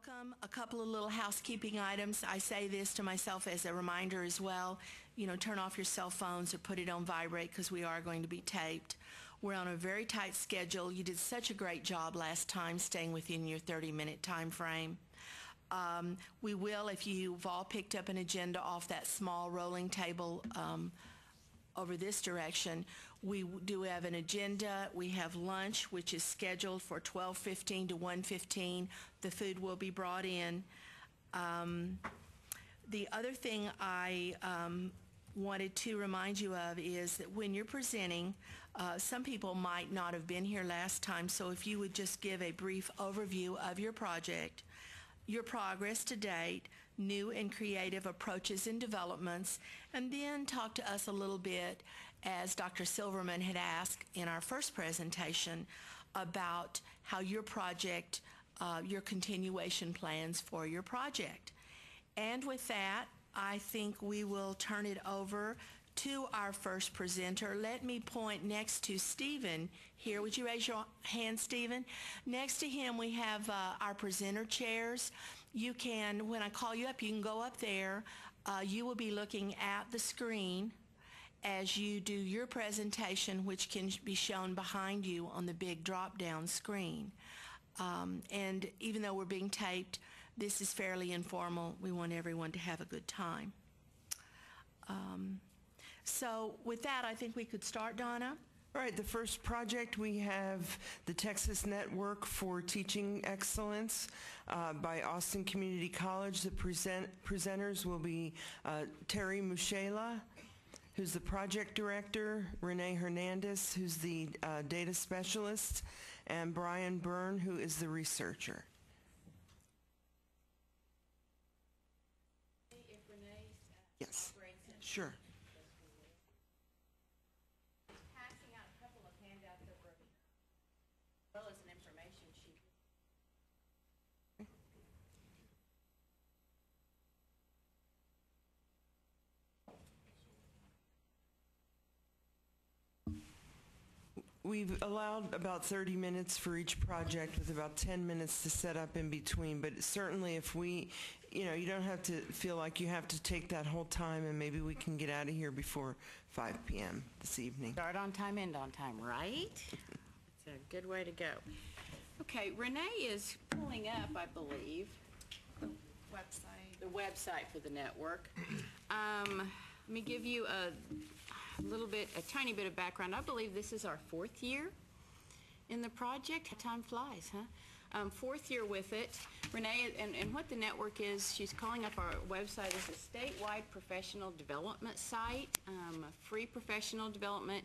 welcome. A couple of little housekeeping items. I say this to myself as a reminder as well. You know, turn off your cell phones or put it on vibrate because we are going to be taped. We're on a very tight schedule. You did such a great job last time staying within your 30-minute time frame. We will, if you've all picked up an agenda off that small rolling table over this direction, we do have an agenda. We have lunch, which is scheduled for 12:15 to 1:15. The food will be brought in. The other thing I wanted to remind you of is that when you're presenting, some people might not have been here last time, so if you would just give a brief overview of your project, your progress to date, new and creative approaches and developments, and then talk to us a little bit, as Dr. Silverman had asked in our first presentation, about how your project, your continuation plans for your project. And with that, I think we will turn it over to our first presenter. Let me point next to Stephen here. Would you raise your hand, Stephen? Next to him, we have our presenter chairs. You can, when I call you up, you can go up there. You will be looking at the screen as you do your presentation, which can be shown behind you on the big drop-down screen. And even though we're being taped, this is fairly informal. We want everyone to have a good time. So with that, I think we could start, Donna. All right, the first project, we have the Texas Network for Teaching Excellence by Austin Community College. The presenters will be Terry Mushela, who's the project director, Renee Hernandez, who's the data specialist, and Brian Byrne, who is the researcher. Yes, sure. Passing out a couple of handouts over, as well as an information sheet. We've allowed about 30 minutes for each project with about 10 minutes to set up in between, but certainly if we, you know, you don't have to feel like you have to take that whole time, and maybe we can get out of here before 5 p.m. this evening. Start on time, end on time, right? It's a good way to go. Okay, Renee is pulling up, I believe, the website for the network. Let me give you a tiny bit of background. I believe this is our 4th year in the project. Time flies, huh? 4th year with it. Renee, and what the network is, she's calling up our website as a statewide professional development site, free professional development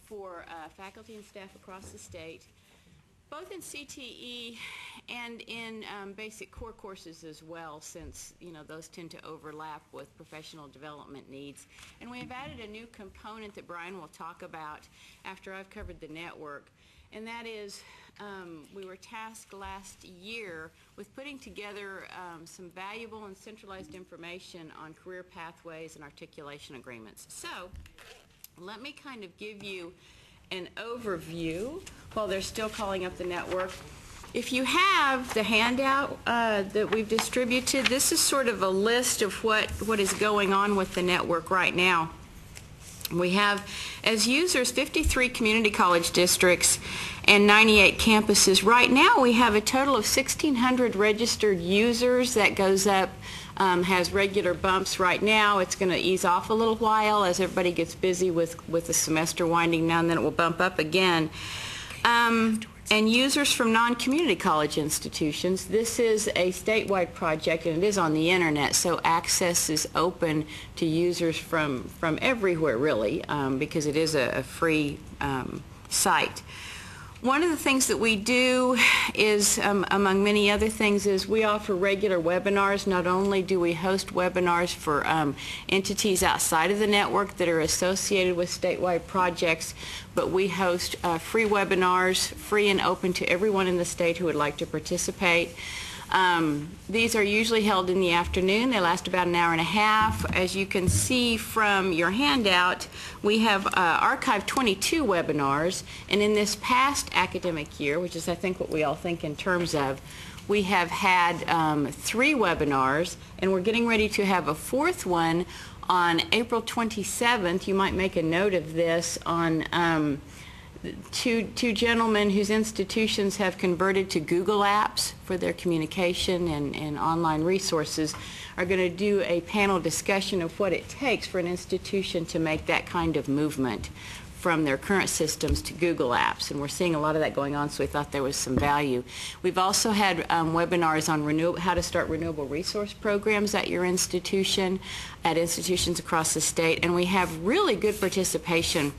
for faculty and staff across the state, both in CTE and in basic core courses as well, since those tend to overlap with professional development needs. And we have added a new component that Brian will talk about after I've covered the network, and that is we were tasked last year with putting together some valuable and centralized information on career pathways and articulation agreements. So let me kind of give you an overview while they're still calling up the network. If you have the handout that we've distributed, this is sort of a list of what is going on with the network right now. We have, as users, 53 community college districts and 98 campuses. Right now we have a total of 1,600 registered users. That goes up, has regular bumps right now. It's going to ease off a little while as everybody gets busy with the semester winding down, then it will bump up again. And users from non-community college institutions. This is a statewide project, and it is on the internet, so access is open to users from everywhere, really, because it is a free site. One of the things that we do is, among many other things, is we offer regular webinars. Not only do we host webinars for entities outside of the network that are associated with statewide projects, but we host free webinars, free and open to everyone in the state who would like to participate. These are usually held in the afternoon. They last about an hour and a half. As you can see from your handout, we have archived 22 webinars, and in this past academic year, which is I think what we all think in terms of, We have had 3 webinars, and we're getting ready to have a 4th one on April 27th. You might make a note of this on two gentlemen whose institutions have converted to Google Apps for their communication and online resources are going to do a panel discussion of what it takes for an institution to make that kind of movement from their current systems to Google Apps, and we're seeing a lot of that going on, so we thought there was some value. We've also had webinars on how to start renewable resource programs at your institution, at institutions across the state, and we have really good participation.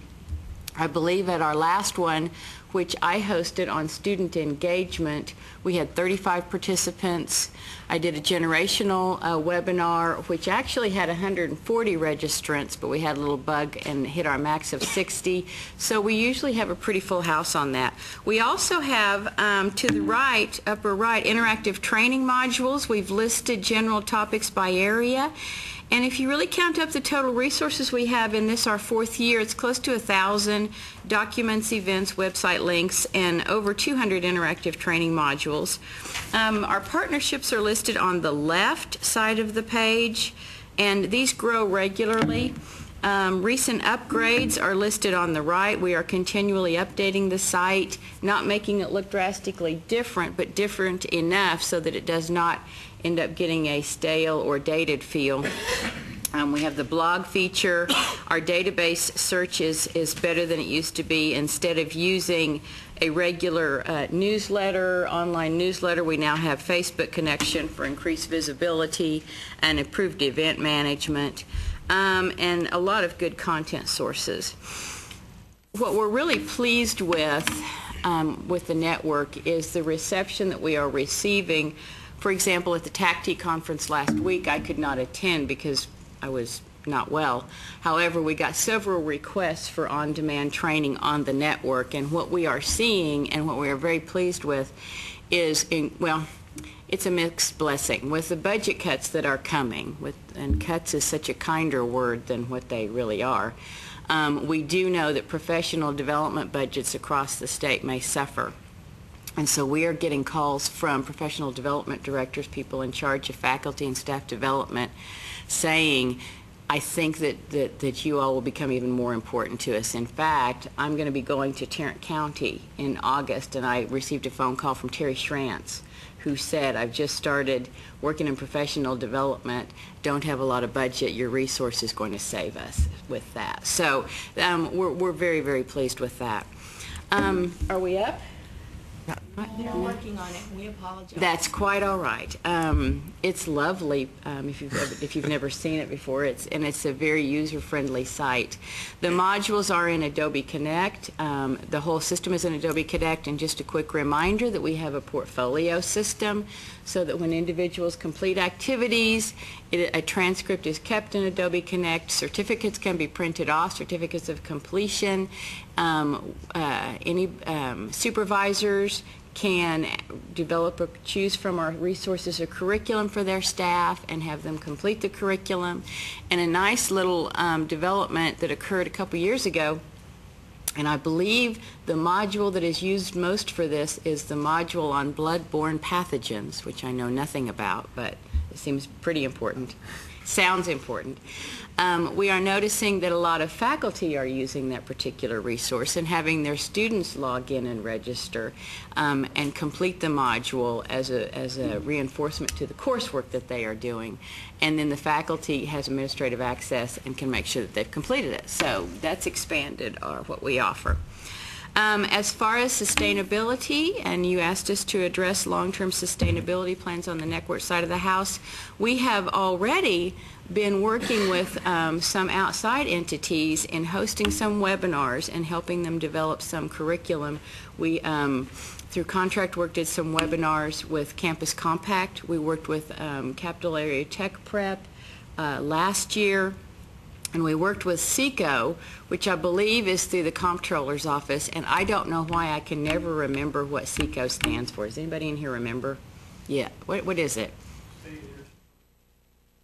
I believe at our last one, which I hosted on student engagement, we had 35 participants. I did a generational webinar, which actually had 140 registrants, but we had a little bug and hit our max of 60. So we usually have a pretty full house on that. We also have, to the right, upper right, interactive training modules. We've listed general topics by area. And if you really count up the total resources we have in this, our 4th year, it's close to 1,000 documents, events, website links, and over 200 interactive training modules. Our partnerships are listed on the left side of the page, and these grow regularly. Recent upgrades are listed on the right. We are continually updating the site, not making it look drastically different, but different enough so that it does not end up getting a stale or dated feel. We have the blog feature. Our database search is better than it used to be. Instead of using a regular newsletter, online newsletter, we now have Facebook connection for increased visibility and improved event management, and a lot of good content sources. What we're really pleased with the network is the reception that we are receiving. For example, at the TACTI conference last week, I could not attend because I was not well. However, we got several requests for on-demand training on the network, and what we are seeing and what we are very pleased with is, it's a mixed blessing. With the budget cuts that are coming, and cuts is such a kinder word than what they really are, we do know that professional development budgets across the state may suffer. And so we are getting calls from professional development directors, people in charge of faculty and staff development, saying, I think that you all will become even more important to us. In fact, I'm going to be going to Tarrant County in August, and I received a phone call from Terry Schrantz, who said, I've just started working in professional development, don't have a lot of budget, your resource is going to save us with that. So we're very, very pleased with that. Are we up? They're working on it. We apologize. That's quite all right. It's lovely if you've never seen it before. It's a very user-friendly site. The modules are in Adobe Connect. The whole system is in Adobe Connect. And just a quick reminder that we have a portfolio system, so that when individuals complete activities, a transcript is kept in Adobe Connect. Certificates can be printed off, certificates of completion. Any supervisors can develop or choose from our resources a curriculum for their staff and have them complete the curriculum. And a nice little development that occurred a couple years ago, and I believe the module that is used most for this is the module on blood-borne pathogens, which I know nothing about, but it seems pretty important. Sounds important. We are noticing that a lot of faculty are using that particular resource and having their students log in and register and complete the module as a reinforcement to the coursework that they are doing. And then the faculty has administrative access and can make sure that they've completed it. So that's expanded what we offer. As far as sustainability, and you asked us to address long-term sustainability plans on the network side of the house, we have already been working with some outside entities in hosting some webinars and helping them develop some curriculum. We, through contract work, did some webinars with Campus Compact. We worked with Capital Area Tech Prep last year. And we worked with SECO, which I believe is through the Comptroller's office, and I don't know why I can never remember what SECO stands for. Does anybody in here remember? Yeah, what is it?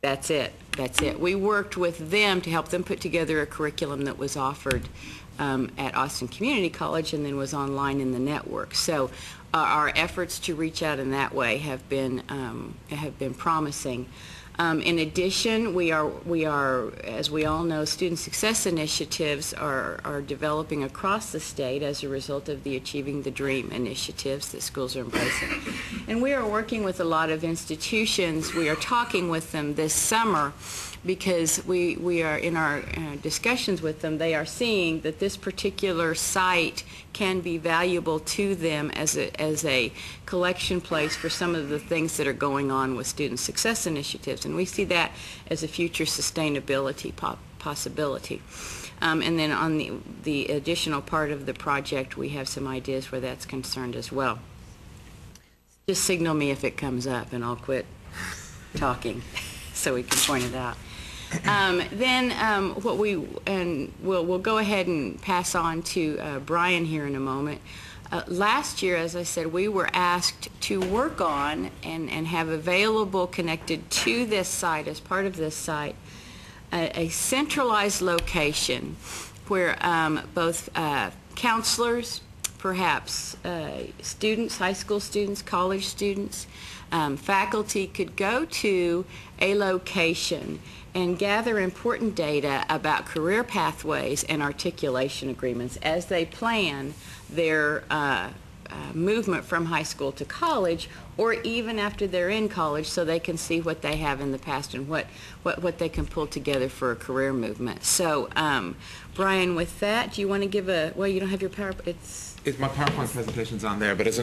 That's it. That's it. We worked with them to help them put together a curriculum that was offered at Austin Community College and then was online in the network. So our efforts to reach out in that way have been promising. In addition, we are, as we all know, student success initiatives are developing across the state as a result of the Achieving the Dream initiatives that schools are embracing. And we are working with a lot of institutions. We are talking with them this summer because we are in our discussions with them. They are seeing that this particular site can be valuable to them as a collection place for some of the things that are going on with student success initiatives, and we see that as a future sustainability possibility. And then on the additional part of the project, we have some ideas where that's concerned as well. Just signal me if it comes up and I'll quit talking so we can point it out. We'll go ahead and pass on to Brian here in a moment. Last year, as I said, we were asked to work on and have available connected to this site, as part of this site, a centralized location where both counselors, perhaps students, high school students, college students, faculty could go to a location and gather important data about career pathways and articulation agreements as they plan their movement from high school to college, or even after they're in college, so they can see what they have in the past and what they can pull together for a career movement. So, Brian, with that, do you want to give a, well, you don't have your PowerPoint, My PowerPoint presentation's on there, but is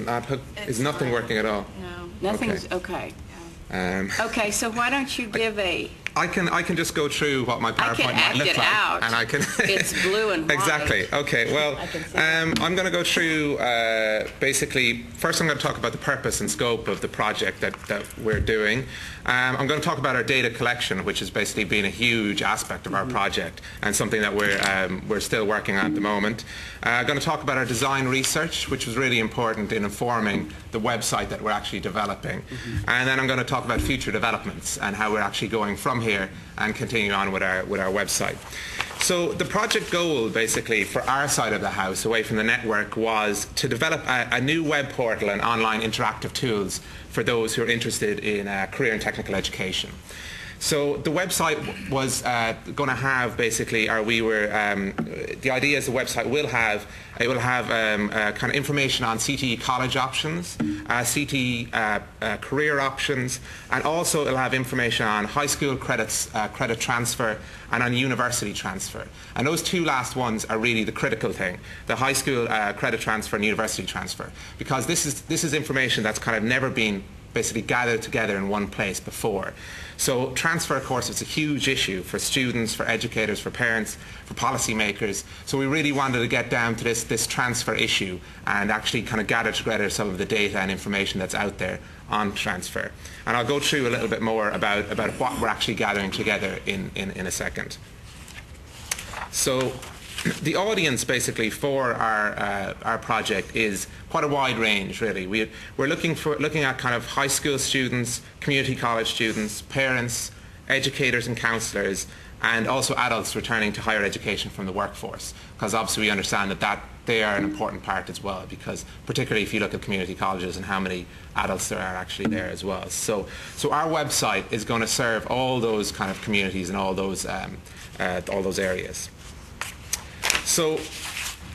nothing working at all? No, nothing's, okay. Okay, so why don't you give a... I can just go through what my PowerPoint might look like. Out. And I can It's blue and white. Exactly. Okay. Well, I'm going to go through basically. First, I'm going to talk about the purpose and scope of the project that we're doing. I'm going to talk about our data collection, which has basically been a huge aspect of our project and something that we're still working on at the moment. I'm going to talk about our design research, which was really important in informing the website that we're actually developing. And then I'm going to talk about future developments and how we're actually going from here and continue on with our website. So the project goal, basically, for our side of the house, away from the network, was to develop a new web portal and online interactive tools for those who are interested in career and technical education. So the website was going to have basically, the idea is the website will have kind of information on CTE college options, CTE career options, and also it'll have information on high school credits, credit transfer, and on university transfer. And those two last ones are really the critical thing, the high school credit transfer and university transfer, because this is information that's kind of never been basically gathered together in one place before. So transfer, of course, is a huge issue for students, for educators, for parents, for policymakers. So we really wanted to get down to this transfer issue and actually kind of gather together some of the data and information that's out there on transfer. And I'll go through a little bit more about what we're actually gathering together in a second. So the audience basically for our project is quite a wide range, really. We're looking at kind of high school students, community college students, parents, educators and counsellors, and also adults returning to higher education from the workforce, because obviously we understand that they are an important part as well, because particularly if you look at community colleges and how many adults there are actually there as well. So our website is going to serve all those kind of communities and all those areas. So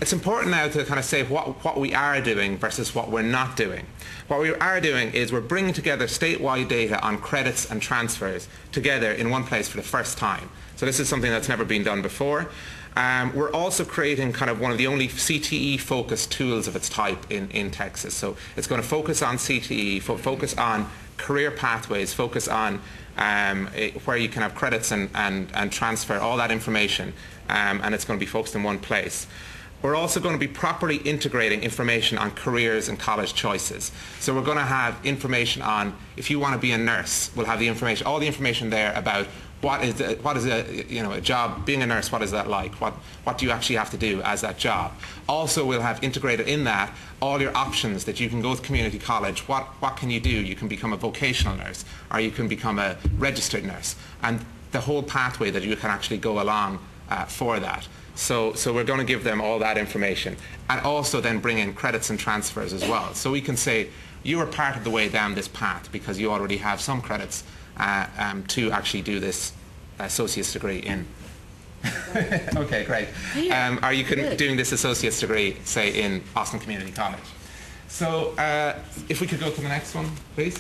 it's important now to kind of say what we are doing versus what we're not doing. What we are doing is we're bringing together statewide data on credits and transfers together in one place for the first time. So this is something that's never been done before. We're also creating kind of one of the only CTE-focused tools of its type in Texas. So it's going to focus on CTE, focus on career pathways, focus on where you can have credits and transfer, all that information, and it's going to be focused in one place. We're also going to be properly integrating information on careers and college choices. So we're going to have information on, if you want to be a nurse, we'll have the information, all the information there about what is a job, being a nurse, what is that like? What do you actually have to do as that job? Also, we'll have integrated in that all your options that you can go to community college. What can you do? You can become a vocational nurse, or you can become a registered nurse. And the whole pathway that you can actually go along for that. So we're going to give them all that information, and also then bring in credits and transfers as well. So we can say, you are part of the way down this path because you already have some credits to actually do this associate's degree in. Okay, great. Are you doing this associate's degree, say, in Austin Community College? So if we could go to the next one, please.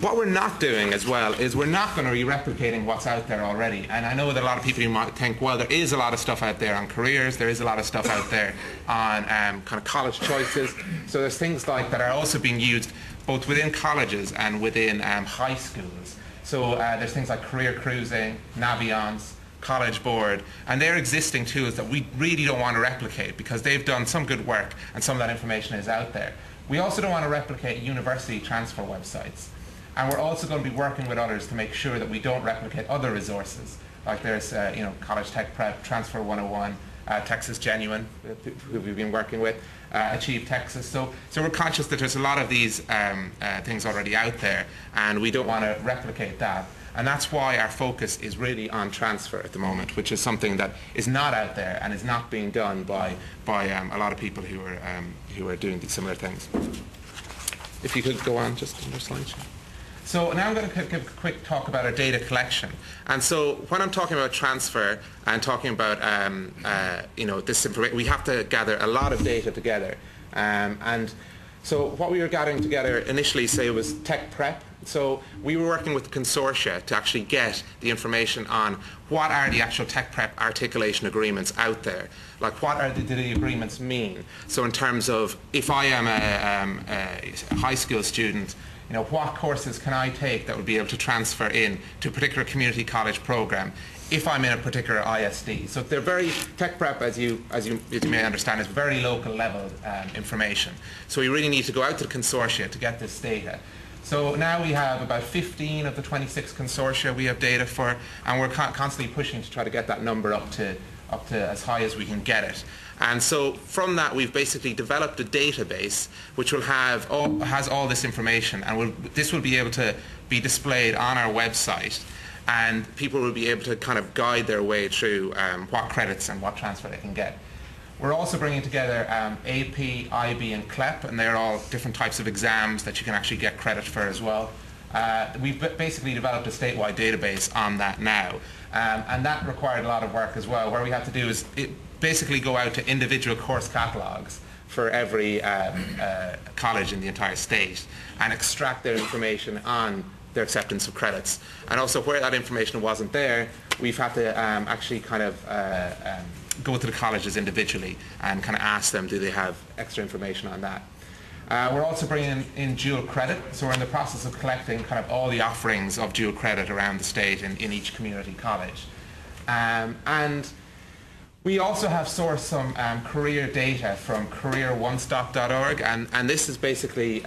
What we're not doing as well is we're not going to be replicating what's out there already. And I know that a lot of people might think, well, there is a lot of stuff out there on careers, there is a lot of stuff out there on kind of college choices. So there's things like that are also being used both within colleges and within high schools. So there's things like career cruising, Naviance, College Board, and they're existing tools that we really don't want to replicate because they've done some good work and some of that information is out there. We also don't want to replicate university transfer websites. And we're also going to be working with others to make sure that we don't replicate other resources. Like there's, College Tech Prep, Transfer 101, Texas Genuine, who we've been working with, Achieve Texas. So we're conscious that there's a lot of these things already out there, and we don't want to replicate that. And that's why our focus is really on transfer at the moment, which is something that is not out there and is not being done by a lot of people who are doing these similar things. If you could go on just on your slideshow. So now I'm going to give a quick talk about our data collection. And so when I'm talking about transfer and talking about this information, we have to gather a lot of data together. And so what we were gathering together initially, say, was Tech Prep. So we were working with the consortia to actually get the information on what are the actual Tech Prep articulation agreements out there. Like what do the agreements mean? So in terms of if I am a high school student, what courses can I take that would be able to transfer in to a particular community college program if I'm in a particular ISD. So they're very, Tech Prep, as you may understand, is very local level information. So we really need to go out to the consortia to get this data. So now we have about 15 of the 26 consortia we have data for, and we're constantly pushing to try to get that number up to as high as we can get it. And so from that, we've basically developed a database which will has all this information, and this will be able to be displayed on our website, and people will be able to kind of guide their way through what credits and what transfer they can get. We're also bringing together AP, IB, and CLEP, and they're all different types of exams that you can actually get credit for as well. We've basically developed a statewide database on that now, and that required a lot of work as well. What we have to do is basically go out to individual course catalogs for every college in the entire state and extract their information on their acceptance of credits. And also where that information wasn't there, we've had to actually kind of go to the colleges individually and kind of ask them, do they have extra information on that. We're also bringing in dual credit, so we're in the process of collecting kind of all the offerings of dual credit around the state in each community college. And we also have sourced some career data from careeronestop.org, and this is basically,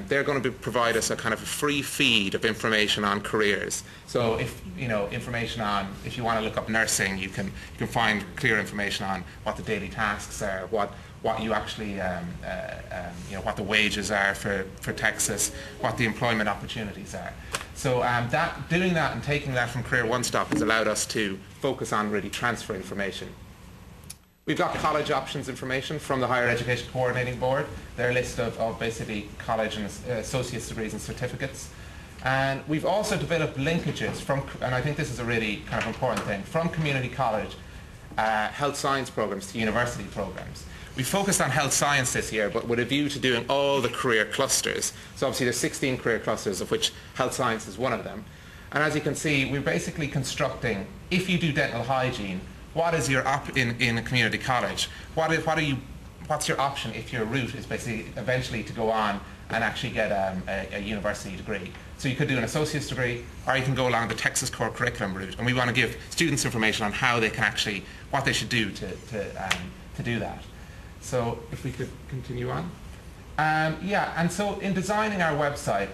they're going to provide us a kind of a free feed of information on careers. So if, information on, if you want to look up nursing, you can find clear information on what the daily tasks are, what you actually, what the wages are for Texas, what the employment opportunities are. So doing that and taking that from Career One Stop has allowed us to focus on really transfer information. We've got college options information from the Higher Education Coordinating Board, their list of basically college and associate's degrees and certificates. And we've also developed linkages from, and I think this is a really kind of important thing, from community college health science programs to university programs. We focused on health science this year, but with a view to doing all the career clusters. So obviously there's 16 career clusters, of which health science is one of them. And as you can see, we're basically constructing, if you do dental hygiene, what is your in a community college? What's your option if your route is basically eventually to go on and actually get a university degree? So you could do an associate's degree, or you can go along the Texas core curriculum route. And we want to give students information on how they can actually, what they should do to do that. So if we could continue on. And so in designing our website,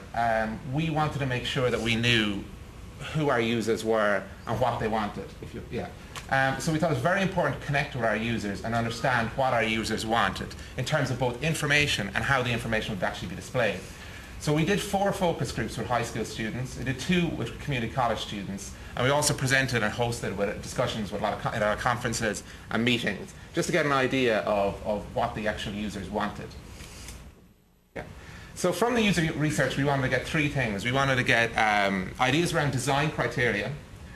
we wanted to make sure that we knew who our users were and what they wanted. So we thought it was very important to connect with our users and understand what our users wanted in terms of both information and how the information would actually be displayed. So we did 4 focus groups with high school students. We did 2 with community college students. And we also presented and hosted with discussions with at our conferences and meetings, just to get an idea of what the actual users wanted. Yeah. So from the user research, we wanted to get 3 things. We wanted to get ideas around design criteria,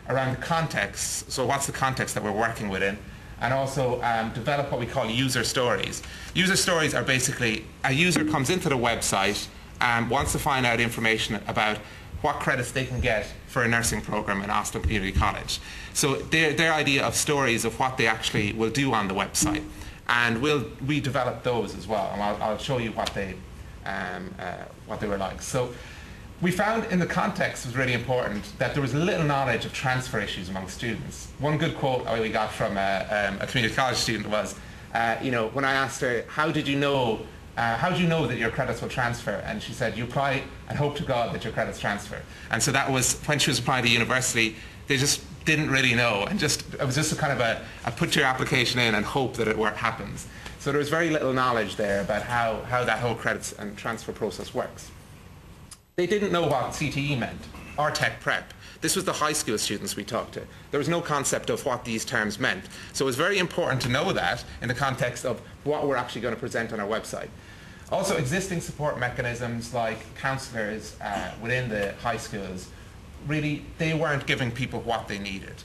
around the context, so what's the context that we're working within, and also develop what we call user stories. User stories are basically a user comes into the website and wants to find out information about what credits they can get for a nursing program in Austin Community College. So their idea of stories of what they actually will do on the website. And we develop those as well, and I'll show you what they were like. So we found in the context was really important that there was little knowledge of transfer issues among students. One good quote we got from a community college student was, when I asked her, how did you know that your credits will transfer? And she said, you apply and hope to God that your credits transfer. And so that was, when she was applying to university, they just didn't really know. And it was just a kind of a put your application in and hope that it happens. So there was very little knowledge there about how that whole credits and transfer process works. They didn't know what CTE meant, or tech prep. This was the high school students we talked to. There was no concept of what these terms meant. So it was very important to know that in the context of what we're actually going to present on our website. Also, existing support mechanisms like counsellors within the high schools, really, they weren't giving people what they needed.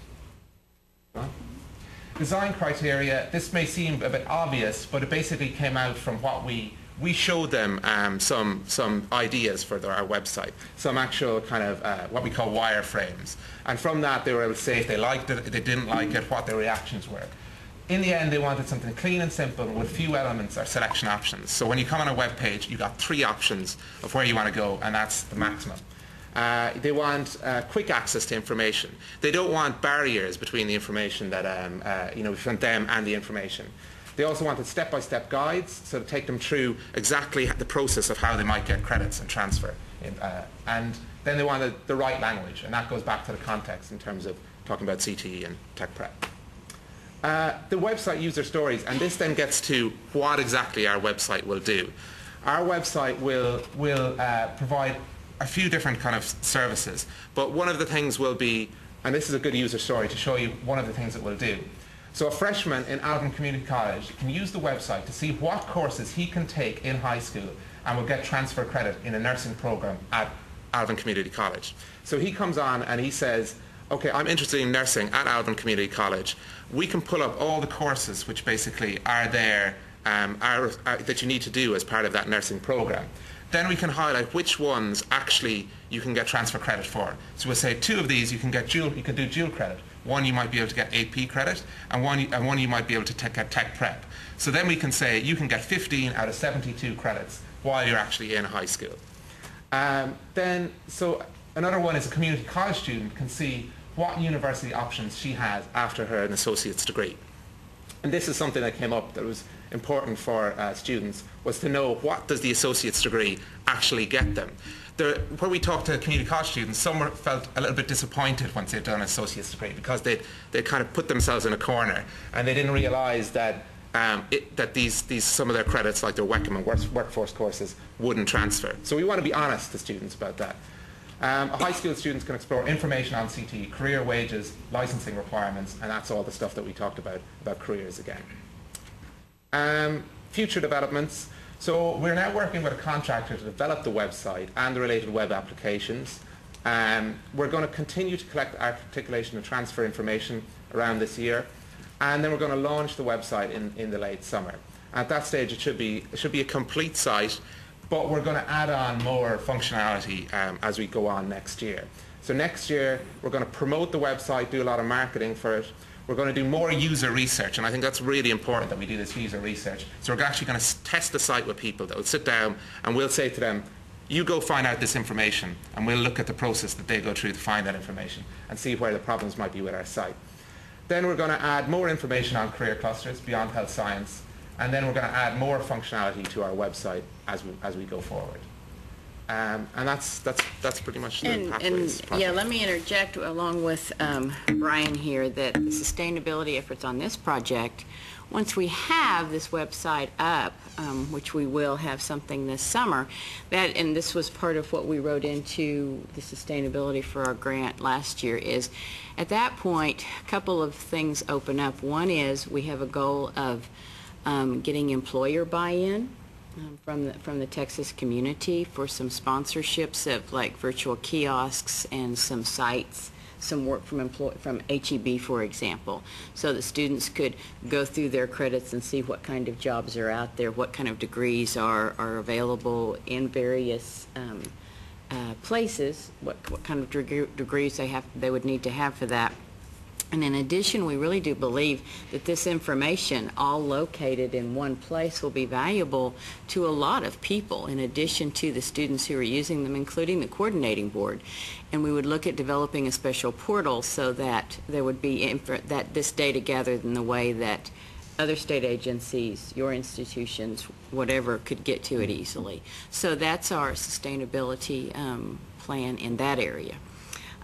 Design criteria, this may seem a bit obvious, but it basically came out from what we showed them some ideas for our website, some actual kind of what we call wireframes. And from that, they were able to say if they liked it, if they didn't like it, what their reactions were. In the end, they wanted something clean and simple with few elements or selection options. So when you come on a web page, you've got 3 options of where you want to go, and that's the maximum. They want quick access to information. They don't want barriers between the information that from them and the information. They also wanted step-by-step guides, so to take them through exactly the process of how they might get credits and transfer. And then they wanted the right language, and that goes back to the context in terms of talking about CTE and tech prep. The website user stories, and this then gets to what exactly our website will do. Our website will provide a few different kind of services, but one of the things will be, and this is a good user story to show you one of the things it will do. So a freshman in Alvin Community College can use the website to see what courses he can take in high school and will get transfer credit in a nursing program at Alvin Community College. So he comes on and he says, okay, I'm interested in nursing at Alvin Community College. We can pull up all the courses which basically are there that you need to do as part of that nursing program. Then we can highlight which ones actually you can get transfer credit for. So we'll say 2 of these you can do dual credit. 1 you might be able to get AP credit, and one you might be able to get tech prep. So then we can say you can get 15 out of 72 credits while you're actually in high school. So another one is a community college student can see what university options she has after her associate's degree. And this is something that came up that was important for students, was to know what does the associate's degree actually get them. Where we talked to community college students, some felt a little bit disappointed once they'd done an associate's degree because they kind of put themselves in a corner and they didn't realise that some of their credits, like their WECM and workforce courses, wouldn't transfer. So we want to be honest to students about that. High school students can explore information on CTE, career wages, licensing requirements, and that's all the stuff that we talked about careers again. Future developments. So we're now working with a contractor to develop the website and the related web applications. We're going to continue to collect articulation and transfer information around this year, and then we're going to launch the website in the late summer. At that stage, it should be a complete site, but we're going to add on more functionality as we go on next year. So next year, we're going to promote the website, do a lot of marketing for it. We're going to do more user research, and I think that's really important that we do this user research. So we're actually going to test the site with people that will sit down and we'll say to them, you go find out this information, and we'll look at the process that they go through to find that information and see where the problems might be with our site. Then we're going to add more information on career clusters beyond health science, and then we're going to add more functionality to our website as we go forward. And that's pretty much the pathways. Yeah, let me interject along with Brian here that the sustainability efforts on this project once we have this website up, which we will have something this summer, and this was part of what we wrote into the sustainability for our grant last year, is at that point, a couple of things open up. One is we have a goal of getting employer buy-in from the Texas community for some sponsorships of like virtual kiosks and some sites, some work from HEB, for example, so that students could go through their credits and see what kind of jobs are out there, what kind of degrees are available in various places, what kind of degrees they would need to have for that. And in addition, we really do believe that this information, all located in one place, will be valuable to a lot of people, in addition to the students who are using them, including the coordinating board. And we would look at developing a special portal so that there would be this data gathered in the way that other state agencies, your institutions, whatever, could get to it easily. So that's our sustainability plan in that area.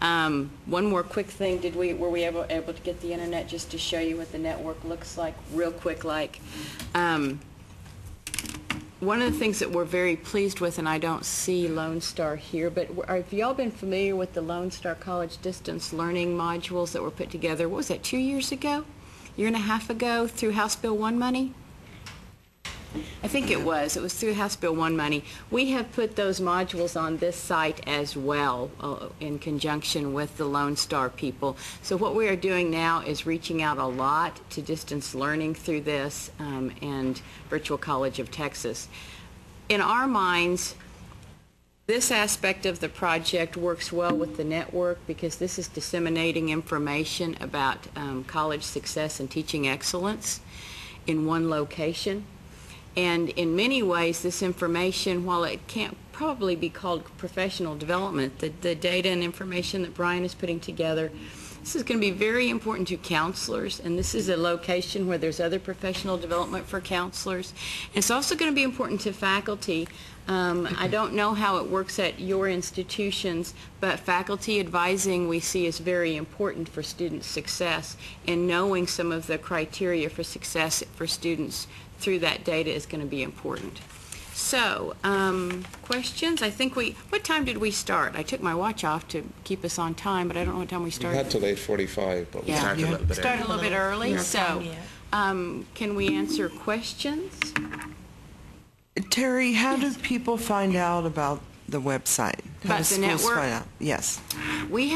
One more quick thing, were we able to get the internet just to show you what the network looks like real quick? One of the things that we're very pleased with, and I don't see Lone Star here, but have y'all been familiar with the Lone Star College distance learning modules that were put together, what was that, 2 years ago? Year and a half ago through House Bill 1 money? I think it was through House Bill 1 money. We have put those modules on this site as well in conjunction with the Lone Star people. So what we are doing now is reaching out a lot to distance learning through this and Virtual College of Texas. In our minds, this aspect of the project works well with the network because this is disseminating information about college success and teaching excellence in one location. And in many ways, this information, while it can't probably be called professional development, the data and information that Brian is putting together, this is going to be very important to counselors, and this is a location where there's other professional development for counselors. It's also going to be important to faculty. I don't know how it works at your institutions, but faculty advising we see is very important for student success, and knowing some of the criteria for success for students through that data is going to be important. So, questions? I think what time did we start? I took my watch off to keep us on time, but I don't know what time we started. We had till 8:45, but we started a little bit Started early. a little bit early, No so time yet. can we answer questions? Terry, how do people find out about the website? How About do the schools network? find out? Yes. We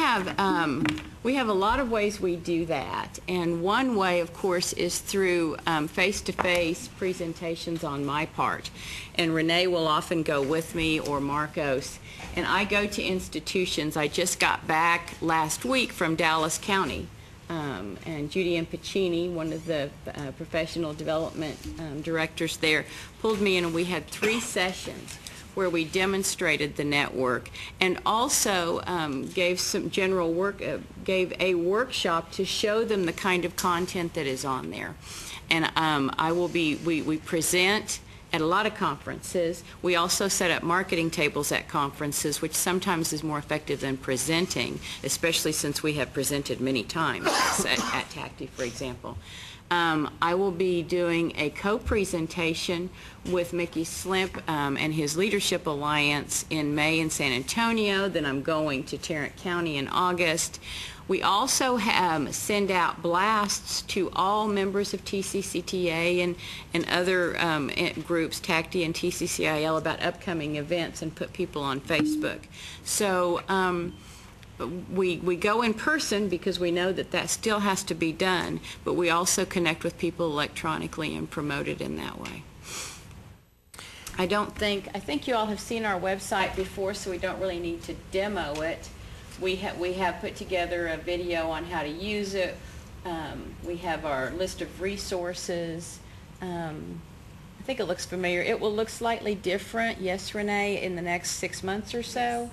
have a lot of ways we do that, and one way, of course, is through face-to-face presentations on my part. And Renee will often go with me, or Marcos, and I go to institutions. I just got back last week from Dallas County, and Judy Impacini, one of the professional development directors there, pulled me in, and we had 3 sessions where we demonstrated the network, and also gave some general work, gave a workshop to show them the kind of content that is on there. And we present at a lot of conferences. We also set up marketing tables at conferences, which sometimes is more effective than presenting, especially since we have presented many times at TACTI, for example. I will be doing a co-presentation with Mickey Slimp and his Leadership Alliance in May in San Antonio. Then I'm going to Tarrant County in August. We also send out blasts to all members of TCCTA and other groups, TACTI and TCCIL, about upcoming events and put people on Facebook. So we go in person because we know that still has to be done, but we also connect with people electronically and promote it in that way. I think you all have seen our website before, so we don't really need to demo it. We have put together a video on how to use it. We have our list of resources. I think it looks familiar. It will look slightly different, yes, Renee, in the next 6 months or so.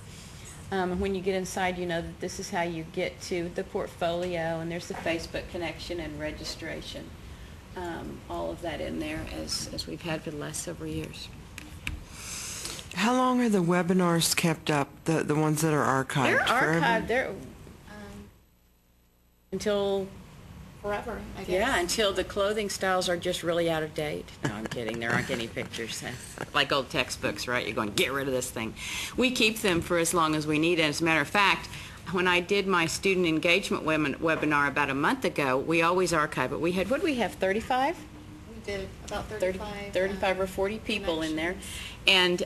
When you get inside, you know that this is how you get to the portfolio, and there's the Facebook connection and registration. All of that in there as we've had for the last several years. How long are the webinars kept up, the ones that are archived? They're Forever? archived. They're until forever, I guess. Yeah, until the clothing styles are just really out of date. No, I'm kidding. There aren't any pictures. Like old textbooks, right? You're going, get rid of this thing. We keep them for as long as we need. And as a matter of fact, when I did my student engagement webinar about a month ago, we always archive it. We had, what did we have, 35? We did about 35 or 40 people in there. And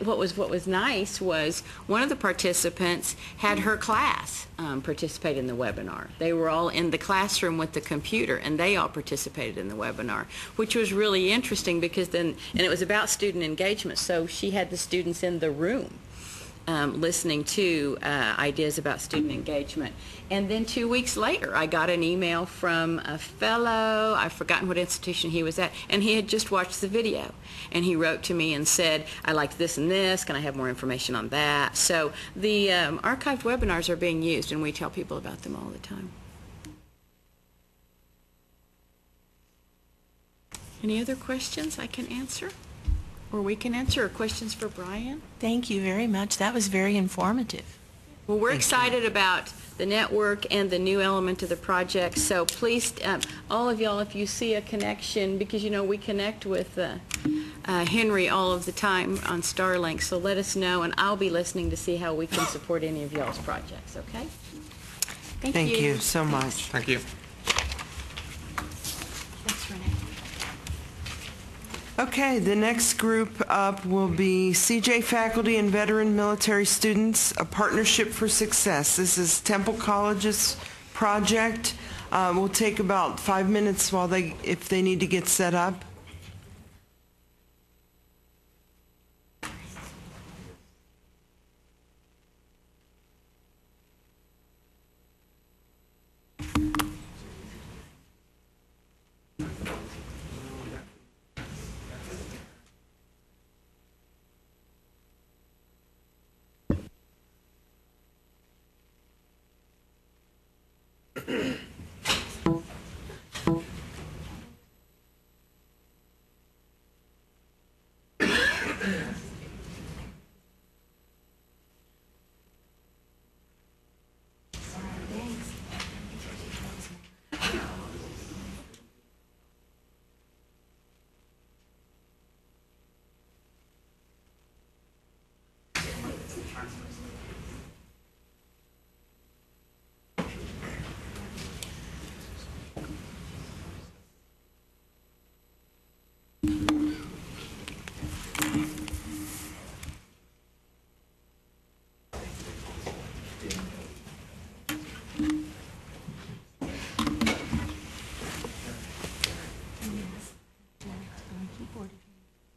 what was nice was one of the participants had her class participate in the webinar. They were all in the classroom with the computer, and they all participated in the webinar, which was really interesting because then, and it was about student engagement, so she had the students in the room listening to ideas about student engagement. And then 2 weeks later, I got an email from a fellow, I've forgotten what institution he was at, and he had just watched the video. And he wrote to me and said, I like this and this, can I have more information on that? So the archived webinars are being used, and we tell people about them all the time. Any other questions I can answer? Or we can answer, or questions for Brian? Thank you very much. That was very informative. Well, we're excited about the network and the new element of the project. So please, all of y'all, if you see a connection, because, you know, we connect with Henry all of the time on Starlink, so let us know, and I'll be listening to see how we can support any of y'all's projects, okay? Thank you so much. Thank you. Thanks, Renee. Okay, the next group up will be CJ faculty and veteran military students, a partnership for success. This is Temple College's project. We'll take about 5 minutes while if they need to get set up.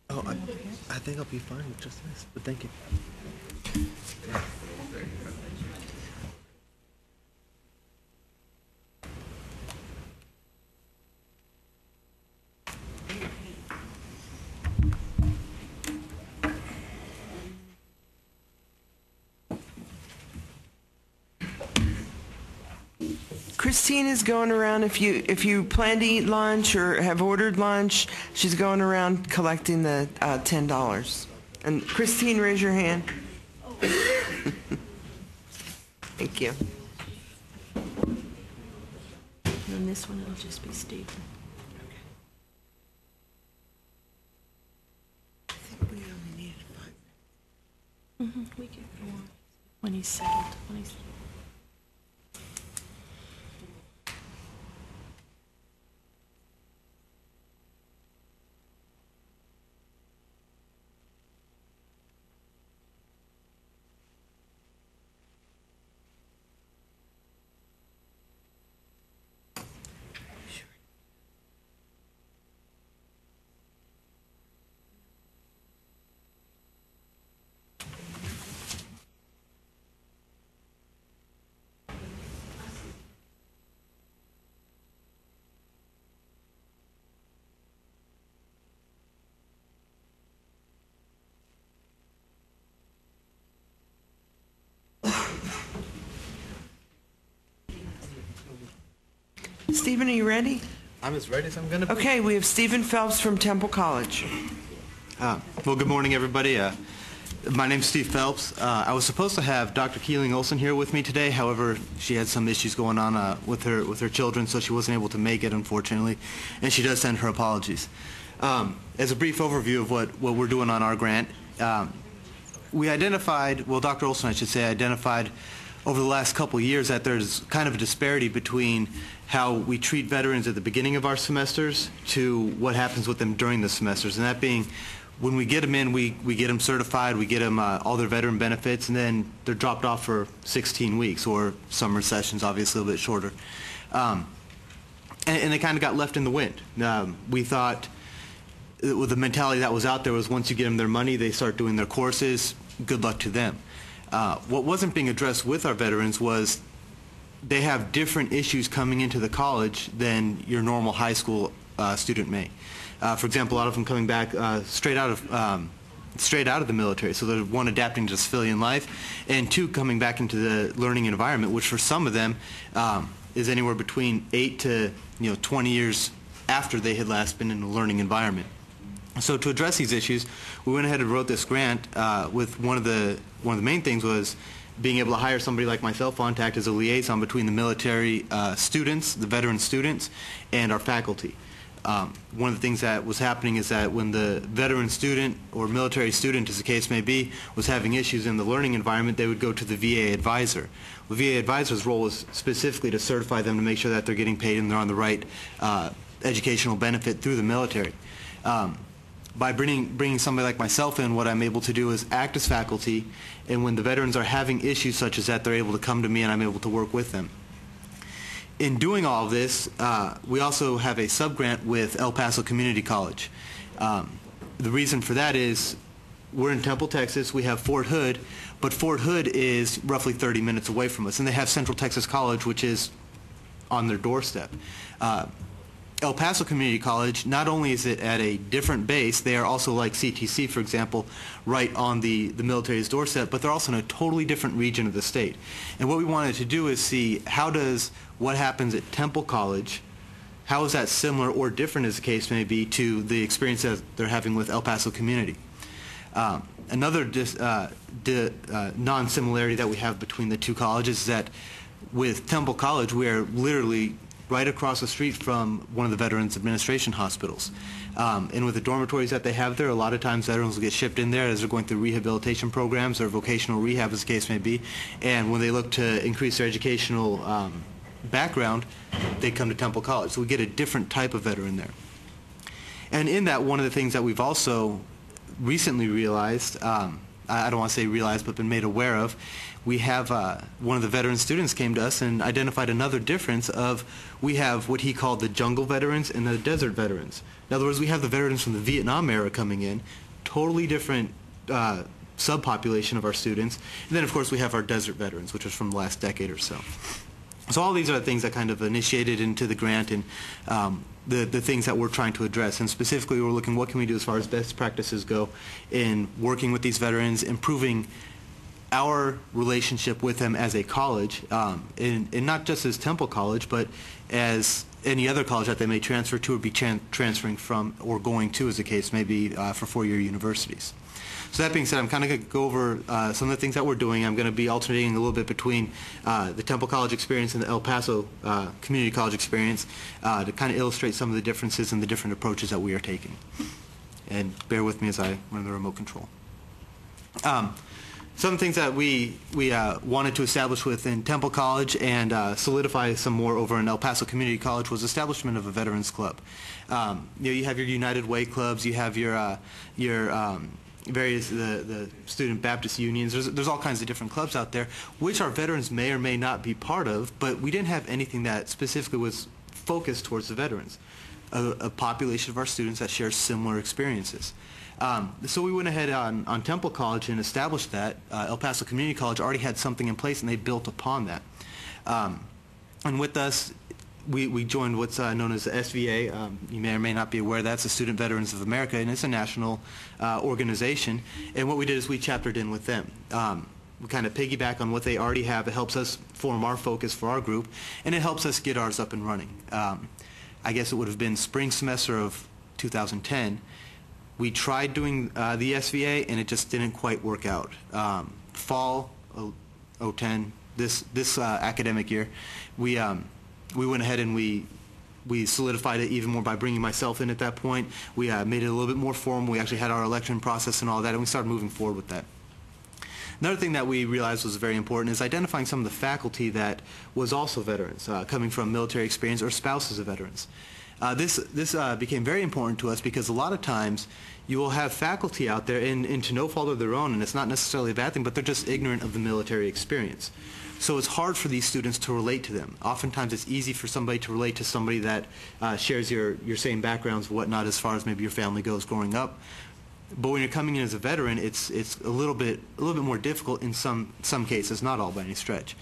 Oh, I think I'll be fine with just this, but thank you. Christine is going around. If you plan to eat lunch or have ordered lunch, she's going around collecting the $10. And Christine, raise your hand. Thank you. And this one, it'll just be Stephen. I think we only needed 5. We can go on when he's settled. Stephen, are you ready? I'm as ready as I'm going to be. Okay, we have Stephen Phelps from Temple College. Well, good morning, everybody. My name's Steve Phelps. I was supposed to have Dr. Keeling Olson here with me today. However, she had some issues going on with her children, so she wasn't able to make it, unfortunately. And she does send her apologies. As a brief overview of what we're doing on our grant, we identified, well, Dr. Olson, I should say, identified over the last couple of years that there's kind of a disparity between how we treat veterans at the beginning of our semesters to what happens with them during the semesters. And that being, when we get them in, we get them certified, we get them all their veteran benefits, and then they're dropped off for 16 weeks, or summer sessions, obviously a little bit shorter. And they kind of got left in the wind. We thought the mentality that was out there was once you get them their money, they start doing their courses, good luck to them. What wasn't being addressed with our veterans was they have different issues coming into the college than your normal high school student may. For example, a lot of them coming back straight out of the military. So they're, one, adapting to civilian life, and two, coming back into the learning environment, which for some of them is anywhere between 8 to 20 years after they had last been in a learning environment. So to address these issues, we went ahead and wrote this grant with one of the main things was being able to hire somebody like myself on to act as a liaison between the military students, the veteran students, and our faculty. One of the things that was happening is that when the veteran student or military student, as the case may be, was having issues in the learning environment, they would go to the VA advisor. The VA advisor's role is specifically to certify them to make sure that they're getting paid and they're on the right educational benefit through the military. By bringing somebody like myself in, what I'm able to do is act as faculty, and when the veterans are having issues such as that, they're able to come to me and I'm able to work with them. In doing all of this, we also have a sub-grant with El Paso Community College. The reason for that is we're in Temple, Texas. We have Fort Hood, but Fort Hood is roughly 30 minutes away from us, and they have Central Texas College, which is on their doorstep. El Paso Community College, not only is it at a different base, they are also like CTC, for example, right on the military's doorstep, but they're also in a totally different region of the state. And what we wanted to do is see how does what happens at Temple College, how is that similar or different, as the case may be, to the experience that they're having with El Paso Community. Another non-similarity that we have between the two colleges is that with Temple College, we are literally right across the street from one of the Veterans Administration hospitals. And with the dormitories that they have there, a lot of times veterans will get shipped in there as they're going through rehabilitation programs or vocational rehab, as the case may be. And when they look to increase their educational background, they come to Temple College. So we get a different type of veteran there. And in that, one of the things that we've also recently realized, I don't want to say realized, but been made aware of, we have one of the veteran students came to us and identified another difference of we have what he called the jungle veterans and the desert veterans. In other words, we have the veterans from the Vietnam era coming in, totally different subpopulation of our students. And then, of course, we have our desert veterans, which was from the last decade or so. So all these are the things that kind of initiated into the grant and the things that we're trying to address. And specifically, we're looking what can we do as far as best practices go in working with these veterans, improving our relationship with them as a college, and not just as Temple College, but as any other college that they may transfer to or be transferring from or going to, as the case may be, for four-year universities. So that being said, I'm kind of going to go over some of the things that we're doing. I'm going to be alternating a little bit between the Temple College experience and the El Paso Community College experience to kind of illustrate some of the differences and the different approaches that we are taking. And bear with me as I run the remote control. Some of the things that we wanted to establish within Temple College and solidify some more over in El Paso Community College was establishment of a Veterans Club. You have your United Way clubs, you have your various the student Baptist unions. There's all kinds of different clubs out there, which our veterans may or may not be part of, but we didn't have anything that specifically was focused towards the veterans, a population of our students that share similar experiences. So we went ahead on Temple College and established that. El Paso Community College already had something in place, and they built upon that. And with us, we joined what's known as the SVA. You may or may not be aware, that's the Student Veterans of America, and it's a national organization. And what we did is we chaptered in with them. We kind of piggyback on what they already have. It helps us form our focus for our group, and it helps us get ours up and running. I guess it would have been spring semester of 2010. We tried doing the SVA, and it just didn't quite work out. Fall 2010, this academic year, we went ahead and we solidified it even more by bringing myself in at that point. We made it a little bit more formal. We actually had our election process and all that, and we started moving forward with that. Another thing that we realized was very important is identifying some of the faculty that was also veterans, coming from military experience or spouses of veterans. This became very important to us because a lot of times you will have faculty out there, and to no fault of their own, and it's not necessarily a bad thing, but they're just ignorant of the military experience. So it's hard for these students to relate to them. Oftentimes it's easy for somebody to relate to somebody that shares your same backgrounds, whatnot, as far as maybe your family goes growing up. But when you're coming in as a veteran, it's a little bit more difficult in some cases, not all by any stretch.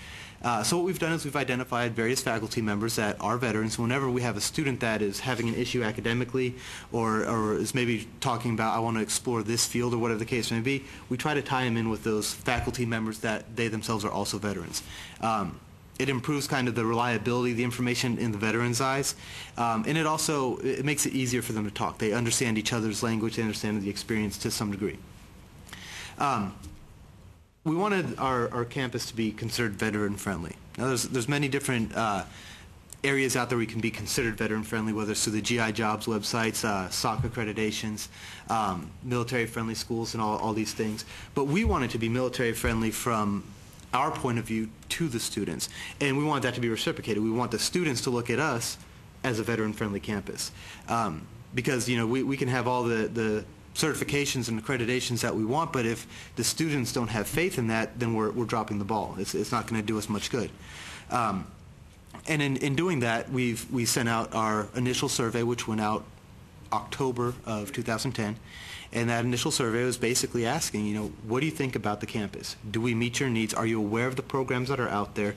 So what we've done is we've identified various faculty members that are veterans. Whenever we have a student that is having an issue academically or is maybe talking about, I want to explore this field or whatever the case may be, we try to tie them in with those faculty members that they themselves are also veterans. It improves kind of the reliability of the information in the veterans' eyes, and it makes it easier for them to talk. They understand each other's language, they understand the experience to some degree. We wanted our campus to be considered veteran-friendly. Now, there's many different areas out there we can be considered veteran-friendly, whether it's through the GI Jobs websites, SOC accreditations, military-friendly schools, and all these things. But we wanted to be military-friendly from our point of view to the students, and we want that to be reciprocated. We want the students to look at us as a veteran-friendly campus, because we can have all the certifications and accreditations that we want, but if the students don't have faith in that, then we're dropping the ball. It's not going to do us much good. And in doing that, we sent out our initial survey, which went out October of 2010. And that initial survey was basically asking, what do you think about the campus? Do we meet your needs? Are you aware of the programs that are out there?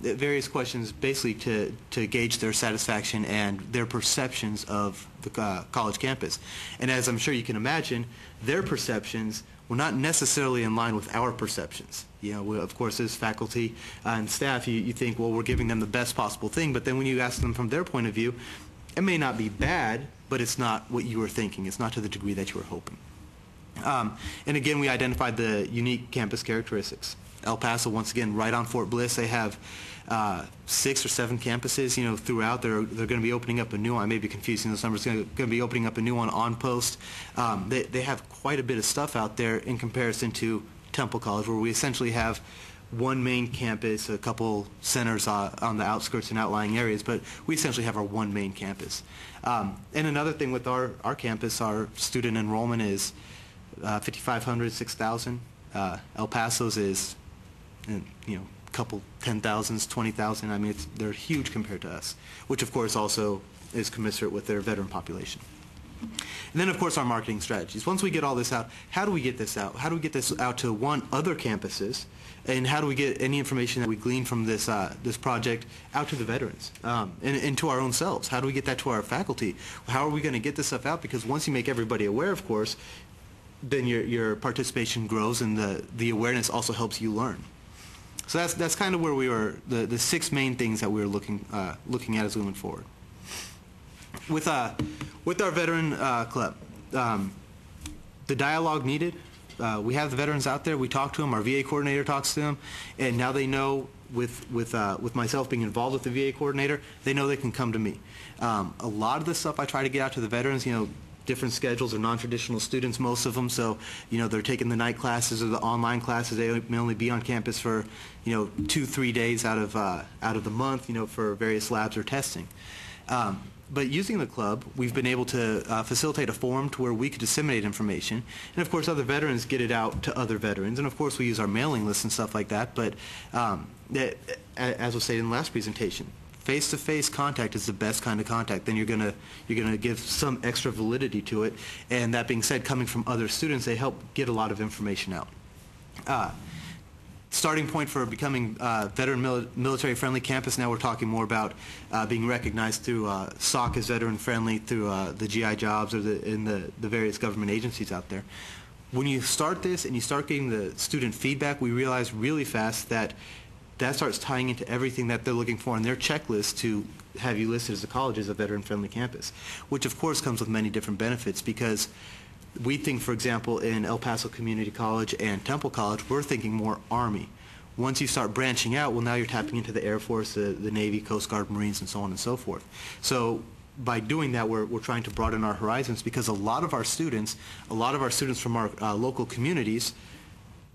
Various questions basically to gauge their satisfaction and their perceptions of the college campus. And as I'm sure you can imagine, their perceptions were not necessarily in line with our perceptions. Of course, as faculty and staff, you think, well, we're giving them the best possible thing, but then when you ask them from their point of view, it may not be bad, but it's not what you were thinking. It's not to the degree that you were hoping. And again, we identified the unique campus characteristics. El Paso, once again, right on Fort Bliss, they have 6 or 7 campuses, throughout. They're going to be opening up a new one. I may be confusing those numbers. They're going to be opening up a new one on post. They have quite a bit of stuff out there in comparison to Temple College, where we essentially have one main campus, a couple centers on the outskirts and outlying areas, but we essentially have our one main campus. And another thing with our campus, our student enrollment is 5,500, 6,000. El Paso's is, a couple 10,000s, 20,000. I mean, they're huge compared to us, which of course also is commensurate with their veteran population. And then, of course, our marketing strategies. Once we get all this out, how do we get this out? How do we get this out to, other campuses? And how do we get any information that we glean from this project out to the veterans and to our own selves? How do we get that to our faculty? How are we going to get this stuff out? Because once you make everybody aware, of course, then your participation grows, and the awareness also helps you learn. So that's kind of where we were, the 6 main things that we were looking at as we went forward. With our veteran club, the dialogue needed. We have the veterans out there. We talk to them. Our VA coordinator talks to them, and now they know, with myself being involved with the VA coordinator, they know they can come to me. A lot of the stuff I try to get out to the veterans, different schedules or non-traditional students, most of them, so they're taking the night classes or the online classes. They may only be on campus for 2-3 days out of the month, for various labs or testing. But using the club, we've been able to facilitate a forum to where we could disseminate information. And of course, other veterans get it out to other veterans. And of course, we use our mailing list and stuff like that. But as was stated in the last presentation, face-to-face contact is the best kind of contact. Then you're gonna give some extra validity to it. And that being said, coming from other students, they help get a lot of information out. Starting point for becoming veteran military-friendly campus, now we're talking more about being recognized through SOC as veteran-friendly, through the GI Jobs or in the various government agencies out there. When you start this and you start getting the student feedback, we realize really fast that starts tying into everything that they're looking for on their checklist to have you listed as a college as a veteran-friendly campus, which of course comes with many different benefits, because We think, for example, in El Paso Community College and Temple College, we're thinking more Army. Once you start branching out, well, now you're tapping into the Air Force, the Navy, Coast Guard, Marines, and so on and so forth. So by doing that, we're trying to broaden our horizons, because a lot of our students from our local communities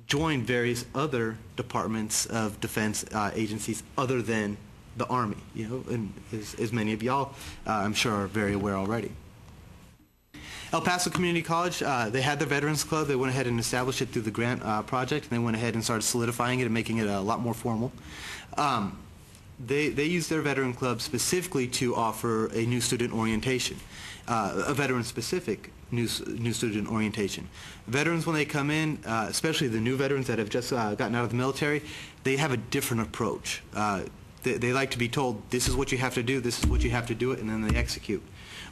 join various other departments of defense agencies other than the Army, you know, and as many of y'all, I'm sure, are very aware already. El Paso Community College, they had their Veterans Club. They went ahead and established it through the grant project, and they went ahead and started solidifying it and making it a lot more formal. They used their Veteran Club specifically to offer a new student orientation, a veteran-specific new student orientation. Veterans, when they come in, especially the new veterans that have just gotten out of the military, they have a different approach. They like to be told, this is what you have to do, this is what you have to do it, and then they execute.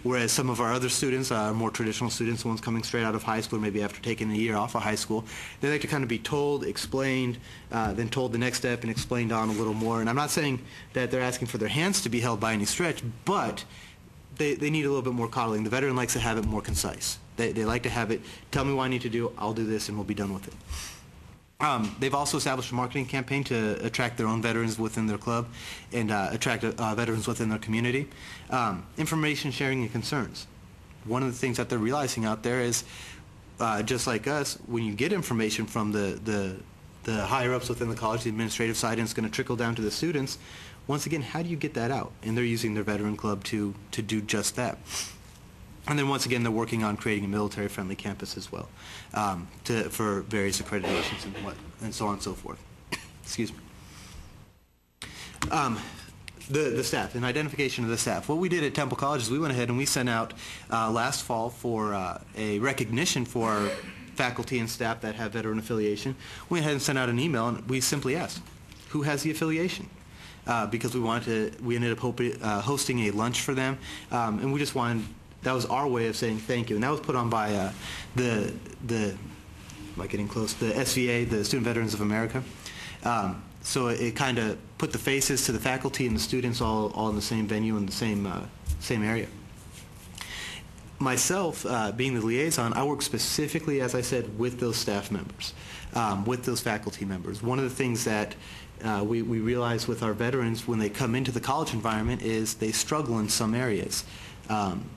Whereas some of our other students, more traditional students, the ones coming straight out of high school, or maybe after taking a year off of high school, they like to kind of be told, explained, then told the next step and explained on a little more. And I'm not saying that they're asking for their hands to be held by any stretch, but they need a little bit more coddling. The veteran likes to have it more concise. They like to have it, tell me what I need to do, I'll do this, and we'll be done with it. They've also established a marketing campaign to attract their own veterans within their club and attract veterans within their community. Information sharing and concerns. One of the things that they're realizing out there is, just like us, when you get information from the higher-ups within the college, the administrative side, and it's going to trickle down to the students, once again, how do you get that out? And they're using their veteran club to do just that. And then once again, they're working on creating a military-friendly campus as well, for various accreditations and so on and so forth. Excuse me. The staff, and identification of the staff. What we did at Temple College is we went ahead and we sent out last fall for a recognition for our faculty and staff that have veteran affiliation. We went ahead and sent out an email, and we simply asked, who has the affiliation? Because we ended up hosting a lunch for them, and we just wanted, that was our way of saying thank you. And that was put on by am I getting close? The SVA, the Student Veterans of America. So it kind of put the faces to the faculty and the students all in the same venue in the same area. Myself, being the liaison, I work specifically, as I said, with those staff members, with those faculty members. One of the things that we realize with our veterans when they come into the college environment is they struggle in some areas.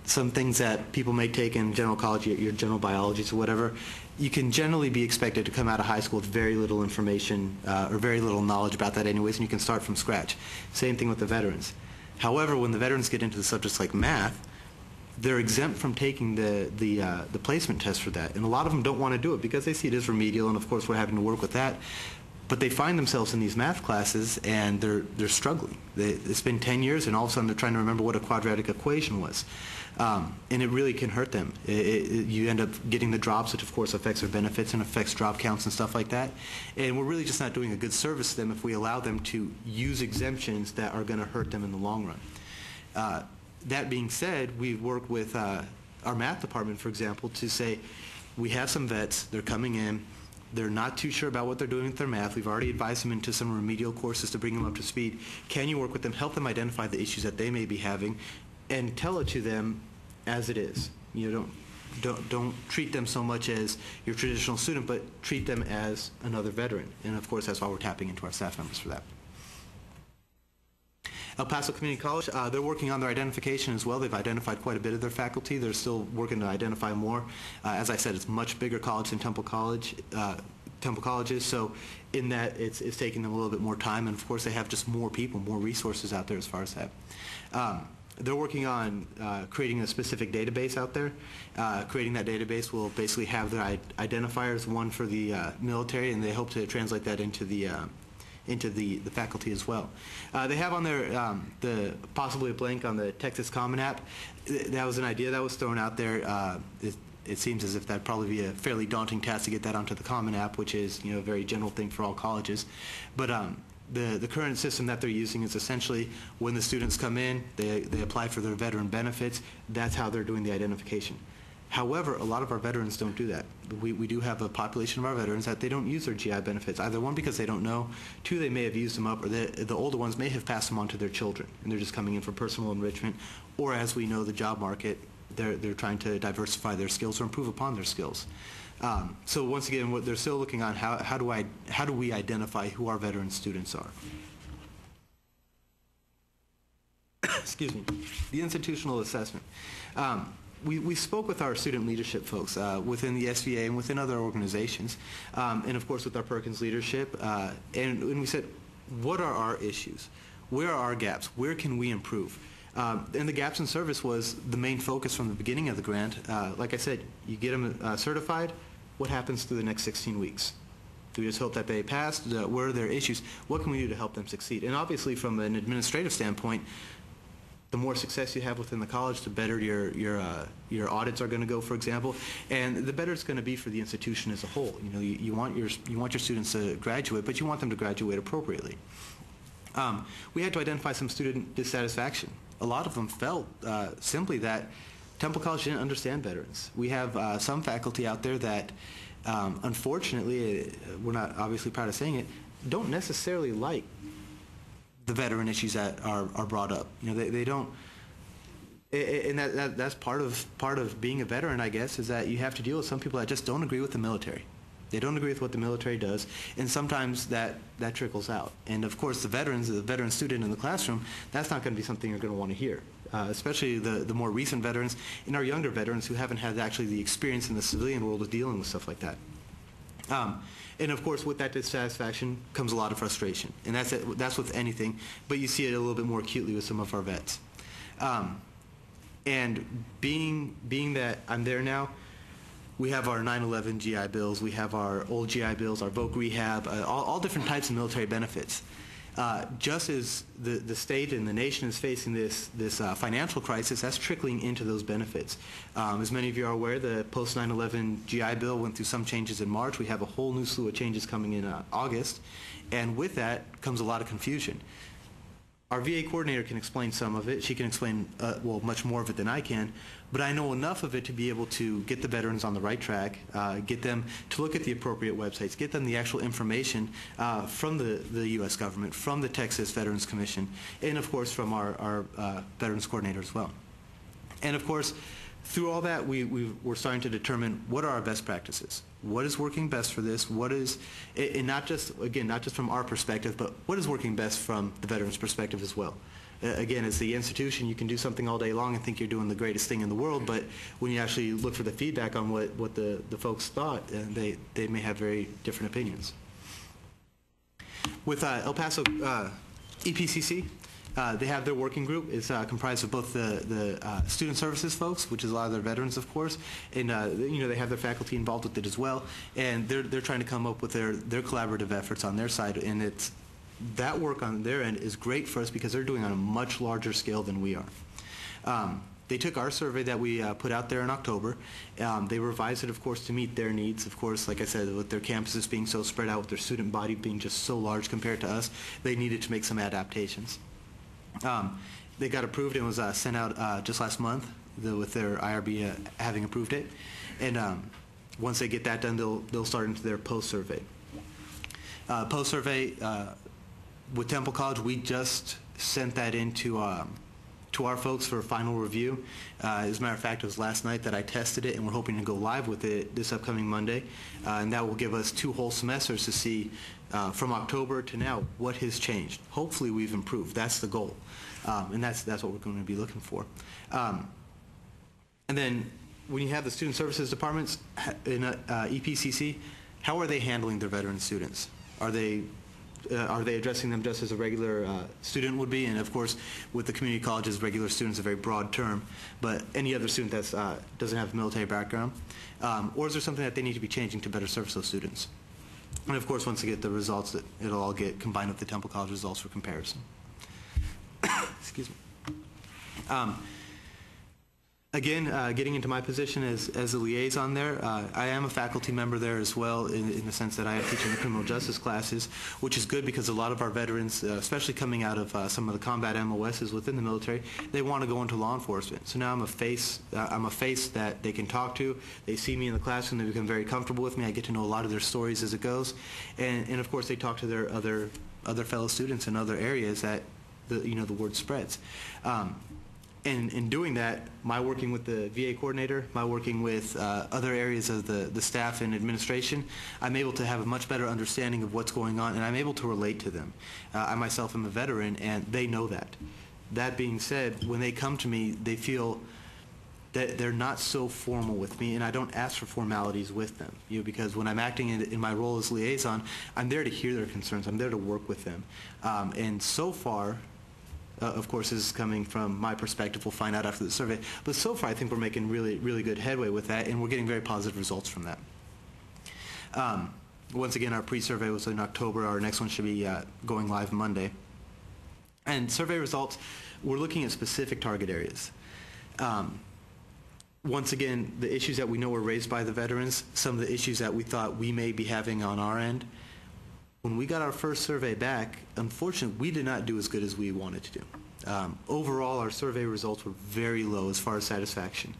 Some things that people may take in general college, your general biologies or whatever, you can generally be expected to come out of high school with very little information or very little knowledge about that anyways, and you can start from scratch. Same thing with the veterans. However, when the veterans get into the subjects like math, they're exempt from taking the placement test for that, and a lot of them don't want to do it because they see it as remedial, and of course we're having to work with that. But they find themselves in these math classes and they're struggling. It's been 10 years and all of a sudden they're trying to remember what a quadratic equation was. And it really can hurt them. You end up getting the drops, which of course affects their benefits and affects drop counts and stuff like that. And we're really just not doing a good service to them if we allow them to use exemptions that are going to hurt them in the long run. That being said, we've worked with our math department, for example, to say we have some vets, they're coming in, they're not too sure about what they're doing with their math. We've already advised them into some remedial courses to bring them up to speed. Can you work with them, help them identify the issues that they may be having, and tell it to them as it is? You don't treat them so much as your traditional student, but treat them as another veteran. And of course, that's why we're tapping into our staff members for that. El Paso Community College, they're working on their identification as well. They've identified quite a bit of their faculty. They're still working to identify more. As I said, it's a much bigger college than Temple College. Temple Colleges, so in that it's taking them a little bit more time, and of course they have just more people, more resources out there as far as that. They're working on creating a specific database out there. Creating that database will basically have their identifiers, one for the military, and they hope to translate that into the faculty as well. They have on there possibly a blank on the Texas Common App. That was an idea that was thrown out there. It seems as if that'd probably be a fairly daunting task to get that onto the Common App, which is a very general thing for all colleges. But the current system that they're using is essentially when the students come in, they apply for their veteran benefits. That's how they're doing the identification. However, a lot of our veterans don't do that. We do have a population of our veterans that they don't use their GI benefits, either one, because they don't know, two, they may have used them up, or the older ones may have passed them on to their children, and they're just coming in for personal enrichment, or as we know, the job market, they're trying to diversify their skills or improve upon their skills. So once again, what they're still looking on how do we identify who our veteran students are. Excuse me. The institutional assessment. We spoke with our student leadership folks within the SVA and within other organizations, and of course with our Perkins leadership, and we said, what are our issues? Where are our gaps? Where can we improve? And the gaps in service was the main focus from the beginning of the grant. Like I said, you get them certified, what happens through the next 16 weeks? Do we just hope that they pass? Where are their issues? What can we do to help them succeed? And obviously from an administrative standpoint, the more success you have within the college, the better your audits are going to go, for example, and the better it's going to be for the institution as a whole. You know, you want your students to graduate, but you want them to graduate appropriately. We had to identify some student dissatisfaction. A lot of them felt simply that Temple College didn't understand veterans. We have some faculty out there that, unfortunately, we're not obviously proud of saying it, don't necessarily like the veteran issues that are brought up. You know, they don't, and that's part of being a veteran, I guess, is that you have to deal with some people that just don't agree with the military. They don't agree with what the military does, and sometimes that trickles out. And of course, the veteran student in the classroom, that's not going to be something you're going to want to hear, especially the more recent veterans and our younger veterans who haven't had actually the experience in the civilian world of dealing with stuff like that. And of course, with that dissatisfaction comes a lot of frustration, and that's with anything, but you see it a little bit more acutely with some of our vets. And being that I'm there now, we have our 9/11 GI Bills, we have our old GI Bills, our VOC rehab, all different types of military benefits. Just as the state and the nation is facing this financial crisis, that's trickling into those benefits. As many of you are aware, the post 9/11 GI Bill went through some changes in March. We have a whole new slew of changes coming in August, and with that comes a lot of confusion. Our VA coordinator can explain some of it. She can explain, well, much more of it than I can, but I know enough of it to be able to get the veterans on the right track, get them to look at the appropriate websites, get them the actual information from the U.S. government, from the Texas Veterans Commission, and of course from our Veterans Coordinator as well. And of course, through all that, we're starting to determine what are our best practices. What is working best for this? What is, and not just from our perspective, but what is working best from the veterans' perspective as well. Again, as the institution, you can do something all day long and think you're doing the greatest thing in the world, but when you actually look for the feedback on what the folks thought, they may have very different opinions. With El Paso EPCC, they have their working group. It's comprised of both the student services folks, which is a lot of their veterans, of course, and you know, they have their faculty involved with it as well, and they're trying to come up with their collaborative efforts on their side, and that work on their end is great for us because they're doing on a much larger scale than we are. They took our survey that we put out there in October. They revised it, of course, to meet their needs. Of course, like I said, with their campuses being so spread out, with their student body being just so large compared to us, they needed to make some adaptations. They got approved and was sent out just last month with their IRB having approved it. And once they get that done, they'll start into their post-survey. Post-survey with Temple College, we just sent that in to our folks for final review. As a matter of fact, it was last night that I tested it, and we're hoping to go live with it this upcoming Monday. And that will give us 2 whole semesters to see from October to now what has changed. Hopefully we've improved. That's the goal. And that's what we're going to be looking for. And then when you have the student services departments in EPCC, how are they handling their veteran students? Are they addressing them just as a regular student would be? And of course, with the community colleges, regular student is a very broad term, but any other student that doesn't have a military background? Or is there something that they need to be changing to better service those students? And of course, once they get the results, it'll all get combined with the Temple College results for comparison. Excuse me. Again, getting into my position as a liaison there, I am a faculty member there as well in the sense that I am teaching the criminal justice classes, which is good because a lot of our veterans, especially coming out of some of the combat MOSs within the military, they want to go into law enforcement. So now I'm a face that they can talk to. They see me in the classroom, they become very comfortable with me. I get to know a lot of their stories as it goes, and of course they talk to their other fellow students in other areas that the word spreads. And in doing that, my working with the VA coordinator, my working with other areas of the staff and administration, I'm able to have a much better understanding of what's going on, and I'm able to relate to them. I myself am a veteran, and they know that. That being said, when they come to me, they feel that they're not so formal with me, and I don't ask for formalities with them. Because when I'm acting in my role as liaison, I'm there to hear their concerns. I'm there to work with them. And so far, of course, this is coming from my perspective. We'll find out after the survey. But so far, I think we're making really, really good headway with that, and we're getting very positive results from that. Once again, our pre-survey was in October. Our next one should be going live Monday. And survey results, we're looking at specific target areas. Once again, the issues that we know were raised by the veterans, some of the issues that we thought we may be having on our end, when we got our first survey back, unfortunately, we did not do as good as we wanted to do. Overall, our survey results were very low as far as satisfaction.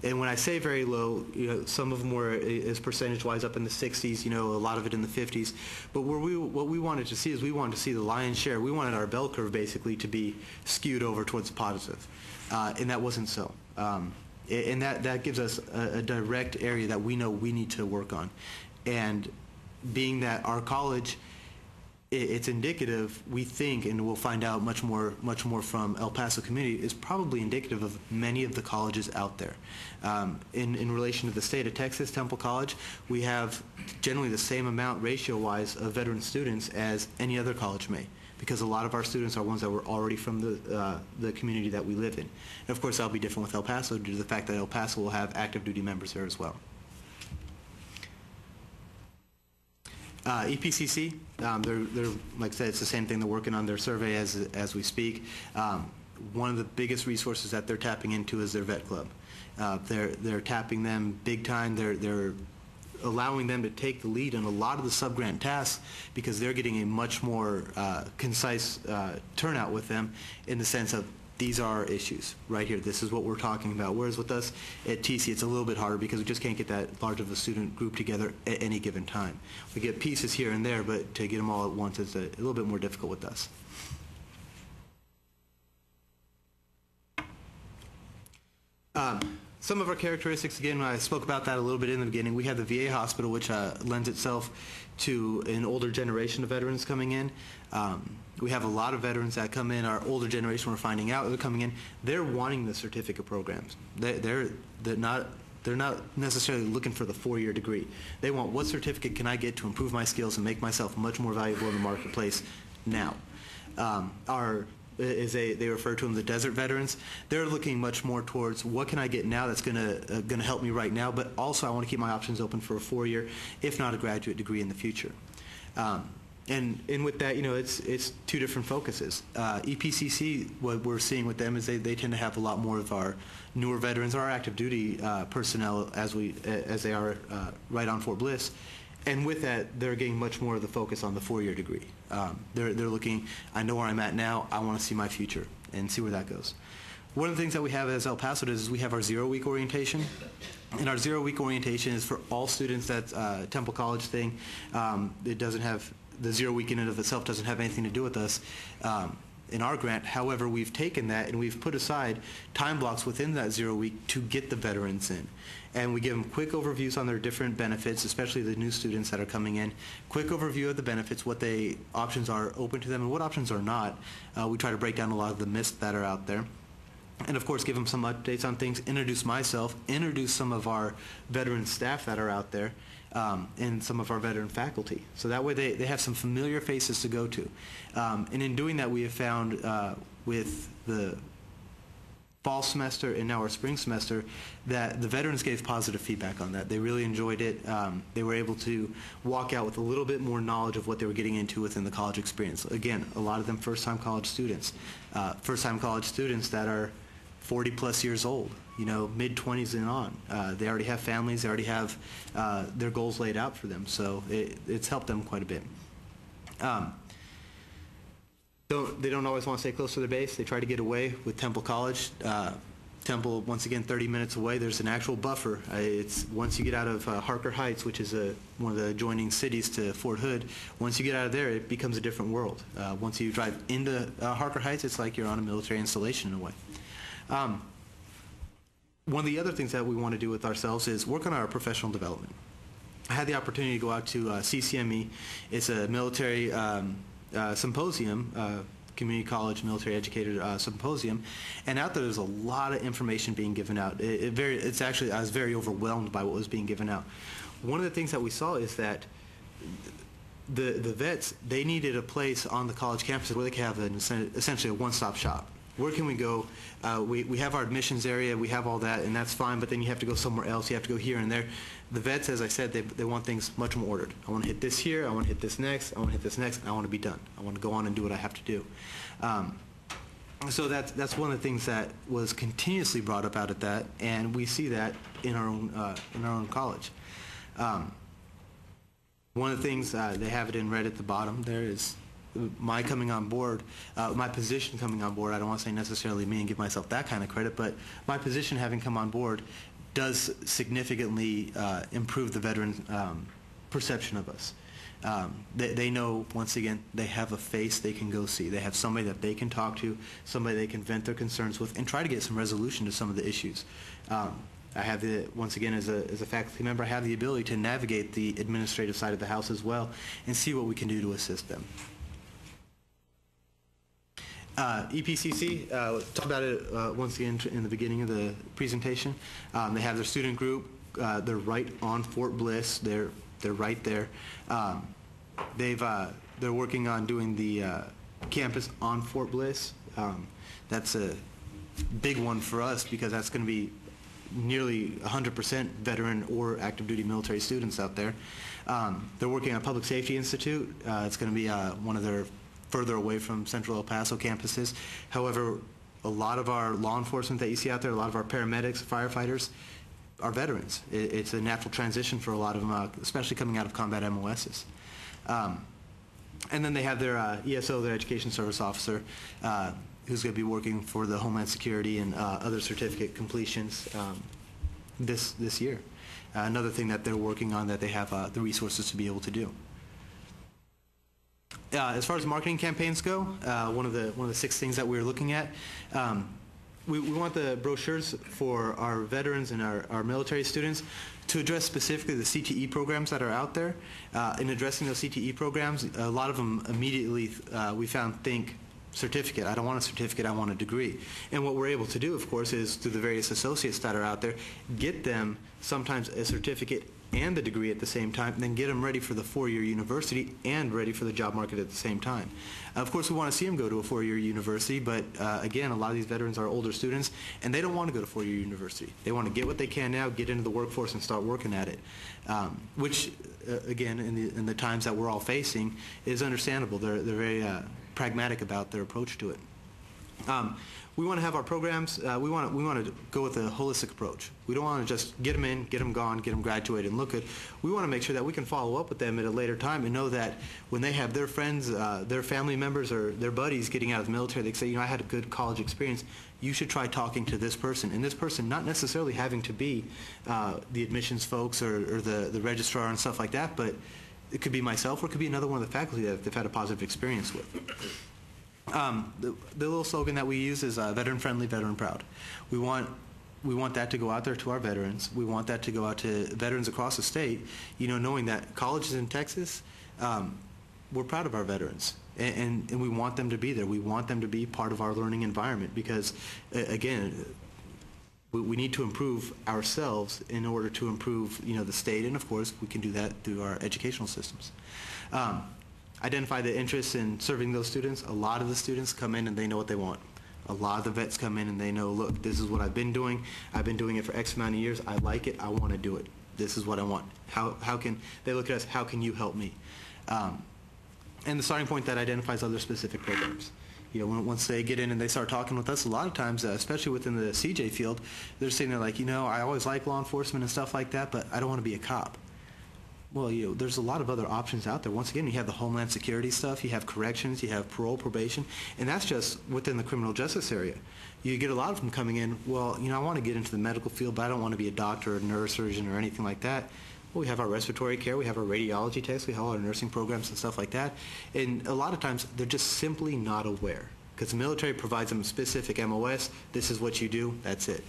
And when I say very low, some of them were as percentage-wise up in the 60s, a lot of it in the 50s. But what we wanted to see is we wanted to see the lion's share. We wanted our bell curve basically to be skewed over towards the positive. And that wasn't so. And that gives us a direct area that we know we need to work on. And being that our college, it's indicative, we think, and we'll find out much more from El Paso community, is probably indicative of many of the colleges out there. In relation to the state of Texas, Temple College, we have generally the same amount ratio-wise of veteran students as any other college may, because a lot of our students are ones that were already from the community that we live in. And of course, that'll be different with El Paso due to the fact that El Paso will have active duty members there as well. EPCC, they're like I said, it's the same thing. They're working on their survey as we speak. One of the biggest resources that they're tapping into is their vet club. They're tapping them big time. They're allowing them to take the lead in a lot of the sub-grant tasks because they're getting a much more concise turnout with them in the sense of these are our issues right here. This is what we're talking about. Whereas with us at TC, it's a little bit harder because we just can't get that large of a student group together at any given time. We get pieces here and there, but to get them all at once is a little bit more difficult with us. Some of our characteristics, again, I spoke about that a little bit in the beginning. We have the VA hospital, which lends itself to an older generation of veterans coming in. We have a lot of veterans that come in, our older generation we're finding out they're coming in, they're wanting the certificate programs. They're not necessarily looking for the 4-year degree. They want, what certificate can I get to improve my skills and make myself much more valuable in the marketplace now? As they refer to them, the desert veterans, they're looking much more towards what can I get now that's gonna help me right now, but also I want to keep my options open for a 4-year, if not a graduate degree in the future. And with that, it's two different focuses. EPCC, what we're seeing with them is they tend to have a lot more of our newer veterans, our active duty personnel as they are right on Fort Bliss. And with that, they're getting much more of the focus on the 4-year degree. They're looking, I know where I'm at now, I want to see my future and see where that goes. One of the things that we have as El Paso does is we have our 0-week orientation. And our 0-week orientation is for all students. That's Temple College thing. It doesn't have, the 0-week in and of itself doesn't have anything to do with us in our grant. However, we've taken that and we've put aside time blocks within that 0-week to get the veterans in. And we give them quick overviews on their different benefits, especially the new students that are coming in. Quick overview of the benefits, what options are open to them and what options are not. We try to break down a lot of the myths that are out there. And of course, give them some updates on things, introduce myself, introduce some of our veteran staff that are out there, and some of our veteran faculty. So that way they have some familiar faces to go to. And in doing that, we have found with the fall semester and now our spring semester that the veterans gave positive feedback on that. They really enjoyed it. They were able to walk out with a little bit more knowledge of what they were getting into within the college experience. Again, a lot of them first-time college students. First-time college students that are 40-plus years old, mid-20s and on. They already have families. They already have their goals laid out for them. So it's helped them quite a bit. They don't always want to stay close to their base. They try to get away with Temple College. Temple, once again, 30 minutes away. There's an actual buffer. It's once you get out of Harker Heights, which is one of the adjoining cities to Fort Hood, once you get out of there, it becomes a different world. Once you drive into Harker Heights, it's like you're on a military installation in a way. One of the other things that we want to do with ourselves is work on our professional development. I had the opportunity to go out to CCME. It's a military symposium, community college military educator symposium, and out there's a lot of information being given out. It's actually, I was very overwhelmed by what was being given out. One of the things that we saw is that the vets, they needed a place on the college campus where they could have essentially a one-stop shop. Where can we go? We have our admissions area, we have all that, and that's fine, but then you have to go somewhere else, you have to go here and there. The vets, as I said, they want things much more ordered. I want to hit this here, I want to hit this next, I want to hit this next, and I want to be done. I want to go on and do what I have to do. So that's one of the things that was continuously brought up out at that, and we see that in our own college. One of the things, they have it in red at the bottom there, is my coming on board, my position coming on board. I don't want to say necessarily me and give myself that kind of credit, but my position having come on board does significantly improve the veteran perception of us. They know, once again, they have a face they can go see. They have somebody that they can talk to, somebody they can vent their concerns with, and try to get some resolution to some of the issues. I have once again, as a faculty member, I have the ability to navigate the administrative side of the house as well and see what we can do to assist them. EPCC, talked about it once again in the beginning of the presentation. They have their student group. They're right on Fort Bliss. They're right there. They're working on doing the campus on Fort Bliss. That's a big one for us because that's going to be nearly 100% veteran or active duty military students out there. They're working on a Public Safety Institute. It's going to be one of their further away from Central El Paso campuses. However, a lot of our law enforcement that you see out there, a lot of our paramedics, firefighters, are veterans. It's a natural transition for a lot of them, especially coming out of combat MOSs. And then they have their ESO, their Education Service Officer, who's going to be working for the Homeland Security and other certificate completions this year. Another thing that they're working on that they have the resources to be able to do. As far as marketing campaigns go, one of the 6 things that we're looking at, we want the brochures for our veterans and our military students to address specifically the CTE programs that are out there. In addressing those CTE programs, a lot of them immediately we found think certificate. I don't want a certificate, I want a degree. And what we're able to do, of course, is through the various associates that are out there, get them sometimes a certificate and the degree at the same time, and then get them ready for the 4-year university and ready for the job market at the same time. Of course, we want to see them go to a 4-year university, but again, a lot of these veterans are older students, and they don't want to go to 4-year university. They want to get what they can now, get into the workforce, and start working at it, which, again, in the times that we're all facing, is understandable. They're very pragmatic about their approach to it. We want to have our programs, we want to go with a holistic approach. We don't want to just get them in, get them gone, get them graduated and look good. We want to make sure that we can follow up with them at a later time and know that when they have their friends, their family members or their buddies getting out of the military, they say, you know, I had a good college experience. You should try talking to this person. And this person not necessarily having to be the admissions folks or the registrar and stuff like that, but it could be myself or it could be another one of the faculty that they've had a positive experience with. The little slogan that we use is veteran friendly, veteran proud. We want that to go out there to our veterans. We want that to go out to veterans across the state, you know, knowing that colleges in Texas, we're proud of our veterans. And we want them to be there. We want them to be part of our learning environment because, again, we need to improve ourselves in order to improve, you know, the state, and of course we can do that through our educational systems. Identify the interest in serving those students. A lot of the students come in and they know what they want. A lot of the vets come in and they know, look, this is what I've been doing. I've been doing it for X amount of years. I like it. I want to do it. This is what I want. How can they look at us? How can you help me? And the starting point that identifies other specific programs. You know, once they get in and they start talking with us, a lot of times, especially within the CJ field, they're sitting there like, you know, I always like law enforcement and stuff like that, but I don't want to be a cop. Well, there's a lot of other options out there. Once again, you have the Homeland Security stuff, you have corrections, you have parole, probation, and that's just within the criminal justice area. You get a lot of them coming in, well, I want to get into the medical field, but I don't want to be a doctor or a neurosurgeon or anything like that. Well, we have our respiratory care, we have our radiology techs, we have all our nursing programs and stuff like that. And a lot of times, they're just simply not aware, because the military provides them a specific MOS. This is what you do, that's it.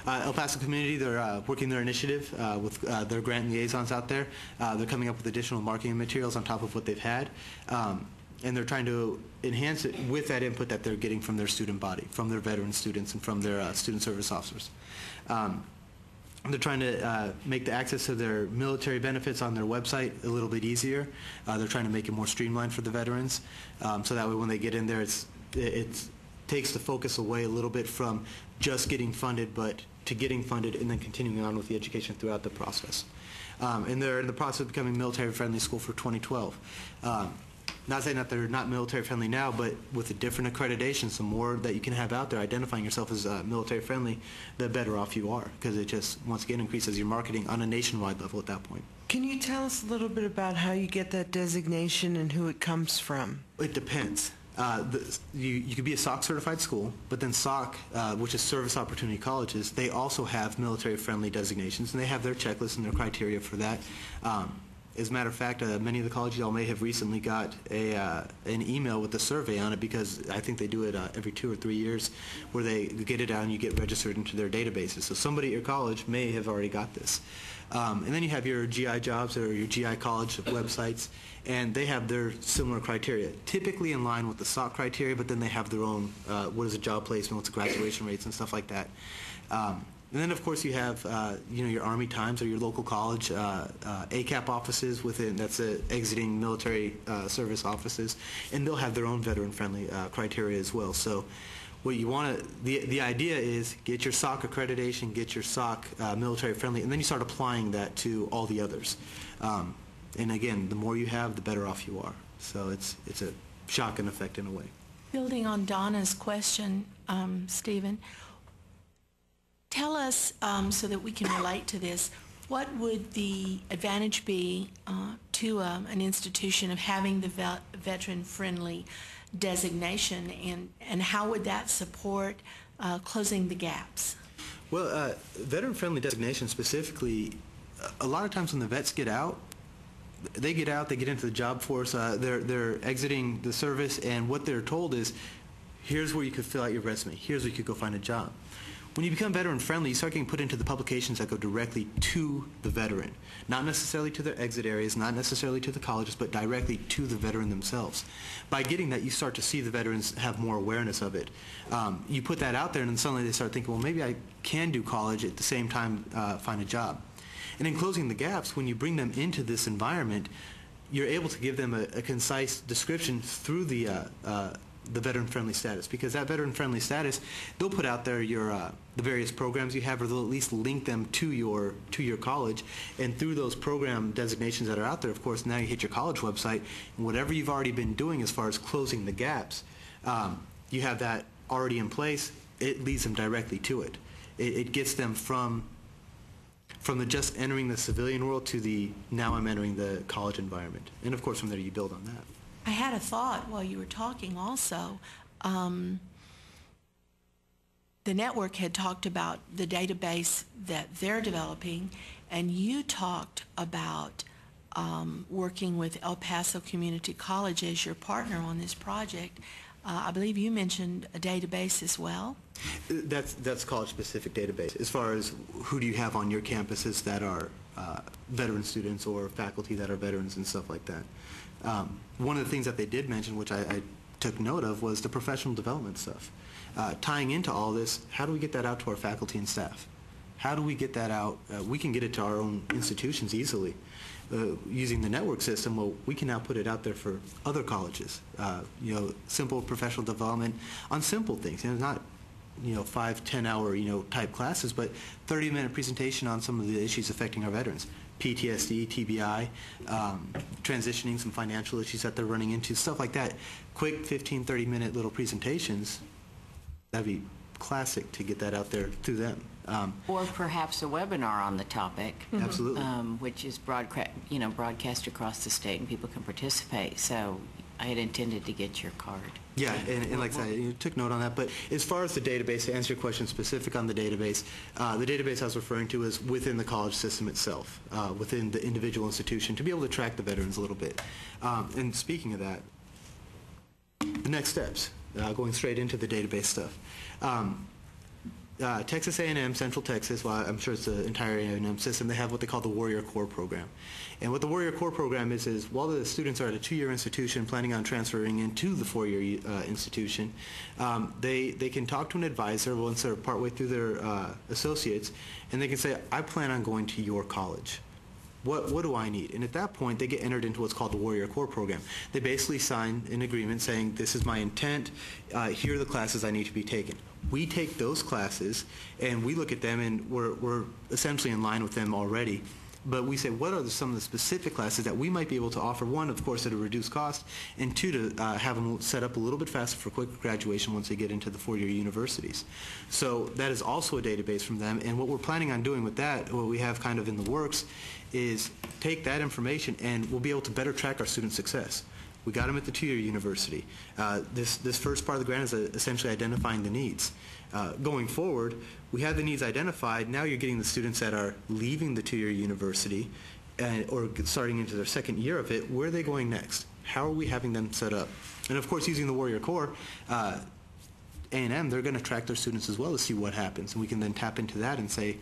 El Paso community, they're working their initiative with their grant liaisons out there. They're coming up with additional marketing materials on top of what they've had. And they're trying to enhance it with that input that they're getting from their student body, from their veteran students and from their student service officers. They're trying to make the access to their military benefits on their website a little bit easier. They're trying to make it more streamlined for the veterans, so that way when they get in there, it takes the focus away a little bit from just getting funded, but to getting funded and then continuing on with the education throughout the process. And they're in the process of becoming military-friendly school for 2012. Not saying that they're not military-friendly now, but with the different accreditations, the more that you can have out there identifying yourself as military-friendly, the better off you are, because it just, once again, increases your marketing on a nationwide level at that point. Can you tell us a little bit about how you get that designation and who it comes from? It depends. You could be a SOC certified school, but then SOC, which is Service Opportunity Colleges, they also have military-friendly designations, and they have their checklists and their criteria for that. As a matter of fact, many of the colleges y'all may have recently got an email with a survey on it, because I think they do it every 2 or 3 years, where they get it out and you get registered into their databases. So somebody at your college may have already got this. And then you have your GI jobs or your GI college websites, and they have their similar criteria, typically in line with the SOC criteria, but then they have their own, what is a job placement, what's the graduation rates and stuff like that. And then, of course, you have your Army Times or your local college ACAP offices within, that's exiting military service offices, and they'll have their own veteran-friendly criteria as well. So what you want to, the idea is get your SOC accreditation, get your SOC military-friendly, and then you start applying that to all the others. And again, the more you have, the better off you are. So it's a shotgun effect in a way. Building on Donna's question, Stephen, tell us, so that we can relate to this, what would the advantage be to an institution of having the veteran-friendly designation, and how would that support closing the gaps? Well, veteran-friendly designation specifically, a lot of times when the vets get out, they get into the job force, they're exiting the service, and what they're told is, here's where you could fill out your resume, here's where you could go find a job. When you become veteran-friendly, you start getting put into the publications that go directly to the veteran, not necessarily to their exit areas, not necessarily to the colleges, but directly to the veteran themselves. By getting that, you start to see the veterans have more awareness of it. You put that out there, and then suddenly they start thinking, well, maybe I can do college at the same time find a job. And in closing the gaps, when you bring them into this environment, you're able to give them a concise description through the veteran-friendly status, because that veteran-friendly status, they'll put out there your the various programs you have, or they'll at least link them to your college, and through those program designations that are out there, of course, now you hit your college website, and whatever you've already been doing as far as closing the gaps, you have that already in place. It leads them directly to it. It gets them from the just entering the civilian world to the now I'm entering the college environment, and of course from there you build on that. I had a thought while you were talking also. The network had talked about the database that they're developing, and you talked about working with El Paso Community College as your partner on this project. I believe you mentioned a database as well. That's college-specific database. As far as who do you have on your campuses that are veteran students or faculty that are veterans and stuff like that. One of the things that they did mention, which I took note of, was the professional development stuff. Tying into all this, how do we get that out to our faculty and staff? How do we get that out? We can get it to our own institutions easily. Using the network system, well, we can now put it out there for other colleges. Simple professional development on simple things. Not 5, 10-hour type classes, but 30-minute presentation on some of the issues affecting our veterans. PTSD, TBI, transitioning, some financial issues that they're running into, stuff like that. Quick 15, 30-minute little presentations, that'd be classic to get that out there to them. Or perhaps a webinar on the topic. Absolutely. Which is broadcast across the state, and people can participate. So I had intended to get your card. Yeah, and like I said, you took note on that. But as far as the database, to answer your question specific on the database I was referring to is within the college system itself, within the individual institution, to be able to track the veterans a little bit. And speaking of that, the next steps, going straight into the database stuff. Texas A&M, Central Texas, well, I'm sure it's the entire A&M system, they have what they call the Warrior Core program. And what the Warrior Core program is while the students are at a 2-year institution planning on transferring into the 4-year institution, they can talk to an advisor once they're partway through their associates, and they can say, I plan on going to your college. What do I need? And at that point, they get entered into what's called the Warrior Core program. They basically sign an agreement saying, this is my intent, here are the classes I need to be taken. We take those classes, and we look at them, and we're essentially in line with them already. But we say, what are some of the specific classes that we might be able to offer, one, of course, at a reduced cost, and two, to have them set up a little bit faster for quick graduation once they get into the 4-year universities. So that is also a database from them, and what we're planning on doing with that, what we have kind of in the works, is take that information, and we'll be able to better track our student success. We got them at the 2-year university. This first part of the grant is essentially identifying the needs. Going forward, we have the needs identified. Now you're getting the students that are leaving the 2-year university or starting into their 2nd year of it. Where are they going next? How are we having them set up? And of course, using the Warrior Core, A&M, they're going to track their students as well to see what happens. And we can then tap into that and say,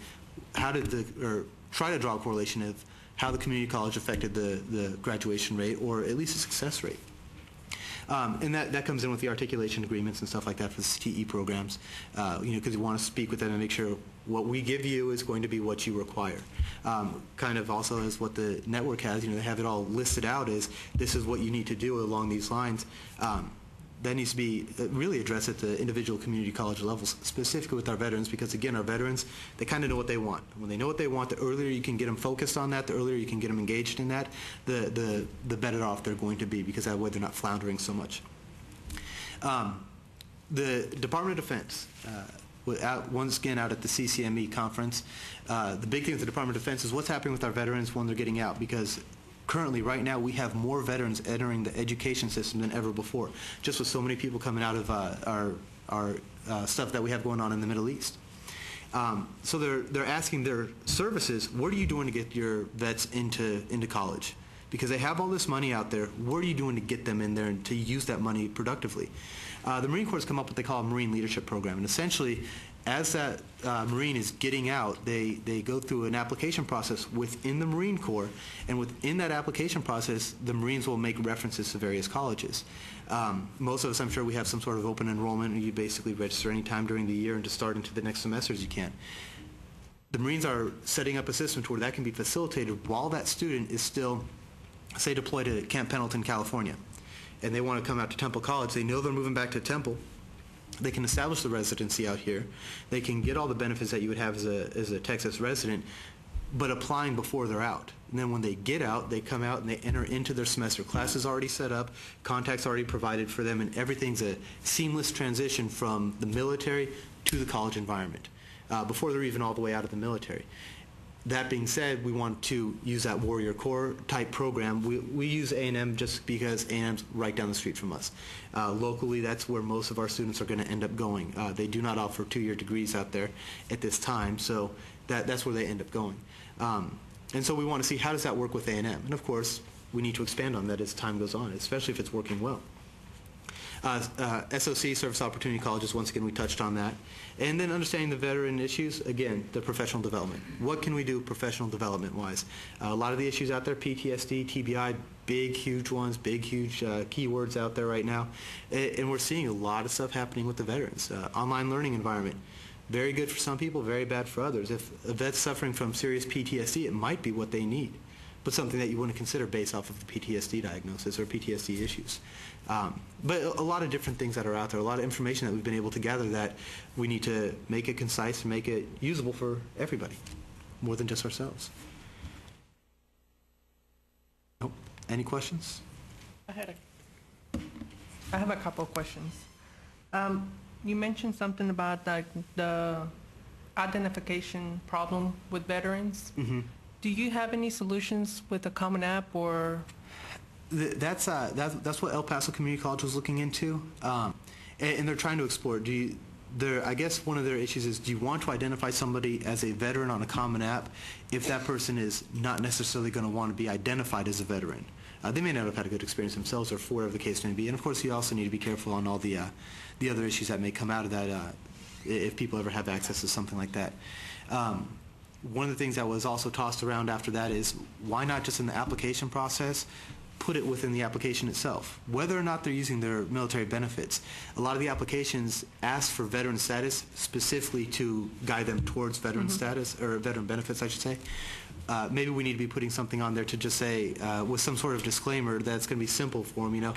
try to draw a correlation of how the community college affected the graduation rate, or at least the success rate. And that comes in with the articulation agreements and stuff like that for the CTE programs, because you want to speak with them and make sure what we give you is going to be what you require. Kind of also as what the network has, they have it all listed out as this is what you need to do along these lines. That needs to be really addressed at the individual community college levels, specifically with our veterans, because again, our veterans, they kind of know what they want. When they know what they want, the earlier you can get them focused on that, the earlier you can get them engaged in that, the better off they're going to be, because that way they're not floundering so much. The Department of Defense, once again out at the CCME conference, the big thing with the Department of Defense is what's happening with our veterans when they're getting out, because currently, right now, we have more veterans entering the education system than ever before, just with so many people coming out of our stuff that we have going on in the Middle East. So they're asking their services, what are you doing to get your vets into college? Because they have all this money out there, what are you doing to get them in there and to use that money productively? The Marine Corps has come up with what they call a Marine Leadership Program, and essentially, as that Marine is getting out, they go through an application process within the Marine Corps, and within that application process, the Marines will make references to various colleges. Most of us, I'm sure, we have some sort of open enrollment, and you basically register any time during the year and to start into the next semester as you can. The Marines are setting up a system to where that can be facilitated while that student is still, say, deployed to Camp Pendleton, California, and they want to come out to Temple College. They know they're moving back to Temple. They can establish the residency out here. They can get all the benefits that you would have as a Texas resident, but applying before they're out. And then when they get out, they come out and they enter into their semester. Classes already set up, contacts already provided for them, and everything's a seamless transition from the military to the college environment before they're even all the way out of the military. That being said, we want to use that Warrior Core type program. We use A&M just because A&M's right down the street from us. Locally, that's where most of our students are going to end up going. They do not offer 2-year degrees out there at this time, so that's where they end up going. And so we want to see how does that work with A&M. And of course, we need to expand on that as time goes on, especially if it's working well. SOC, Service Opportunity Colleges, once again, we touched on that. And then understanding the veteran issues, again, the professional development. What can we do professional development-wise? A lot of the issues out there, PTSD, TBI, big, huge ones, big, huge keywords out there right now. And we're seeing a lot of stuff happening with the veterans. Online learning environment, very good for some people, very bad for others. If a vet's suffering from serious PTSD, it might be what they need, but something that you wouldn't consider based off of the PTSD diagnosis or PTSD issues. But a lot of different things that are out there, a lot of information that we've been able to gather that we need to make it concise and make it usable for everybody, more than just ourselves. Nope. Any questions? I have a couple of questions. You mentioned something about like the identification problem with veterans. Mm-hmm. Do you have any solutions with a common app or? That's what El Paso Community College was looking into, and they're trying to explore. I guess one of their issues is, do you want to identify somebody as a veteran on a common app if that person is not necessarily going to want to be identified as a veteran? They may not have had a good experience themselves, or for whatever the case may be. And of course, you also need to be careful on all the other issues that may come out of that if people ever have access to something like that. One of the things that was also tossed around after that is, why not just in the application process put it within the application itself, whether or not they're using their military benefits. A lot of the applications ask for veteran status specifically to guide them towards veteran status, or veteran benefits, I should say. Maybe we need to be putting something on there to just say, with some sort of disclaimer, that's going to be simple for them, you know,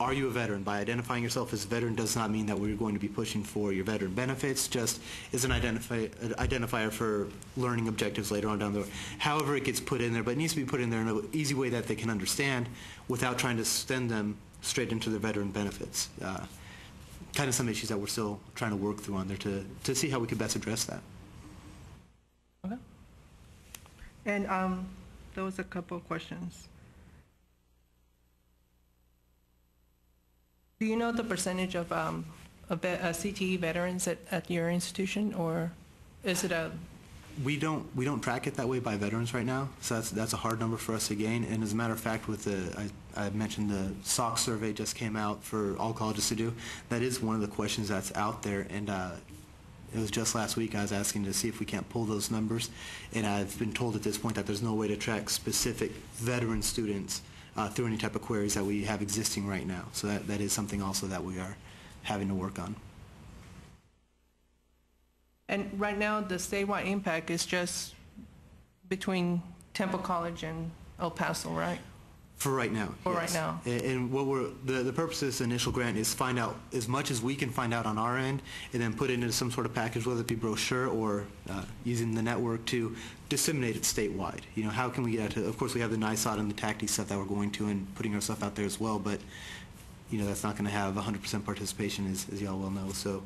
are you a veteran? By identifying yourself as a veteran does not mean that we're going to be pushing for your veteran benefits, just is an identifier for learning objectives later on down the road. However it gets put in there, but it needs to be put in there in an easy way that they can understand without trying to send them straight into their veteran benefits. Kind of some issues that we're still trying to work through on there to see how we could best address that. Okay. And there was a couple of questions. Do you know the percentage of CTE veterans at your institution, or is it a? We don't track it that way by veterans right now, so that's a hard number for us to gain. And as a matter of fact, with I mentioned the SOC survey just came out for all colleges to do. That is one of the questions that's out there, and it was just last week I was asking to see if we can't pull those numbers, and I've been told at this point that there's no way to track specific veteran students through any type of queries that we have existing right now. So that is something also that we are having to work on. And right now, the statewide impact is just between Temple College and El Paso, right? For right now. For yes. right now. And what the purpose of this initial grant is find out as much as we can find out on our end, and then put it into some sort of package, whether it be brochure or using the network to disseminate it statewide. You know, how can we get out to, of course we have the NISOT and the TACTI stuff that we're going to and putting our stuff out there as well, but you know, that's not going to have 100% participation as y'all well know. So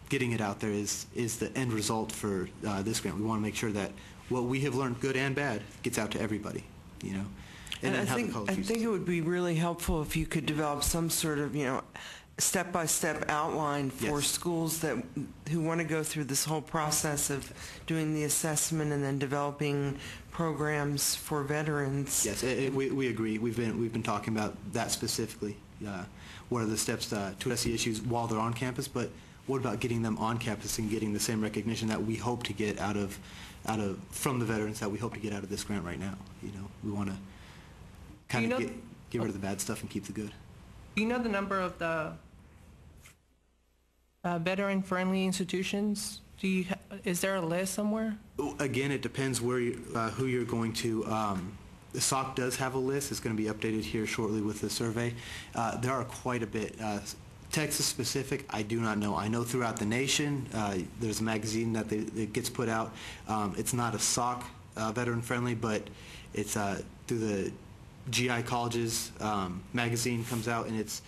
getting it out there is the end result for this grant. We want to make sure that what we have learned, good and bad, gets out to everybody, you know. And I think it would be really helpful if you could develop some sort of, you know, step-by-step outline for Yes. schools who want to go through this whole process of doing the assessment and then developing programs for veterans. Yes, we agree. We've been talking about that specifically. What are the steps to address the issues while they're on campus? But what about getting them on campus and getting the same recognition that we hope to get from the veterans that we hope to get out of this grant right now? You know, we want to kind of get rid of the bad stuff and keep the good. Do you know the number of the veteran-friendly institutions? Is there a list somewhere? Again, it depends where who you're going to. The SOC does have a list. It's going to be updated here shortly with the survey. There are quite a bit. Texas specific, I do not know. I know throughout the nation, there's a magazine that gets put out. It's not a SOC veteran-friendly, but it's through the GI Colleges magazine comes out, and it's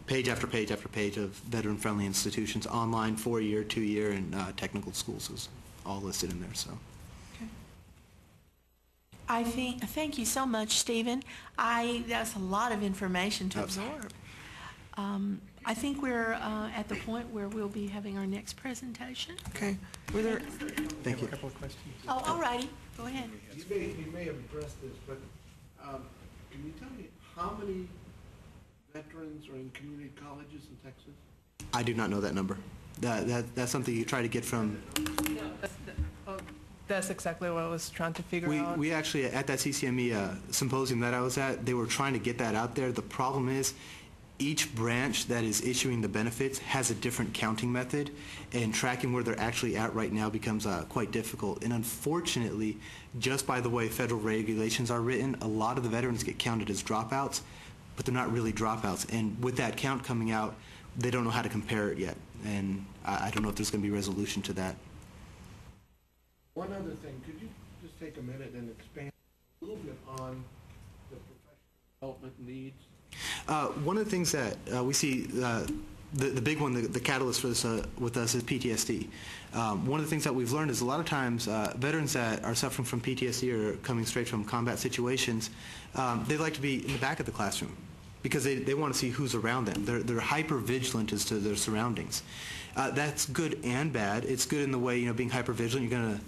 page after page after page of veteran-friendly institutions, online, 4-year, 2-year, and technical schools is all listed in there. So, Thank you so much, Stephen. That's a lot of information to absorb. I think we're at the point where we'll be having our next presentation. Okay. Were there? thank you. A couple of questions. Oh, all righty. Go ahead. You may have addressed this, but can you tell me how many veterans are in community colleges in Texas? I do not know that number. That's something you try to get from. That's exactly what I was trying to figure out. We actually, at that CCME symposium that I was at, they were trying to get that out there. The problem is each branch that is issuing the benefits has a different counting method, and tracking where they're actually at right now becomes quite difficult. And unfortunately, just by the way federal regulations are written, a lot of the veterans get counted as dropouts, but they're not really dropouts. And with that count coming out, they don't know how to compare it yet. And I don't know if there's going to be resolution to that. One other thing, could you just take a minute and expand a little bit on the professional development needs? One of the things that we see the big one, the catalyst for this with us is PTSD. One of the things that we've learned is a lot of times veterans that are suffering from PTSD or coming straight from combat situations, they like to be in the back of the classroom because they want to see who's around them. They're hyper vigilant as to their surroundings. That's good and bad. It's good in the way, being hyper vigilant, you're going to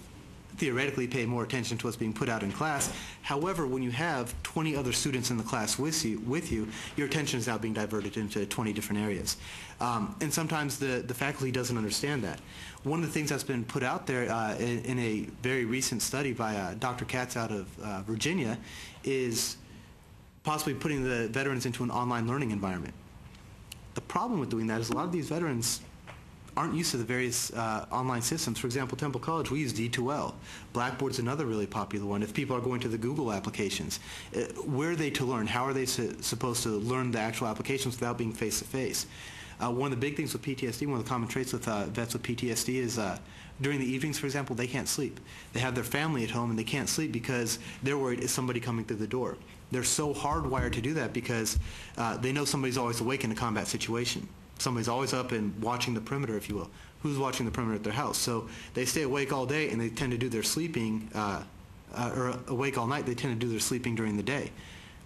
theoretically pay more attention to what's being put out in class. However, when you have 20 other students in the class with you, your attention is now being diverted into 20 different areas. And sometimes the faculty doesn't understand that. One of the things that's been put out there in a very recent study by Dr. Katz out of Virginia is possibly putting the veterans into an online learning environment. The problem with doing that is a lot of these veterans aren't used to the various online systems. For example, Temple College, we use D2L. Blackboard's another really popular one. If people are going to the Google applications, where are they to learn? How are they supposed to learn the actual applications without being face-to-face? One of the big things with PTSD, one of the common traits with vets with PTSD is during the evenings, for example, they can't sleep. They have their family at home and they can't sleep because they're worried, is somebody coming through the door? They're so hardwired to do that because they know somebody's always awake in a combat situation. Somebody's always up and watching the perimeter, if you will. Who's watching the perimeter at their house? So they stay awake all day and they tend to do their sleeping, or awake all night, they tend to do their sleeping during the day.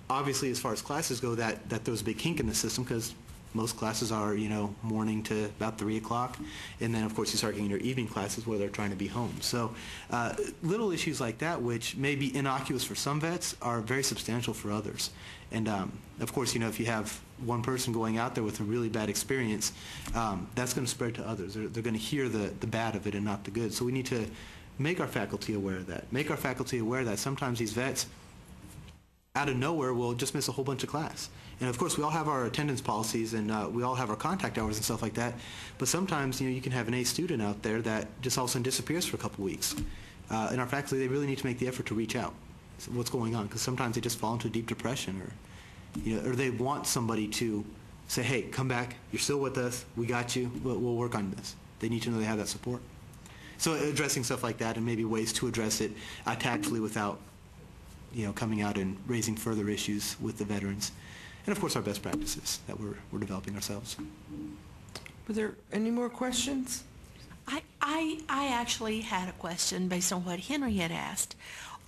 Obviously, as far as classes go, that throws a big kink in the system because most classes are, morning to about 3 o'clock. And then, of course, you start getting your evening classes where they're trying to be home. So little issues like that, which may be innocuous for some vets, are very substantial for others. And, of course, if you have one person going out there with a really bad experience, that's going to spread to others. They're going to hear the bad of it and not the good. So we need to make our faculty aware of that. Make our faculty aware that sometimes these vets, out of nowhere, will just miss a whole bunch of class. And of course, we all have our attendance policies and we all have our contact hours and stuff like that. But sometimes, you can have an A student out there that just all of a sudden disappears for a couple weeks. And our faculty, they really need to make the effort to reach out. So what's going on? Because sometimes they just fall into a deep depression, or they want somebody to say, hey, come back, you're still with us, we got you, we'll work on this. They need to know they have that support. So addressing stuff like that and maybe ways to address it tactfully without coming out and raising further issues with the veterans. And of course our best practices that we're developing ourselves. Were there any more questions? I actually had a question based on what Henry had asked.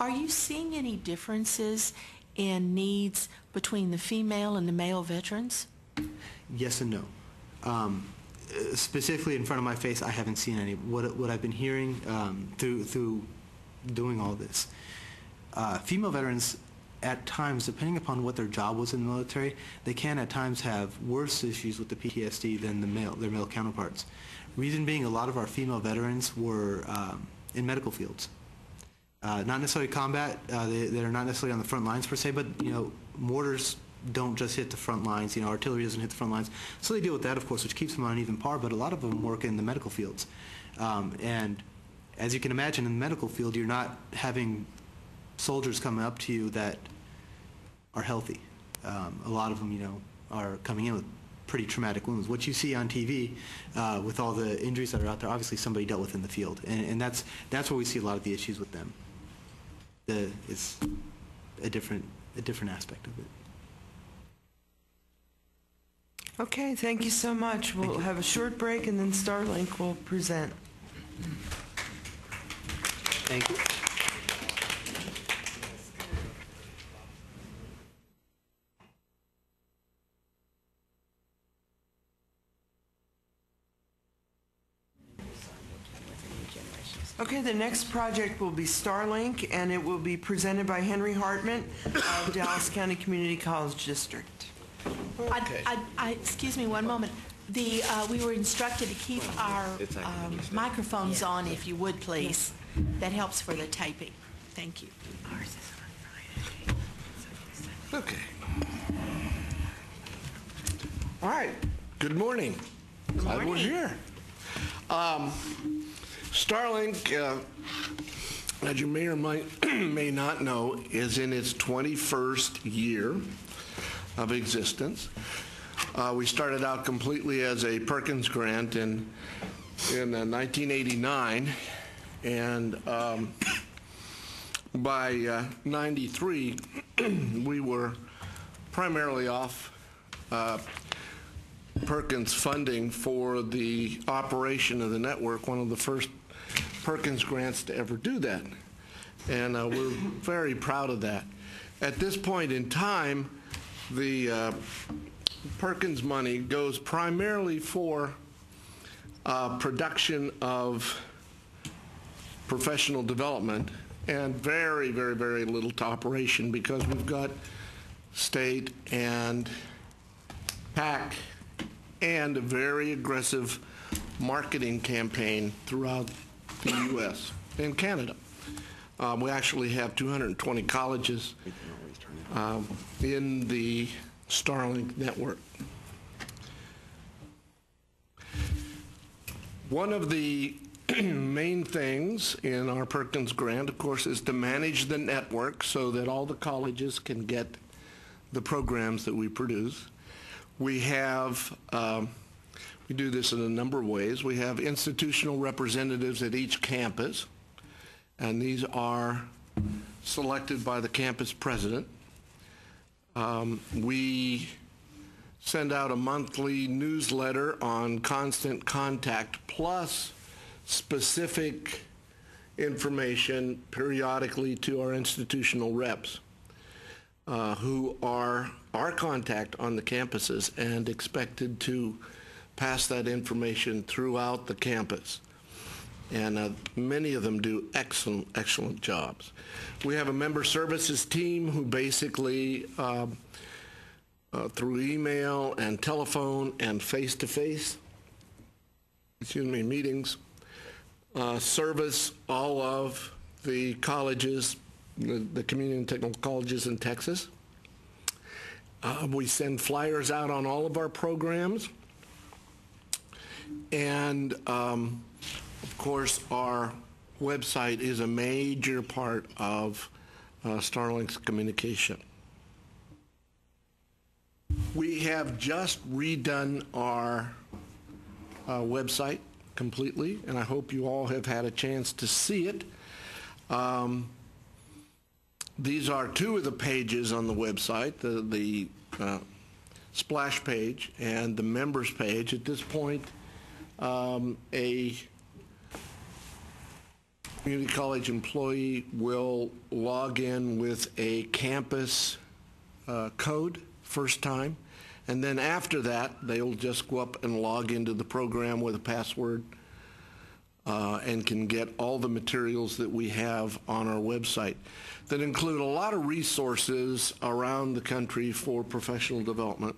Are you seeing any differences in needs between the female and the male veterans? Yes and no. Specifically in front of my face, I haven't seen any. What I've been hearing through doing all this, female veterans at times, depending upon what their job was in the military, they can at times have worse issues with the PTSD than their male counterparts. Reason being, a lot of our female veterans were in medical fields. Not necessarily combat, they're not necessarily on the front lines per se, but mortars don't just hit the front lines, artillery doesn't hit the front lines. So they deal with that, of course, which keeps them on an even par, but a lot of them work in the medical fields. And as you can imagine, in the medical field, you're not having soldiers coming up to you that are healthy. A lot of them, are coming in with pretty traumatic wounds. What you see on TV with all the injuries that are out there, obviously somebody dealt with in the field, and that's where we see a lot of the issues with them. It's a different aspect of it. Okay, thank you so much. We'll have a short break and then Starlink will present. Thank you. Okay, the next project will be Starlink, and it will be presented by Henry Hartman of Dallas County Community College District. Excuse me one moment. We were instructed to keep our microphones on, if you would, please. That helps for the taping. Thank you. Okay. All right. Good morning. Glad we're here. Starlink, as you may or may not know, is in its 21st year of existence. We started out completely as a Perkins grant in 1989, and by 93, we were primarily off Perkins funding for the operation of the network, one of the first Perkins grants to ever do that. And we're very proud of that. At this point in time, the Perkins money goes primarily for production of professional development and very, very, very little to operation, because we've got state and PAC and a very aggressive marketing campaign throughout the U.S. and Canada. We actually have 220 colleges in the Starlink network. One of the main things in our Perkins grant, of course, is to manage the network so that all the colleges can get the programs that we produce. We have, we do this in a number of ways. We have institutional representatives at each campus, and these are selected by the campus president. We send out a monthly newsletter on constant contact, plus specific information periodically to our institutional reps, who are our contact on the campuses and expected to pass that information throughout the campus. And many of them do excellent, excellent jobs. We have a member services team who basically, through email and telephone and face-to-face, meetings, service all of the colleges, the community and technical colleges in Texas. We send flyers out on all of our programs. And of course, our website is a major part of Starlink's communication. We have just redone our website completely, and I hope you all have had a chance to see it. These are two of the pages on the website, the splash page and the members page. At this point, a community college employee will log in with a campus code first time, and then after that they'll just go up and log into the program with a password and can get all the materials that we have on our website that include a lot of resources around the country for professional development,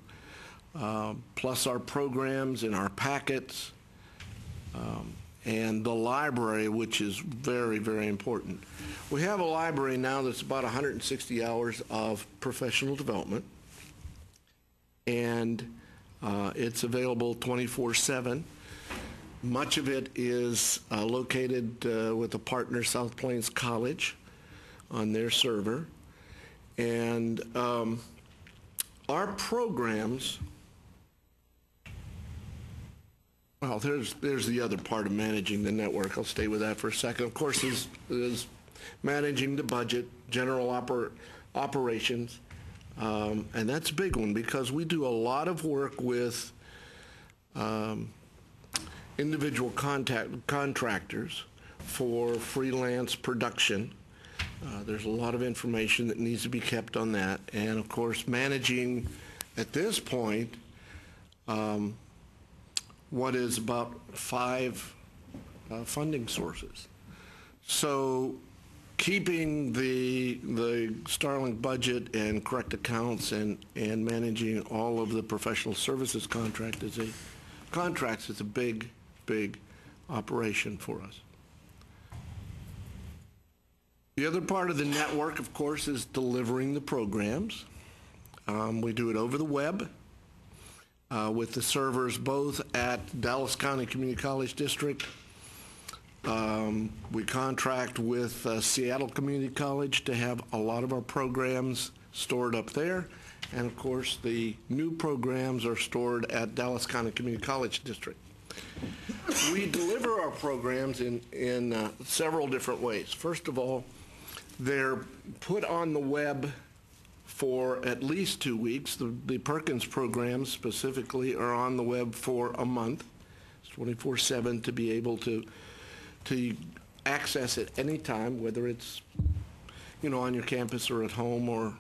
plus our programs and our packets, and the library, which is very, very important. We have a library now that's about 160 hours of professional development, and it's available 24/7. Much of it is located with a partner, South Plains College, on their server. And our programs, well, there's the other part of managing the network. I'll stay with that for a second. Of course, is managing the budget, general operations, and that's a big one because we do a lot of work with individual contractors for freelance production. There's a lot of information that needs to be kept on that, and of course managing at this point what is about 5 funding sources. So keeping the Starlink budget and correct accounts and managing all of the professional services contracts is a big operation for us. The other part of the network, of course, is delivering the programs. We do it over the web with the servers both at Dallas County Community College District. We contract with Seattle Community College to have a lot of our programs stored up there. And of course, the new programs are stored at Dallas County Community College District. We deliver our programs in several different ways. First of all, they're put on the web for at least 2 weeks. The Perkins programs specifically are on the web for a month. It's 24/7 to be able to access it anytime, whether it's on your campus or at home or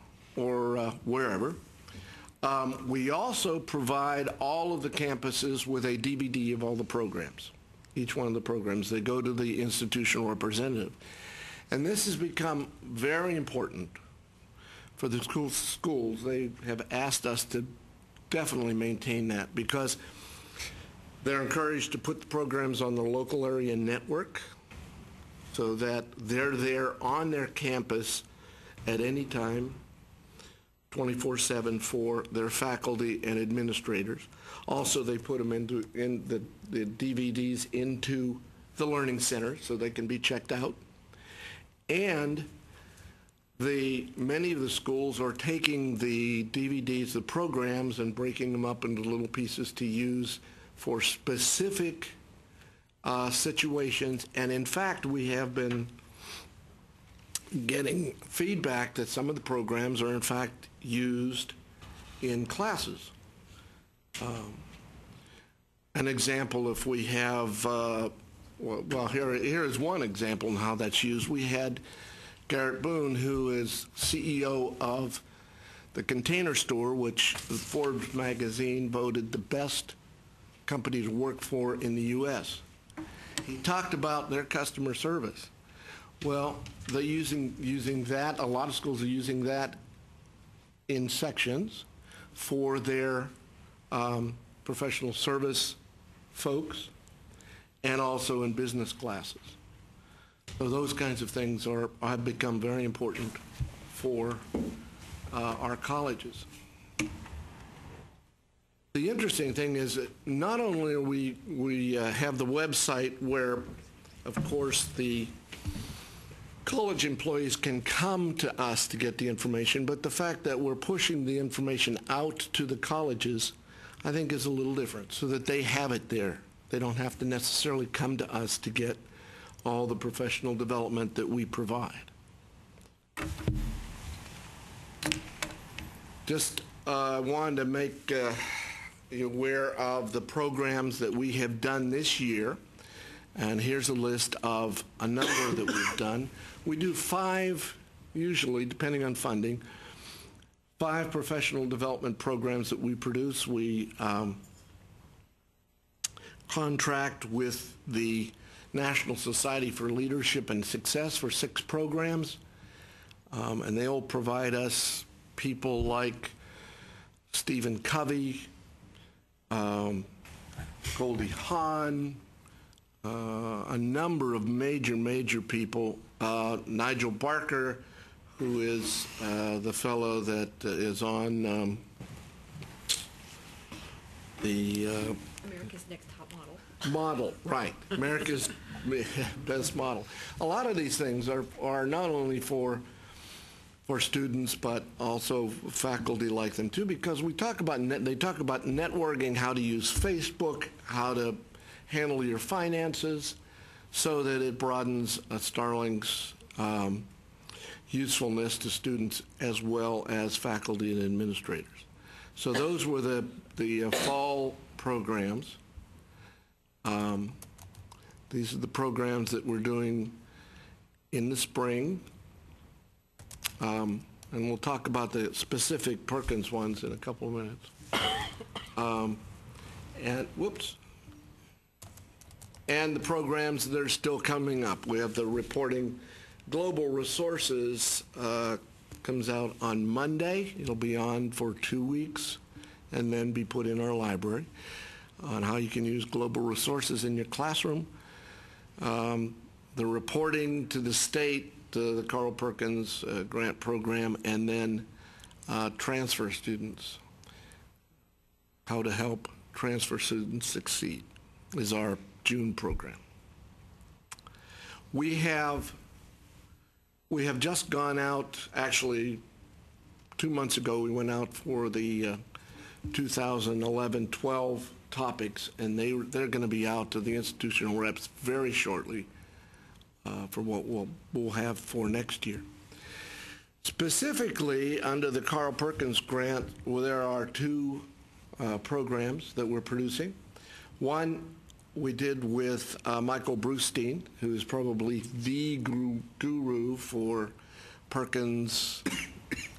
wherever. We also provide all of the campuses with a DVD of all the programs. Each one of the programs, they go to the institutional representative. And this has become very important for the schools. They have asked us to definitely maintain that because they're encouraged to put the programs on the local area network so that they're there on their campus at any time, 24/7 for their faculty and administrators. Also, they put them in the DVDs into the Learning Center so they can be checked out. And many of the schools are taking the DVDs, the programs, and breaking them up into little pieces to use for specific situations. And in fact, we have been getting feedback that some of the programs are in fact used in classes. An example, if we have, here is one example of how that's used. We had Garrett Boone, who is CEO of the Container Store, which Forbes magazine voted the best company to work for in the U.S. He talked about their customer service. Well, they're using that. A lot of schools are using that in sections for their professional service folks and also in business classes. So those kinds of things have become very important for our colleges. The interesting thing is that not only are we have the website where, of course, the college employees can come to us to get the information, but the fact that we're pushing the information out to the colleges, I think, is a little different, so that they have it there. They don't have to necessarily come to us to get all the professional development that we provide. Just wanted to make you aware of the programs that we have done this year. And here's a list of a number that we've done. We do 5, usually, depending on funding, 5 professional development programs that we produce. We contract with the National Society for Leadership and Success for 6 programs. And they'll provide us people like Stephen Covey, Goldie Hawn, a number of major people. Nigel Barker, who is the fellow that is on the America's Next Top Model. Model, right. America's Best Model. A lot of these things are not only for students, but also faculty like them too, because they talk about networking, how to use Facebook, how to handle your finances, so that it broadens Starling's usefulness to students as well as faculty and administrators. So those were the fall programs. These are the programs that we're doing in the spring. And we'll talk about the specific Perkins ones in a couple of minutes. And the programs that are still coming up. We have the reporting. Global Resources comes out on Monday. It'll be on for 2 weeks and then be put in our library on how you can use global resources in your classroom. The reporting to the state, the Carl Perkins grant program, and then transfer students. How to help transfer students succeed is our June program. We have just gone out, actually 2 months ago we went out for the 2011-12 topics, and they're going to be out to the institutional reps very shortly for what we'll have for next year. Specifically, under the Carl Perkins grant, well, there are two programs that we're producing. One we did with Michael Brustein, who is probably the guru for Perkins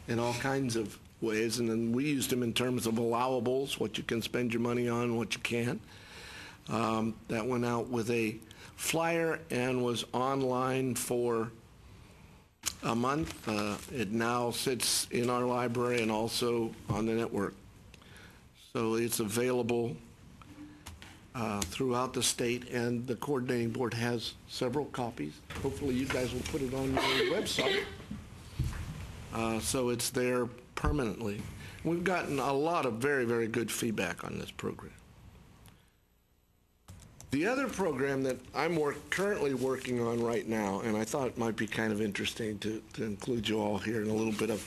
in all kinds of ways, and then we used him in terms of allowables, what you can spend your money on, what you can't. That went out with a flyer and was online for a month. It now sits in our library and also on the network. So it's available throughout the state, and the coordinating board has several copies. Hopefully you guys will put it on your website so it's there permanently. We've gotten a lot of very, very good feedback on this program. The other program that I'm currently working on right now, and I thought it might be kind of interesting to include you all here in a little bit of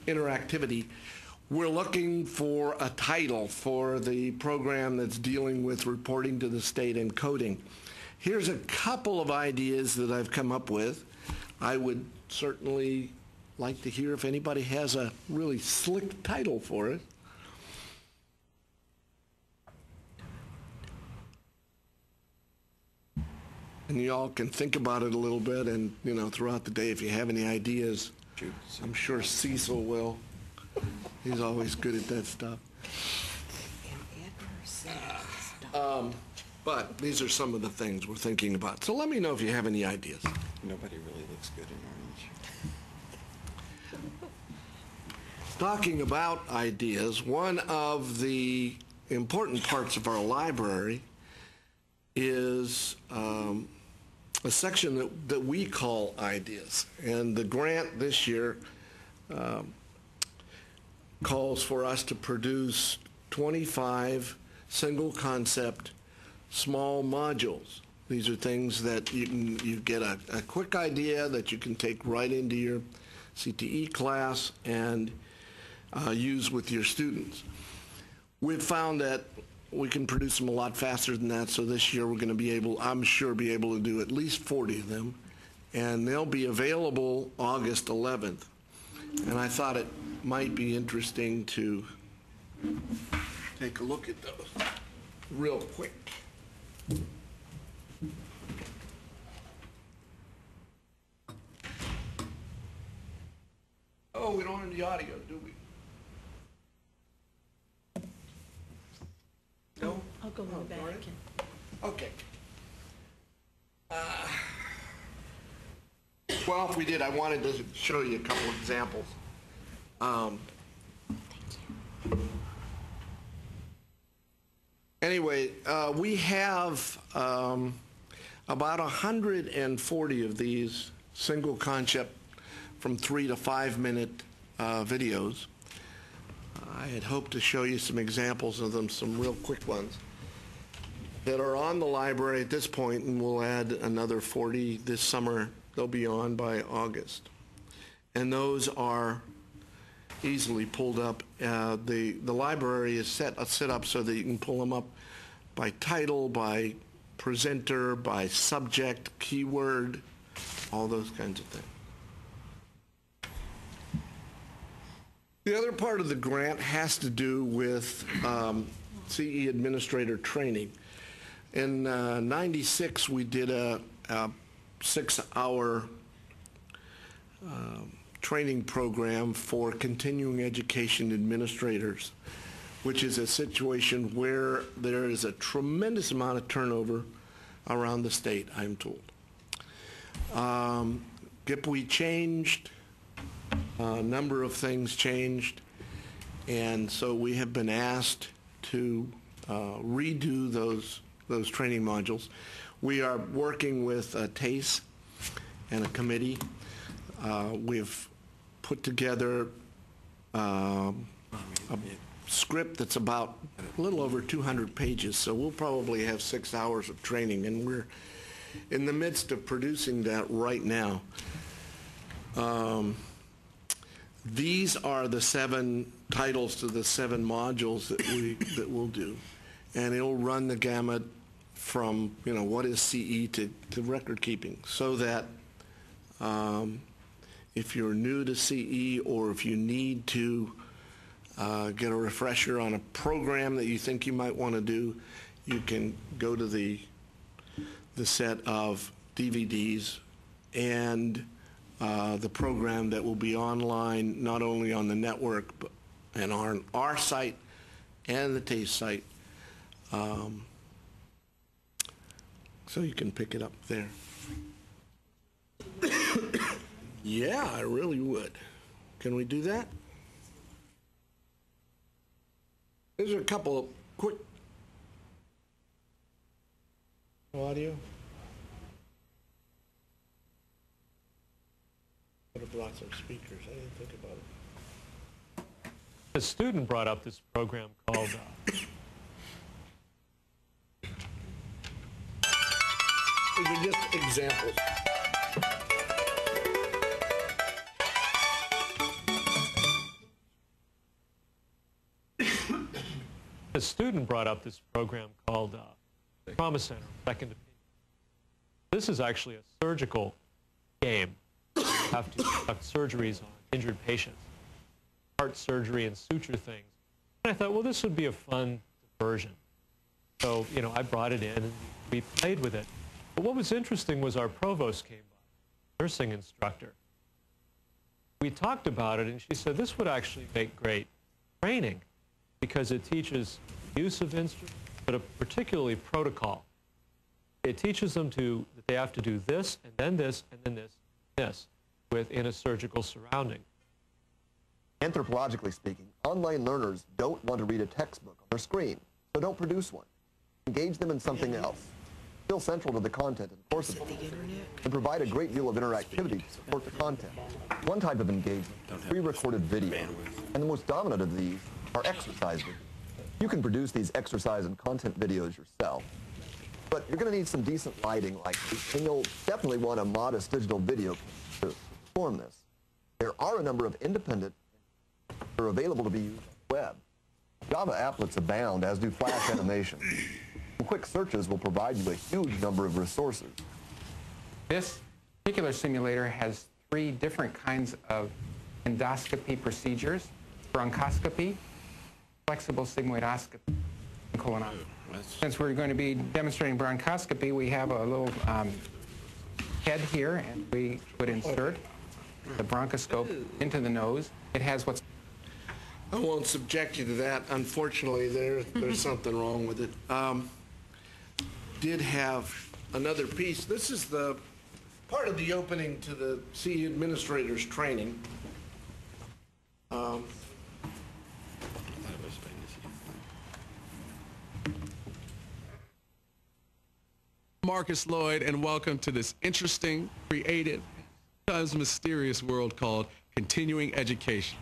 interactivity, we're looking for a title for the program that's dealing with reporting to the state and coding. Here's a couple of ideas that I've come up with. I would certainly like to hear if anybody has a really slick title for it. And you all can think about it a little bit, and throughout the day, if you have any ideas, I'm sure Cecil will. He's always good at that stuff. But these are some of the things we're thinking about. So let me know if you have any ideas. Nobody really looks good in orange. Talking about ideas, one of the important parts of our library is a section that we call ideas. And the grant this year calls for us to produce 25 single concept small modules. These are things that you get a quick idea that you can take right into your CTE class and use with your students. We've found that we can produce them a lot faster than that, so this year we're going to be able, I'm sure, be able to do at least 40 of them, and they'll be available August 11th. And I thought it might be interesting to take a look at those real quick. Oh, we don't have the audio, do we? No? I'll go in the back. Sorry. Okay. Well, if we did, I wanted to show you a couple of examples. Anyway, we have about 140 of these single concept from 3 to 5 minute videos. I had hoped to show you some examples of them, some real quick ones that are on the library at this point, and we'll add another 40 this summer. They'll be on by August. And those are easily pulled up. The library is set up so that you can pull them up by title, by presenter, by subject, keyword, all those kinds of things. The other part of the grant has to do with CE administrator training. In '96, we did a 6-hour training program for continuing education administrators, which is a situation where there is a tremendous amount of turnover around the state, I'm told. GIPWE changed. A number of things changed, and so we have been asked to redo those training modules. We are working with TACE and a committee. We've put together a script that's about a little over 200 pages, so we'll probably have 6 hours of training, and we're in the midst of producing that right now. These are the 7 titles to the 7 modules that we'll do, and it'll run the gamut from what is CE to record keeping, so that if you're new to CE or if you need to get a refresher on a program that you think you might want to do, you can go to the set of DVDs and the program that will be online, not only on the network, but and on our site and the TASTE site. So you can pick it up there. Yeah, I really would. Can we do that? There's a couple of quick audio. Could have brought some speakers. I didn't think about it. A student brought up this program called These are just examples. a student brought up this program called Trauma Center, Second Opinion. This is actually a surgical game. You have to conduct surgeries on injured patients, heart surgery and suture things. And I thought, well, this would be a fun diversion. So, you know, I brought it in and we played with it. But what was interesting was our provost came by, nursing instructor. We talked about it and she said this would actually make great training because it teaches use of instruments, but particularly protocol. It teaches them that they have to do this, and then this, and then this, and this, within a surgical surrounding. Anthropologically speaking, online learners don't want to read a textbook on their screen, so don't produce one. Engage them in something else. Still central to the content and course and provide a great deal of interactivity to support the content. One type of engagement is pre-recorded video, and the most dominant of these are exercise videos. You can produce these exercise and content videos yourself, but you're going to need some decent lighting likely, and you'll definitely want a modest digital video to perform this. There are a number of independent that are available to be used on the web. Java applets abound, as do Flash animation. Quick searches will provide you a huge number of resources. This particular simulator has 3 different kinds of endoscopy procedures: bronchoscopy, flexible sigmoidoscopy, and colonoscopy. Since we're going to be demonstrating bronchoscopy, we have a little head here, and we would insert the bronchoscope into the nose. It has what's... I won't subject you to that. Unfortunately, there's something wrong with it. Did have another piece. This is the part of the opening to the CE administrators training. Marcus Lloyd, and welcome to this interesting, creative, sometimes mysterious world called continuing education.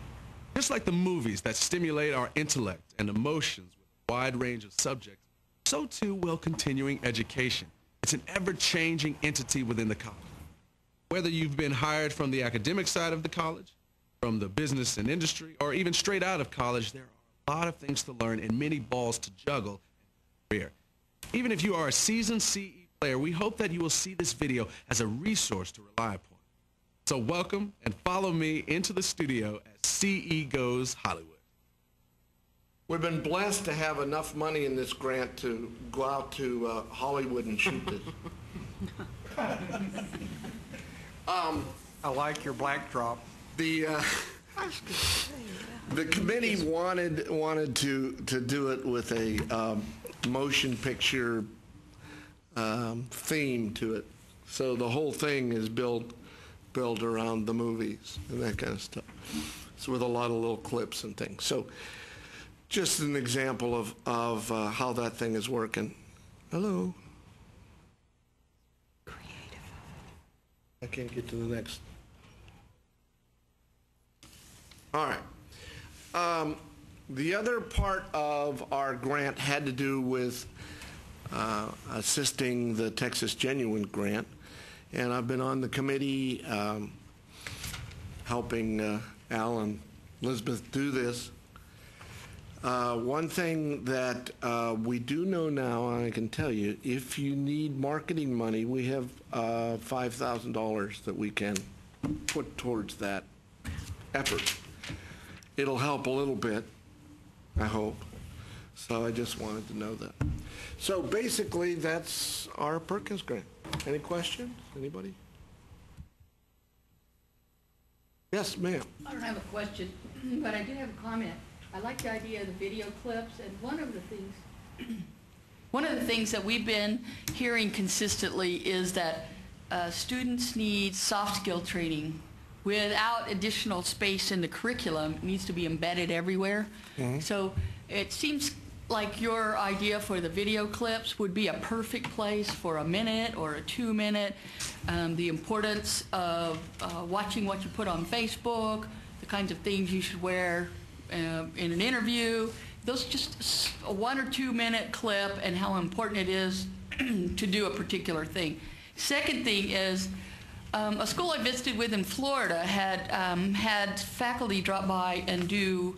Just like the movies that stimulate our intellect and emotions with a wide range of subjects, so too will continuing education. It's an ever-changing entity within the college. Whether you've been hired from the academic side of the college, from the business and industry, or even straight out of college, there are a lot of things to learn and many balls to juggle in your career. Even if you are a seasoned CE player, we hope that you will see this video as a resource to rely upon. So welcome and follow me into the studio as CE Goes Hollywood. We've been blessed to have enough money in this grant to go out to Hollywood and shoot this. I like your black drop. The committee wanted to do it with a motion picture theme to it, so the whole thing is built around the movies and that kind of stuff. So with a lot of little clips and things. So just an example of how that thing is working. Hello. Creative. I can't get to the next. All right. The other part of our grant had to do with assisting the Texas Genuine Grant. And I've been on the committee helping Al and Elizabeth do this. One thing that we do know now, and I can tell you, if you need marketing money, we have $5,000 that we can put towards that effort. It'll help a little bit, I hope. So I just wanted to know that. So basically, that's our Perkins grant. Any questions? Anybody? Yes, ma'am. I don't have a question, but I do have a comment. I like the idea of the video clips, and one of the things that we've been hearing consistently is that students need soft skill training without additional space in the curriculum. It needs to be embedded everywhere. So it seems like your idea for the video clips would be a perfect place for a minute or a 2-minute. The importance of watching what you put on Facebook, the kinds of things you should wear in an interview. Those just a 1 or 2 minute clip and how important it is to do a particular thing. Second thing is, a school I visited with in Florida had faculty drop by and do,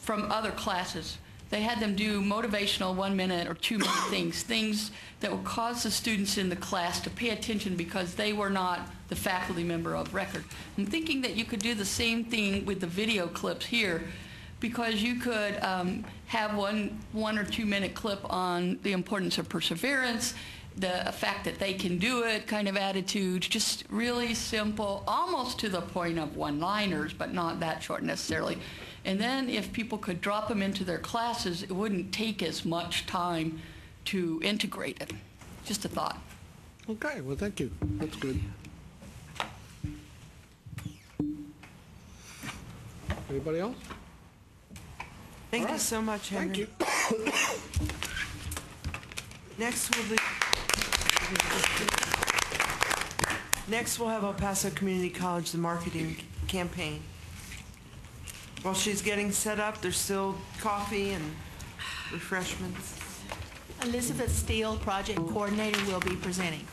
from other classes, they had them do motivational 1 minute or 2 minute things that would cause the students in the class to pay attention because they were not the faculty member of record. I'm thinking that you could do the same thing with the video clips here, because you could have one or 2 minute clip on the importance of perseverance, the fact that they can do it kind of attitude, just really simple, almost to the point of one-liners, but not that short necessarily. And then if people could drop them into their classes, it wouldn't take as much time to integrate it. Just a thought. Okay, well, thank you. That's good. Anybody else? Thank you so much, Henry. Thank you. Next we'll have El Paso Community College, the marketing campaign. While she's getting set up, there's still coffee and refreshments. Elizabeth Steele, project coordinator, will be presenting.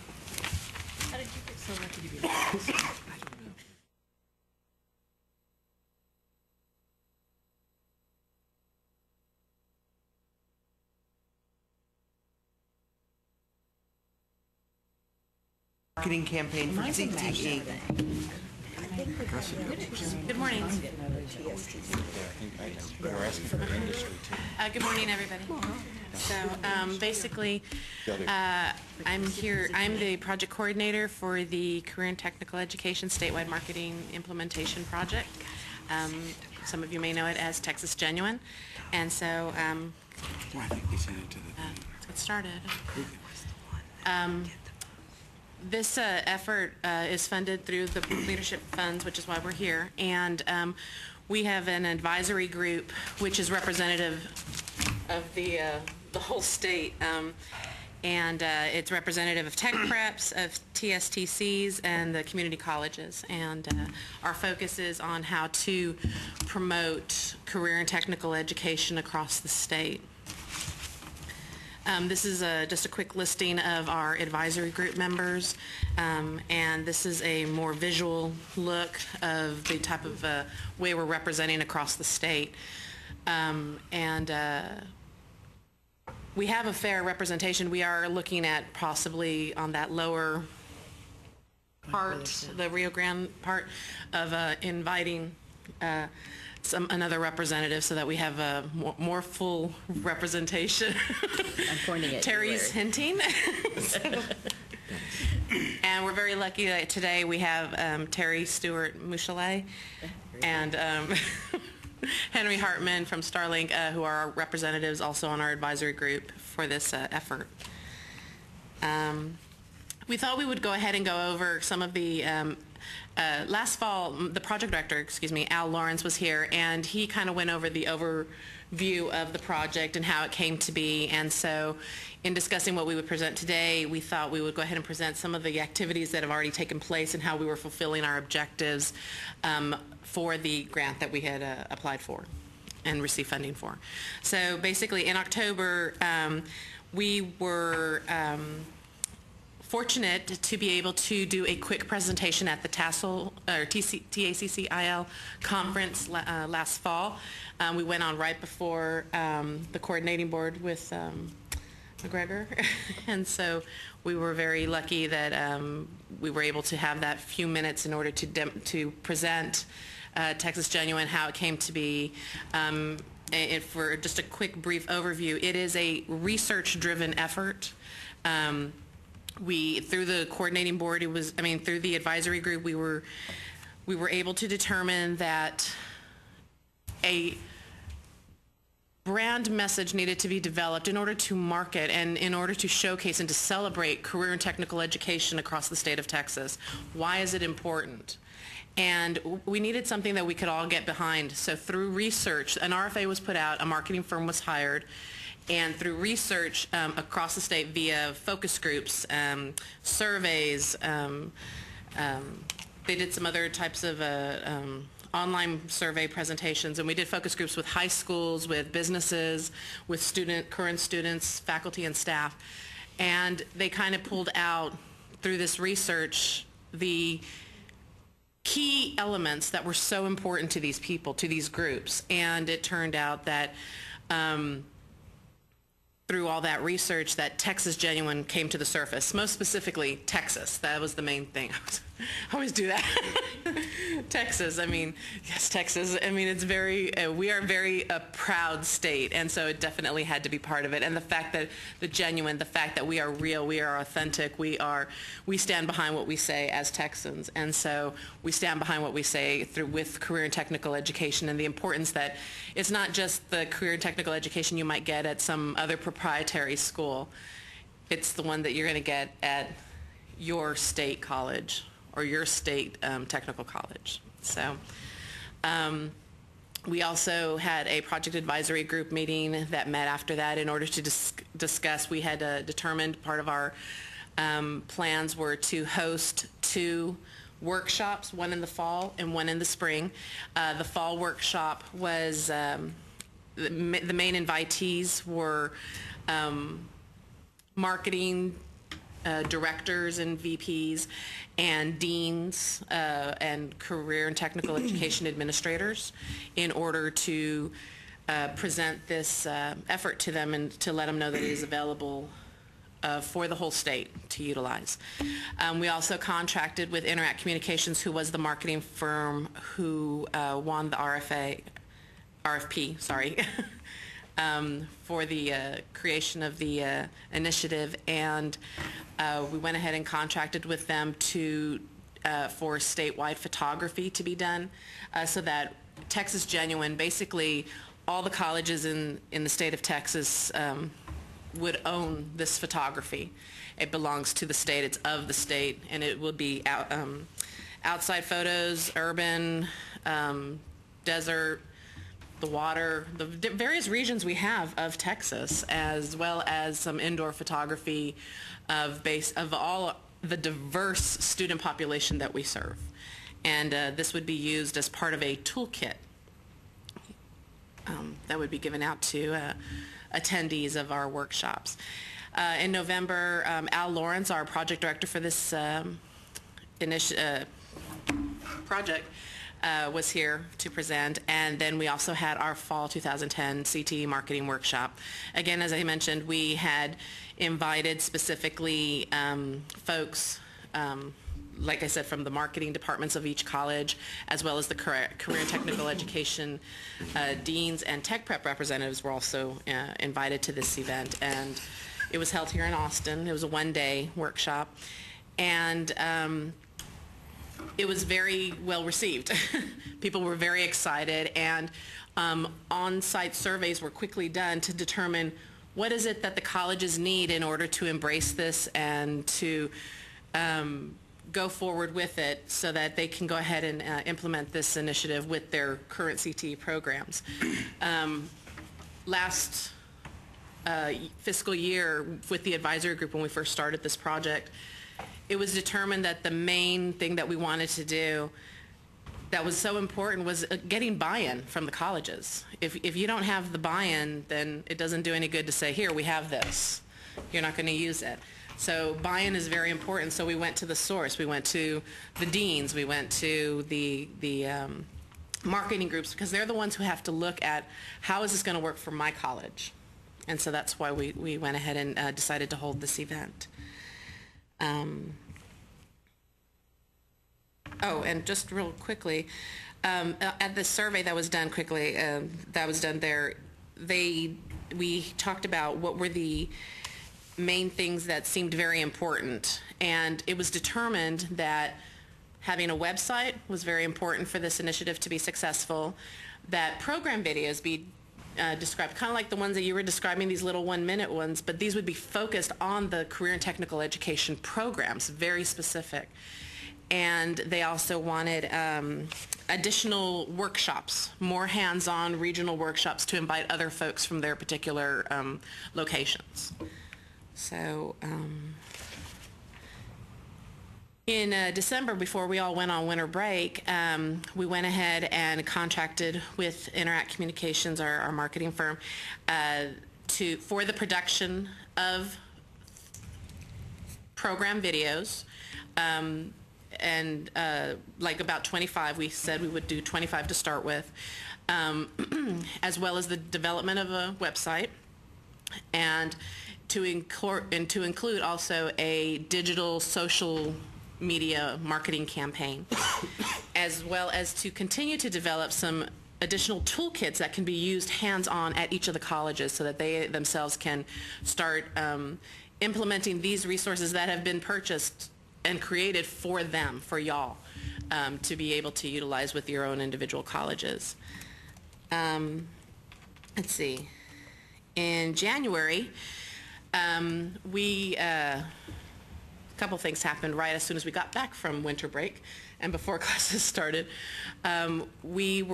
How did you get so lucky to be on? Marketing campaign for CTE. Good morning. Good morning, everybody. So basically, I'm here. I'm the project coordinator for the Career and Technical Education Statewide Marketing Implementation Project. Some of you may know it as Texas Genuine. And so I think we sent it to the let's get started. This effort is funded through the leadership funds, which is why we're here. And we have an advisory group, which is representative of the whole state. And it's representative of tech preps, of TSTCs, and the community colleges. And our focus is on how to promote career and technical education across the state. This is just a quick listing of our advisory group members, and this is a more visual look of the type of way we're representing across the state. We have a fair representation. We are looking at possibly on that lower part, the Rio Grande part, of inviting another representative so that we have a more full representation. I'm pointing at Terry's hinting. And we're very lucky that today we have Terry Stewart Mouchelet and Henry Hartman from Starlink, who are our representatives also on our advisory group for this effort. We thought we would go ahead and go over some of the last fall, the project director, Al Lawrence, was here, and he kind of went over the overview of the project and how it came to be. And so in discussing what we would present today, we thought we would go ahead and present some of the activities that have already taken place and how we were fulfilling our objectives for the grant that we had applied for and received funding for. So basically in October, we were fortunate to be able to do a quick presentation at the TACCIL conference last fall. We went on right before the coordinating board with McGregor. And so we were very lucky that we were able to have that few minutes in order to present Texas Genuine, how it came to be. For just a quick brief overview, it is a research-driven effort. Through the coordinating board, through the advisory group, we were able to determine that a brand message needed to be developed in order to market and in order to showcase and to celebrate career and technical education across the state of Texas. Why is it important? And we needed something that we could all get behind. So through research, an RFA was put out, a marketing firm was hired, and through research across the state via focus groups, surveys, they did some other types of online survey presentations, and we did focus groups with high schools, with businesses, with current students, faculty, and staff. And they kind of pulled out, through this research, the key elements that were so important to these people, to these groups. And it turned out that through all that research, that Texas Genuine came to the surface. Most specifically, Texas. That was the main thing. I always do that. Texas. Yes, Texas. It's we are very a proud state, and so it definitely had to be part of it. And the fact that the fact that we are real, we are authentic, we stand behind what we say as Texans, and so we stand behind what we say with career and technical education, and the importance that it's not just the career and technical education you might get at some other proprietary school. It's the one that you're going to get at your state college or your state technical college. So we also had a project advisory group meeting that met after that in order to discuss. We had determined part of our plans were to host 2 workshops, one in the fall and one in the spring. The fall workshop was, the main invitees were marketing directors and VPs and deans and career and technical education administrators in order to present this effort to them and to let them know that it is available for the whole state to utilize. We also contracted with Interact Communications, who was the marketing firm who won the RFP, for the creation of the initiative, and we went ahead and contracted with them for statewide photography to be done, so that Texas Genuine, basically all the colleges in the state of Texas would own this photography. It belongs to the state, it's of the state, and it will be outside photos, urban, desert, the water, the various regions we have of Texas, as well as some indoor photography of all the diverse student population that we serve. And this would be used as part of a toolkit that would be given out to attendees of our workshops. In November, Al Lawrence, our project director for this project, was here to present, and then we also had our fall 2010 CTE marketing workshop. Again, as I mentioned, we had invited specifically folks, like I said, from the marketing departments of each college, as well as the career and technical education deans and tech prep representatives were also invited to this event. And it was held here in Austin. It was a one-day workshop, and it was very well received. People were very excited, and on-site surveys were quickly done to determine what is it that the colleges need in order to embrace this and to go forward with it so that they can go ahead and implement this initiative with their current CTE programs. Last fiscal year with the advisory group, when we first started this project, it was determined that the main thing that we wanted to do that was so important was getting buy-in from the colleges. If you don't have the buy-in, then it doesn't do any good to say, here, we have this. You're not going to use it. So buy-in is very important. So we went to the source. We went to the deans. We went to the marketing groups, because they're the ones who have to look at, how is this going to work for my college? And so that's why we went ahead and decided to hold this event. Oh, and just real quickly, at the survey that was done quickly, that was done there, we talked about what were the main things that seemed very important. And it was determined that having a website was very important for this initiative to be successful, that program videos be described, kind of like the ones that you were describing, these little 1-minute ones, but these would be focused on the career and technical education programs, very specific. And they also wanted additional workshops, more hands-on regional workshops to invite other folks from their particular locations. So in December, before we all went on winter break, we went ahead and contracted with Interact Communications, our marketing firm, for the production of program videos. And like about 25, we said we would do 25 to start with, as well as the development of a website, and to include also a digital social media marketing campaign, as well as to continue to develop some additional toolkits that can be used hands-on at each of the colleges so that they themselves can start implementing these resources that have been purchased and created for them, for y'all, to be able to utilize with your own individual colleges. Let's see. In January, a couple things happened right as soon as we got back from winter break and before classes started. We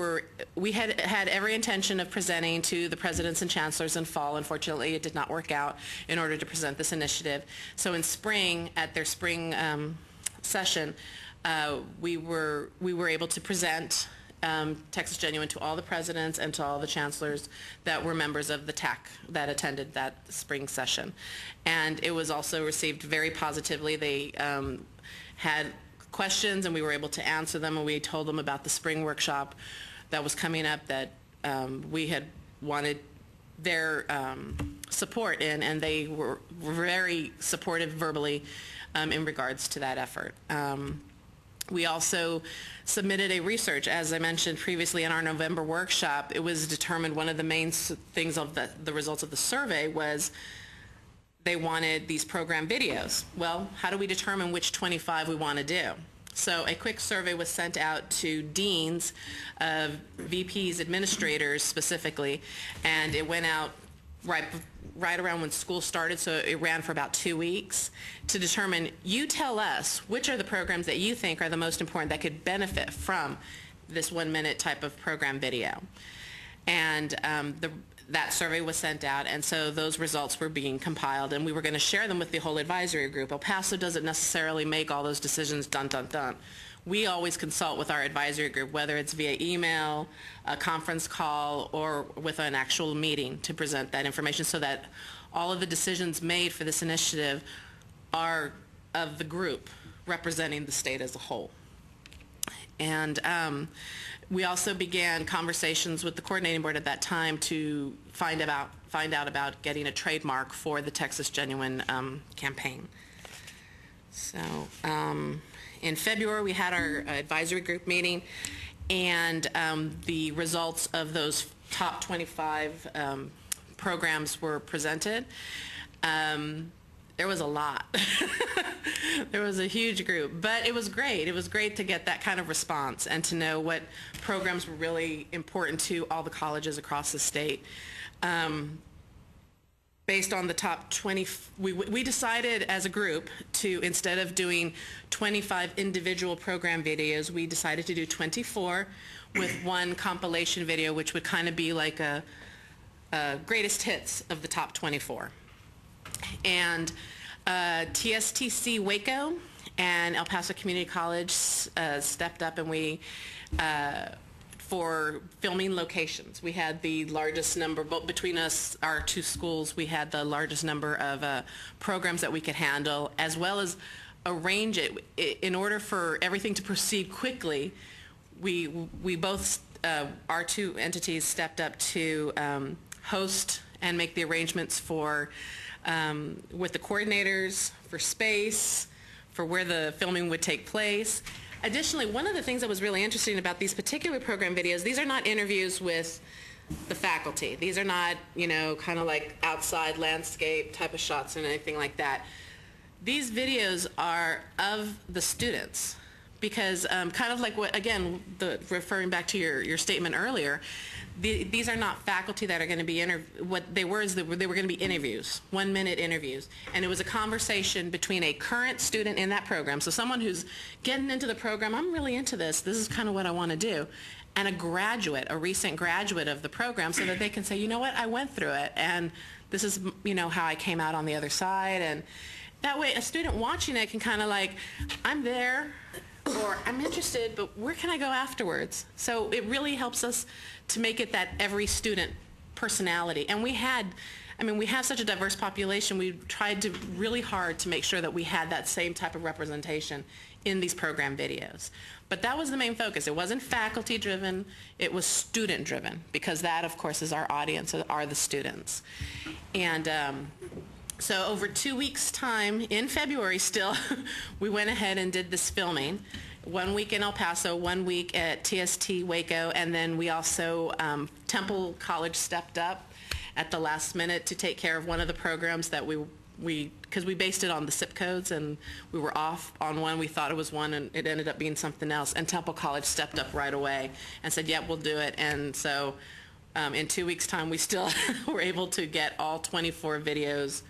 had every intention of presenting to the presidents and chancellors in fall. Unfortunately, it did not work out in order to present this initiative. So in spring, at their spring session, we were able to present Texas Genuine to all the presidents and to all the chancellors that were members of the TAC that attended that spring session. And it was also received very positively. They had questions and we were able to answer them, and we told them about the spring workshop that was coming up that we had wanted their support in, and they were very supportive verbally in regards to that effort. We also submitted a research, as I mentioned previously in our November workshop. It was determined one of the main things of the results of the survey was they wanted these program videos. Well, how do we determine which 25 we want to do? So a quick survey was sent out to deans, VPs, administrators specifically, and it went out right around when school started, so it ran for about 2 weeks, to determine, you tell us which are the programs that you think are the most important that could benefit from this 1-minute type of program video. And that survey was sent out, and so those results were being compiled, and we were going to share them with the whole advisory group. El Paso doesn't necessarily make all those decisions, dun, dun, dun. We always consult with our advisory group, whether it's via email, a conference call, or with an actual meeting to present that information so that all of the decisions made for this initiative are of the group representing the state as a whole. And we also began conversations with the coordinating board at that time to find out about getting a trademark for the Texas Genuine campaign. So in February, we had our advisory group meeting, and the results of those top 25 programs were presented. There was a lot. There was a huge group, but it was great. It was great to get that kind of response and to know what programs were really important to all the colleges across the state. Based on the top 20, we decided as a group to, instead of doing 25 individual program videos, we decided to do 24 with one compilation video, which would kind of be like a greatest hits of the top 24. And TSTC Waco and El Paso Community College stepped up, and we for filming locations. We had the largest number, both between us, our two schools, we had the largest number of programs that we could handle, as well as arrange it. In order for everything to proceed quickly, we both, our two entities stepped up to host and make the arrangements for, with the coordinators, for space, for where the filming would take place. Additionally, one of the things that was really interesting about these particular program videos, these are not interviews with the faculty. These are not, you know, kind of like outside landscape type of shots and anything like that. These videos are of the students because kind of like what, again, referring back to your statement earlier, these are not faculty that are going to be what they were is that they were going to be interviews, 1-minute interviews, and it was a conversation between a current student in that program, so someone who's getting into the program, I'm really into this is kind of what I want to do, and a graduate, a recent graduate of the program, so that they can say, you know what, I went through it, and this is, you know, how I came out on the other side, and that way a student watching it can kind of like, I'm there, or I'm interested, but where can I go afterwards? So it really helps us to make it that every student personality. And we have such a diverse population, we tried to really hard to make sure that we had that same type of representation in these program videos. But that was the main focus. It wasn't faculty driven, it was student driven, because that of course is our audience, are the students. And so over 2 weeks' time, in February still, we went ahead and did this filming. 1 week in El Paso, 1 week at TST Waco, and then we also, Temple College stepped up at the last minute to take care of one of the programs that because we based it on the zip codes and we were off on one, we thought it was one and it ended up being something else, and Temple College stepped up right away and said, yeah, we'll do it. And so in 2 weeks' time, we still were able to get all 24 videos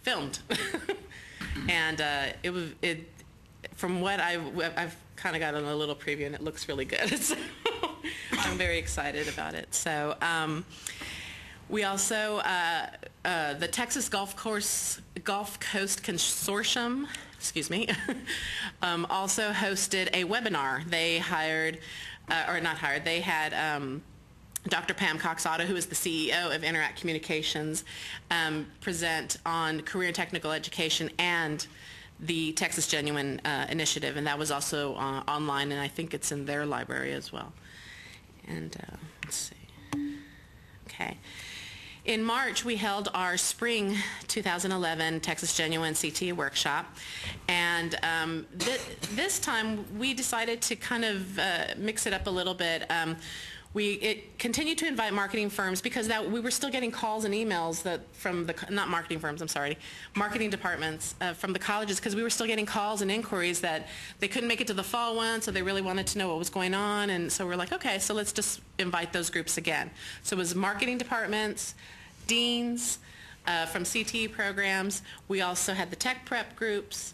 filmed. And from what I've kind of gotten a little preview, and it looks really good. So I'm very excited about it. So we also, the Texas Gulf Coast Consortium, excuse me, also hosted a webinar. They hired, or not hired, they had Dr. Pam Cox-Otto, who is the CEO of Interact Communications, present on career and technical education and the Texas Genuine initiative, and that was also online, and I think it's in their library as well. And let's see. Okay. In March, we held our spring 2011 Texas Genuine CT workshop, and this time we decided to kind of mix it up a little bit. We continued to invite marketing firms because we were still getting calls and emails from not marketing firms, I'm sorry, marketing departments from the colleges, because we were still getting calls and inquiries that they couldn't make it to the fall one, so they really wanted to know what was going on, and so we're like, okay, so let's just invite those groups again. So it was marketing departments, deans from CTE programs. We also had the tech prep groups.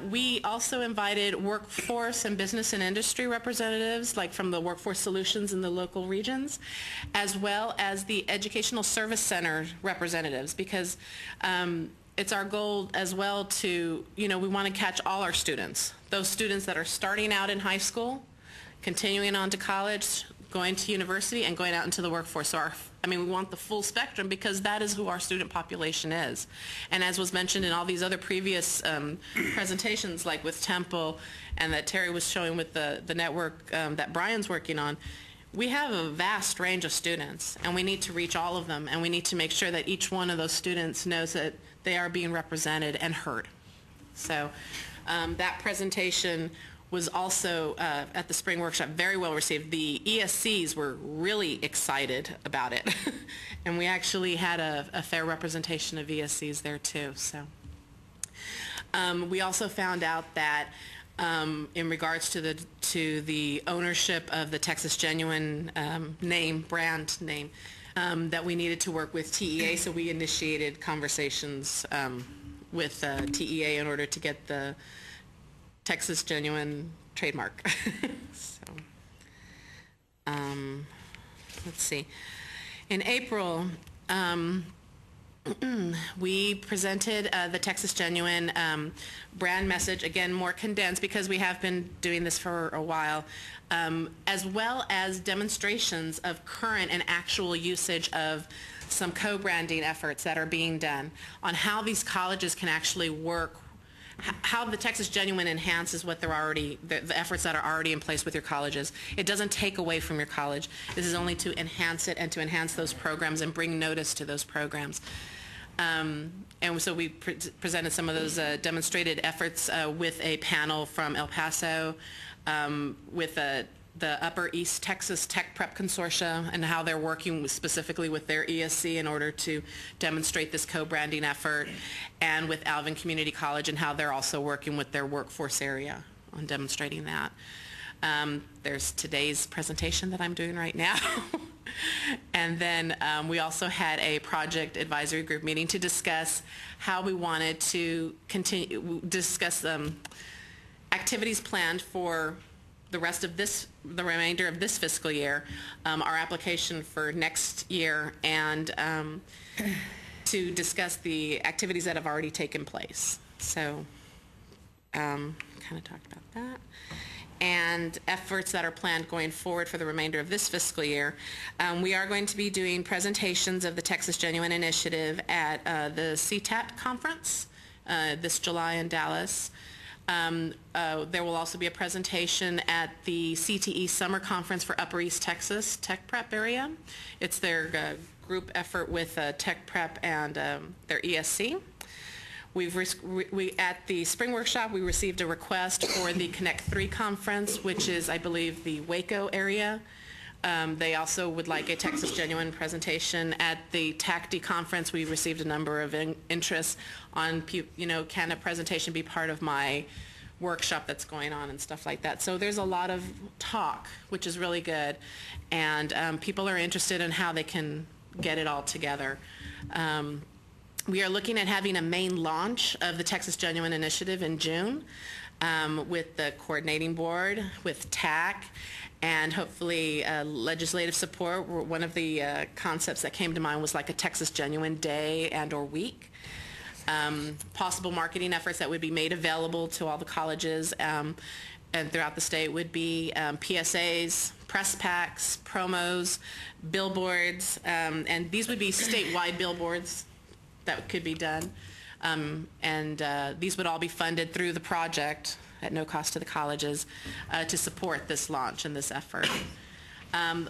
We also invited workforce and business and industry representatives, like from the Workforce Solutions in the local regions, as well as the Educational Service Center representatives, because it's our goal as well to, you know, we want to catch all our students, those students that are starting out in high school, continuing on to college, going to university, and going out into the workforce. So we want the full spectrum, because that is who our student population is. And as was mentioned in all these other previous presentations, like with Temple and that Terry was showing with the network that Brian's working on, we have a vast range of students, and we need to reach all of them, and we need to make sure that each one of those students knows that they are being represented and heard. So that presentation was also at the spring workshop very well received. The ESCs were really excited about it, and we actually had a fair representation of ESCs there too. So we also found out that in regards to the ownership of the Texas Genuine brand name, that we needed to work with TEA, so we initiated conversations with TEA in order to get the Texas Genuine trademark. So, let's see. In April, we presented the Texas Genuine brand message, again more condensed because we have been doing this for a while, as well as demonstrations of current and actual usage of some co-branding efforts that are being done on how these colleges can actually work, how the Texas Genuine enhances what they're already, the efforts that are already in place with your colleges. It doesn't take away from your college. This is only to enhance it and to enhance those programs and bring notice to those programs. And so we presented some of those demonstrated efforts with a panel from El Paso, with the Upper East Texas Tech Prep Consortia and how they're working specifically with their ESC in order to demonstrate this co-branding effort, and with Alvin Community College and how they're also working with their workforce area on demonstrating that. There's today's presentation that I'm doing right now. And then we also had a project advisory group meeting to discuss how we wanted to discuss activities planned for the rest of the remainder of this fiscal year, our application for next year, and to discuss the activities that have already taken place. So kind of talked about that. And efforts that are planned going forward for the remainder of this fiscal year. We are going to be doing presentations of the Texas Genuine Initiative at the CTAT conference this July in Dallas. There will also be a presentation at the CTE Summer Conference for Upper East Texas Tech Prep area. It's their group effort with Tech Prep and their ESC. At the spring workshop, we received a request for the Connect 3 conference, which is, I believe, the Waco area. They also would like a Texas Genuine presentation. At the TACD conference, we received a number of interests on, can a presentation be part of my workshop that's going on and stuff like that. So there's a lot of talk, which is really good, and people are interested in how they can get it all together. We are looking at having a main launch of the Texas Genuine Initiative in June with the coordinating board, with TAC, and hopefully legislative support. One of the concepts that came to mind was like a Texas Genuine Day and or week. Possible marketing efforts that would be made available to all the colleges and throughout the state would be PSAs, press packs, promos, billboards, and these would be statewide billboards that could be done. These would all be funded through the project at no cost to the colleges to support this launch and this effort.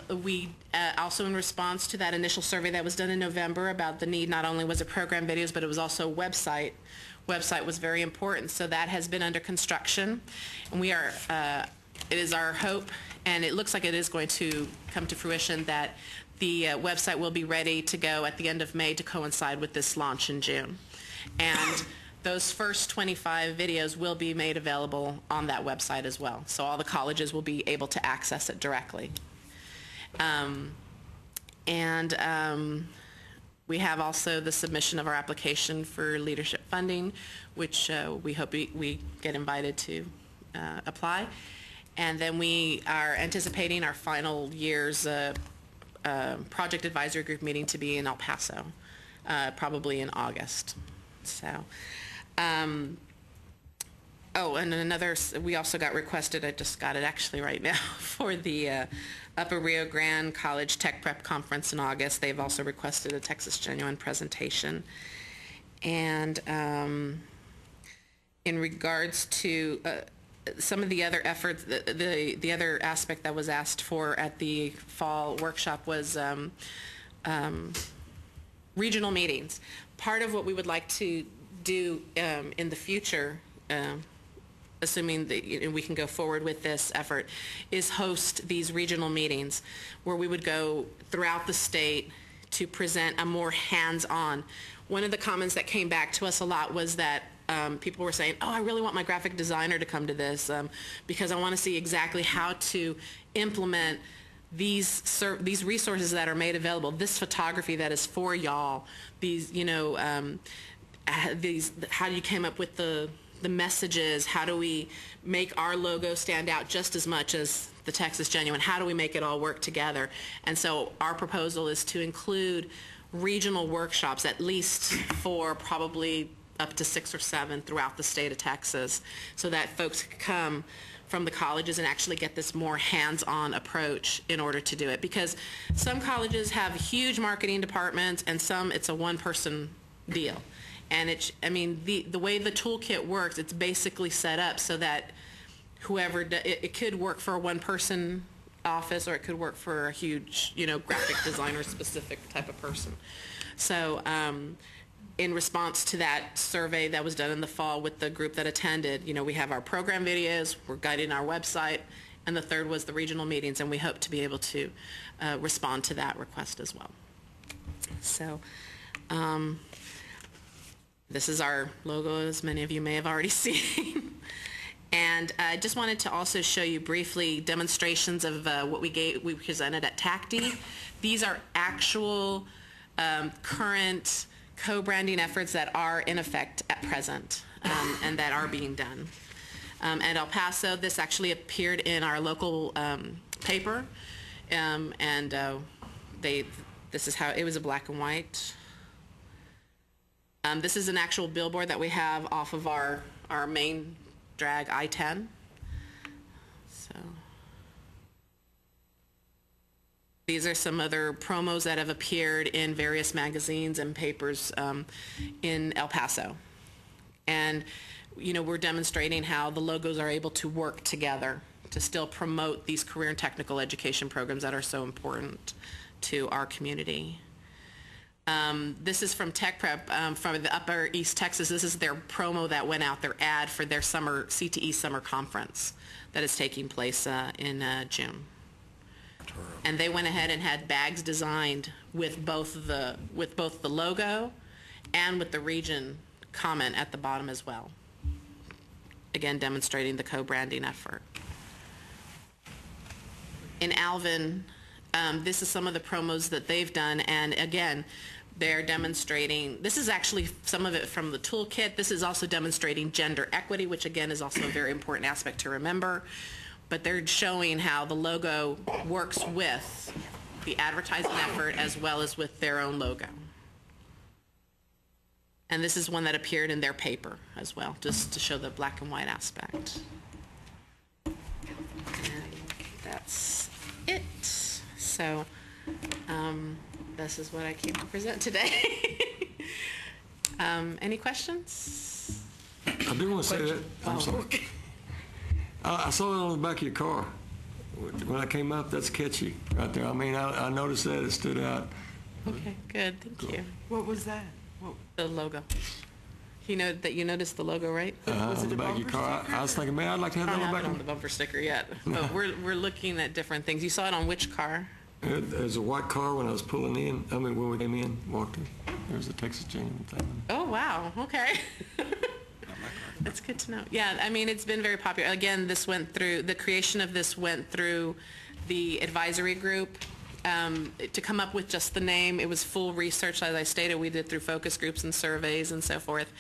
We also, in response to that initial survey that was done in November about the need, not only was it program videos, but it was also website. Website was very important, so that has been under construction. And we are, it is our hope, and it looks like it is going to come to fruition, that the website will be ready to go at the end of May to coincide with this launch in June. And those first 25 videos will be made available on that website as well. So all the colleges will be able to access it directly. We have also the submission of our application for leadership funding, which we hope we get invited to apply. And then we are anticipating our final year's project advisory group meeting to be in El Paso, probably in August. So, oh, and another, we also got requested, I just got it actually right now, for the Upper Rio Grande College Tech Prep Conference in August. They've also requested a Texas Genuine presentation. And in regards to some of the other efforts, the other aspect that was asked for at the fall workshop was regional meetings. Part of what we would like to do in the future, assuming that we can go forward with this effort, is host these regional meetings where we would go throughout the state to present a more hands-on. One of the comments that came back to us a lot was that people were saying, oh, I really want my graphic designer to come to this because I want to see exactly how to implement these resources that are made available, this photography that is for y'all, these, how you came up with the messages, how do we make our logo stand out just as much as the Texas Genuine, how do we make it all work together? And so our proposal is to include regional workshops, at least for probably up to 6 or 7 throughout the state of Texas, so that folks could come from the colleges and actually get this more hands-on approach in order to do it. Because some colleges have huge marketing departments and some it's a one-person deal. And I mean, the way the toolkit works, it's basically set up so that whoever, it could work for a one-person office, or it could work for a huge, graphic designer specific type of person. So in response to that survey that was done in the fall with the group that attended, we have our program videos, we're guiding our website, and the third was the regional meetings, and we hope to be able to respond to that request as well. So this is our logo, as many of you may have already seen. And I just wanted to also show you briefly demonstrations of what we presented at TACD. These are actual current co-branding efforts that are in effect at present and that are being done. At El Paso, this actually appeared in our local paper, this is how it was, a black and white. This is an actual billboard that we have off of our main drag I-10. So these are some other promos that have appeared in various magazines and papers in El Paso. And we're demonstrating how the logos are able to work together to still promote these career and technical education programs that are so important to our community. This is from Tech Prep from the Upper East Texas. This is their promo that went out, their ad for their CTE summer conference that is taking place in June. And they went ahead and had bags designed with both the logo and with the region comment at the bottom as well. Again, demonstrating the co-branding effort. In Alvin, this is some of the promos that they've done, and again, they're demonstrating, this is actually some of it from the toolkit. This is also demonstrating gender equity, which again is also a very important aspect to remember. But they're showing how the logo works with the advertising effort as well as with their own logo. And this is one that appeared in their paper as well, just to show the black and white aspect. And that's it. So this is what I came to present today. Any questions? I do want to say that. I'm sorry. I saw it on the back of your car. When I came up, that's catchy right there. I mean, I noticed that. It stood out. Okay, good. Thank you. What was that? The logo. You noticed the logo, right? On the back of your car. I was thinking, man, I'd like to have that on the back. I don't have it on the bumper sticker yet, but we're looking at different things. You saw it on which car? There's a white car when I was pulling in. I mean, when we came in, walked in. There was a Texas Genuine thing. Oh, wow. Okay. That's good to know. Yeah, I mean, it's been very popular. Again, the creation of this went through the advisory group. To come up with just the name, it was full research, as I stated. We did through focus groups and surveys and so forth.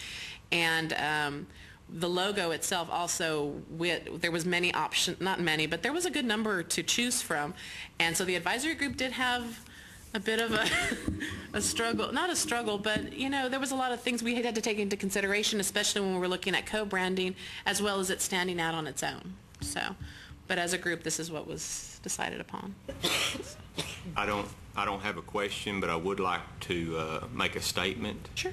And the logo itself also, there was many options, not many, but there was a good number to choose from. And so the advisory group did have a bit of a struggle, not a struggle, but there was a lot of things we had to take into consideration, especially when we were looking at co-branding, as well as it standing out on its own. So, but as a group, this is what was decided upon. I don't have a question, but I would like to make a statement. Sure.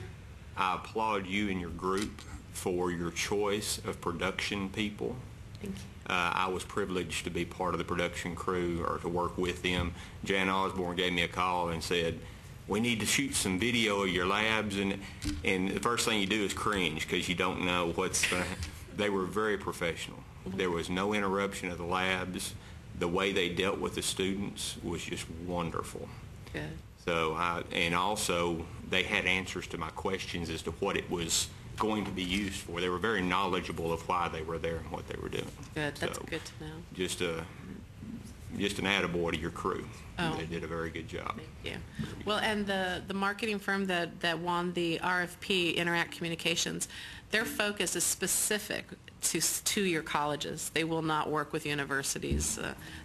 I applaud you and your group for your choice of production people. Thank you. I was privileged to be part of the production crew or to work with them. Jan Osborne gave me a call and said, we need to shoot some video of your labs, and the first thing you do is cringe because you don't know what's going to happen. They were very professional. There was no interruption of the labs. The way they dealt with the students was just wonderful. Good. So, and also they had answers to my questions as to what it was going to be used for. They were very knowledgeable of why they were there and what they were doing. Good. That's good to know. Just an attaboy to your crew. Oh. They did a very good job. Thank you. Well, and the marketing firm that won the RFP, Interact Communications, their focus is specific to your colleges. They will not work with universities.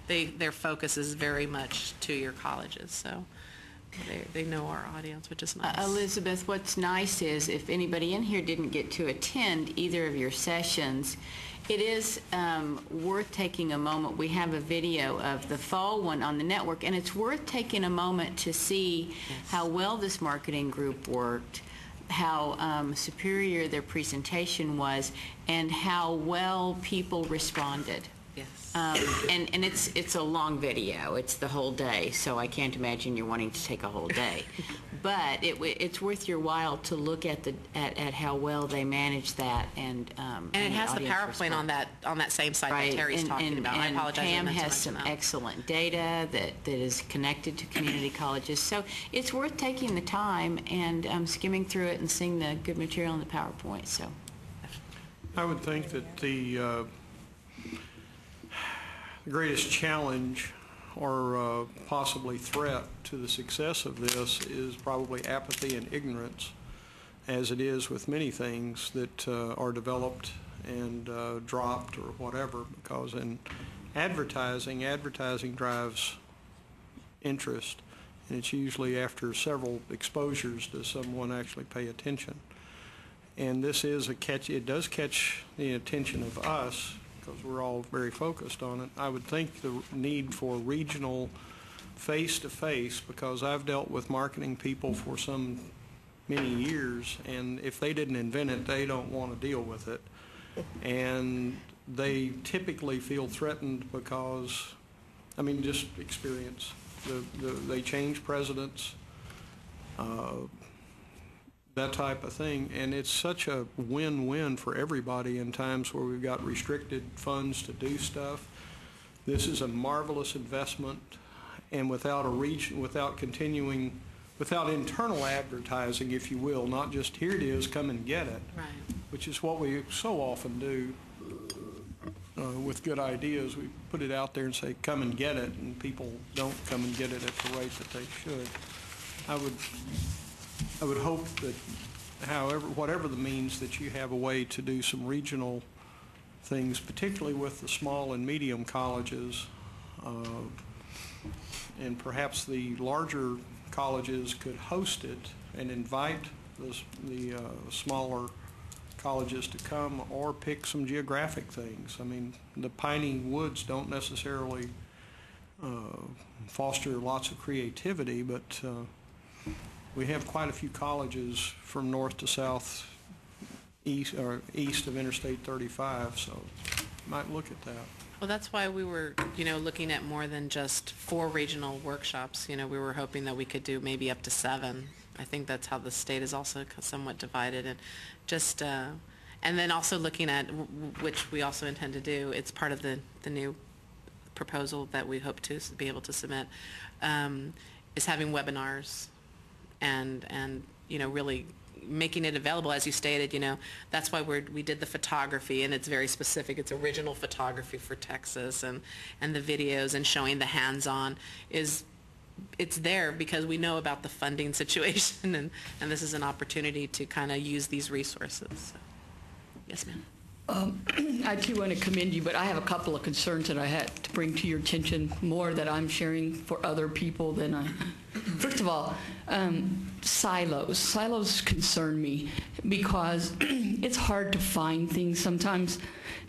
Their focus is very much to your colleges. So they know our audience, which is nice. Elizabeth, what's nice is if anybody in here didn't get to attend either of your sessions, it is worth taking a moment. We have a video of the fall one on the network, and it's worth taking a moment to see how well this marketing group worked. superior their presentation was and how well people responded. Yes. And it's a long video. It's the whole day, so I can't imagine you're wanting to take a whole day. But it's worth your while to look at how well they managed that, and it has the PowerPoint on that same site that Terry's talking about. I apologize. Pam has some excellent data that is connected to community colleges, so it's worth taking the time and skimming through it and seeing the good material in the PowerPoint. So, I would think that the greatest challenge or possibly threat to the success of this is probably apathy and ignorance, as it is with many things that are developed and dropped or whatever, because in advertising drives interest, and it's usually after several exposures does someone actually pay attention. And this is it does catch the attention of us, because we're all very focused on it. I would think the need for regional face-to-face, because I've dealt with marketing people for many years, and if they didn't invent it, they don't want to deal with it. And they typically feel threatened because, I mean, just experience. They change presidents, that type of thing, and it's such a win-win for everybody in times where we've got restricted funds to do stuff. This is a marvelous investment, and without internal advertising, if you will, not just here it is, come and get it, right, which is what we so often do with good ideas. We put it out there and say, come and get it, and people don't come and get it at the rate that they should. I would hope that whatever the means, that you have a way to do some regional things, particularly with the small and medium colleges, and perhaps the larger colleges could host it and invite the smaller colleges to come, or pick some geographic things. I mean, the piney woods don't necessarily foster lots of creativity, but we have quite a few colleges from north to south, east of Interstate 35, so you might look at that. Well, that's why we were, looking at more than just 4 regional workshops. We were hoping that we could do maybe up to 7. I think that's how the state is also somewhat divided, and just, and then also looking at, which we also intend to do, it's part of the new proposal that we hope to be able to submit, is having webinars. And really making it available, as you stated. That's why we did the photography, and it's very specific. It's original photography for Texas, and the videos and showing the hands-on it's there because we know about the funding situation, and this is an opportunity to kind of use these resources. So, yes, ma'am. I too want to commend you, but I have a couple of concerns that I had to bring to your attention, more that I'm sharing for other people than I. First of all, silos. Silos concern me because it's hard to find things sometimes,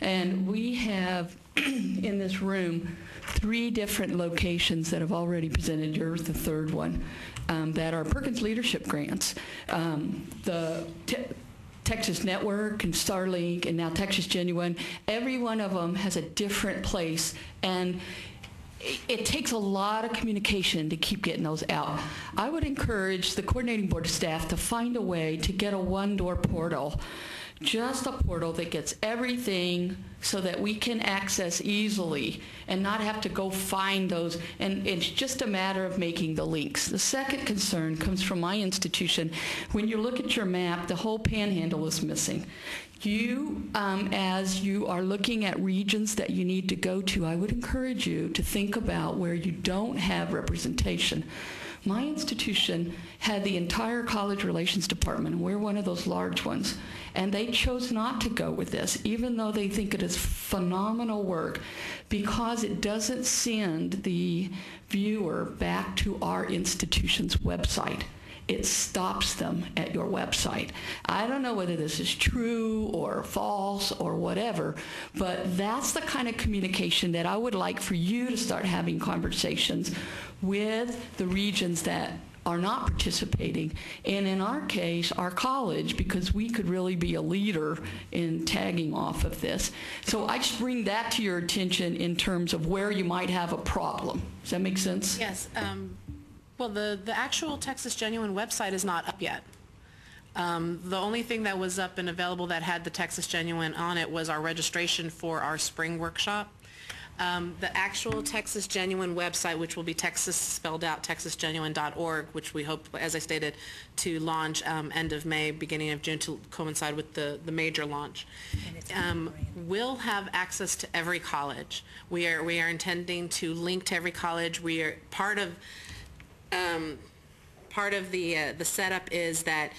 and we have in this room 3 different locations that have already presented. You're the 3rd one, that are Perkins Leadership Grants. The Texas Network and Starlink and now Texas Genuine, every one of them has a different place, and it takes a lot of communication to keep getting those out. I would encourage the coordinating board staff to find a way to get a one-door portal, just a portal that gets everything so that we can access easily and not have to go find those, and it's just a matter of making the links. The second concern comes from my institution. When you look at your map, the whole panhandle is missing. You, as you are looking at regions that you need to go to, I would encourage you to think about where you don't have representation. My institution had the entire college relations department, and we're one of those large ones, and they chose not to go with this, even though they think it is phenomenal work, because it doesn't send the viewer back to our institution's website. It stops them at your website. I don't know whether this is true or false or whatever, but that's the kind of communication that I would like for you to start having conversations with the regions that are not participating. And in our case, our college, because we could really be a leader in tagging off of this. So I just bring that to your attention in terms of where you might have a problem. Does that make sense? Yes. Well, the actual Texas Genuine website is not up yet. The only thing that was up and available that had the Texas Genuine on it was our registration for our spring workshop. The actual Texas Genuine website, which will be Texas spelled out, texasgenuine.org, which we hope, as I stated, to launch end of May, beginning of June to coincide with the major launch, will have access to every college. We are intending to link to every college. We are part of the setup is that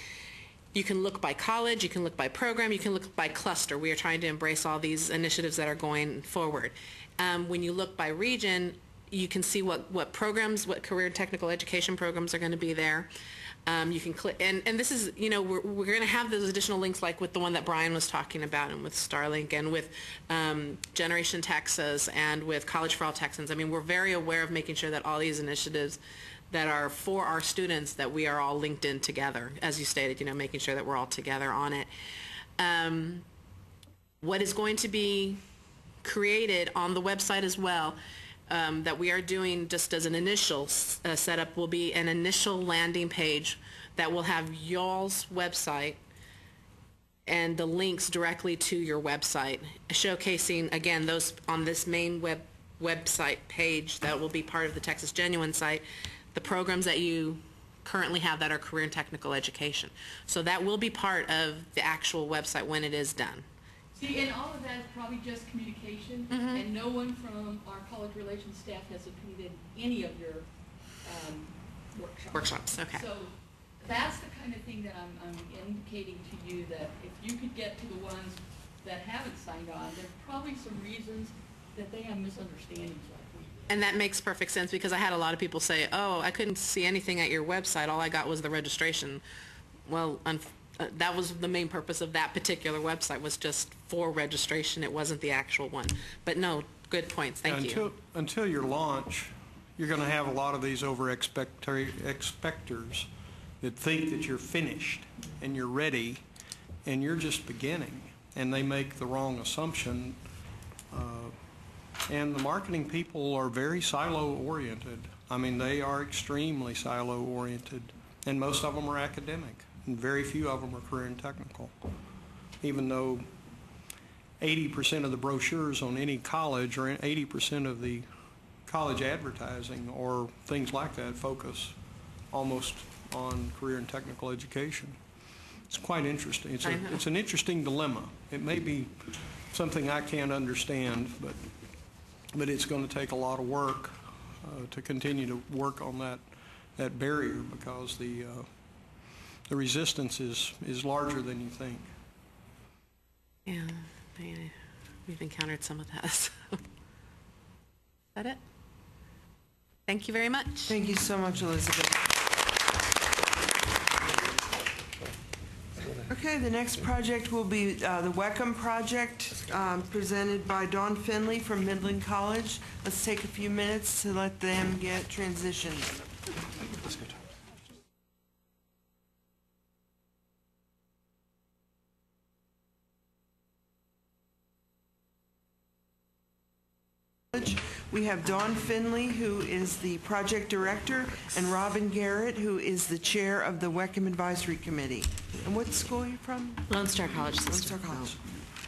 you can look by college, you can look by program, you can look by cluster. We are trying to embrace all these initiatives that are going forward. When you look by region, you can see what programs, what career and technical education programs are going to be there. You can click, and this is, you know, we're going to have those additional links like with the one that Brian was talking about, and with Starlink, and with Generation Texas, and with College for All Texans. I mean, we're very aware of making sure that all these initiatives that are for our students, that we are all linked in together, as you stated, you know, making sure that we're all together on it. What is going to be created on the website as well, that we are doing just as an initial setup, will be an initial landing page that will have y'all's website and the links directly to your website, showcasing, again, those on this main website page that will be part of the Texas Genuine site, the programs that you currently have that are career and technical education. So that will be part of the actual website when it is done. See, and all of that is probably just communication, and no one from our college relations staff has attended any of your Workshops, okay. So that's the kind of thing that I'm indicating to you, that if you could get to the ones that haven't signed on, there's probably some reasons that they have misunderstandings like we do. And that makes perfect sense, because I had a lot of people say, oh, I couldn't see anything at your website, all I got was the registration. Well, that was the main purpose of that particular website, was just for registration. It wasn't the actual one. But no, good points. Thank you. Until your launch, you're going to have a lot of these over-expectors that think that you're finished and you're ready, and you're just beginning, and they make the wrong assumption. And the marketing people are very silo-oriented. I mean, they are extremely silo-oriented, and most of them are academic, and very few of them are career and technical. Even though 80% of the brochures on any college, or 80% of the college advertising or things like that, focus almost on career and technical education. It's quite interesting. It's an interesting dilemma. It may be something I can't understand, but it's going to take a lot of work to continue to work on that barrier, because the resistance is larger than you think. Yeah, we've encountered some of that. So. Is that it? Thank you very much. Thank you so much, Elizabeth. Okay, the next project will be the Weckham project, presented by Dawn Finley from Midland College. Let's take a few minutes to let them get transitioned. We have Dawn Finley, who is the project director, and Robin Garrett, who is the chair of the Weckham Advisory Committee. And what school are you from? Lone Star College Lone System. Star College.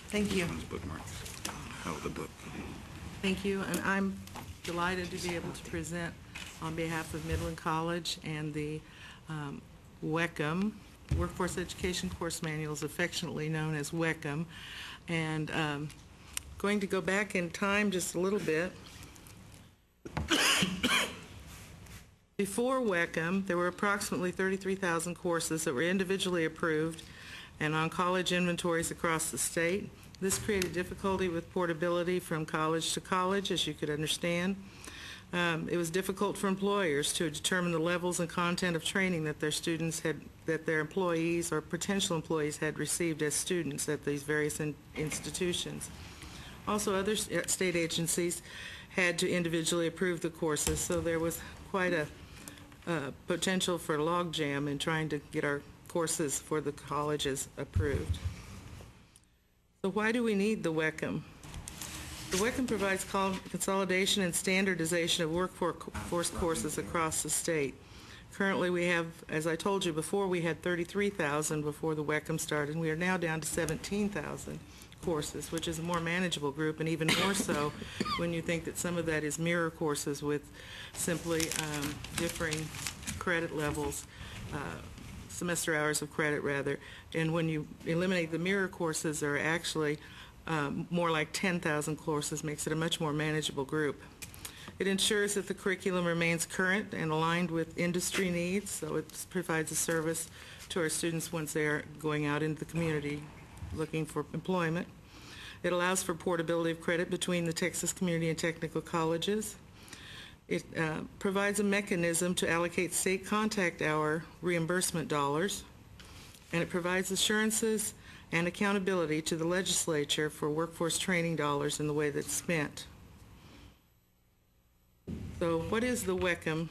Thank you. Thank you, and I'm delighted to be able to present on behalf of Midland College and the Weckham Workforce Education Course Manuals, affectionately known as Weckham. And going to go back in time just a little bit. Before Weckham, there were approximately 33,000 courses that were individually approved and on college inventories across the state. This created difficulty with portability from college to college, as you could understand. It was difficult for employers to determine the levels and content of training that their students had, that their employees or potential employees had received as students at these various institutions. Also, other state agencies had to individually approve the courses, so there was quite a potential for logjam in trying to get our courses for the colleges approved. So why do we need the WECM? The WECM provides consolidation and standardization of workforce courses across the state. Currently we have, as I told you before, we had 33,000 before the WECM started, and we are now down to 17,000 courses, which is a more manageable group, and even more so when you think that some of that is mirror courses with simply differing credit levels, semester hours of credit rather, and when you eliminate the mirror courses, there are actually more like 10,000 courses, makes it a much more manageable group. It ensures that the curriculum remains current and aligned with industry needs, so it provides a service to our students once they are going out into the community looking for employment. It allows for portability of credit between the Texas community and technical colleges. It provides a mechanism to allocate state contact hour reimbursement dollars, and it provides assurances and accountability to the legislature for workforce training dollars in the way that's spent. So what is the WECM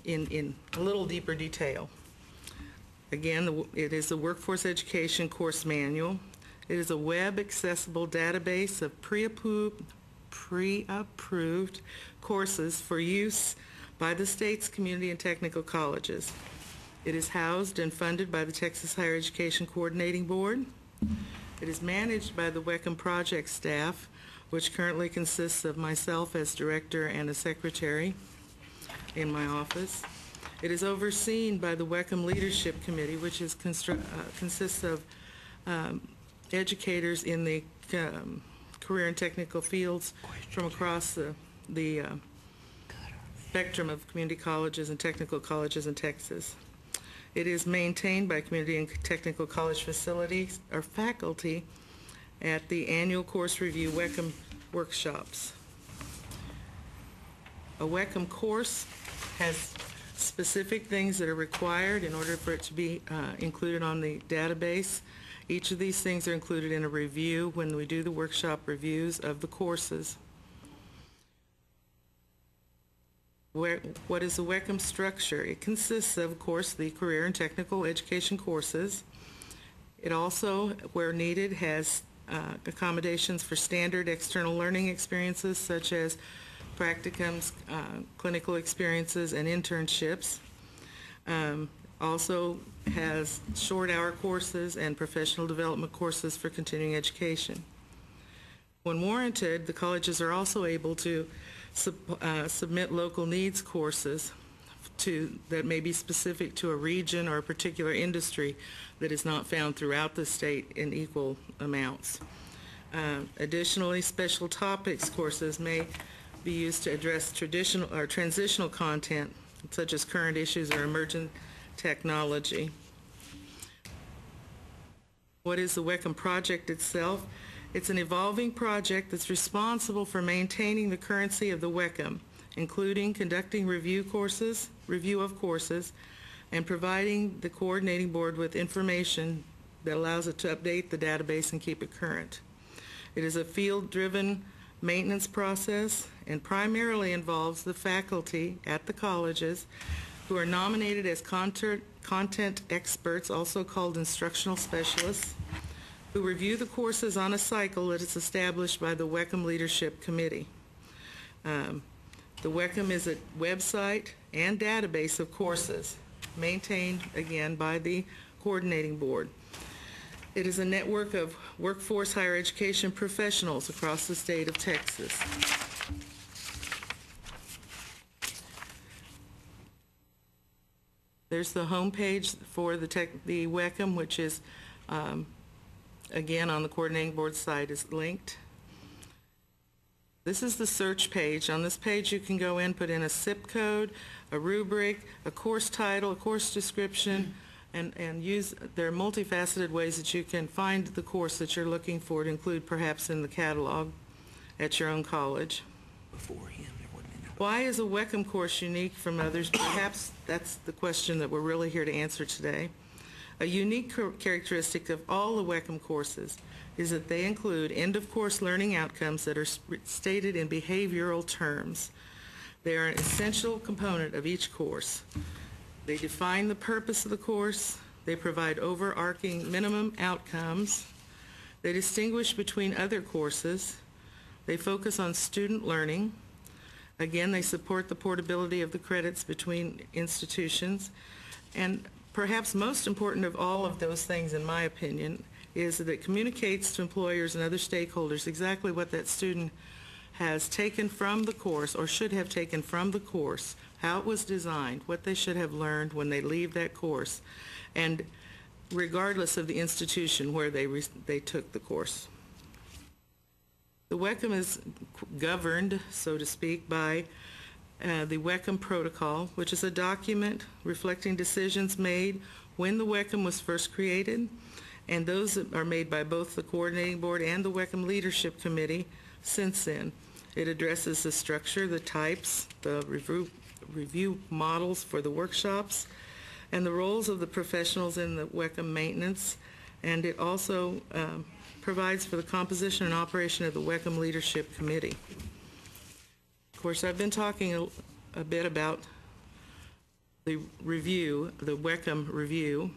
in a little deeper detail? Again, it is a workforce education course manual. It is a web-accessible database of pre-approved courses for use by the state's community and technical colleges. It is housed and funded by the Texas Higher Education Coordinating Board. It is managed by the WECM project staff, which currently consists of myself as director and a secretary in my office. It is overseen by the WECM Leadership Committee, which is consists of educators in the career and technical fields from across the spectrum of community colleges and technical colleges in Texas. It is maintained by community and technical college facilities or faculty at the annual course review WECM workshops. A WECM course has specific things that are required in order for it to be included on the database. Each of these things are included in a review when we do the workshop reviews of the courses. What is the WECM structure? It consists of course, the career and technical education courses. It also, where needed, has accommodations for standard external learning experiences such as practicums, clinical experiences, and internships. Also has short-hour courses and professional development courses for continuing education. When warranted, the colleges are also able to submit local needs courses that may be specific to a region or a particular industry that is not found throughout the state in equal amounts. Additionally, special topics courses may be used to address traditional or transitional content such as current issues or emerging technology. What is the WECM project itself? It's an evolving project that's responsible for maintaining the currency of the WECM, including conducting review of courses, and providing the coordinating board with information that allows it to update the database and keep it current. It is a field-driven maintenance process and primarily involves the faculty at the colleges who are nominated as content experts, also called instructional specialists, who review the courses on a cycle that is established by the WECM Leadership Committee. The WECM is a website and database of courses maintained, again, by the coordinating board. It is a network of workforce higher education professionals across the state of Texas. There's the home page for the WECM, which is, again, on the coordinating board site is linked. This is the search page. On this page you can go in, put in a zip code, a rubric, a course title, a course description, and use, there are multifaceted ways that you can find the course that you're looking for to include perhaps in the catalog at your own college. Why is a WECM course unique from others? Perhaps that's the question that we're really here to answer today. A unique characteristic of all the WECM courses is that they include end-of-course learning outcomes that are stated in behavioral terms. They are an essential component of each course. They define the purpose of the course. They provide overarching minimum outcomes. They distinguish between other courses. They focus on student learning. Again, they support the portability of the credits between institutions. And perhaps most important of all of those things, in my opinion, is that it communicates to employers and other stakeholders exactly what that student has taken from the course or should have taken from the course, how it was designed, what they should have learned when they leave that course, and regardless of the institution where they took the course. The WECM is governed, so to speak, by the WECM Protocol, which is a document reflecting decisions made when the WECM was first created, and those are made by both the Coordinating Board and the WECM Leadership Committee since then. It addresses the structure, the types, the review models for the workshops, and the roles of the professionals in the WECM maintenance, and it also provides for the composition and operation of the WECM Leadership Committee. Of course, I've been talking a bit about the review, the WECM review,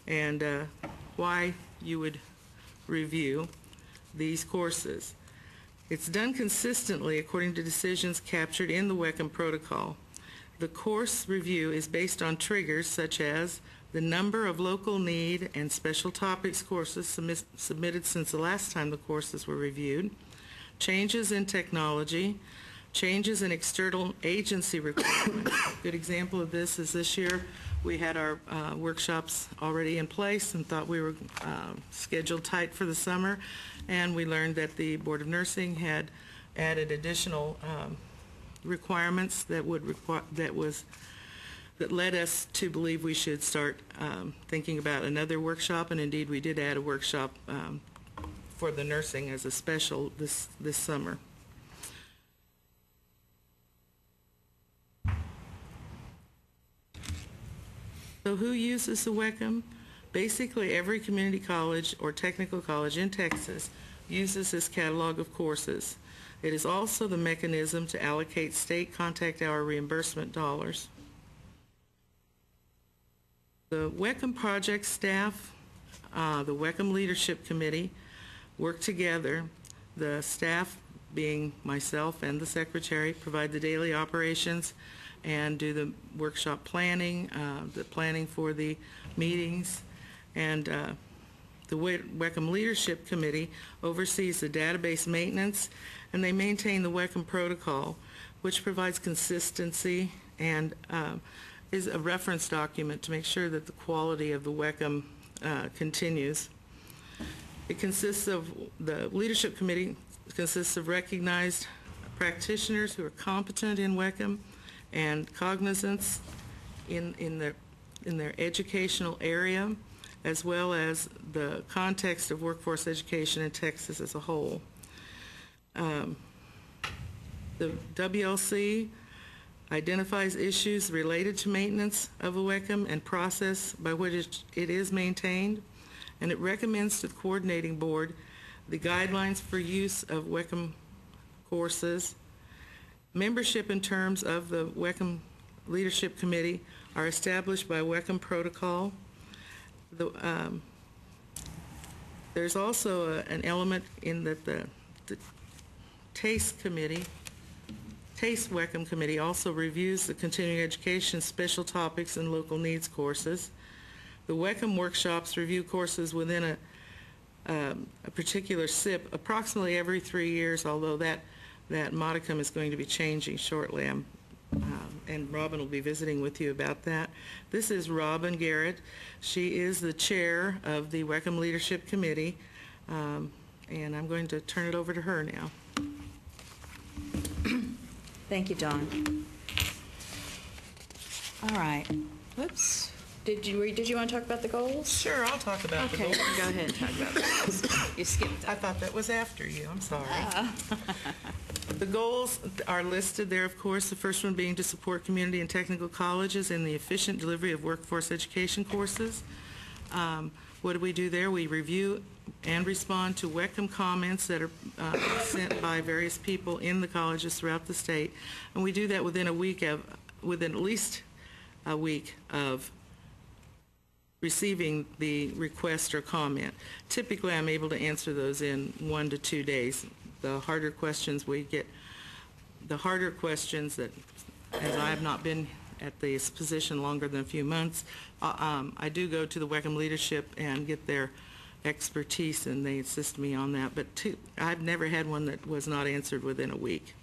and why you would review these courses. It's done consistently according to decisions captured in the WECM protocol. The course review is based on triggers such as the number of local need and special topics courses submitted since the last time the courses were reviewed, changes in technology, changes in external agency requirements. A good example of this is this year we had our workshops already in place and thought we were scheduled tight for the summer, and we learned that the Board of Nursing had added additional requirements that led us to believe we should start thinking about another workshop, and indeed we did add a workshop for the nursing as a special this summer. So who uses the WECM? Basically every community college or technical college in Texas uses this catalog of courses. It is also the mechanism to allocate state contact hour reimbursement dollars. The WECM project staff, the WECM Leadership Committee, work together. The staff, being myself and the secretary, provide the daily operations and do the workshop planning, the planning for the meetings, and the WECM Leadership Committee oversees the database maintenance, and they maintain the WECM protocol, which provides consistency and is a reference document to make sure that the quality of the WECM continues. It consists of, the Leadership Committee consists of recognized practitioners who are competent in WECM and cognizance in their educational area, as well as the context of workforce education in Texas as a whole. The WLC identifies issues related to maintenance of a WECM and process by which it is maintained, and it recommends to the Coordinating Board the guidelines for use of WECM courses. Membership in terms of the WECM Leadership Committee are established by WECM protocol. There's also an element in that the TASTE Committee, TASTE WECM Committee also reviews the continuing education special topics and local needs courses. The WECM workshops review courses within a particular SIP approximately every 3 years, although that modicum is going to be changing shortly, and Robin will be visiting with you about that. This is Robin Garrett. She is the chair of the WECM Leadership Committee, and I'm going to turn it over to her now. Thank you, Dawn. All right. Whoops. Did you want to talk about the goals? Sure, I'll talk about the goals. Okay, go ahead and talk about the goals. You skipped that. I thought that was after you. I'm sorry. The goals are listed there, of course. The first one being to support community and technical colleges in the efficient delivery of workforce education courses. What do we do there? We review and respond to WECM comments that are sent by various people in the colleges throughout the state, and we do that within a week within at least a week of receiving the request or comment. Typically, I'm able to answer those in 1 to 2 days. The harder questions that, as I have not been at this position longer than a few months, I do go to the WECM leadership and get their expertise, and they assist me on that. But I've never had one that was not answered within a week.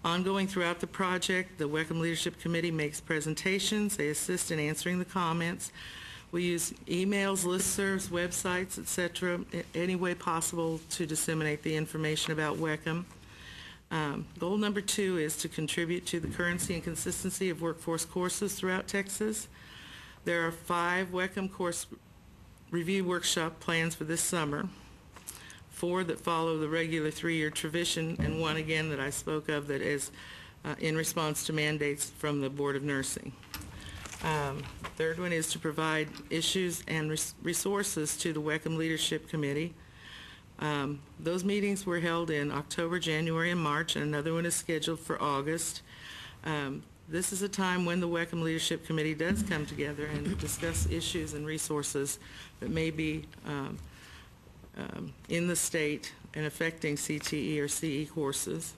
Ongoing throughout the project, the WECM Leadership Committee makes presentations. They assist in answering the comments. We use emails, listservs, websites, etc., any way possible to disseminate the information about WECM. Goal number 2 is to contribute to the currency and consistency of workforce courses throughout Texas. There are 5 WECM course review workshop plans for this summer, 4 that follow the regular 3-year tradition, and 1 again that I spoke of that is in response to mandates from the Board of Nursing. Third one is to provide issues and resources to the WECM Leadership Committee. Those meetings were held in October, January, and March, and another one is scheduled for August. This is a time when the WECM Leadership Committee does come together and discuss issues and resources that may be in the state and affecting CTE or CE courses.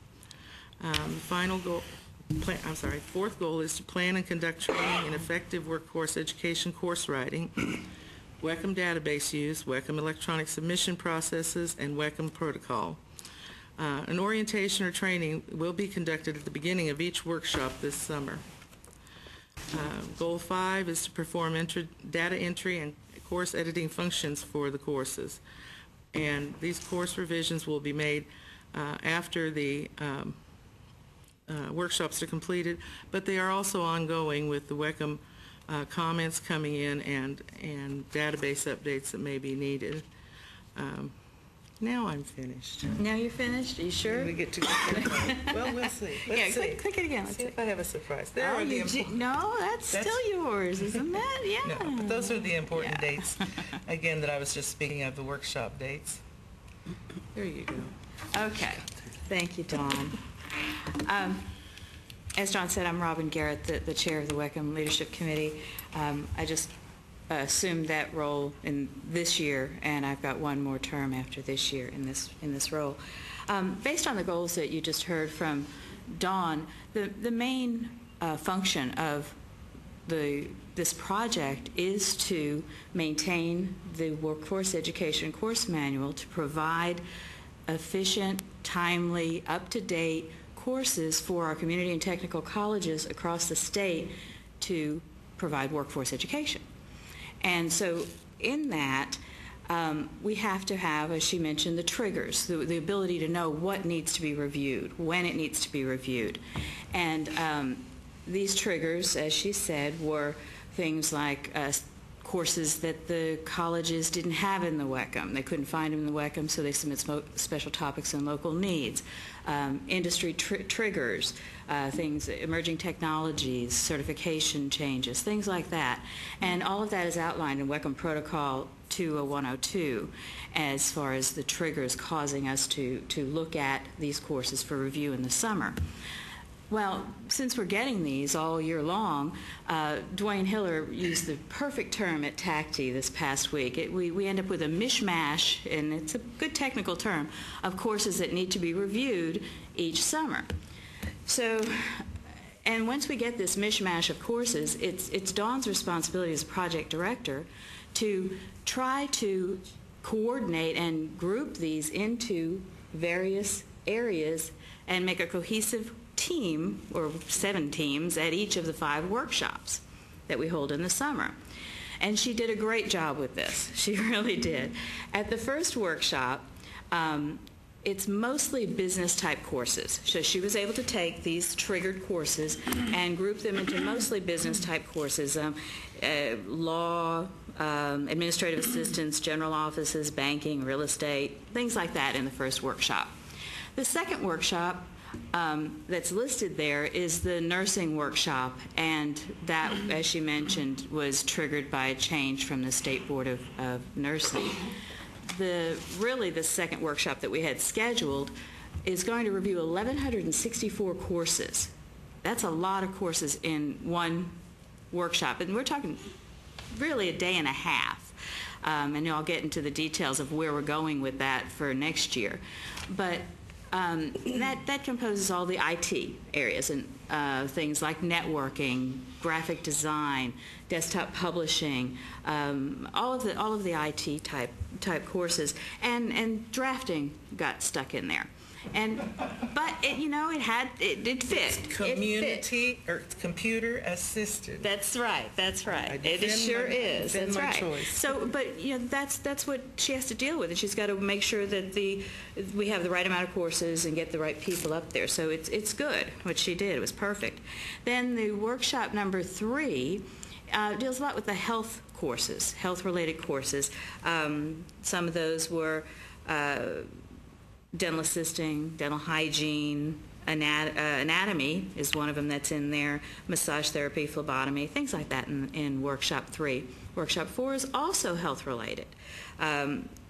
Fourth goal is to plan and conduct training in effective workforce education course writing, WECM database use, WECM electronic submission processes, and WECM protocol. An orientation or training will be conducted at the beginning of each workshop this summer. Goal 5 is to perform data entry and course editing functions for the courses. And these course revisions will be made after the workshops are completed, but they are also ongoing with the WECM comments coming in and database updates that may be needed. Now I'm finished. Now you're finished? Are you sure? We get to go. Well, we'll see. Let's see. Click it again. Let's see if I have a surprise. There are the no, that's still yours, isn't that? Yeah. No, but those are the important dates, again, that I was just speaking of, the workshop dates. There you go. Okay. Thank you, Dawn. As John said, I'm Robin Garrett, the chair of the WECM Leadership Committee. I just assumed that role in this year, and I've got one more term after this year in this role. Based on the goals that you just heard from Dawn, the main function of this project is to maintain the workforce education course manual to provide efficient, timely, up-to-date courses for our community and technical colleges across the state to provide workforce education. And so in that, we have to have, as she mentioned, the triggers, the ability to know what needs to be reviewed, when it needs to be reviewed. And these triggers, as she said, were things like courses that the colleges didn't have in the WECM. They couldn't find them in the WECM, so they submit special topics and local needs. Industry triggers, things, emerging technologies, certification changes, things like that. And all of that is outlined in WECM Protocol 20102 as far as the triggers causing us to look at these courses for review in the summer. Well, since we're getting these all year long, Dwayne Hiller used the perfect term at TACTI this past week. We end up with a mishmash, and it's a good technical term, of courses that need to be reviewed each summer. So, and once we get this mishmash of courses, it's Dawn's responsibility as project director to try to coordinate and group these into various areas and make a cohesive team, or 7 teams, at each of the 5 workshops that we hold in the summer. And she did a great job with this. She really did. At the first workshop, it's mostly business-type courses. So she was able to take these triggered courses and group them into mostly business-type courses, law, administrative assistance, general offices, banking, real estate, things like that in the first workshop. The second workshop that's listed there is the nursing workshop, and that, as she mentioned, was triggered by a change from the State Board of Nursing. Really, the second workshop that we had scheduled is going to review 1,164 courses. That's a lot of courses in one workshop, and we're talking really a day and a half. And I'll get into the details of where we're going with that for next year. But that composes all the IT areas and things like networking, graphic design, desktop publishing, all of the IT type courses, and drafting got stuck in there. But it fit. Community or computer assisted. That's right. It sure is. That's right. Choice. So, but that's what she has to deal with, and she's got to make sure that we have the right amount of courses and get the right people up there. So it's good what she did. It was perfect. Then the workshop number 3 deals a lot with the health courses, health-related courses. Some of those were dental assisting, dental hygiene, anatomy is one of them that's in there, massage therapy, phlebotomy, things like that in Workshop 3. Workshop 4 is also health-related.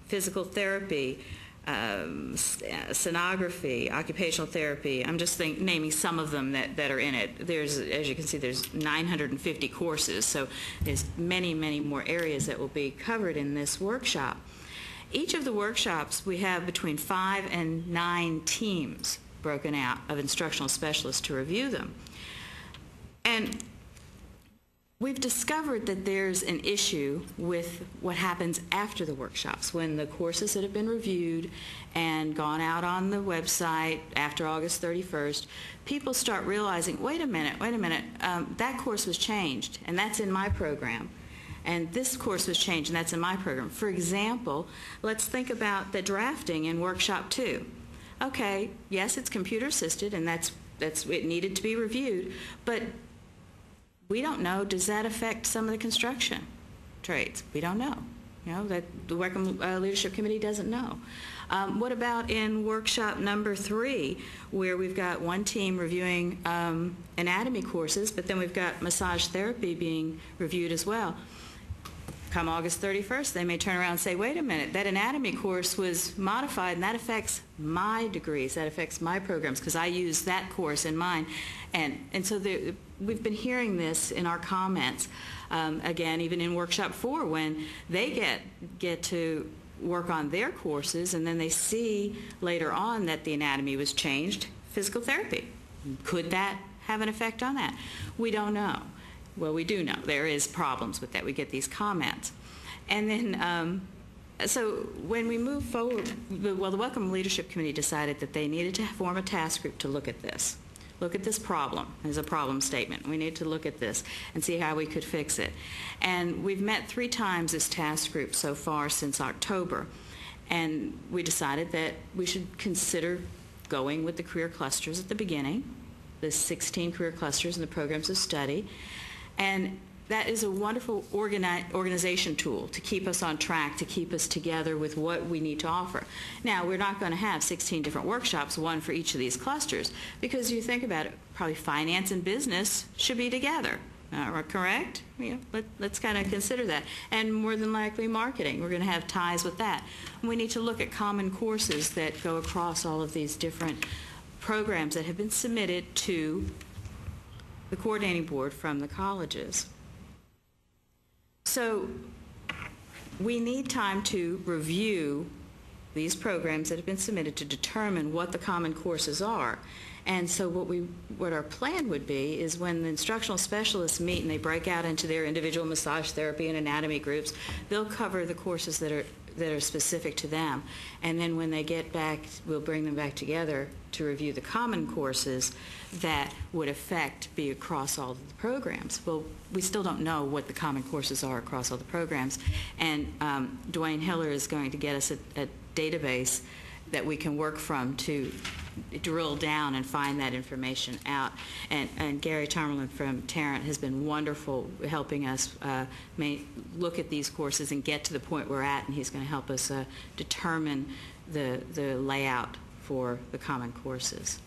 Physical therapy, sonography, occupational therapy. I'm just naming some of them that are in it. There's, as you can see, there's 950 courses, so there's many, many more areas that will be covered in this workshop. Each of the workshops, we have between 5 and 9 teams broken out of instructional specialists to review them. And we've discovered that there's an issue with what happens after the workshops, when the courses that have been reviewed and gone out on the website after August 31st, people start realizing, wait a minute, that course was changed, and that's in my program. And this course was changed, and that's in my program. For example, let's think about the drafting in Workshop 2. Okay, yes, it's computer-assisted, and it needed to be reviewed, but we don't know, does that affect some of the construction trades? We don't know. That the Weckham Leadership Committee doesn't know. What about in Workshop number 3, where we've got one team reviewing anatomy courses, but then we've got massage therapy being reviewed as well? Come August 31st, they may turn around and say, wait a minute, that anatomy course was modified, and that affects my degrees, that affects my programs, because I use that course in mine. And so we've been hearing this in our comments, again, even in Workshop 4, when they get to work on their courses, and then they see later on that the anatomy was changed. Physical therapy, could that have an effect on that? We don't know. Well, we do know there is problems with that. We get these comments. And then, so when we move forward, well, the Wellcome Leadership Committee decided that they needed to form a task group to look at this problem as a problem statement. We need to look at this and see how we could fix it. And we've met 3 times as task group so far since October. And we decided that we should consider going with the career clusters at the beginning, the 16 career clusters and the programs of study. And that is a wonderful organization tool to keep us on track, to keep us together with what we need to offer. Now, we're not going to have 16 different workshops, one for each of these clusters, because you think about it, probably finance and business should be together. Correct? Let's kind of consider that. And more than likely marketing. We're going to have ties with that. And we need to look at common courses that go across all of these different programs that have been submitted to the coordinating board from the colleges. So we need time to review these programs that have been submitted to determine what the common courses are. And so what our plan would be is when the instructional specialists meet and they break out into their individual massage therapy and anatomy groups, they'll cover the courses that are specific to them. And then when they get back, we'll bring them back together to review the common courses that would be across all of the programs. Well, we still don't know what the common courses are across all the programs. And Dwayne Hiller is going to get us a database that we can work from to drill down and find that information out. And Gary Tomerlin from Tarrant has been wonderful helping us look at these courses and get to the point we're at, and he's going to help us determine the layout for the common courses.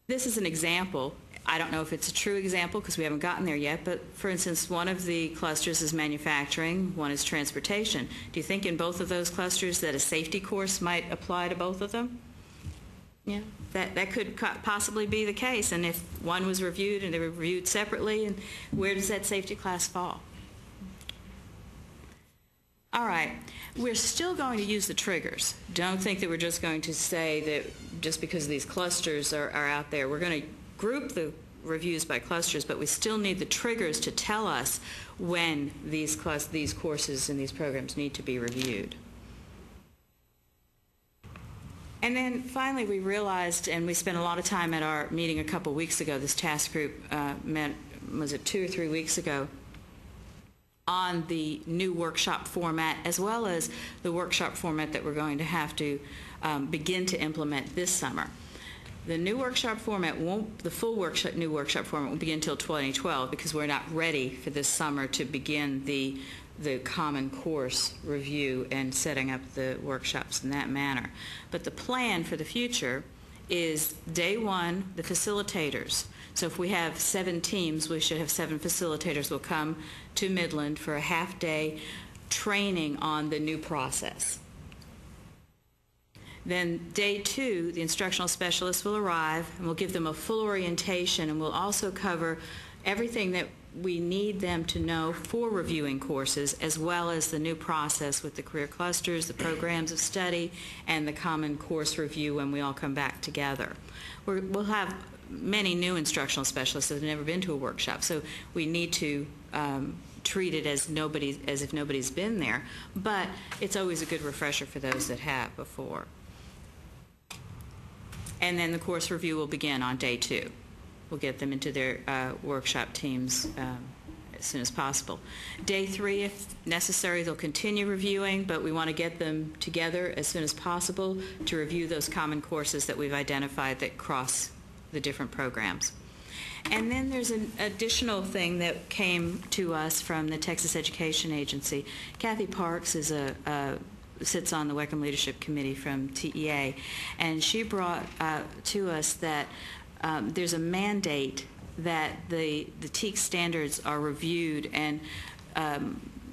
This is an example. I don't know if it's a true example because we haven't gotten there yet, but for instance, one of the clusters is manufacturing, one is transportation. Do you think in both of those clusters that a safety course might apply to both of them? Yeah, that could possibly be the case. And if one was reviewed and they were reviewed separately, and where does that safety class fall? All right, we're still going to use the triggers. Don't think that we're just going to say that just because these clusters are out there. We're going to group the reviews by clusters, but we still need the triggers to tell us when these courses and these programs need to be reviewed. And then finally we realized, and we spent a lot of time at our meeting a couple weeks ago, this task group met, was it 2 or 3 weeks ago, on the new workshop format, as well as the workshop format that we're going to have to begin to implement this summer. The new workshop format the full new workshop format won't begin until 2012 because we're not ready for this summer to begin the Common Course review and setting up the workshops in that manner. But the plan for the future is day one, the facilitators. So if we have 7 teams, we should have 7 facilitators will come to Midland for a half-day training on the new process. Then day 2, the instructional specialists will arrive and we'll give them a full orientation, and we'll also cover everything that we need them to know for reviewing courses, as well as the new process with the career clusters, the programs of study, and the common course review when we all come back together. We'll have many new instructional specialists that have never been to a workshop, so we need to treat it as if nobody's been there, but it's always a good refresher for those that have before. And then the course review will begin on day 2. We'll get them into their workshop teams as soon as possible. Day 3, if necessary, they'll continue reviewing, but we want to get them together as soon as possible to review those common courses that we've identified that cross the different programs. And then there's an additional thing that came to us from the Texas Education Agency. Kathy Parks is sits on the WECM Leadership Committee from TEA, and she brought to us that there's a mandate that the TEAC standards are reviewed and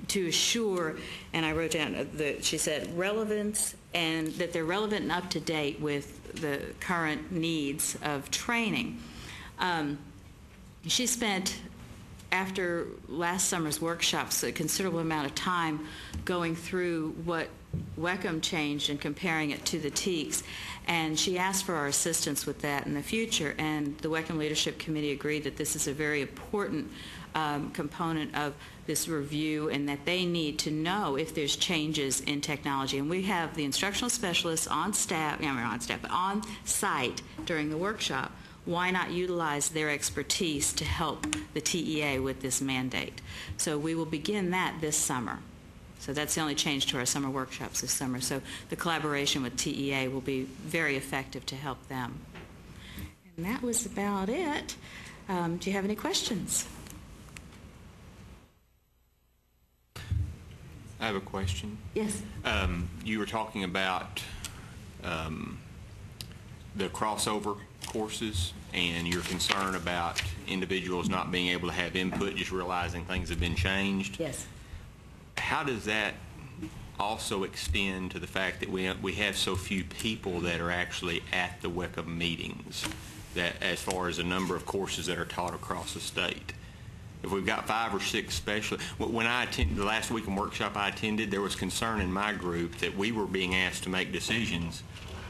to assure, and I wrote down, she said relevance, and that they're relevant and up to date with the current needs of training. She spent, after last summer's workshops, a considerable amount of time going through what WECM changed and comparing it to the TEACs, and she asked for our assistance with that in the future, and the WECM Leadership Committee agreed that this is a very important component of this review, and that they need to know if there's changes in technology. And we have the instructional specialists on staff, but on site during the workshop. Why not utilize their expertise to help the TEA with this mandate? So we will begin that this summer. So that's the only change to our summer workshops this summer. So the collaboration with TEA will be very effective to help them. And that was about it. Do you have any questions? I have a question. Yes. You were talking about the crossover courses and your concern about individuals not being able to have input, just realizing things have been changed. Yes. How does that also extend to the fact that we have so few people that are actually at the WECM meetings, that as far as the number of courses that are taught across the state? If we've got 5 or 6 specialists, when I attended the last WECM workshop I attended, there was concern in my group that we were being asked to make decisions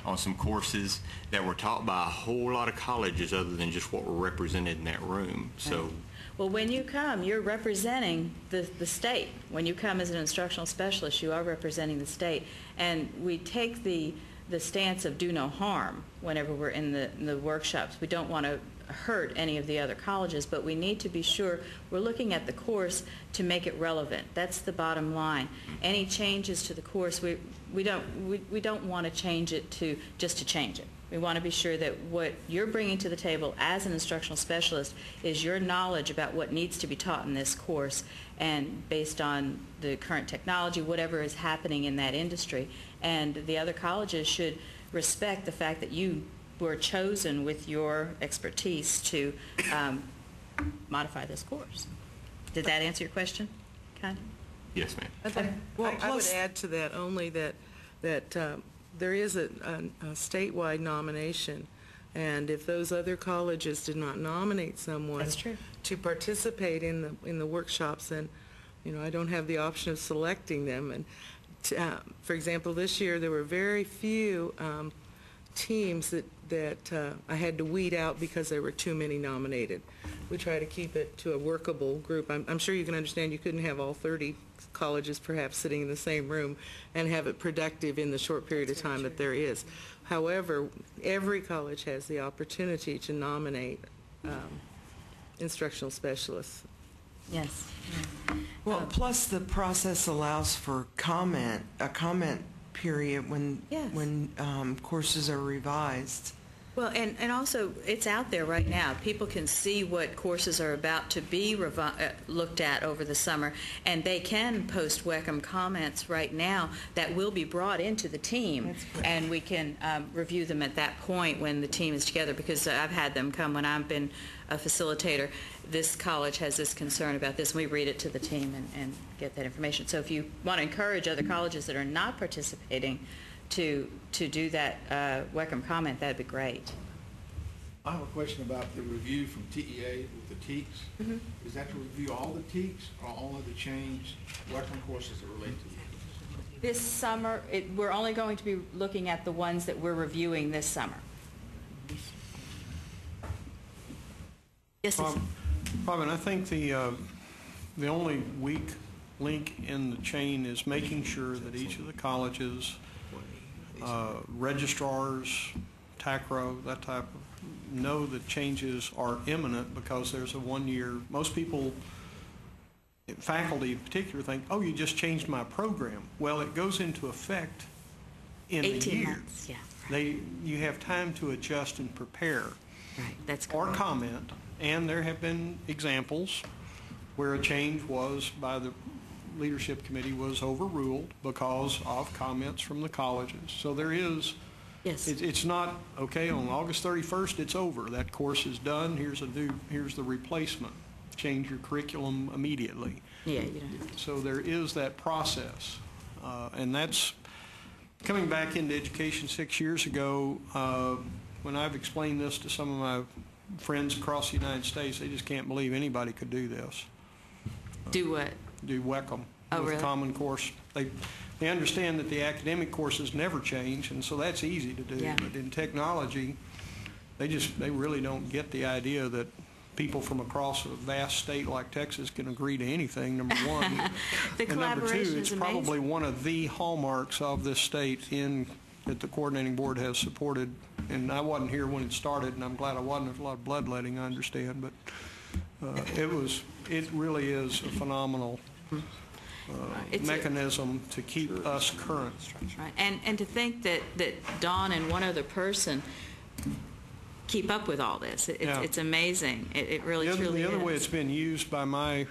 on some courses that were taught by a whole lot of colleges other than just what were represented in that room. So, well, when you come, you're representing the state. When you come as an instructional specialist, you are representing the state. And we take the stance of do no harm whenever we're in the workshops. We don't want to hurt any of the other colleges, but we need to be sure we're looking at the course to make it relevant. That's the bottom line. Any changes to the course, we don't want to change it just to change it. We want to be sure that what you're bringing to the table as an instructional specialist is your knowledge about what needs to be taught in this course, and based on the current technology, whatever is happening in that industry. And the other colleges should respect the fact that you were chosen with your expertise to modify this course. Did that answer your question, Connie? yes, ma'am. I would add to that only that there is a statewide nomination, and if those other colleges did not nominate someone to participate in the workshops, then I don't have the option of selecting them. And for example, this year there were very few teams that I had to weed out because there were too many nominated. We try to keep it to a workable group. I'm sure you can understand you couldn't have all 30 colleges perhaps sitting in the same room and have it productive in the short period of time that there is. However, every college has the opportunity to nominate instructional specialists. Yes. Well, plus the process allows for a comment period when courses are revised. Well, and also, it's out there right now. People can see what courses are about to be looked at over the summer, and they can post WECM comments right now that will be brought into the team, and we can review them at that point when the team is together, because I've had them come when I've been a facilitator. This college has this concern about this, and we read it to the team and get that information. So if you want to encourage other colleges that are not participating to do that WECM comment, that'd be great. I have a question about the review from TEA with the TEKS. Mm-hmm. Is that to review all the TEKS or only the changed WECM courses that relate to it? This summer, we're only going to be looking at the ones that we're reviewing this summer. Yes, Robin, I think the only weak link in the chain is making sure that each of the colleges, registrars, TACRO, that type of, know that changes are imminent, because there's a 1 year, most people, faculty in particular, think, oh, you just changed my program. Well, it goes into effect in a year. 18 months, yeah. You have time to adjust and prepare. Right, that's correct. Or comment, and there have been examples where a change was by the leadership committee was overruled because of comments from the colleges. So there is, it's not, okay, on August 31st, it's over. That course is done. Here's the replacement. Change your curriculum immediately. Yeah, you don't have to. So there is that process. And that's coming back into education 6 years ago. When I've explained this to some of my friends across the United States, they just can't believe anybody could do this. Do what? Do WECM with really? Common Course. They understand that the academic courses never change, and so that's easy to do. Yeah. But in technology, they really don't get the idea that people from across a vast state like Texas can agree to anything, number one. The and number two, it's is probably amazing. one of the hallmarks of this state that the coordinating board has supported. And I wasn't here when it started, and I'm glad I wasn't. There's a lot of bloodletting, I understand, but it really is a phenomenal mechanism to keep us current. Right. And to think that Dawn and one other person keep up with all this. It's amazing. It really, truly is. The other way it's been used by my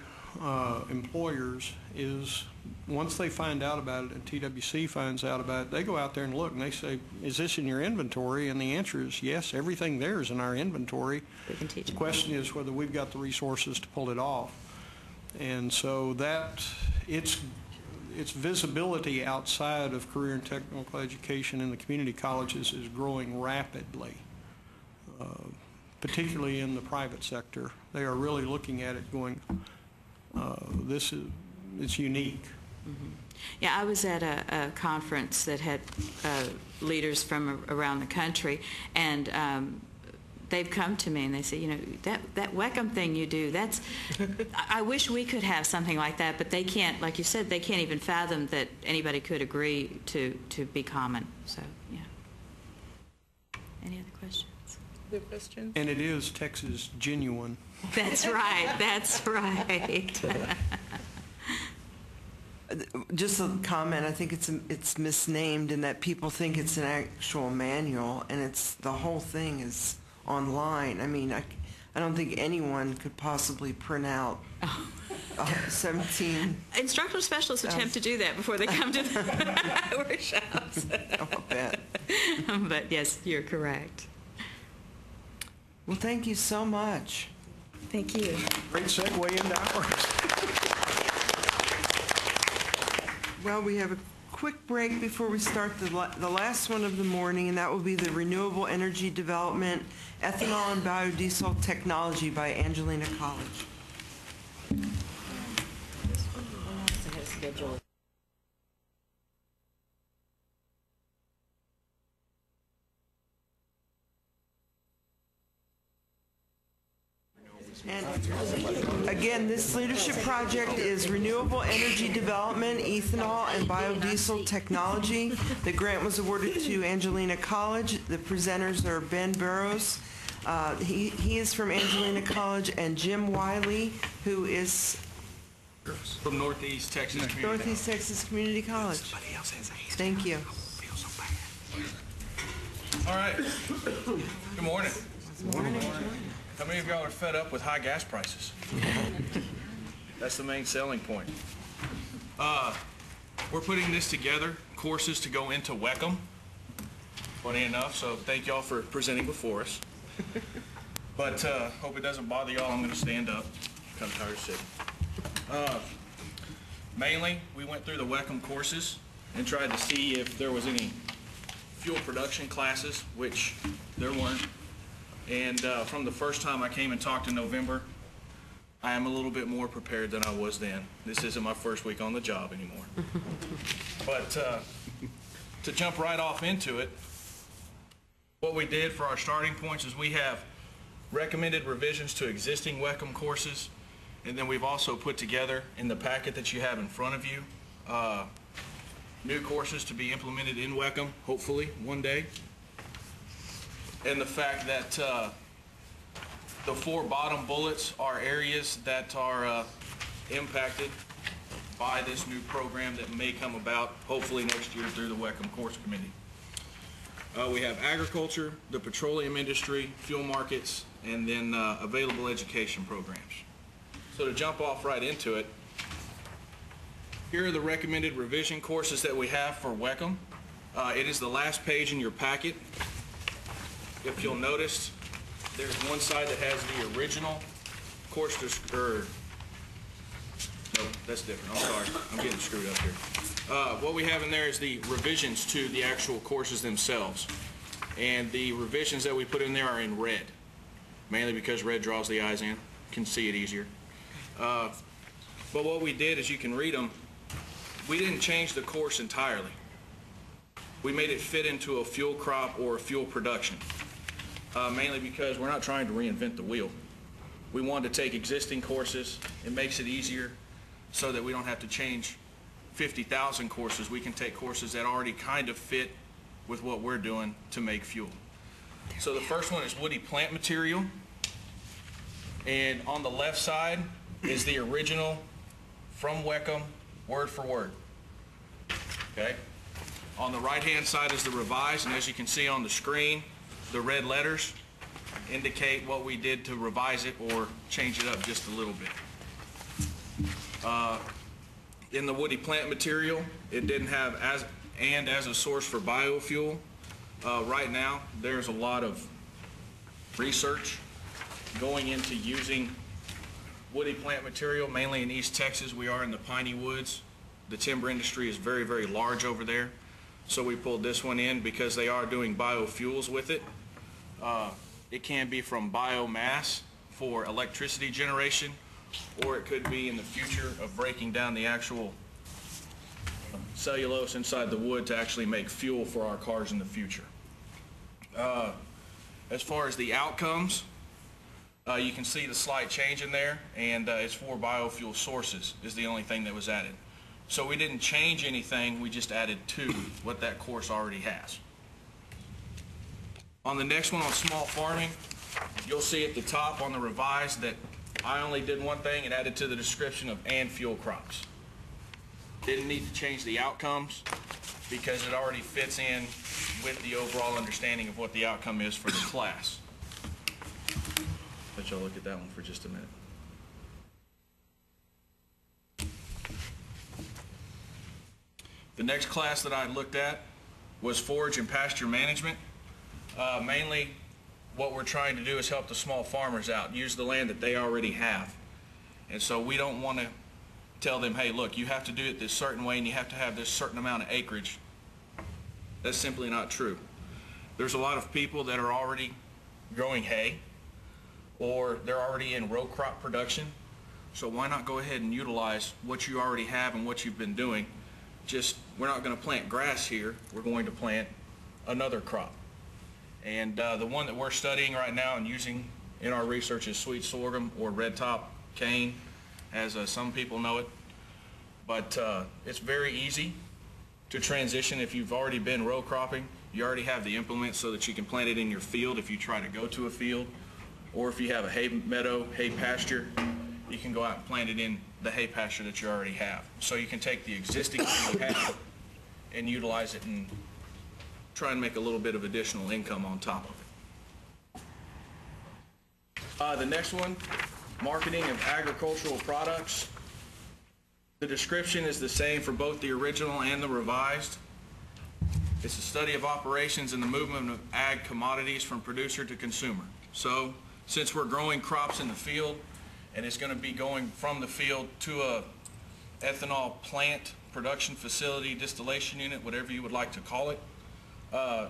employers is once they find out about it and TWC finds out about it, they go out there and look and they say, is this in your inventory? And the answer is yes, everything there is in our inventory. We can teach the question is whether we've got the resources to pull it off. And so that its visibility outside of career and technical education in the community colleges is growing rapidly, particularly in the private sector. They are really looking at it going, it's unique. Mm-hmm. Yeah, I was at a conference that had leaders from around the country, and they've come to me and they say, that WECM thing you do, I wish we could have something like that, but they can't, like you said, they can't even fathom that anybody could agree to be common. So, yeah. Any other questions? Other questions? And it is Texas genuine. That's right. That's right. Just a comment. I think it's misnamed in that people think it's an actual manual, and the whole thing is online. I mean, I don't think anyone could possibly print out 17. Instructional specialists attempt to do that before they come to the workshops. I'll bet. But yes, you're correct. Well, thank you so much. Thank you. Great segue into ours. Well, we have a quick break before we start the last one of the morning, and that will be the Renewable Energy Development, Ethanol and Biodiesel Technology by Angelina College. And again, this leadership project is Renewable Energy Development, Ethanol and Biodiesel Technology. The grant was awarded to Angelina College. The presenters are Ben Burrows. He is from Angelina College, and Jim Wiley, who is from Northeast Texas Community Northeast Texas Community College. Thank you. All right. Good morning. Good morning. How many of y'all are fed up with high gas prices? That's the main selling point. We're putting this together, courses to go into WECM. Funny enough, so thank y'all for presenting before us. But hope it doesn't bother y'all. I'm going to stand up. I'm kind of tired of sitting. Mainly, we went through the WECM courses and tried to see if there was any fuel production classes, which there weren't. And from the first time I came and talked in November, I am a little bit more prepared than I was then. This isn't my first week on the job anymore. But to jump right off into it, what we did for our starting points is we have recommended revisions to existing WECM courses, and then we've also put together in the packet that you have in front of you new courses to be implemented in WECM, hopefully one day. And the fact that the 4 bottom bullets are areas that are impacted by this new program that may come about hopefully next year through the WECM Course Committee. We have agriculture, the petroleum industry, fuel markets, and then available education programs. So to jump off right into it, here are the recommended revision courses that we have for WECM. It is the last page in your packet. If you'll notice, there's one side that has the original course, no, that's different. I'm sorry. I'm getting screwed up here. What we have in there is the revisions to the actual courses themselves. And the revisions that we put in there are in red, mainly because red draws the eyes in. You can see it easier. But what we did, as you can read them, we didn't change the course entirely. We made it fit into a fuel crop or a fuel production. Mainly because we're not trying to reinvent the wheel. We wanted to take existing courses. It makes it easier so that we don't have to change 50,000 courses. We can take courses that already kind of fit with what we're doing to make fuel. So the first one is woody plant material. And on the left side is the original from WECM, word for word. Okay? On the right-hand side is the revised, and as you can see on the screen, the red letters indicate what we did to revise it or change it up just a little bit. In the woody plant material, it didn't have as a source for biofuel. Right now, there's a lot of research going into using woody plant material, mainly in East Texas. We are in the piney woods. The timber industry is very, very large over there. So we pulled this one in because they are doing biofuels with it. It can be from biomass for electricity generation, or it could be in the future of breaking down the actual cellulose inside the wood to actually make fuel for our cars in the future. As far as the outcomes, you can see the slight change in there, and it's for biofuel sources is the only thing that was added. So we didn't change anything, we just added to what that course already has. On the next one on small farming, you'll see at the top on the revised that I only did one thing and added to the description of and fuel crops. Didn't need to change the outcomes because it already fits in with the overall understanding of what the outcome is for the class. Let y'all look at that one for just a minute. The next class that I looked at was forage and pasture management. Mainly what we're trying to do is help the small farmers out, use the land that they already have. And so we don't want to tell them, hey, look, you have to do it this certain way and you have to have this certain amount of acreage. That's simply not true. There's a lot of people that are already growing hay, or they're already in row crop production. So why not go ahead and utilize what you already have and what you've been doing? Just, we're not going to plant grass here. We're going to plant another crop. And the one that we're studying right now and using in our research is sweet sorghum, or red top cane, as some people know it. But it's very easy to transition if you've already been row cropping. You already have the implements so that you can plant it in your field if you try to go to a field. Or if you have a hay meadow, hay pasture, you can go out and plant it in the hay pasture that you already have. So you can take the existing thing you have and utilize it and try and make a little bit of additional income on top of it. The next one, marketing of agricultural products. The description is the same for both the original and the revised. It's a study of operations and the movement of ag commodities from producer to consumer. So since we're growing crops in the field, and it's going to be going from the field to a ethanol plant, production facility, distillation unit, whatever you would like to call it,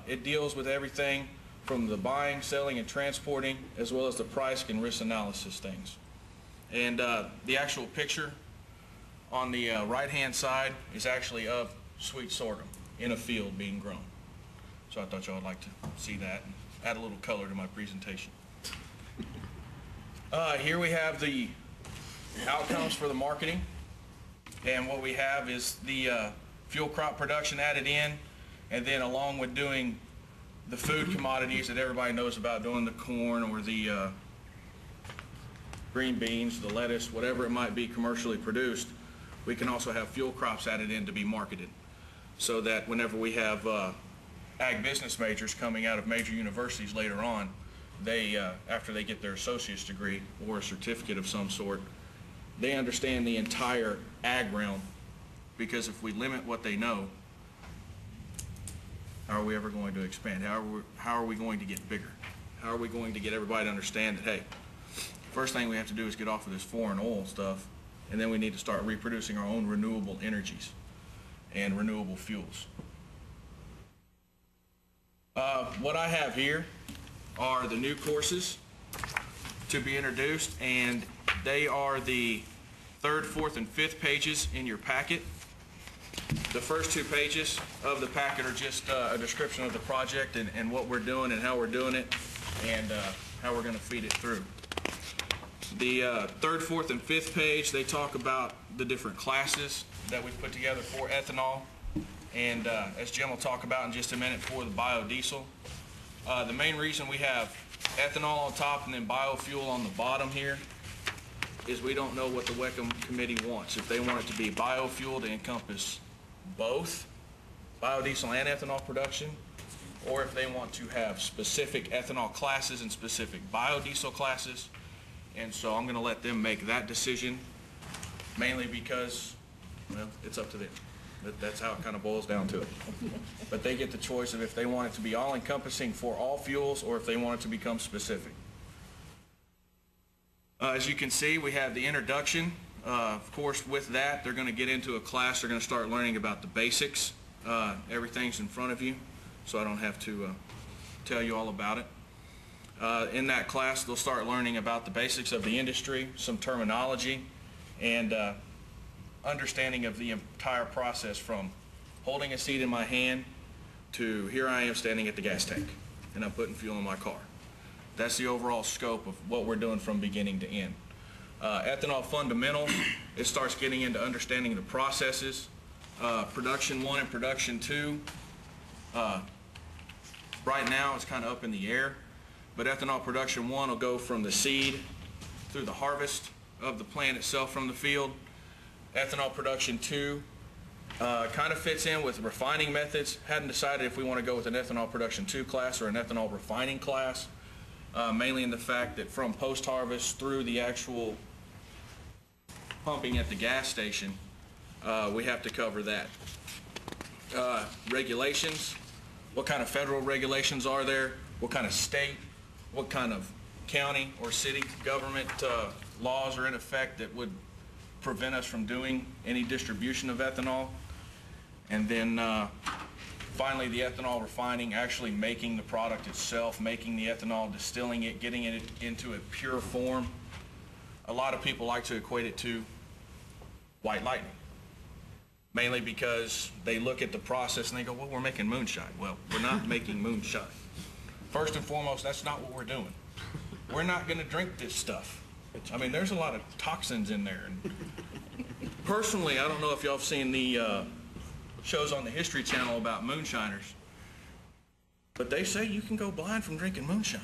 it deals with everything from the buying, selling, and transporting, as well as the price and risk analysis things. And the actual picture on the right-hand side is actually of sweet sorghum in a field being grown. So I thought y'all would like to see that and add a little color to my presentation. Here we have the outcomes for the marketing. And what we have is the fuel crop production added in, and then along with doing the food commodities that everybody knows about, doing the corn or the green beans, the lettuce, whatever it might be commercially produced, we can also have fuel crops added in to be marketed, so that whenever we have ag business majors coming out of major universities later on, they, after they get their associate's degree or a certificate of some sort, they understand the entire ag realm. Because if we limit what they know, how are we ever going to expand? How are we going to get bigger? How are we going to get everybody to understand that, hey, first thing we have to do is get off of this foreign oil stuff, and then we need to start reproducing our own renewable energies and renewable fuels. What I have here are the new courses to be introduced, and they are the 3rd, 4th, and 5th pages in your packet. The first 2 pages of the packet are just a description of the project and what we're doing and how we're doing it, and how we're going to feed it through. The 3rd, 4th, and 5th page, they talk about the different classes that we've put together for ethanol, and as Jim will talk about in just a minute, for the biodiesel. The main reason we have ethanol on top and then biofuel on the bottom here is we don't know what the WECM committee wants. If they want it to be biofuel to encompass both biodiesel and ethanol production, or if they want to have specific ethanol classes and specific biodiesel classes. And so I'm going to let them make that decision, mainly because, well, it's up to them. That's how it kind of boils down to it. But they get the choice of if they want it to be all-encompassing for all fuels or if they want it to become specific. As you can see, we have the introduction. Of course, with that, they're going to get into a class. They're going to start learning about the basics. Everything's in front of you, so I don't have to tell you all about it. In that class, they'll start learning about the basics of the industry, some terminology, and understanding of the entire process from holding a seat in my hand to here I am standing at the gas tank, and I'm putting fuel in my car. That's the overall scope of what we're doing from beginning to end. Ethanol fundamentals, it starts getting into understanding the processes. Production 1 and production 2, right now it's kind of up in the air, but ethanol production 1 will go from the seed through the harvest of the plant itself from the field. Ethanol production 2 kind of fits in with refining methods. Hadn't decided if we want to go with an ethanol production 2 class or an ethanol refining class, mainly in the fact that from post-harvest through the actual pumping at the gas station, we have to cover that. Regulations, what kind of federal regulations are there? What kind of state, what kind of county or city government laws are in effect that would prevent us from doing any distribution of ethanol. And then finally, the ethanol refining, actually making the product itself, making the ethanol, distilling it, getting it into a pure form. A lot of people like to equate it to white lightning, mainly because they look at the process and they go, well, we're making moonshine. Well, we're not making moonshine. First and foremost, that's not what we're doing. We're not going to drink this stuff. I mean, there's a lot of toxins in there. And personally, I don't know if y'all have seen the shows on the History Channel about moonshiners, but they say you can go blind from drinking moonshine.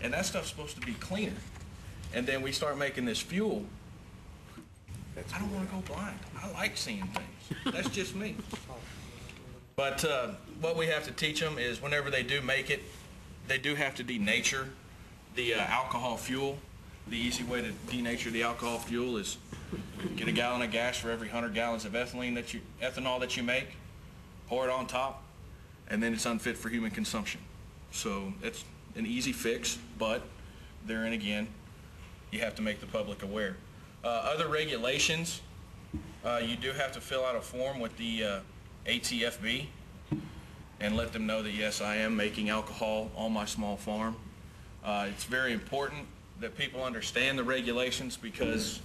And that stuff's supposed to be cleaner. And then we start making this fuel. I don't want to go blind. I like seeing things. That's just me. But what we have to teach them is whenever they do make it, they do have to denature the alcohol fuel. The easy way to denature the alcohol fuel is get a gallon of gas for every 100 gallons of ethanol that you make, pour it on top, and then it's unfit for human consumption. So it's an easy fix, but therein again, you have to make the public aware. Other regulations, you do have to fill out a form with the ATFB and let them know that, yes, I am making alcohol on my small farm. It's very important that people understand the regulations because,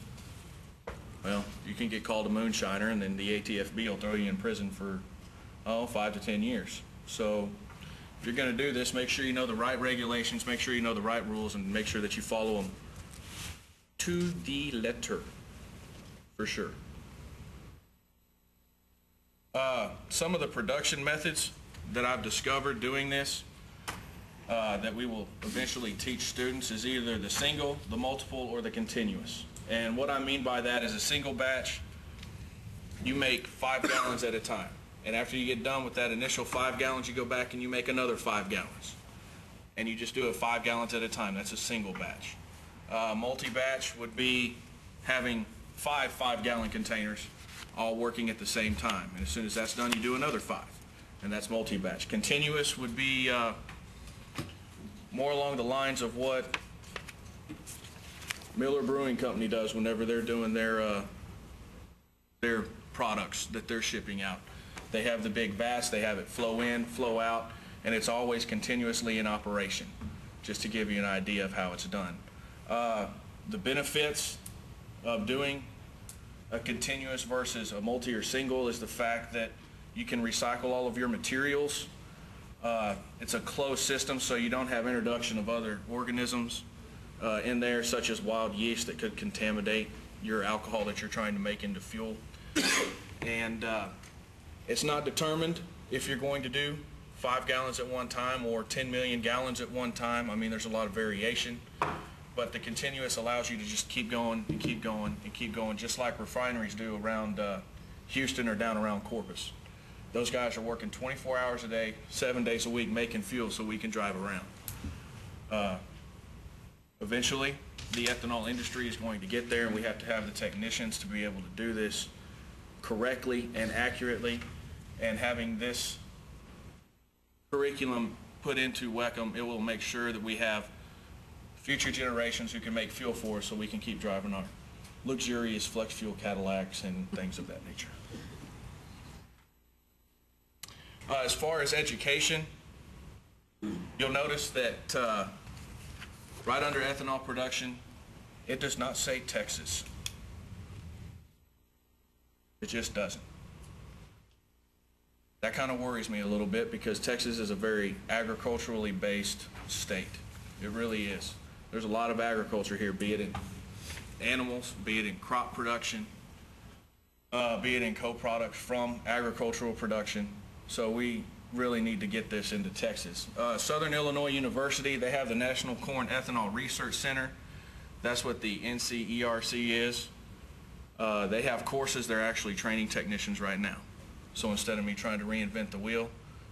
well, you can get called a moonshiner and then the ATFB will throw you in prison for, 5 to 10 years. So if you're going to do this, make sure you know the right regulations, make sure you know the right rules, and make sure that you follow them to the letter, for sure. Some of the production methods that I've discovered doing this that we will eventually teach students is either the single, the multiple, or the continuous. And what I mean by that is a single batch, you make 5 gallons at a time. And after you get done with that initial 5 gallons, you go back and you make another 5 gallons. And you just do it 5 gallons at a time. That's a single batch. Multi-batch would be having 5 5-gallon containers all working at the same time. And as soon as that's done, you do another 5. And that's multi-batch. Continuous would be more along the lines of what Miller Brewing Company does whenever they're doing their products that they're shipping out. They have the big vats, they have it flow in, flow out, and it's always continuously in operation, just to give you an idea of how it's done. The benefits of doing a continuous versus a multi or single is the fact that you can recycle all of your materials. It's a closed system, so you don't have introduction of other organisms in there, such as wild yeast that could contaminate your alcohol that you're trying to make into fuel. And it's not determined if you're going to do 5 gallons at one time or 10 million gallons at one time. I mean, there's a lot of variation. But the continuous allows you to just keep going and keep going and keep going, just like refineries do around Houston or down around Corpus. Those guys are working 24 hours a day, 7 days a week, making fuel so we can drive around. Eventually, the ethanol industry is going to get there, and we have to have the technicians to be able to do this correctly and accurately. And having this curriculum put into WECM, it will make sure that we have future generations who can make fuel for us so we can keep driving our luxurious flex fuel Cadillacs and things of that nature. As far as education, you'll notice that right under ethanol production, it does not say Texas. It just doesn't. That kind of worries me a little bit because Texas is a very agriculturally based state. It really is. There's a lot of agriculture here, be it in animals, be it in crop production, be it in co-products from agricultural production. So we really need to get this into Texas. Southern Illinois University, they have the National Corn Ethanol Research Center. That's what the NCERC is. They have courses. They're actually training technicians right now. So instead of me trying to reinvent the wheel,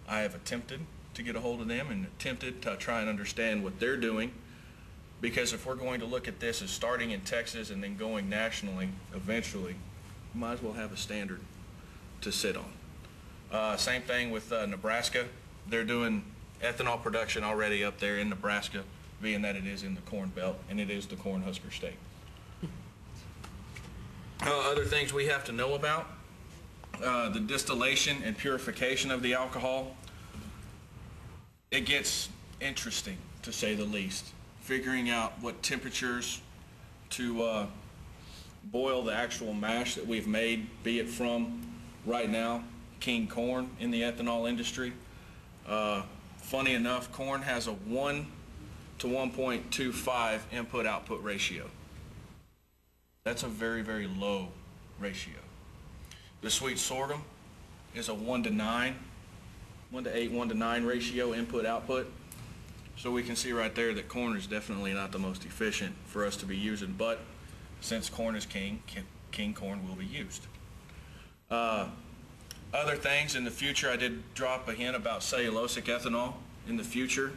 I have attempted to get a hold of them and attempted to try and understand what they're doing. Because if we're going to look at this as starting in Texas and then going nationally eventually, we might as well have a standard to sit on. Same thing with Nebraska. They're doing ethanol production already up there in Nebraska, being that it is in the Corn Belt and it is the Cornhusker State. Other things we have to know about, the distillation and purification of the alcohol. It gets interesting, to say the least. Figuring out what temperatures to boil the actual mash that we've made, be it from, right now, King corn in the ethanol industry. Funny enough, corn has a 1 to 1.25 input-output ratio. That's a very, very low ratio. The sweet sorghum is a 1 to 9, 1 to 8, 1 to 9 ratio input-output. So we can see right there that corn is definitely not the most efficient for us to be using, but since corn is king, king corn will be used. Other things in the future, I did drop a hint about cellulosic ethanol in the future.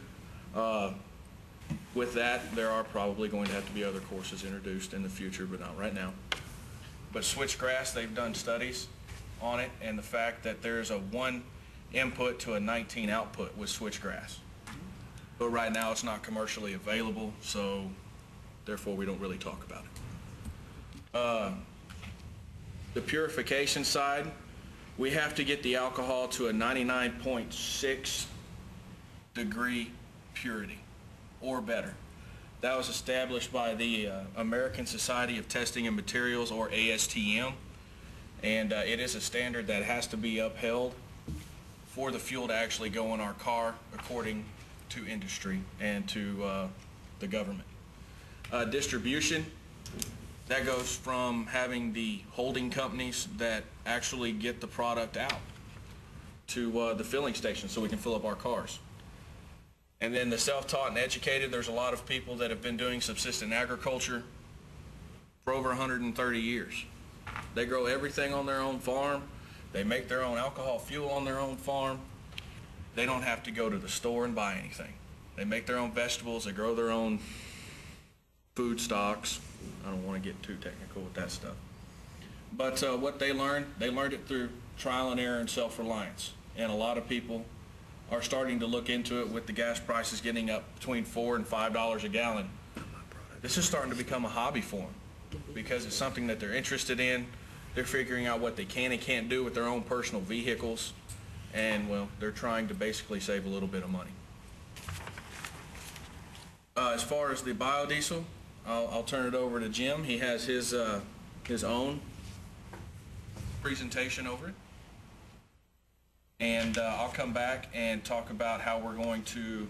With that, there are probably going to have to be other courses introduced in the future, but not right now. But switchgrass, they've done studies on it, and the fact that there's a 1 input to a 19 output with switchgrass. But right now it's not commercially available, so therefore we don't really talk about it. The purification side, we have to get the alcohol to a 99.6 degree purity or better. That was established by the American Society of Testing and Materials, or ASTM, and it is a standard that has to be upheld for the fuel to actually go in our car according to industry and to the government. Distribution, that goes from having the holding companies that actually get the product out to the filling station so we can fill up our cars. And then the self-taught and educated, there's a lot of people that have been doing subsistence agriculture for over 130 years. They grow everything on their own farm. They make their own alcohol fuel on their own farm. They don't have to go to the store and buy anything. They make their own vegetables. They grow their own food stocks. I don't want to get too technical with that stuff. But what they learned it through trial and error and self-reliance. And a lot of people are starting to look into it with the gas prices getting up between $4 and $5 a gallon. This is starting to become a hobby for them because it's something that they're interested in. They're figuring out what they can and can't do with their own personal vehicles. And, well, they're trying to basically save a little bit of money. As far as the biodiesel, I'll turn it over to Jim. He has his own presentation over it. And I'll come back and talk about how we're going to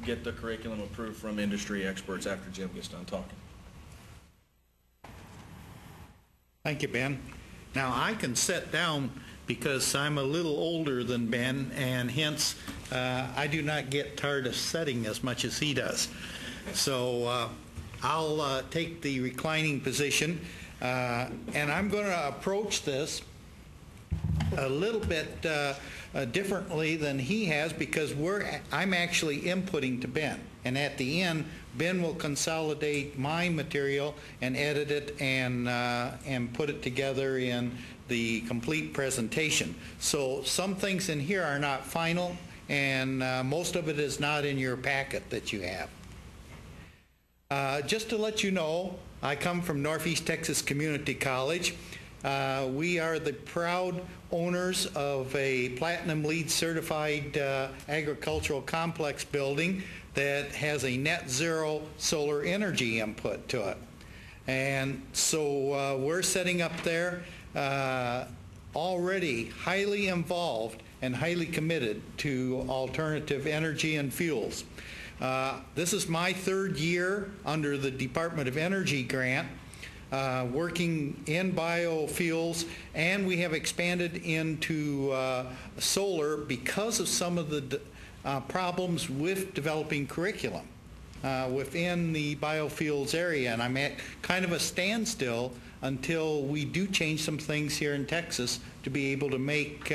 get the curriculum approved from industry experts after Jim gets done talking. Thank you, Ben. Now, I can sit down because I'm a little older than Ben, and hence I do not get tired of sitting as much as he does. So I'll take the reclining position, and I'm going to approach this a little bit differently than he has, because I'm actually inputting to Ben, and at the end Ben will consolidate my material and edit it and put it together in the complete presentation. So some things in here are not final, and most of it is not in your packet that you have. Just to let you know, I come from Northeast Texas Community College. We are the proud owners of a Platinum LEED certified agricultural complex building that has a net zero solar energy input to it. And so we're setting up there already highly involved and highly committed to alternative energy and fuels. This is my 3rd year under the Department of Energy grant, working in biofuels, and we have expanded into solar because of some of the problems with developing curriculum within the biofuels area. And I'm at kind of a standstill until we do change some things here in Texas to be able to make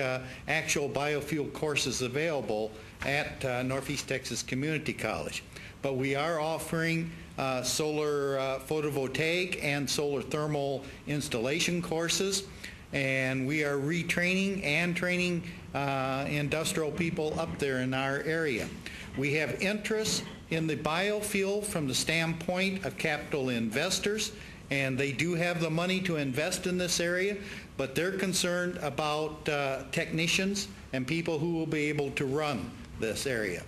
actual biofuel courses available at Northeast Texas Community College. But we are offering solar photovoltaic and solar thermal installation courses, and we are retraining and training industrial people up there in our area. We have interest in the biofuel from the standpoint of capital investors, and they do have the money to invest in this area, but they're concerned about technicians and people who will be able to run this area.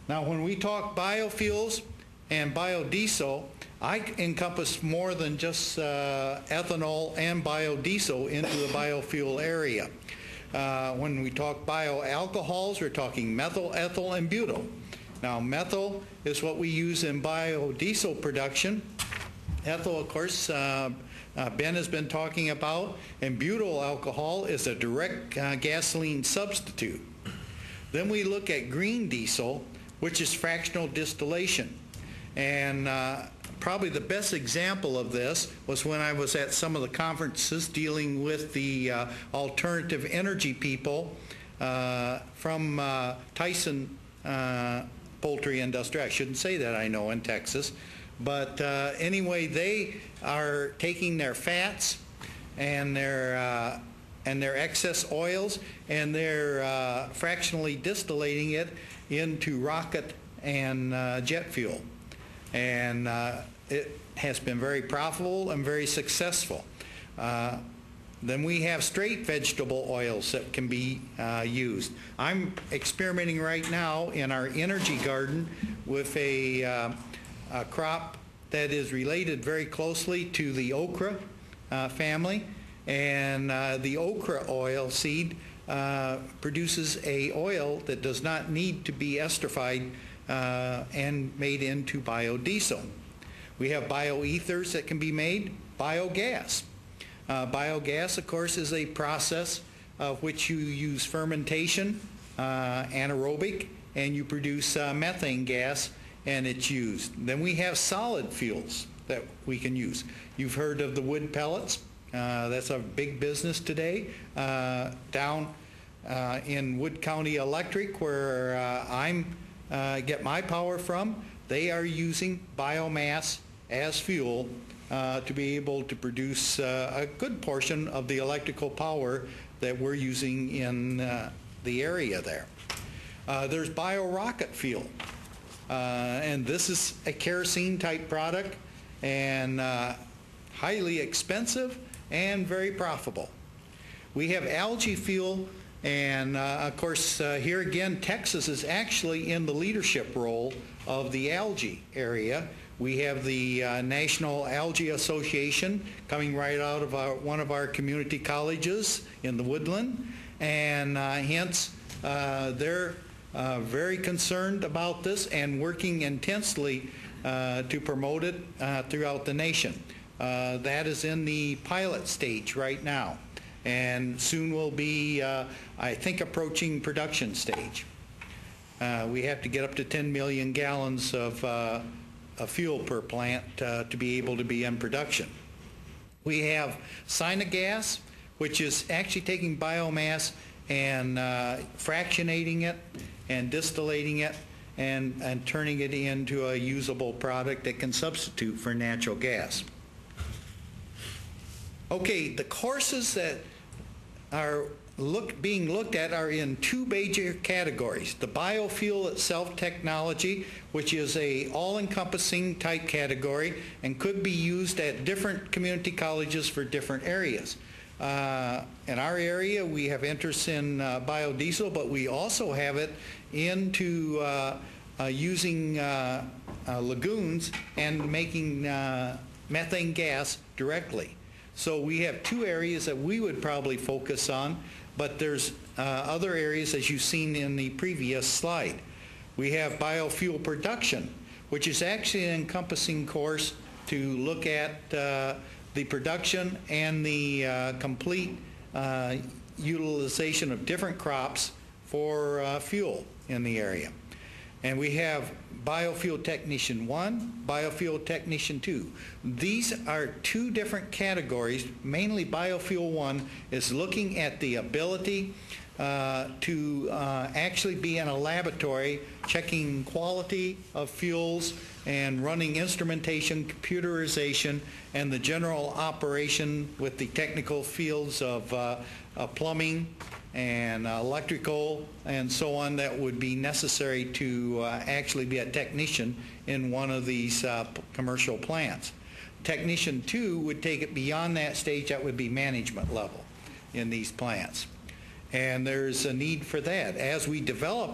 Now, when we talk biofuels and biodiesel, I encompass more than just ethanol and biodiesel into the biofuel area. When we talk bioalcohols, we're talking methyl, ethyl, and butyl. Now, methyl is what we use in biodiesel production. Ethyl, of course, Ben has been talking about, and butyl alcohol is a direct gasoline substitute. Then we look at green diesel, which is fractional distillation. And probably the best example of this was when I was at some of the conferences dealing with the alternative energy people from Tyson Poultry Industry. I shouldn't say that, I know, in Texas. But anyway, they are taking their fats and their excess oils, and they're fractionally distillating it into rocket and jet fuel. And it has been very profitable and very successful. Then we have straight vegetable oils that can be used. I'm experimenting right now in our energy garden with a crop that is related very closely to the okra family, and the okra oil seed produces a oil that does not need to be esterified and made into biodiesel. We have bioethers that can be made, biogas. Biogas, of course, is a process of which you use fermentation, anaerobic, and you produce methane gas, and it's used. Then we have solid fuels that we can use. You've heard of the wood pellets. That's a big business today. Down in Wood County Electric, where I'm get my power from, they are using biomass as fuel to be able to produce a good portion of the electrical power that we're using in the area there. There's bio-rocket fuel, and this is a kerosene type product, and highly expensive and very profitable. We have algae fuel, and of course here again Texas is actually in the leadership role of the algae area. We have the National Algae Association coming right out of one of our community colleges in the Woodland, and hence they're very concerned about this and working intensely to promote it throughout the nation. That is in the pilot stage right now, and soon will be, I think, approaching production stage. We have to get up to 10 million gallons of fuel per plant to be able to be in production. We have Synagas, which is actually taking biomass and fractionating it and distillating it and turning it into a usable product that can substitute for natural gas. Okay, the courses that are being looked at are in two major categories. The biofuel itself technology, which is a all-encompassing type category and could be used at different community colleges for different areas. In our area, we have interest in biodiesel, but we also have it into using lagoons and making methane gas directly. So we have two areas that we would probably focus on, but there's other areas, as you've seen in the previous slide. We have biofuel production, which is actually an encompassing course to look at the production and the complete utilization of different crops for fuel in the area. And we have Biofuel Technician 1, Biofuel Technician 2. These are two different categories. Mainly Biofuel 1 is looking at the ability to actually be in a laboratory checking quality of fuels and running instrumentation, computerization, and the general operation with the technical fields of plumbing and electrical and so on that would be necessary to actually be a technician in one of these commercial plants. Technician 2 would take it beyond that stage. That would be management level in these plants. And there's a need for that. As we develop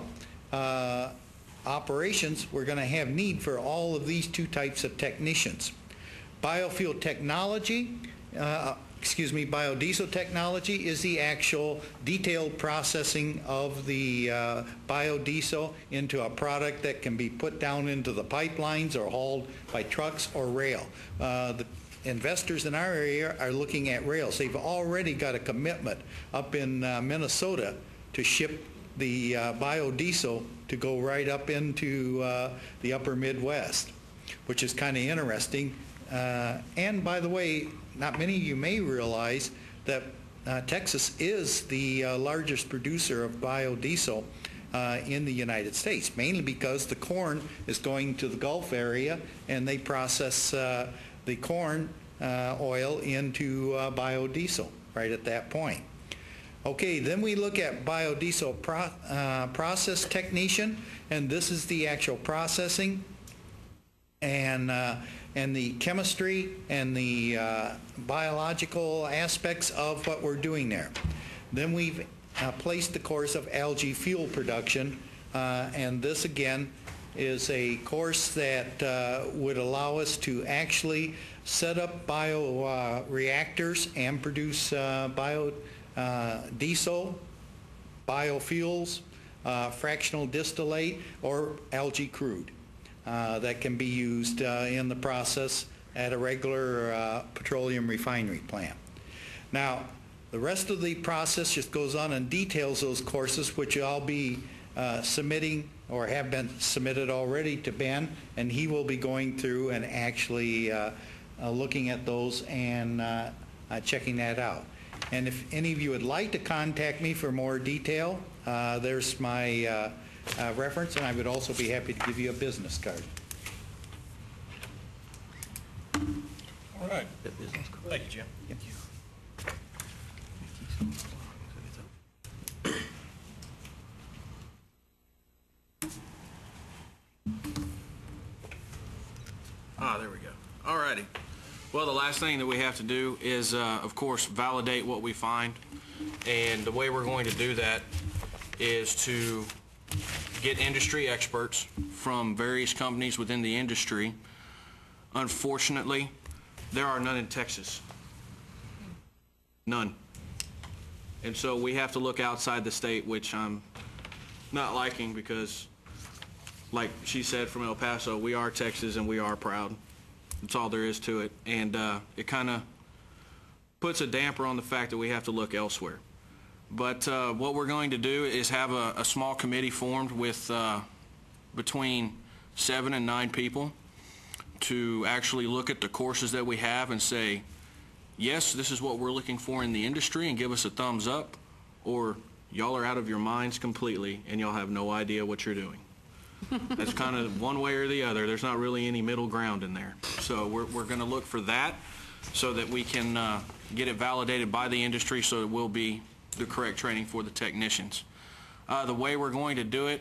operations, we're going to have need for all of these two types of technicians. Biofuel technology, biodiesel technology is the actual detailed processing of the biodiesel into a product that can be put down into the pipelines or hauled by trucks or rail. The investors in our area are looking at rails. They've already got a commitment up in Minnesota to ship the biodiesel to go right up into the upper Midwest, which is kind of interesting. And by the way, not many of you may realize that Texas is the largest producer of biodiesel in the United States, mainly because the corn is going to the Gulf area and they process the corn oil into biodiesel right at that point. Okay, then we look at biodiesel process technician, and this is the actual processing and the chemistry and the biological aspects of what we're doing there. Then we've placed the course of algae fuel production, and this again is a course that would allow us to actually set up bioreactors and produce diesel, biofuels, fractional distillate, or algae crude that can be used in the process at a regular petroleum refinery plant. Now, the rest of the process just goes on and details those courses, which I'll be submitting or have been submitted already to Ben, and he will be going through and actually looking at those and checking that out. And if any of you would like to contact me for more detail, there's my reference, and I would also be happy to give you a business card. All right. Thank you, Jim. Thank you. There we go. All righty. Well, the last thing that we have to do is, of course, validate what we find. And the way we're going to do that is to get industry experts from various companies within the industry. Unfortunately, there are none in Texas. None. And so we have to look outside the state, which I'm not liking because, like she said from El Paso, we are Texas and we are proud. That's all there is to it. And it kind of puts a damper on the fact that we have to look elsewhere. But what we're going to do is have a small committee formed with between 7 and 9 people to actually look at the courses that we have and say, yes, this is what we're looking for in the industry, and give us a thumbs up, or y'all are out of your minds completely and y'all have no idea what you're doing. That's kind of one way or the other. There's not really any middle ground in there. So we're going to look for that so that we can get it validated by the industry so it will be the correct training for the technicians. The way we're going to do it,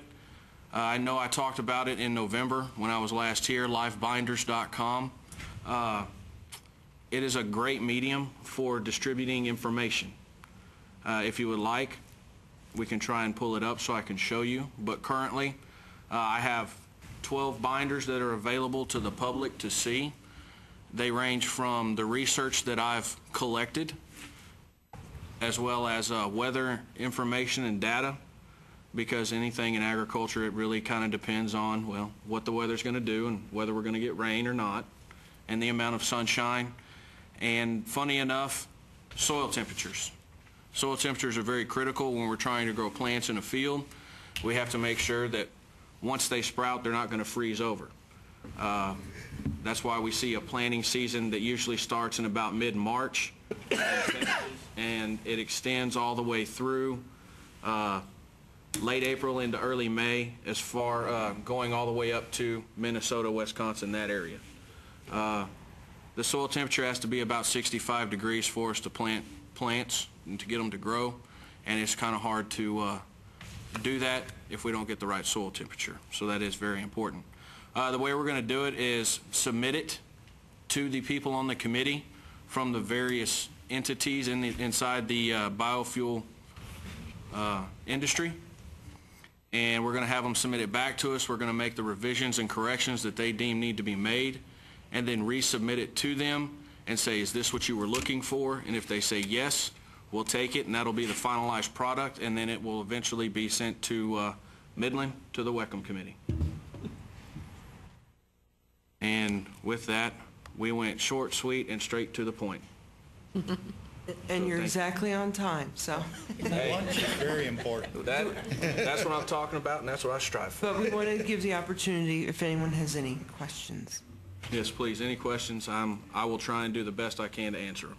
I know I talked about it in November when I was last here, lifebinders.com. It is a great medium for distributing information. If you would like, we can try and pull it up so I can show you. But currently, I have 12 binders that are available to the public to see. They range from the research that I've collected, as well as weather information and data, because anything in agriculture, it really kind of depends on, well, what the weather's going to do and whether we're going to get rain or not, and the amount of sunshine. And funny enough, soil temperatures. Soil temperatures are very critical when we're trying to grow plants in a field. We have to make sure that once they sprout, they're not going to freeze over. That's why we see a planting season that usually starts in about mid-March, and it extends all the way through late April into early May, as far going all the way up to Minnesota, Wisconsin, that area. The soil temperature has to be about 65 degrees for us to plant plants and to get them to grow, and it's kind of hard to do that if we don't get the right soil temperature. So that is very important. The way we're going to do it is submit it to the people on the committee from the various entities inside the biofuel industry. And we're going to have them submit it back to us. We're going to make the revisions and corrections that they deem need to be made, and then resubmit it to them and say, is this what you were looking for? And if they say yes, we'll take it, and that'll be the finalized product, and then it will eventually be sent to Midland, to the WECM committee. And with that, we went short, sweet, and straight to the point. And you're exactly on time, so. Lunch is very important. That's what I'm talking about, and that's what I strive for. But we want to give the opportunity if anyone has any questions. Yes, please. Any questions? I will try and do the best I can to answer them.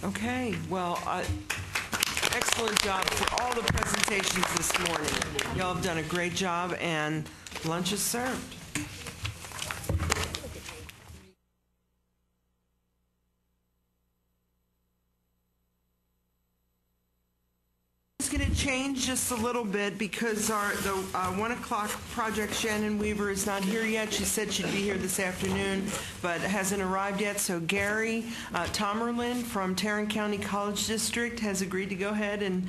Okay, well, excellent job for all the presentations this morning. Y'all have done a great job, and lunch is served. It's going to change just a little bit because the 1 o'clock project, Shannon Weaver, is not here yet. She said she'd be here this afternoon, but hasn't arrived yet. So Gary Tomerlin from Tarrant County College District has agreed to go ahead and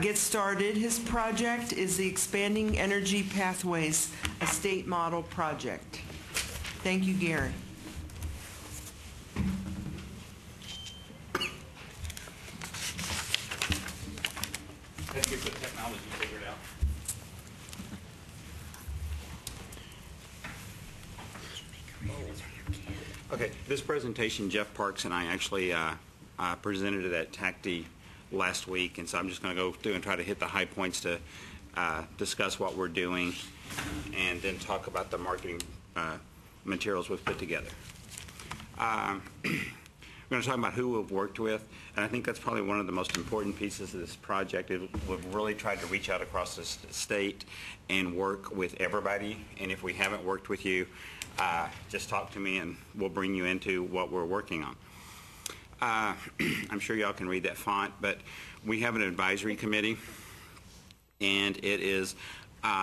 get started. His project is the Expanding Energy Pathways, a state model project. Thank you, Gary. Had to get the technology figured out. Okay, this presentation, Jeff Parks and I actually presented it at TACD last week, and so I'm just going to go through and try to hit the high points to discuss what we're doing and then talk about the marketing materials we've put together. We're going to talk about who we've worked with, and I think that's probably one of the most important pieces of this project. We've really tried to reach out across the state and work with everybody, and if we haven't worked with you, just talk to me and we'll bring you into what we're working on. I'm sure y'all can read that font, but we have an advisory committee, and it is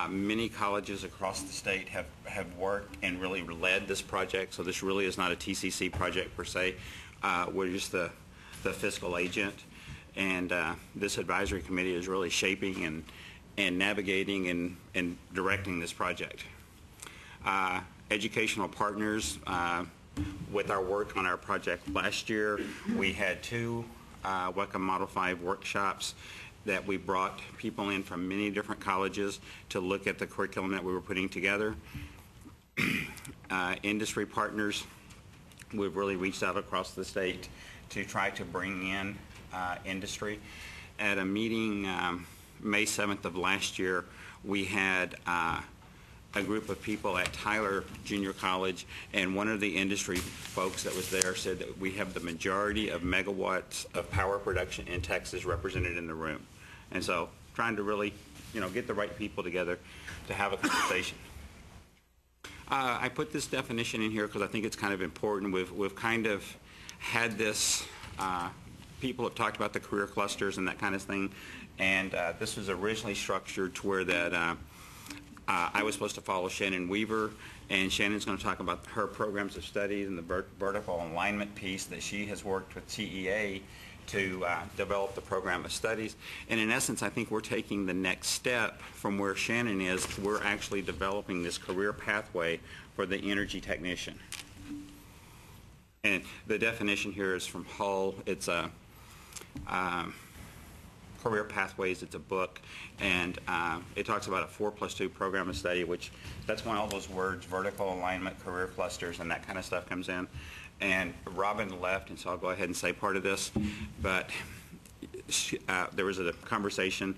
many colleges across the state have worked and really led this project, so this really is not a TCC project per se. We're just the fiscal agent, and this advisory committee is really shaping and navigating and directing this project. Educational partners, with our work on our project last year, we had 2 WECM Model 5 workshops that we brought people in from many different colleges to look at the curriculum that we were putting together. Industry partners, we've really reached out across the state to try to bring in industry. At a meeting May 7th of last year, we had a group of people at Tyler Junior College, and one of the industry folks that was there said that we have the majority of megawatts of power production in Texas represented in the room. And so trying to really, get the right people together to have a conversation. I put this definition in here because I think it's kind of important. We've kind of had this, people have talked about the career clusters and that kind of thing, and this was originally structured to where that I was supposed to follow Shannon Weaver, and Shannon's going to talk about her programs of studies and the vertical alignment piece that she has worked with TEA to develop the program of studies. And in essence, I think we're taking the next step from where Shannon is. We're actually developing this career pathway for the energy technician. And the definition here is from Hull. It's a Career Pathways. It's a book, and it talks about a 4+2 program of study, which that's when all those words, vertical alignment, career clusters, and that kind of stuff comes in. And Robin left, and so I'll go ahead and say part of this, but there was a conversation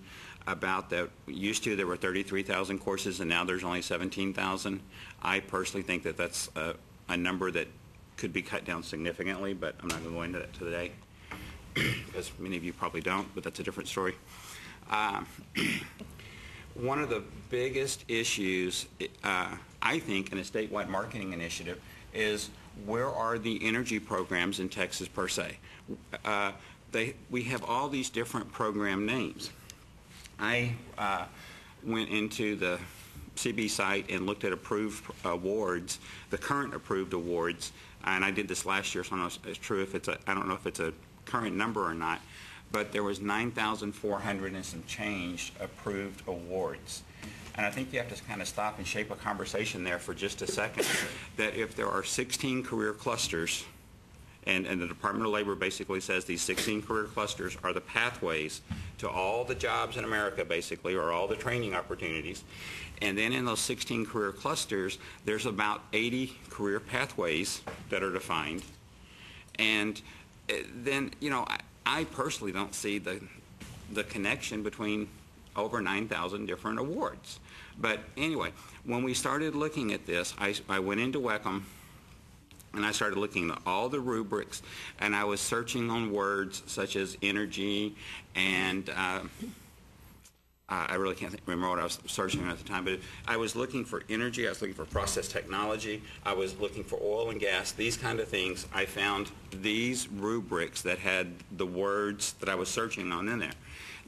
about that used to there were 33,000 courses, and now there's only 17,000. I personally think that that's a number that could be cut down significantly, but I'm not going to go into that today, because many of you probably don't, but that's a different story. One of the biggest issues, I think, in a statewide marketing initiative is where are the energy programs in Texas per se? We have all these different program names. I went into the CB site and looked at approved awards, the current approved awards, and I did this last year, so I don't know if it's true, I don't know if it's a current number or not, but there was 9,400 and some change approved awards. And I think you have to kind of stop and shape a conversation there for just a second, that if there are 16 career clusters, and the Department of Labor basically says these 16 career clusters are the pathways to all the jobs in America, basically, or all the training opportunities. And then in those 16 career clusters, there's about 80 career pathways that are defined. And then, you know, I personally don't see the connection between over 9,000 different awards. But anyway, when we started looking at this, I went into WECM and I started looking at all the rubrics, and I was searching on words such as energy and I really can't remember what I was searching at the time, but I was looking for energy, I was looking for process technology, I was looking for oil and gas, these kind of things. I found these rubrics that had the words that I was searching on in there.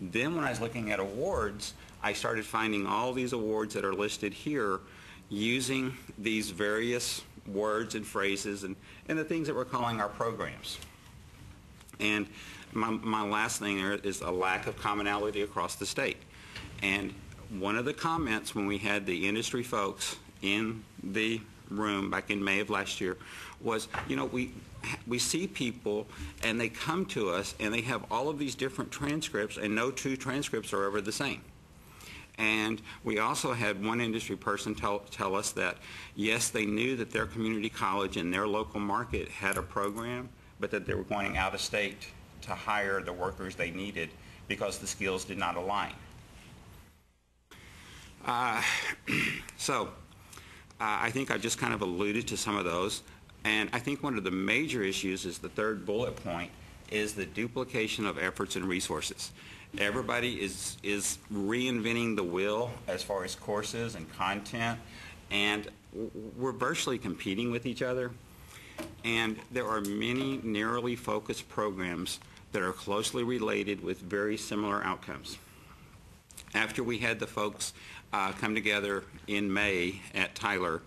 Then when I was looking at awards, I started finding all these awards that are listed here using these various words and phrases and the things that we're calling our programs. And my last thing there is a lack of commonality across the state. And one of the comments when we had the industry folks in the room back in May of last year was, you know, we see people and they come to us and they have all of these different transcripts and no two transcripts are ever the same. And we also had one industry person tell us that, yes, they knew that their community college in their local market had a program, but that they were going out of state to hire the workers they needed because the skills did not align. I think I just kind of alluded to some of those. And I think one of the major issues is the third bullet point is the duplication of efforts and resources. Everybody is reinventing the wheel as far as courses and content, and we're virtually competing with each other. And there are many narrowly focused programs that are closely related with very similar outcomes. After we had the folks come together in May at Tyler,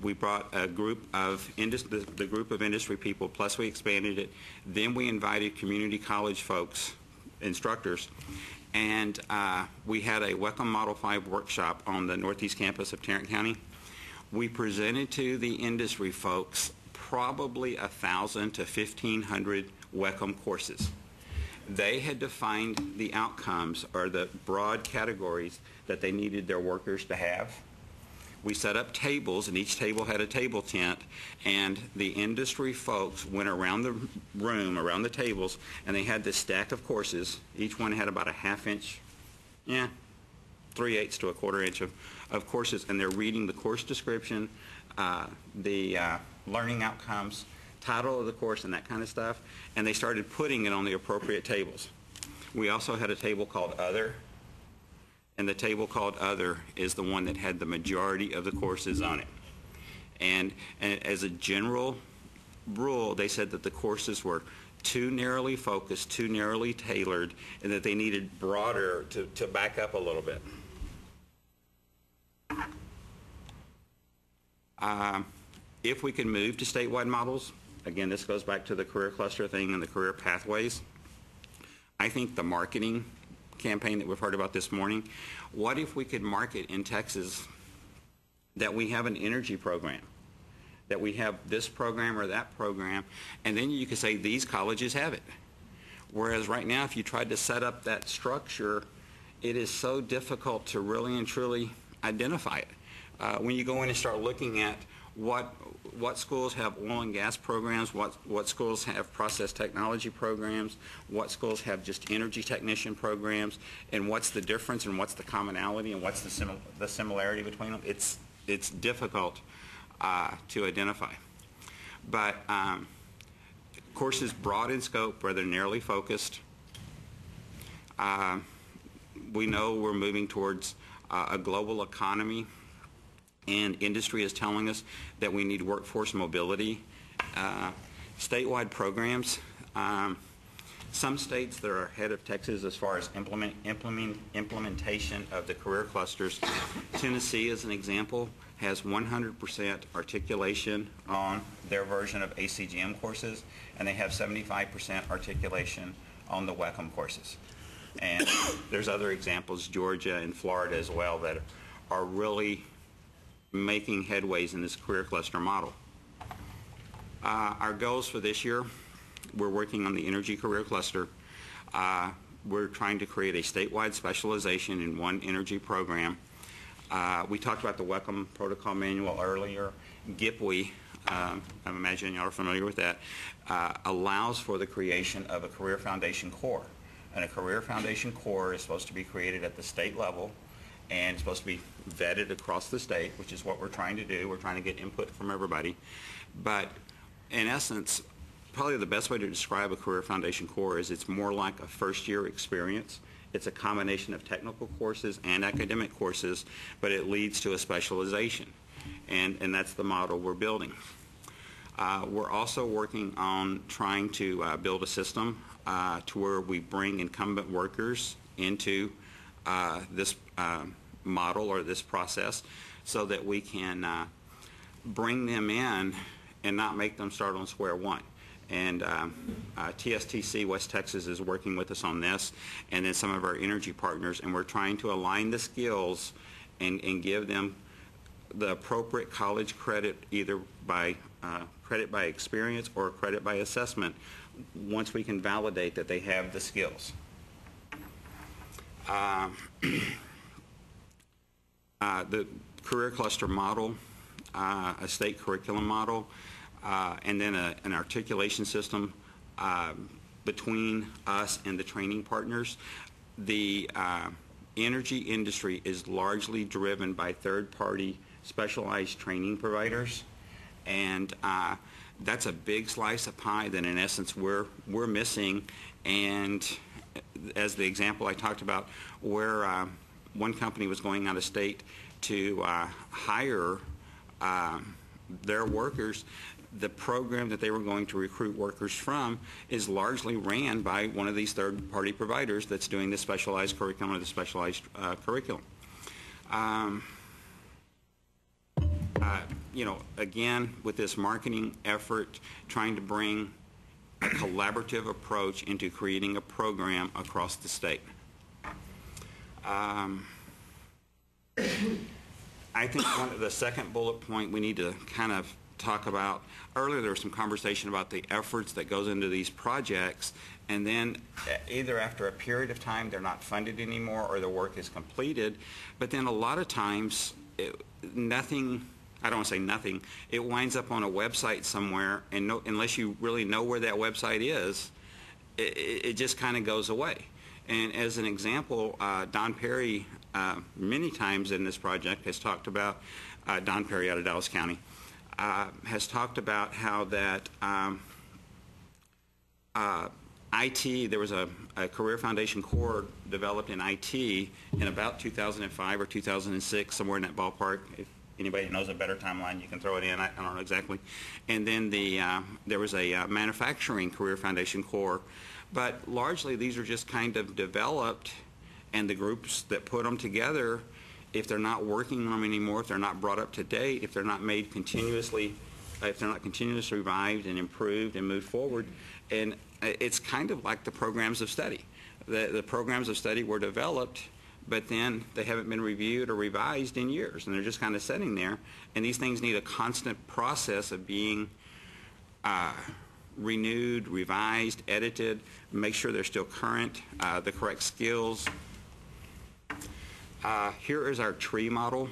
we brought a group of the group of industry people, plus we expanded it. Then we invited community college folks, instructors, and we had a WECM Model 5 workshop on the Northeast campus of Tarrant County. We presented to the industry folks probably 1,000 to 1,500 WECM courses. They had defined the outcomes or the broad categories that they needed their workers to have. We set up tables, and each table had a table tent, and the industry folks went around the room, around the tables, and they had this stack of courses. Each one had about a half-inch, 3/8 to a 1/4 inch of courses, and they're reading the course description, the learning outcomes, title of the course, and that kind of stuff, and they started putting it on the appropriate tables. We also had a table called Other, and the table called Other is the one that had the majority of the courses on it. And as a general rule, they said that the courses were too narrowly focused, too narrowly tailored, and that they needed broader to back up a little bit. If we can move to statewide models, again, this goes back to the career cluster thing and the career pathways. I think the marketing campaign that we've heard about this morning, what if we could market in Texas that we have an energy program, that we have this program or that program, and then you could say these colleges have it. Whereas right now, if you tried to set up that structure, it is so difficult to really and truly identify it. When you go in and start looking at what schools have oil and gas programs, what schools have process technology programs, what schools have just energy technician programs, and what's the difference and what's the commonality and what's the similarity between them, it's difficult to identify. But courses broad in scope, rather narrowly focused. We know we're moving towards a global economy, and industry is telling us that we need workforce mobility. Statewide programs, some states that are ahead of Texas as far as implementation of the career clusters. Tennessee, as an example, has 100% articulation on their version of ACGM courses, and they have 75% articulation on the WECM courses. And there's other examples, Georgia and Florida as well, that are really making headways in this career cluster model. Our goals for this year, we're working on the energy career cluster. We're trying to create a statewide specialization in one energy program. We talked about the WECM protocol manual earlier. GIPWE, I'm imagining you are familiar with that, allows for the creation of a career foundation core. And a career foundation core is supposed to be created at the state level and it's supposed to be vetted across the state, which is what we're trying to do. We're trying to get input from everybody. But in essence, probably the best way to describe a career foundation core is it's more like a first-year experience. It's a combination of technical courses and academic courses, but it leads to a specialization. And that's the model we're building. We're also working on trying to build a system to where we bring incumbent workers into this model or this process so that we can bring them in and not make them start on square one. And TSTC West Texas is working with us on this, and then some of our energy partners, and we're trying to align the skills and give them the appropriate college credit, either by credit by experience or credit by assessment, once we can validate that they have the skills. The career cluster model, a state curriculum model, and then an articulation system between us and the training partners. The energy industry is largely driven by third-party specialized training providers, and that's a big slice of pie that in essence we're missing. And as the example I talked about, where one company was going out of state to hire their workers, the program that they were going to recruit workers from is largely ran by one of these third-party providers that's doing the specialized curriculum or the specialized curriculum. You know, again, with this marketing effort, trying to bring a collaborative approach into creating a program across the state. I think the second bullet point we need to kind of talk about, earlier there was some conversation about the efforts that goes into these projects, and then either after a period of time they're not funded anymore or the work is completed, but then a lot of times nothing, I don't want to say nothing, it winds up on a website somewhere, and unless you really know where that website is, it just kind of goes away. And as an example, Don Perry many times in this project has talked about, Don Perry out of Dallas County, has talked about how that IT, there was a career foundation core developed in IT in about 2005 or 2006, somewhere in that ballpark. If anybody knows a better timeline, you can throw it in. I don't know exactly. And then there was a manufacturing career foundation core. But largely, these are just kind of developed, and the groups that put them together, if they're not working on them anymore, if they're not brought up to date, if they're not made continuously, if they're not continuously revived and improved and moved forward, and it's kind of like the programs of study. The programs of study were developed, but then they haven't been reviewed or revised in years, and they're just kind of sitting there. And these things need a constant process of being renewed, revised, edited, make sure they're still current, the correct skills. Here is our tree model.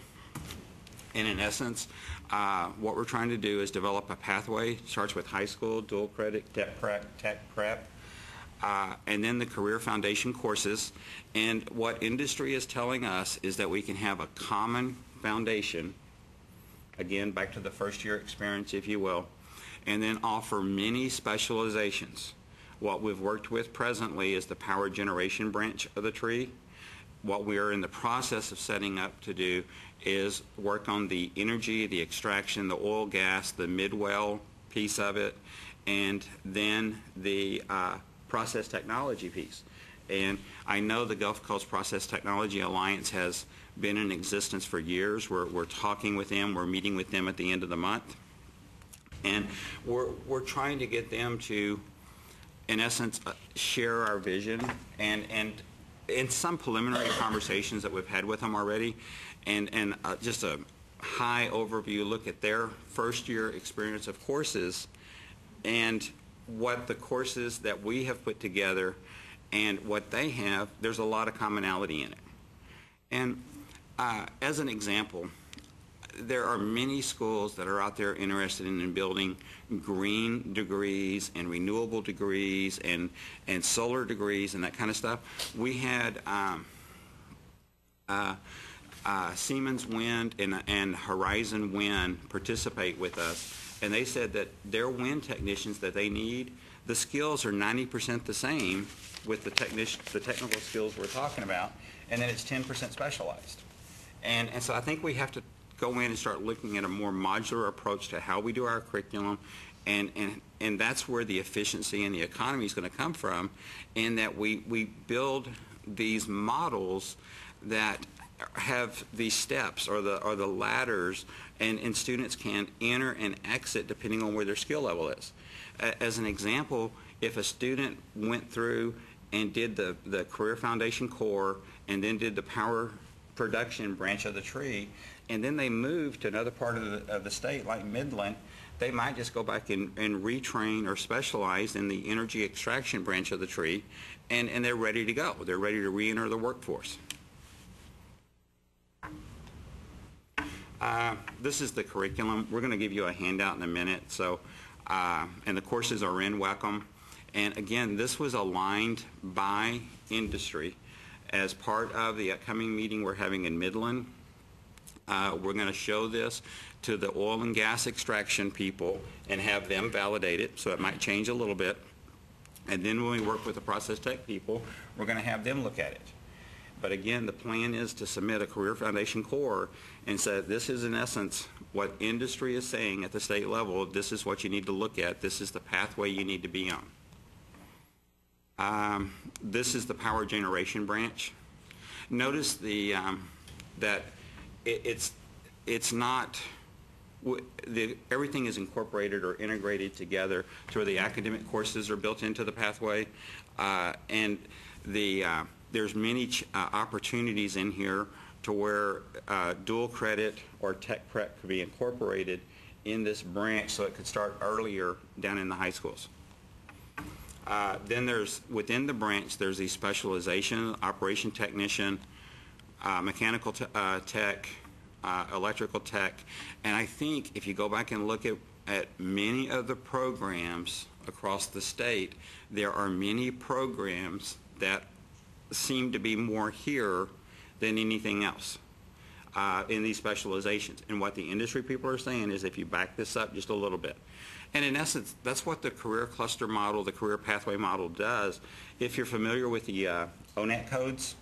And in essence, what we're trying to do is develop a pathway. It starts with high school, dual credit, tech prep, and then the career foundation courses. And what industry is telling us is that we can have a common foundation, again, back to the first year experience, if you will, and then offer many specializations. What we've worked with presently is the power generation branch of the tree. What we are in the process of setting up to do is work on the energy, the extraction, the oil, gas, the mid-well piece of it, and then the process technology piece. And I know the Gulf Coast Process Technology Alliance has been in existence for years. We're talking with them. We're meeting with them at the end of the month. And we're trying to get them to, in essence, share our vision. And in some preliminary conversations that we've had with them already, and just a high overview look at their first year experience of courses and what the courses that we have put together and what they have, there's a lot of commonality in it. And as an example, there are many schools that are out there interested in building green degrees and renewable degrees and solar degrees and that kind of stuff. We had Siemens Wind and Horizon Wind participate with us, and they said that their wind technicians that they need, the skills are 90% the same with the technical skills we're talking about, and then it's 10% specialized. And so I think we have to go in and start looking at a more modular approach to how we do our curriculum, and that's where the efficiency and the economy is going to come from, in that we build these models that have these steps or the ladders, and students can enter and exit depending on where their skill level is. As an example, if a student went through and did the Career Foundation core and then did the power production branch of the tree, and then they moved to another part of the state like Midland, they might just go back and retrain or specialize in the energy extraction branch of the tree, and they're ready to go. They're ready to re-enter the workforce. This is the curriculum. We're going to give you a handout in a minute. So, and the courses are in WECM. And again, this was aligned by industry as part of the upcoming meeting we're having in Midland. We're going to show this to the oil and gas extraction people and have them validate it, so it might change a little bit. And then when we work with the process tech people, we're going to have them look at it. But again, the plan is to submit a Career Foundation core and say, this is in essence what industry is saying at the state level. This is what you need to look at. This is the pathway you need to be on. This is the power generation branch. Notice that it's not, everything is incorporated or integrated together to where the academic courses are built into the pathway, and there's many opportunities in here to where dual credit or tech prep could be incorporated in this branch, so it could start earlier down in the high schools. Then there's, within the branch, there's the specialization, operation technician, mechanical tech, electrical tech, and I think if you go back and look at many of the programs across the state, there are many programs that seem to be more here than anything else in these specializations. And what the industry people are saying is, if you back this up just a little bit, and in essence, that's what the career cluster model, the career pathway model does. If you're familiar with the ONET codes,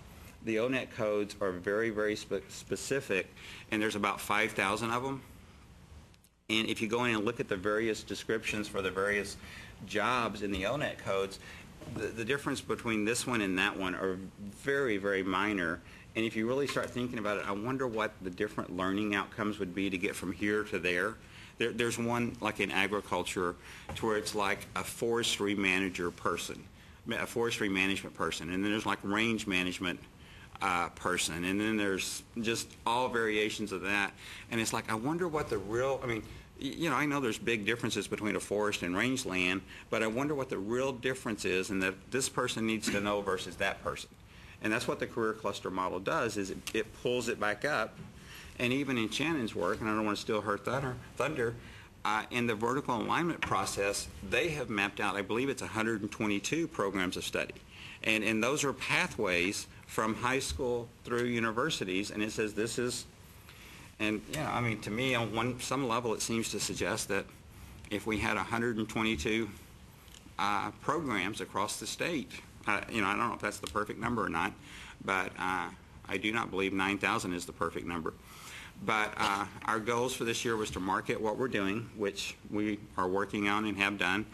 the ONET codes are very, very specific, and there's about 5,000 of them. And if you go in and look at the various descriptions for the various jobs in the ONET codes, the difference between this one and that one are very, very minor. And if you really start thinking about it, I wonder what the different learning outcomes would be to get from here to there. There's one like in agriculture to where it's like a forestry manager person, a forestry management person, and then there's like range management person, and then there's just all variations of that. And it's like, I wonder what the real, I mean, you know, I know there's big differences between a forest and rangeland, but I wonder what the real difference is, and that this person needs to know versus that person. And that's what the career cluster model does, is it pulls it back up. And even in Shannon's work, and I don't want to steal her thunder, in the vertical alignment process, they have mapped out, I believe it's 122 programs of study. And those are pathways from high school through universities, and it says this is, and yeah, I mean, to me, on some level, it seems to suggest that if we had 122 programs across the state, you know, I don't know if that's the perfect number or not, but I do not believe 9,000 is the perfect number. But our goals for this year was to market what we're doing, which we are working on and have done,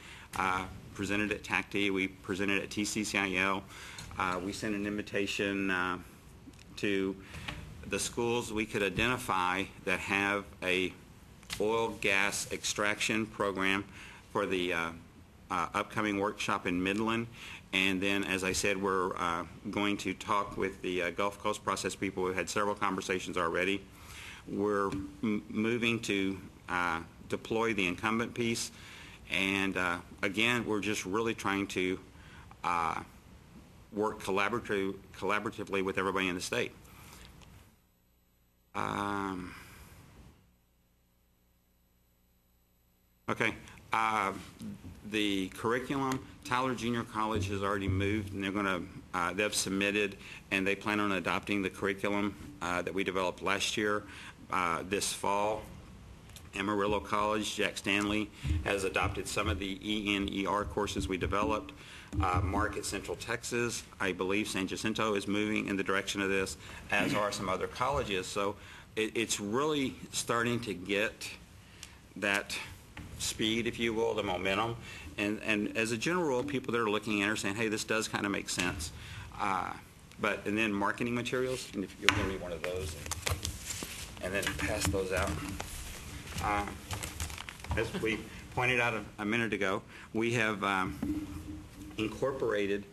presented at TACTI, we presented at TCCIL. We sent an invitation to the schools we could identify that have a oil gas extraction program for the upcoming workshop in Midland. And then, as I said, we're going to talk with the Gulf Coast process people. We've had several conversations already. We're moving to deploy the incumbent piece. And again, we're just really trying to work collaboratively with everybody in the state. Okay. The curriculum, Tyler Junior College has already moved, and they're going to, they've submitted, and they plan on adopting the curriculum that we developed last year this fall. Amarillo College, Jack Stanley, has adopted some of the ENER courses we developed. Mark at Central Texas, I believe San Jacinto is moving in the direction of this, as are some other colleges. So it's really starting to get that speed, if you will, the momentum. And as a general rule, people that are looking at it are saying, hey, this does kind of make sense. And then marketing materials, and if you'll give me one of those and then pass those out. As we pointed out a minute ago, we have incorporated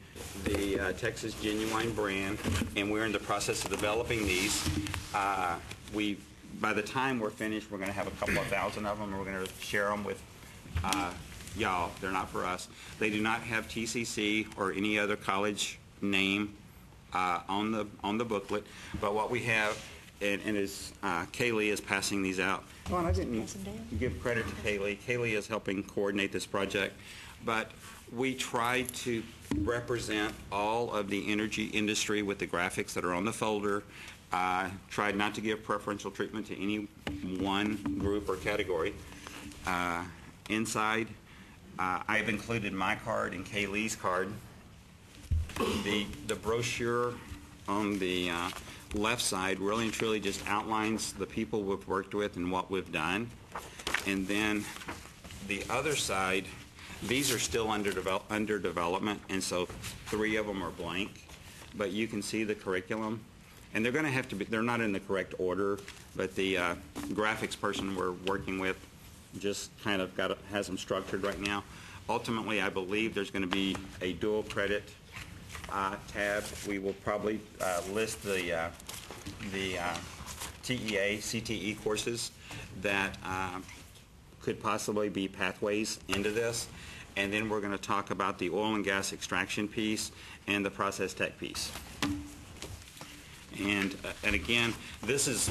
the Texas Genuine brand, and we're in the process of developing these. By the time we're finished, we're going to have a couple of thousand of them, and we're going to share them with y'all. They're not for us. They do not have TCC or any other college name on the booklet, but what we have, and is Kaylee is passing these out. Oh, and I didn't give credit to Kaylee. Kaylee is helping coordinate this project, but we tried to represent all of the energy industry with the graphics that are on the folder. Tried not to give preferential treatment to any one group or category. Inside, I've included my card and Kaylee's card. The brochure on the left side really and truly just outlines the people we've worked with and what we've done. And then the other side, these are still under development, and so 3 of them are blank. But you can see the curriculum. And they're going to have to be, they're not in the correct order, but the graphics person we're working with just kind of has them structured right now. Ultimately, I believe there's going to be a dual credit tab. We will probably list the TEA, CTE courses that could possibly be pathways into this. And then we're going to talk about the oil and gas extraction piece and the process tech piece. And again, this is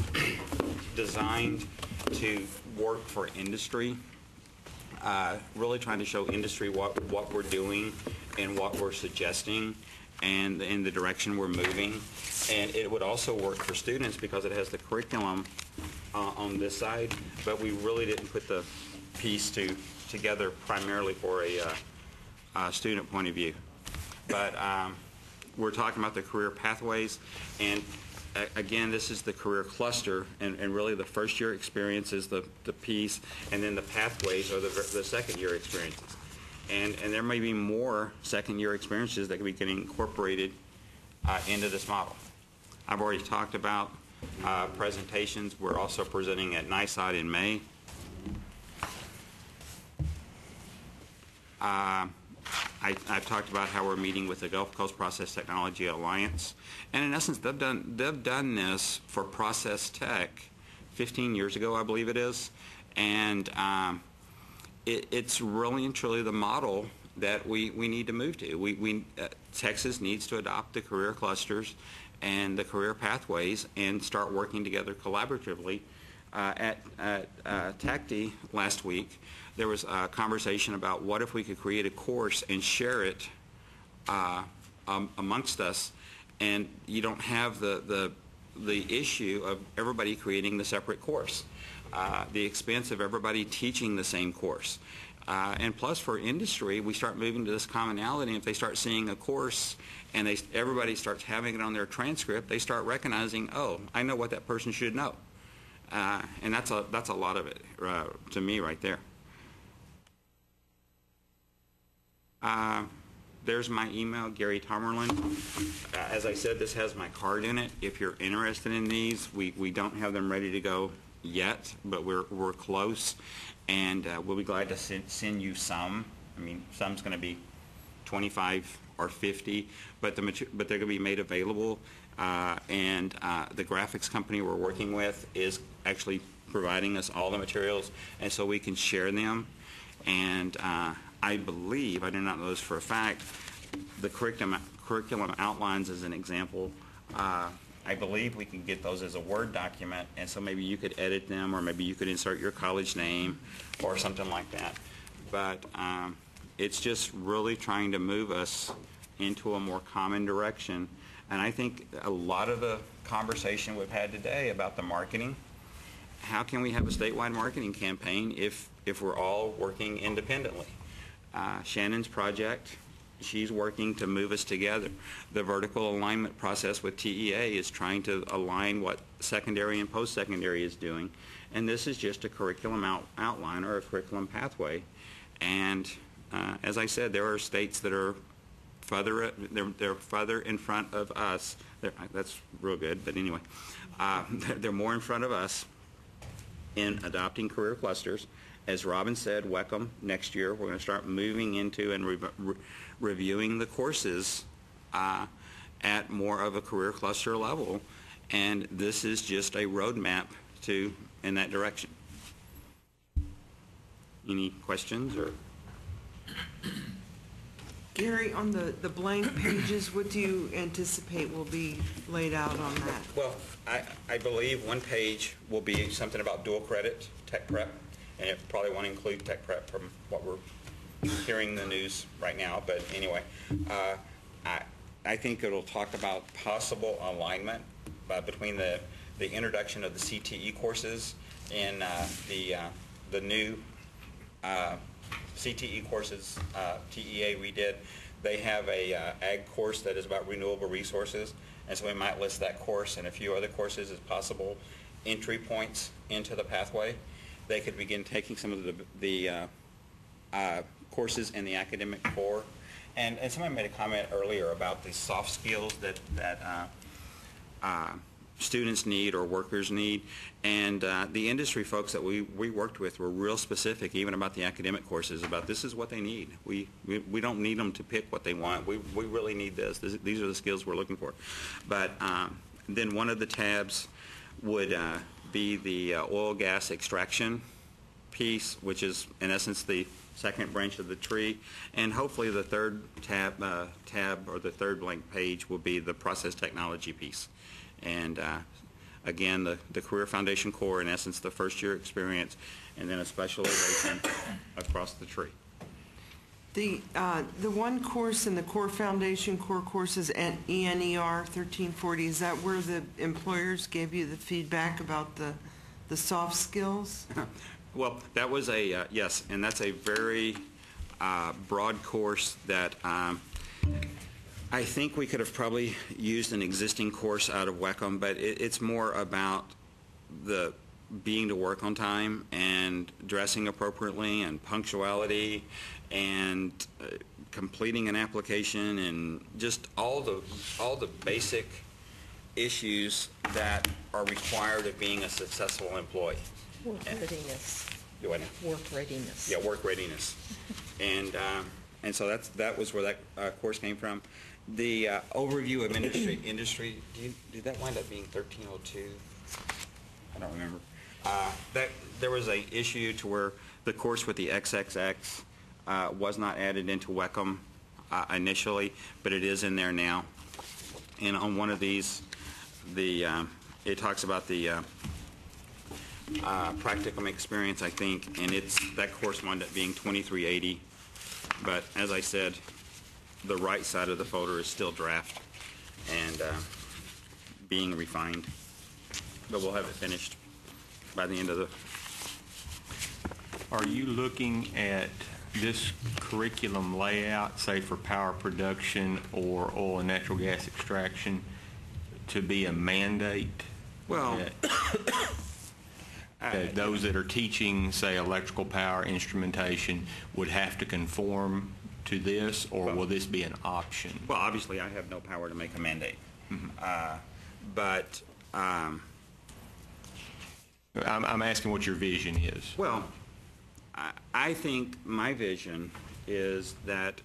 designed to work for industry, really trying to show industry what we're doing and what we're suggesting and in the direction we're moving. And it would also work for students because it has the curriculum on this side, but we really didn't put the piece together primarily for a student point of view. But we're talking about the career pathways, and again, this is the career cluster, and really the first year experience is the piece, and then the pathways are the second year experiences. And there may be more second year experiences that can be getting incorporated into this model. I've already talked about presentations. We're also presenting at NISOD in May. I've talked about how we're meeting with the Gulf Coast Process Technology Alliance, and in essence, they've done this for process tech 15 years ago, I believe it is, and it's really and truly the model that we need to move to. Texas needs to adopt the career clusters and the career pathways and start working together collaboratively. At TACTI last week, there was a conversation about what if we could create a course and share it amongst us, and you don't have the issue of everybody creating the separate course, the expense of everybody teaching the same course. And plus, for industry, we start moving to this commonality. If they start seeing a course and everybody starts having it on their transcript, they start recognizing, oh, I know what that person should know. And that's a lot of it to me right there. There's my email, Gary Tomerlin. As I said, this has my card in it. If you're interested in these, we don't have them ready to go yet, but we're close, and we'll be glad to send you some. I mean, some's going to be 25 or 50, but they're going to be made available, and the graphics company we're working with is actually providing us all the materials, and so we can share them. And I believe, I do not know this for a fact, the curriculum outlines as an example. I believe we can get those as a Word document, and so maybe you could edit them, or maybe you could insert your college name or something like that. But it's just really trying to move us into a more common direction. And I think a lot of the conversation we've had today about the marketing, how can we have a statewide marketing campaign if we're all working independently? Shannon's project, she's working to move us together. The vertical alignment process with TEA is trying to align what secondary and post-secondary is doing. And this is just a curriculum outline or a curriculum pathway. And as I said, there are states that are they're further in front of us. That's real good, but anyway. They're more in front of us in adopting career clusters. As Robin said, WECM, next year, we're going to start moving into and reviewing the courses at more of a career cluster level. And this is just a roadmap in that direction. Any questions? Or Gary, on the blank pages, what do you anticipate will be laid out on that? Well, I believe one page will be something about dual credit tech prep, and it probably won't include tech prep from what we're hearing in the news right now. But anyway, I think it'll talk about possible alignment between the introduction of the CTE courses and the new CTE courses TEA redid. They have a ag course that is about renewable resources, and so we might list that course and a few other courses as possible entry points into the pathway. They could begin taking some of the courses in the academic core. And somebody made a comment earlier about the soft skills that students need or workers need. And the industry folks that we worked with were real specific, even about the academic courses, about this is what they need. We don't need them to pick what they want. We really need this. These are the skills we're looking for. But then one of the tabs would be the oil gas extraction piece, which is in essence the second branch of the tree, and hopefully the third tab or the third blank page will be the process technology piece. And again, the Career Foundation Core, in essence, the first year experience, and then a specialization across the tree. The one course in the Core Foundation core courses at ENER 1340, is that where the employers gave you the feedback about the soft skills? Well, that was yes, and that's a very broad course that I think we could have probably used an existing course out of WECM, but it's more about the being to work on time and dressing appropriately and punctuality and completing an application and just all the basic issues that are required of being a successful employee. Work readiness. Work readiness. Yeah, work readiness. And so that was where that course came from. The overview of industry, did that wind up being 1302? I don't remember. There was a issue to where the course with the XXX was not added into WECM initially, but it is in there now. And on one of these, it talks about the practicum experience, I think, and that course wound up being 2380. But as I said, the right side of the folder is still draft and being refined. But we'll have it finished by the end of the... Are you looking at this curriculum layout, say for power production or oil and natural gas extraction, to be a mandate? Well... that those that are teaching, say, electrical power instrumentation would have to conform to this, or will this be an option? Well, obviously, I have no power to make a mandate. But I'm asking what your vision is. Well, I think my vision is that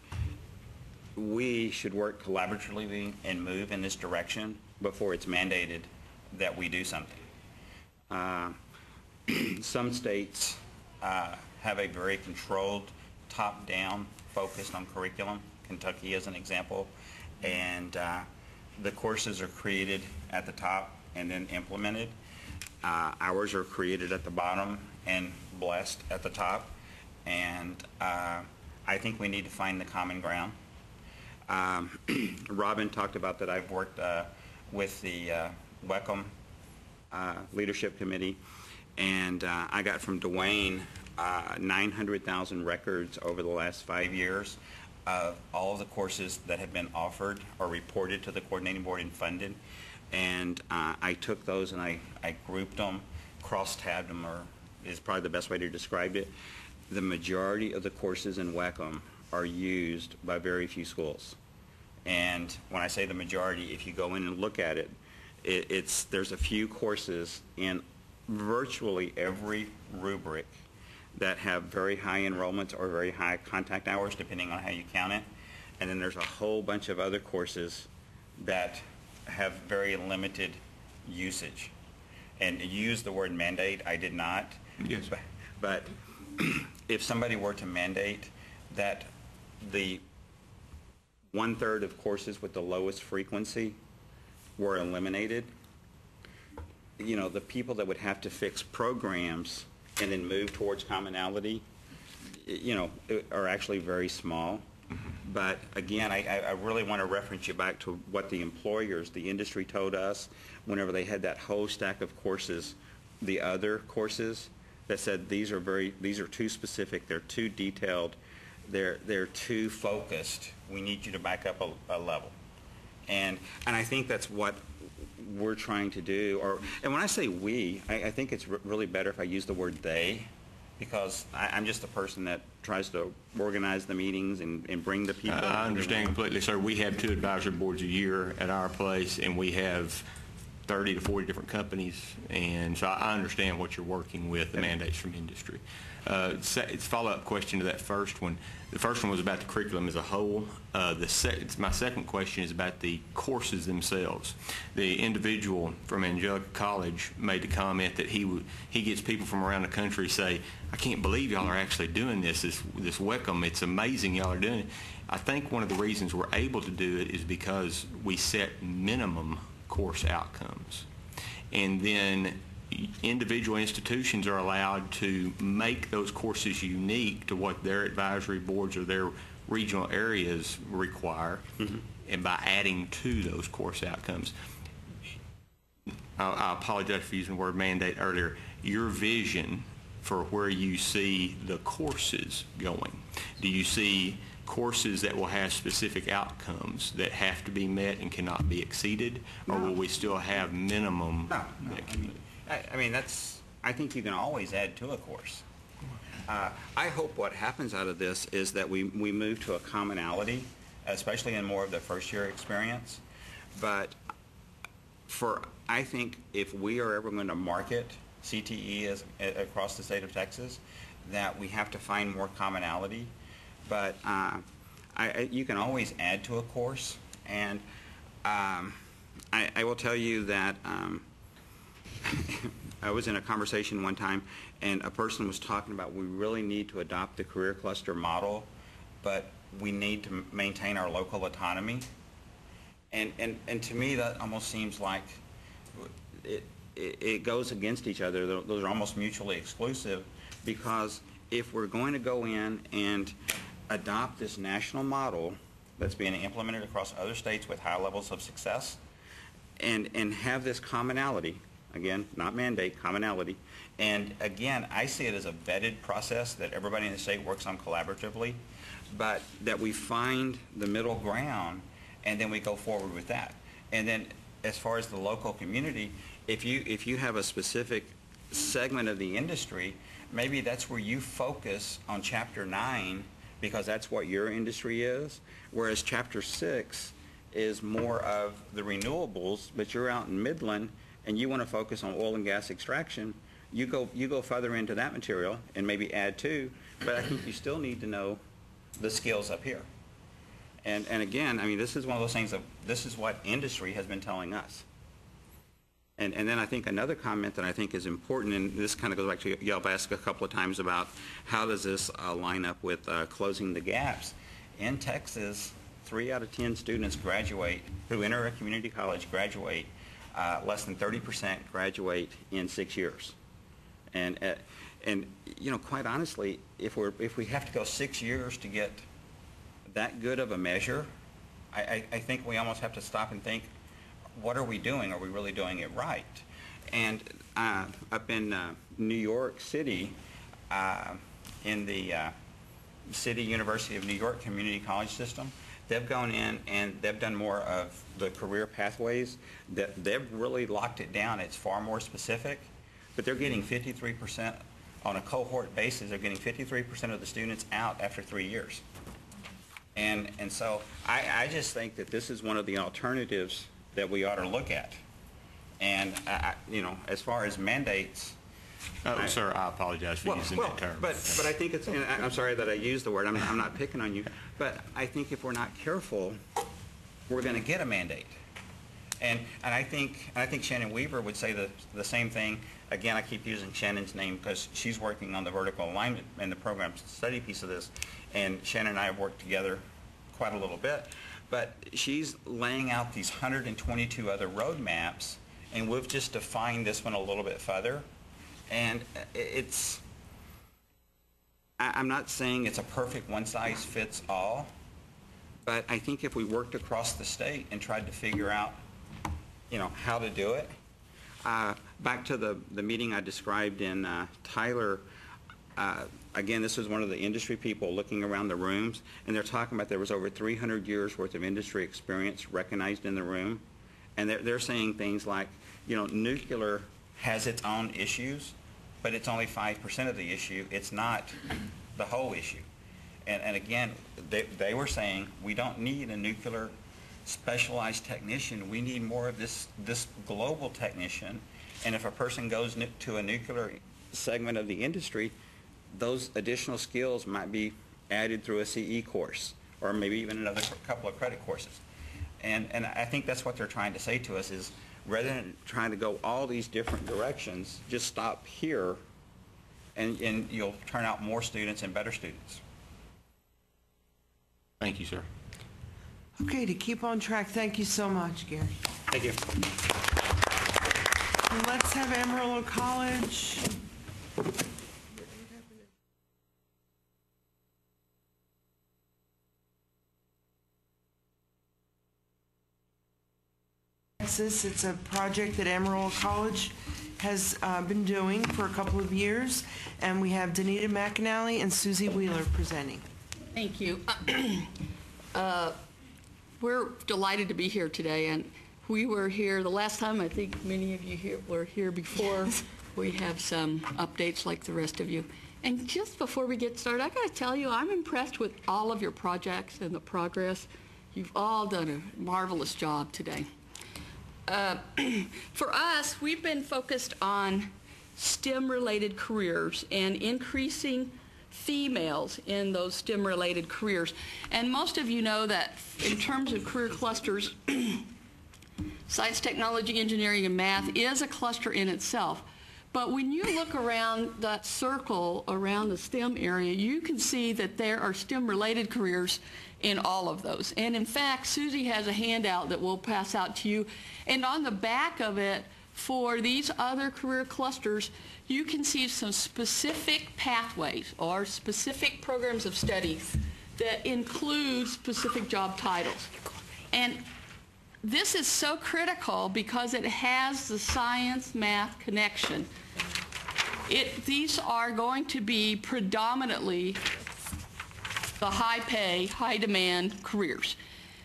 we should work collaboratively and move in this direction before it's mandated that we do something. Some states have a very controlled, top-down, focused on curriculum. Kentucky is an example. And the courses are created at the top and then implemented. Ours are created at the bottom and blessed at the top. And I think we need to find the common ground. Robin talked about that I've worked with the WECM Leadership Committee, and I got from Dwayne 900,000 records over the last 5 years of all of the courses that have been offered or reported to the coordinating board and funded. And I took those and I grouped them, cross-tabbed them, or is probably the best way to describe it. The majority of the courses in WECM are used by very few schools. And when I say the majority, if you go in and look at it, there's a few courses in virtually every rubric that have very high enrollments or very high contact hours, depending on how you count it. And then there's a whole bunch of other courses that have very limited usage. And you used the word mandate. I did not. Yes. But if somebody were to mandate that the 1/3 of courses with the lowest frequency were eliminated, you know, the people that would have to fix programs and then move towards commonality, you know, are actually very small. But again, I really want to reference you back to what the employers, the industry told us whenever they had that whole stack of courses, the other courses that said these are too specific, they're too detailed, they're too focused. We need you to back up a level. And I think that's what we're trying to do. And when I say we, I think it's really better if I use the word they, because I'm just a person that tries to organize the meetings and bring the people. I understand completely, sir. We have 2 advisory boards a year at our place, and we have 30 to 40 different companies, and so I understand what you're working with, the mandates from industry. It's a follow-up question to that first one. The first one was about the curriculum as a whole. My second question is about the courses themselves. The individual from Angelica College made the comment that he gets people from around the country say, I can't believe y'all are actually doing this WECM. It's amazing y'all are doing it. I think one of the reasons we're able to do it is because we set minimum course outcomes. And then individual institutions are allowed to make those courses unique to what their advisory boards or their regional areas require, and by adding to those course outcomes. I apologize for using the word mandate earlier. Your vision for where you see the courses going. Do you see courses that will have specific outcomes that have to be met and cannot be exceeded, or will we still have minimum? No. I mean, I think you can always add to a course. I hope what happens out of this is that we move to a commonality, especially in more of the first-year experience. But I think if we are ever going to market CTE across the state of Texas, that we have to find more commonality. But you can always add to a course. And I will tell you that I was in a conversation one time, and a person was talking about we really need to adopt the career cluster model, but we need to maintain our local autonomy. And to me, that almost seems like it goes against each other. Those are almost mutually exclusive, because if we're going to go in and adopt this national model that's being implemented across other states with high levels of success, and have this commonality, again, not mandate, commonality. And again, I see it as a vetted process that everybody in the state works on collaboratively, but that we find the middle ground and then we go forward with that. And then as far as the local community, if you have a specific segment of the industry, maybe that's where you focus on Chapter 9 because that's what your industry is, whereas Chapter 6 is more of the renewables, but you're out in Midland and you want to focus on oil and gas extraction, you go further into that material and maybe add to, but I think you still need to know the skills up here. And again, I mean, this is one of those things that this is what industry has been telling us. And then I think another comment that I think is important, and this kind of goes back to y'all have asked a couple of times about how does this line up with closing the gaps. In Texas, 3 out of 10 students graduate who enter a community college graduate. Less than 30% graduate in 6 years. And you know, quite honestly, if we have to go 6 years to get that good of a measure, I think we almost have to stop and think, what are we doing? Are we really doing it right? And up in New York City, in the City University of New York Community College System, they've gone in and they've done more of the career pathways. They've really locked it down. It's far more specific, but they're getting 53% on a cohort basis. They're getting 53% of the students out after 3 years. And so I just think that this is one of the alternatives that we ought to look at. And, you know, as far as mandates. Sir, I apologize for using that term. But I think it's, and I'm sorry that I used the word, I'm not picking on you, but I think if we're not careful, we're going to get a mandate. And I think Shannon Weaver would say the same thing. Again, I keep using Shannon's name because she's working on the vertical alignment and the program study piece of this. And Shannon and I have worked together quite a little bit. But she's laying out these 122 other roadmaps, and we've just defined this one a little bit further. And I'm not saying it's a perfect one-size-fits-all, but I think if we worked across the state and tried to figure out, you know, how to do it. Back to the meeting I described in Tyler, again, this was one of the industry people looking around the rooms, and they're talking about there was over 300 years worth of industry experience recognized in the room. And they're saying things like, you know, nuclear has its own issues, but it's only 5% of the issue. It's not the whole issue. And again, they were saying we don't need a nuclear specialized technician. We need more of this global technician. And if a person goes to a nuclear segment of the industry, those additional skills might be added through a CE course or maybe even another couple of credit courses. And I think that's what they're trying to say to us is rather than trying to go all these different directions, just stop here and you'll turn out more students and better students. Thank you, sir. Okay, to keep on track, thank you so much, Gary. Thank you. And let's have Amarillo College. Texas. It's a project that Amarillo College has been doing for a couple of years, and we have Danita McAnally and Susie Wheeler presenting. Thank you. We're delighted to be here today, and we were here the last time. I think many of you were here before. We have some updates like the rest of you. And just before we get started, I got to tell you, I'm impressed with all of your projects and the progress. You've all done a marvelous job today. For us, we've been focused on STEM-related careers and increasing females in those STEM-related careers. And most of you know that in terms of career clusters, science, technology, engineering, and math is a cluster in itself. But when you look around that circle around the STEM area, you can see that there are STEM-related careers in all of those. And in fact, Susie has a handout that we'll pass out to you. And on the back of it, for these other career clusters, you can see some specific pathways or specific programs of studies that include specific job titles. And this is so critical because it has the science-math connection. These are going to be predominantly the high-pay, high-demand careers.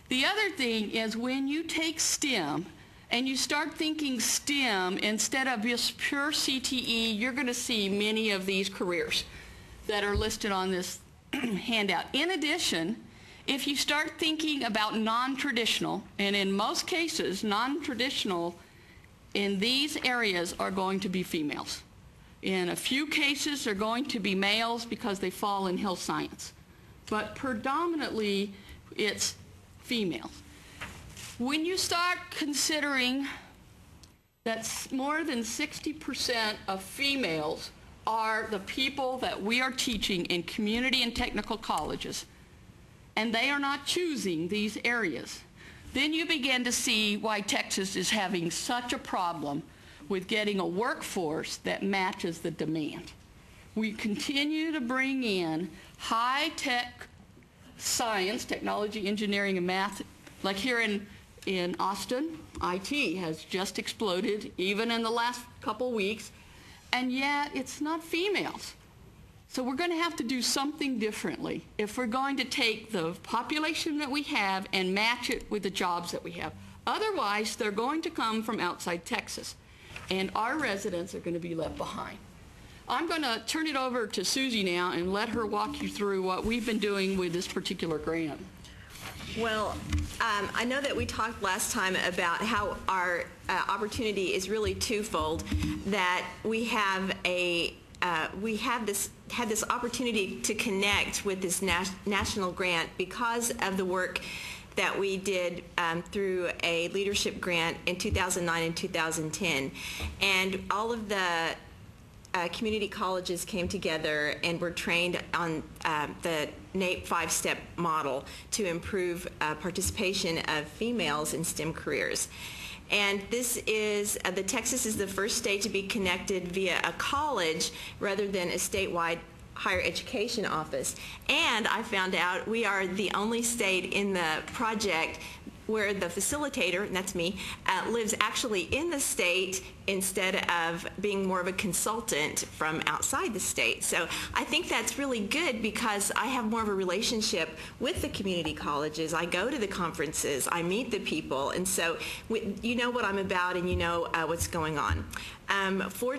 The other thing is when you take STEM and you start thinking STEM instead of just pure CTE, you're going to see many of these careers that are listed on this handout. In addition, if you start thinking about non-traditional, and in most cases, non-traditional in these areas are going to be females. In a few cases, they're going to be males because they fall in health science. But predominantly, it's females. When you start considering that more than 60% of females are the people that we are teaching in community and technical colleges, and they are not choosing these areas, then you begin to see why Texas is having such a problem with getting a workforce that matches the demand. We continue to bring in high-tech science, technology, engineering, and math. Like here in Austin, IT has just exploded, even in the last couple weeks, and yet it's not females. So we're going to have to do something differently if we're going to take the population that we have and match it with the jobs that we have. Otherwise, they're going to come from outside Texas, and our residents are going to be left behind. I'm going to turn it over to Susie now and let her walk you through what we've been doing with this particular grant. Well, I know that we talked last time about how our opportunity is really twofold, that we have had this opportunity to connect with this national grant because of the work that we did through a leadership grant in 2009 and 2010. And all of the community colleges came together and were trained on the NAEP 5-step model to improve participation of females in STEM careers. And this is, Texas is the first state to be connected via a college rather than a statewide higher education office. And I found out we are the only state in the project where the facilitator, and that's me, lives actually in the state instead of being more of a consultant from outside the state. So I think that's really good because I have more of a relationship with the community colleges. I go to the conferences, I meet the people, and so you know what I'm about and you know what's going on. 4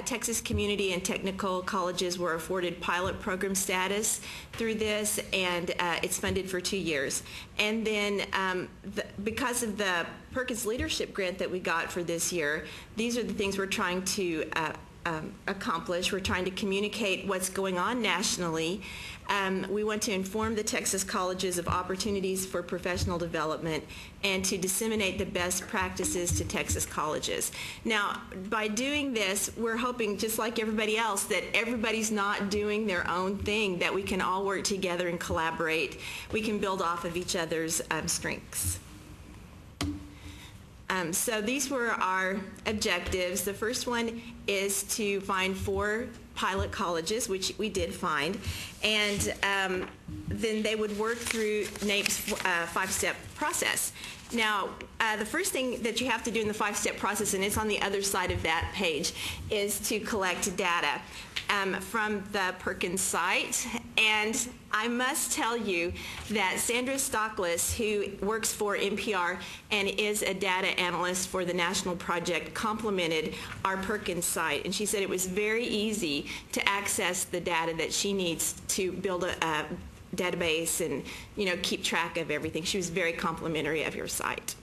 Texas community and technical colleges were afforded pilot program status through this, and it's funded for 2 years. And then because of the Perkins Leadership Grant that we got for this year, these are the things we're trying to accomplish. We're trying to communicate what's going on nationally. We want to inform the Texas colleges of opportunities for professional development and to disseminate the best practices to Texas colleges. Now, by doing this, we're hoping, just like everybody else, that everybody's not doing their own thing, that we can all work together and collaborate. We can build off of each other's strengths. So these were our objectives. The first one is to find 4 pilot colleges, which we did find, and then they would work through NAEP's 5-step process. Now, the first thing that you have to do in the 5-step process, and it's on the other side of that page, is to collect data from the Perkins site. And I must tell you that Sandra Stockless, who works for NPR and is a data analyst for the national project, complimented our Perkins site. And she said it was very easy to access the data that she needs to build a database and, you know, keep track of everything. She was very complimentary of your site.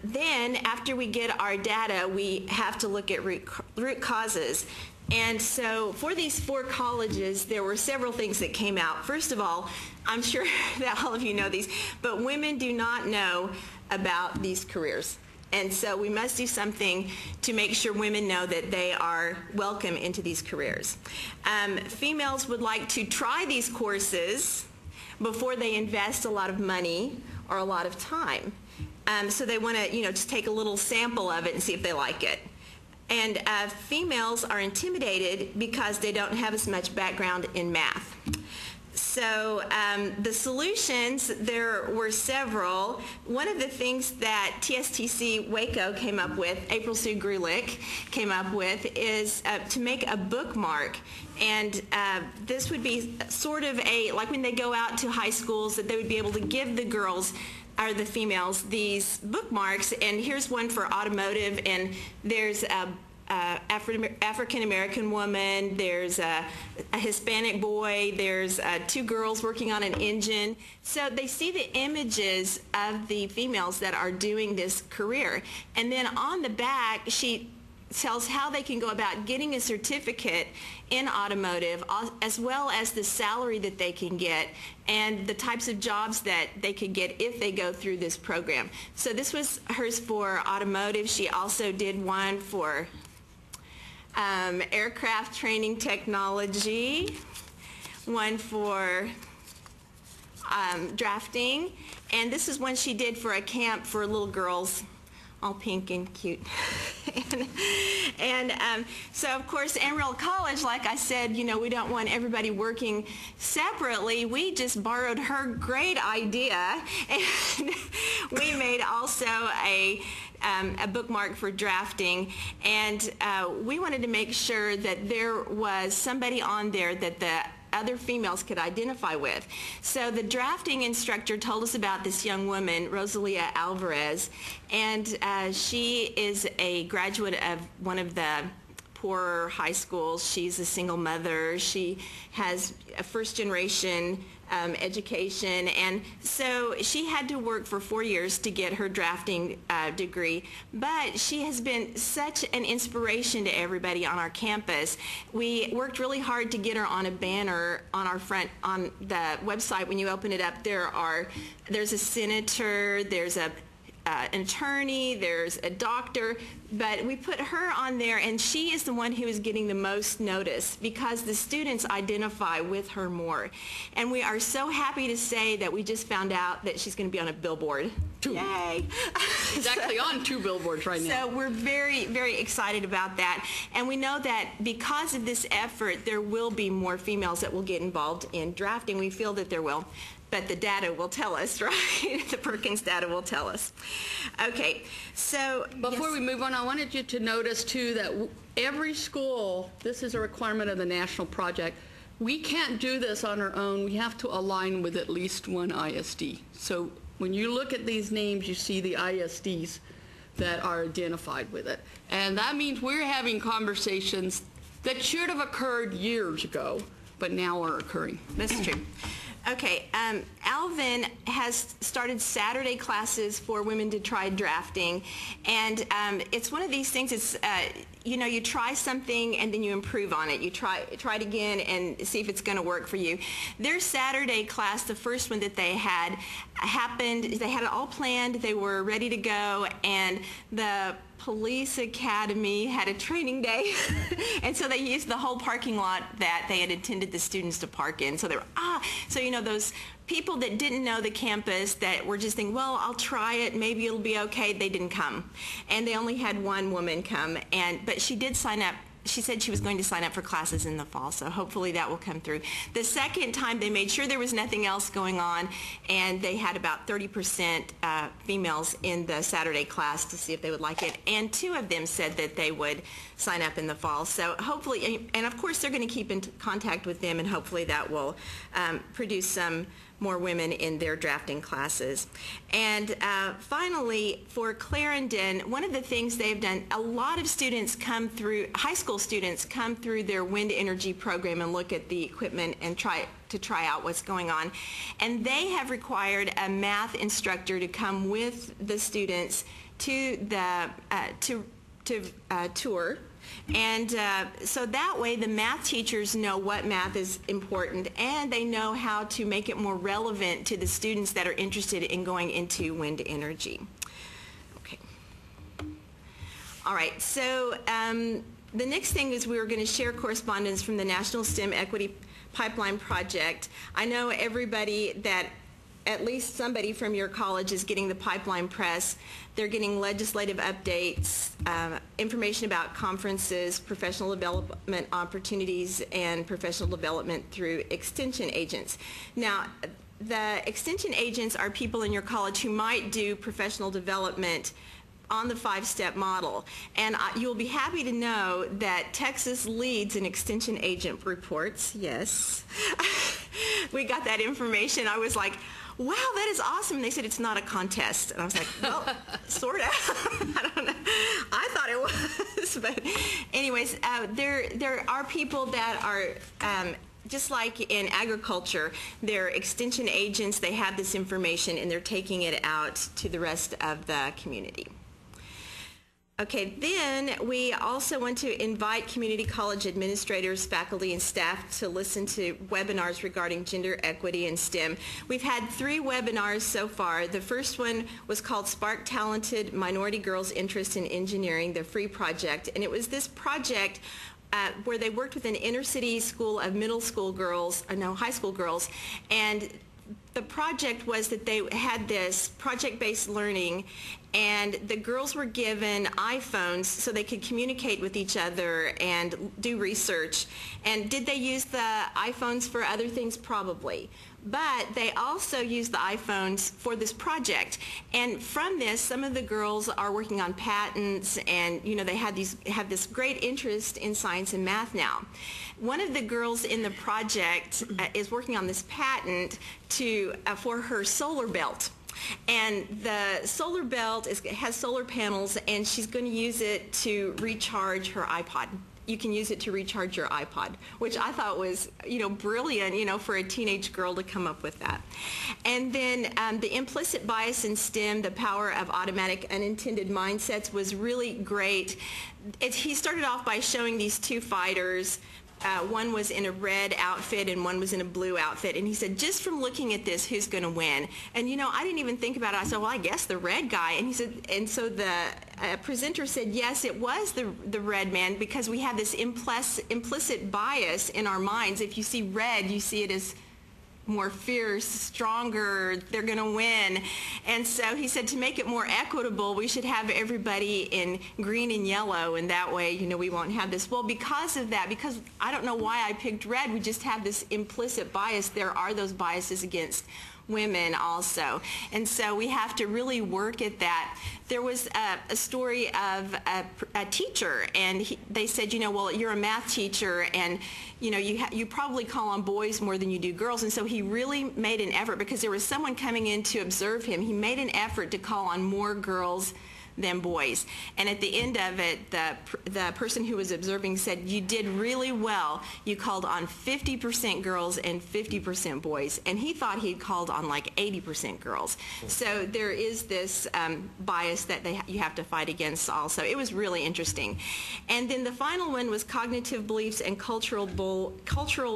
Then after we get our data, we have to look at root causes. And so for these 4 colleges, there were several things that came out. First of all, I'm sure that all of you know these, but women do not know about these careers. And so we must do something to make sure women know that they are welcome into these careers. Females would like to try these courses before they invest a lot of money or a lot of time. So they want to, just take a little sample of it and see if they like it. And females are intimidated because they don't have as much background in math. So the solutions, there were several. One of the things that TSTC Waco came up with, April Sue Grulich came up with, is to make a bookmark. And this would be sort of like when they go out to high schools, that they would be able to give the girls or the females these bookmarks. And here's one for automotive, and there's African-American woman, there's a Hispanic boy, there's 2 girls working on an engine. So they see the images of the females that are doing this career. And then on the back, she tells how they can go about getting a certificate in automotive, as well as the salary that they can get and the types of jobs that they could get if they go through this program. So this was hers for automotive. She also did one for aircraft training technology, one for drafting, and this is one she did for a camp for little girls, all pink and cute. So of course Amarillo College, like I said, you know, we don't want everybody working separately. We just borrowed her great idea, and we made also a bookmark for drafting, and we wanted to make sure that there was somebody on there that the other females could identify with. So the drafting instructor told us about this young woman, Rosalia Alvarez, and she is a graduate of one of the poorer high schools. She's a single mother. She has a first-generation education, and so she had to work for 4 years to get her drafting degree, but she has been such an inspiration to everybody on our campus. We worked really hard to get her on a banner on our front, on the website. When you open it up, there's a senator, there's an attorney, there's a doctor, but we put her on there, and she is the one who is getting the most notice because the students identify with her more. And we are so happy to say that we just found out that she's going to be on a billboard. 2. Yay! She's actually on 2 billboards right now. So we're very, very excited about that. And we know that because of this effort, there will be more females that will get involved in drafting. We feel that there will. But the data will tell us, right? The Perkins data will tell us. Okay, so before we move on, I wanted you to notice too that every school, this is a requirement of the national project, we can't do this on our own. We have to align with at least one ISD. So when you look at these names, you see the ISDs that are identified with it. And that means we're having conversations that should have occurred years ago, but now are occurring. That's true. Okay, Alvin has started Saturday classes for women to try drafting, and it's one of these things. It's you know, you try something and then you improve on it. You try it again and see if it's going to work for you. Their Saturday class, the first one that they had, happened. They had it all planned. They were ready to go, and the police academy had a training day, and so they used the whole parking lot that they had intended the students to park in. So they were, so you know, those people that didn't know the campus that were just thinking, well, I'll try it, maybe it'll be okay, they didn't come. And they only had one woman come, but she did sign up. She said she was going to sign up for classes in the fall, so hopefully that will come through. The second time, they made sure there was nothing else going on, and they had about 30% females in the Saturday class to see if they would like it, and 2 of them said that they would sign up in the fall. So hopefully, and of course they're going to keep in contact with them, and hopefully that will produce some more women in their drafting classes. And finally, for Clarendon, one of the things they've done, a lot of students come through, high school students come through their wind energy program and look at the equipment and try out what's going on. And they have required a math instructor to come with the students to the tour. And so that way the math teachers know what math is important, and they know how to make it more relevant to the students that are interested in going into wind energy. Okay. All right, so the next thing is we were going to share correspondence from the National STEM Equity Pipeline Project. I know everybody that at least somebody from your college is getting the Pipeline Press. They're getting legislative updates, information about conferences, professional development opportunities, and professional development through extension agents. Now, the extension agents are people in your college who might do professional development on the 5-step model. And you'll be happy to know that Texas leads in extension agent reports. Yes. We got that information. I was like, wow, that is awesome. And they said, it's not a contest. And I was like, well, sort of. I don't know. I thought it was. But anyways, there are people that are, just like in agriculture, they're extension agents. They have this information and they're taking it out to the rest of the community. Okay, then we also want to invite community college administrators, faculty, and staff to listen to webinars regarding gender equity in STEM. We've had 3 webinars so far. The first one was called Spark Talented Minority Girls' Interest in Engineering, the free project. And it was this project where they worked with an inner city school of high school girls. And the project was that they had this project-based learning, and the girls were given iPhones so they could communicate with each other and do research. And did they use the iPhones for other things? Probably. But they also used the iPhones for this project. And from this, some of the girls are working on patents, and they have this great interest in science and math now. One of the girls in the project is working on this patent for her solar belt. And the solar belt has solar panels, and she's going to use it to recharge her iPod. You can use it to recharge your iPod, which I thought was, brilliant, for a teenage girl to come up with that. And then the implicit bias in STEM, the power of automatic unintended mindsets, was really great. He started off by showing these 2 fighters. One was in a red outfit and one was in a blue outfit. And he said, just from looking at this, who's going to win? And, I didn't even think about it. I said, well, I guess the red guy. And he said, and so the presenter said, yes, it was the red man, because we have this implicit bias in our minds. If you see red, you see it as more fierce, stronger, they're going to win. And so he said, to make it more equitable, we should have everybody in green and yellow, and that way, we won't have this. Well, because of that, because I don't know why I picked red, we just have this implicit bias. There are those biases against women also. And so we have to really work at that. There was a story of a teacher, and they said, well, you're a math teacher, and you probably call on boys more than you do girls. And so he really made an effort, because there was someone coming in to observe him. He made an effort to call on more girls than boys. And at the end of it, the person who was observing said, you did really well. You called on 50% girls and 50% boys. And he thought he'd called on like 80% girls. So there is this bias that you have to fight against also. It was really interesting. And then the final one was cognitive beliefs and cultural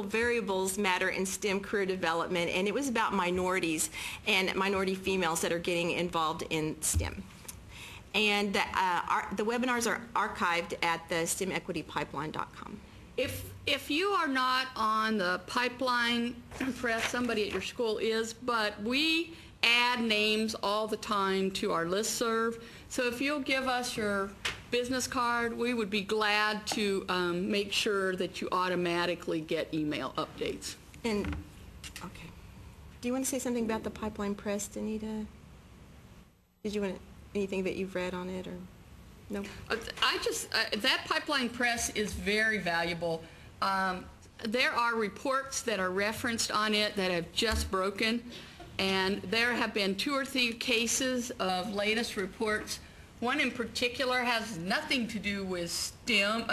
variables matter in STEM career development. And it was about minorities and minority females that are getting involved in STEM. And the webinars are archived at the STEMequitypipeline.com. If you are not on the pipeline press, somebody at your school is, but we add names all the time to our listserv. So if you'll give us your business card, we would be glad to make sure that you automatically get email updates. And, okay. Do you want to say something about the pipeline press, Danita? Did you want to... anything that you've read on it, or no? That pipeline press is very valuable. There are reports that are referenced on it that have just broken, and there have been 2 or 3 cases of latest reports. One in particular has nothing to do with STEM,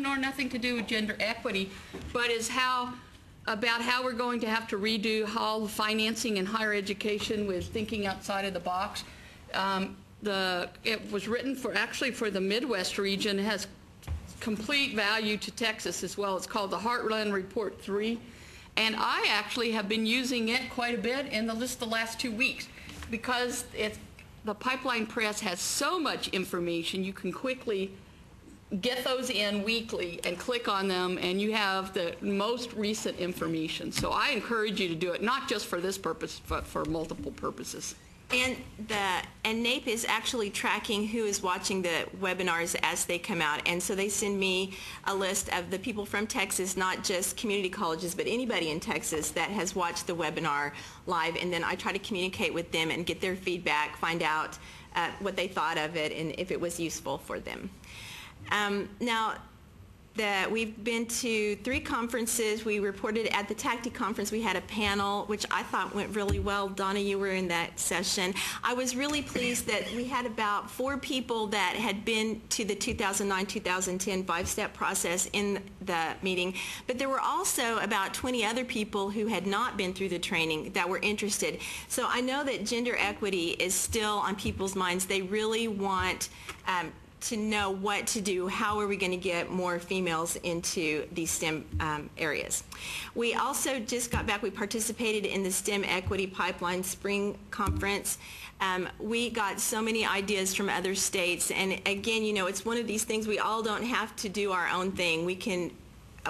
nor nothing to do with gender equity, but is about how we're going to have to redo all the financing in higher education with thinking outside of the box. It was written for the Midwest region. It has complete value to Texas as well. It's called the Heartland Report 3. And I actually have been using it quite a bit in the last 2 weeks, because the pipeline press has so much information. You can quickly get those in weekly and click on them, and you have the most recent information. So I encourage you to do it, not just for this purpose, but for multiple purposes. And NAEP is actually tracking who is watching the webinars as they come out. And so they send me a list of the people from Texas, not just community colleges, but anybody in Texas that has watched the webinar live. And then I try to communicate with them and get their feedback, find out what they thought of it and if it was useful for them. Now, we've been to 3 conferences. We reported at the TACTI conference. We had a panel, which I thought went really well. Donna, you were in that session. I was really pleased that we had about 4 people that had been to the 2009-2010 5-step process in the meeting, but there were also about 20 other people who had not been through the training that were interested. So I know that gender equity is still on people's minds. They really want to know what to do. How are we going to get more females into these STEM areas? We also just got back. We participated in the STEM Equity Pipeline Spring Conference. We got so many ideas from other states, and again, you know, it's one of these things, we all don't have to do our own thing. We can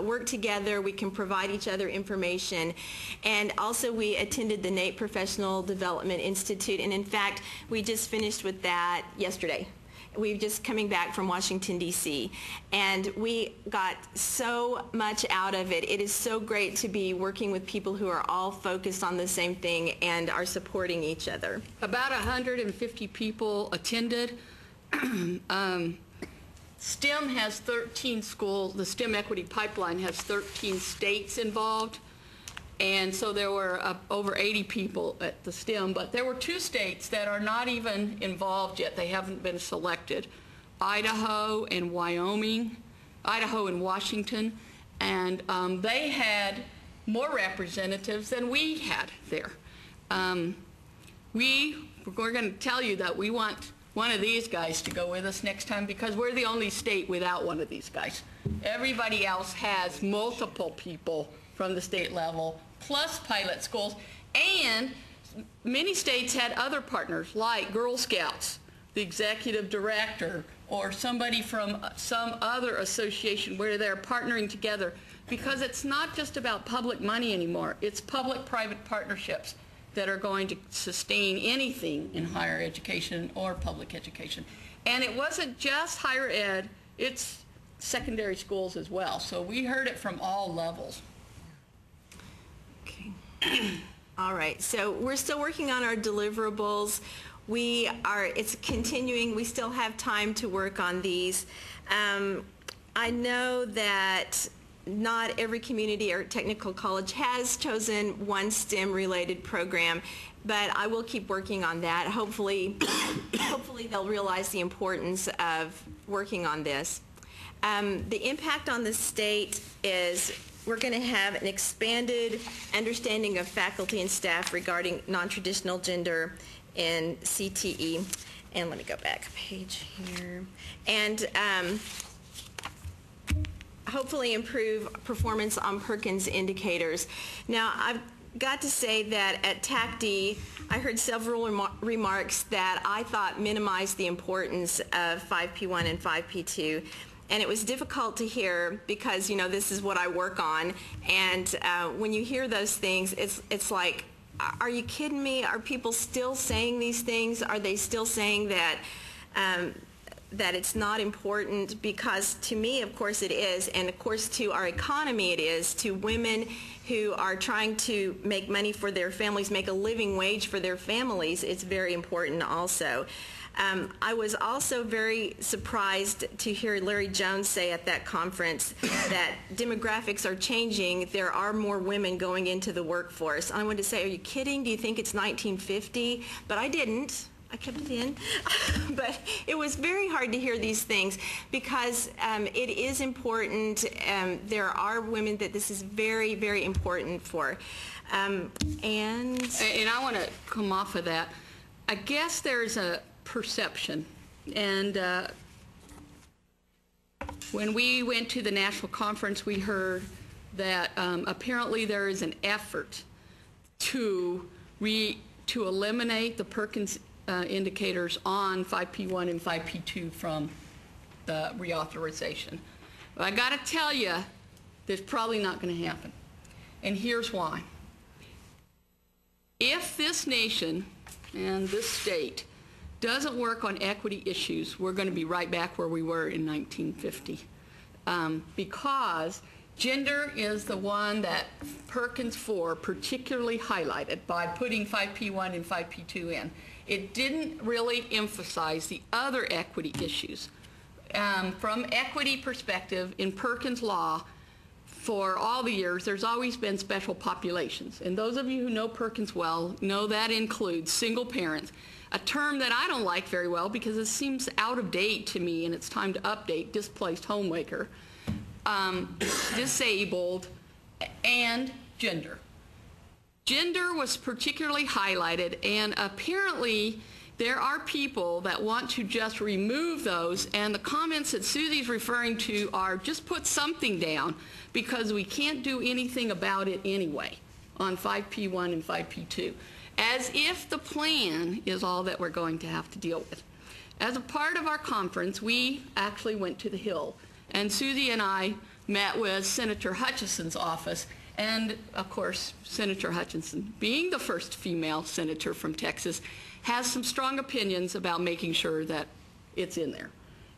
work together, we can provide each other information, and also we attended the NAEP Professional Development Institute, and in fact, we just finished with that yesterday. We're just coming back from Washington, D.C., and we got so much out of it. It is so great to be working with people who are all focused on the same thing and are supporting each other. About 150 people attended. STEM has 13 schools. The STEM Equity Pipeline has 13 states involved. And so there were over 80 people at the STEM, but there were 2 states that are not even involved yet. They haven't been selected. Idaho and Wyoming, Idaho and Washington, and they had more representatives than we had there. We're going to tell you that we want one of these guys to go with us next time because we're the only state without one of these guys. Everybody else has multiple people from the state level, plus pilot schools, and many states had other partners like Girl Scouts, the executive director, or somebody from some other association where they're partnering together, because it's not just about public money anymore. It's public-private partnerships that are going to sustain anything in higher education or public education. And it wasn't just higher ed, it's secondary schools as well. So we heard it from all levels. All right, so we're still working on our deliverables. It's continuing. We still have time to work on these. I know that not every community or technical college has chosen one STEM-related program, but I will keep working on that. Hopefully they'll realize the importance of working on this. The impact on the state is we're going to have an expanded understanding of faculty and staff regarding non-traditional gender in CTE. And let me go back a page here. And hopefully improve performance on Perkins indicators. Now, I've got to say that at TACTI, I heard several remarks that I thought minimized the importance of 5P1 and 5P2. And it was difficult to hear because, you know, this is what I work on. And when you hear those things, it's like, are you kidding me? Are people still saying these things? Are they still saying that that it's not important? Because to me, of course, it is. And of course, to our economy, it is. To women who are trying to make money for their families, make a living wage for their families, it's very important also. I was also very surprised to hear Larry Jones say at that conference that demographics are changing. There are more women going into the workforce. I wanted to say, are you kidding? Do you think it's 1950? But I didn't. I kept it in. But it was very hard to hear these things because it is important. There are women that this is very, very important for. And I want to come off of that. I guess there's a perception. And when we went to the national conference, we heard that apparently there is an effort to eliminate the Perkins indicators on 5P1 and 5P2 from the reauthorization. But I got to tell you, that's probably not going to happen. And here's why. If this nation and this state doesn't work on equity issues, we're going to be right back where we were in 1950. Because gender is the one that Perkins 4 particularly highlighted by putting 5P1 and 5P2 in. It didn't really emphasize the other equity issues. from equity perspective in Perkins law, for all the years, there's always been special populations. And those of you who know Perkins well know that includes single parents, a term that I don't like very well because it seems out of date to me and it's time to update displaced homemaker, disabled, and gender. Gender was particularly highlighted, and apparently there are people that want to just remove those, and the comments that Susie's referring to are just put something down because we can't do anything about it anyway on 5P1 and 5P2, as if the plan is all that we're going to have to deal with. As a part of our conference, we actually went to the Hill, and Susie and I met with Senator Hutchinson's office. And, of course, Senator Hutchinson, being the first female senator from Texas, has some strong opinions about making sure that it's in there.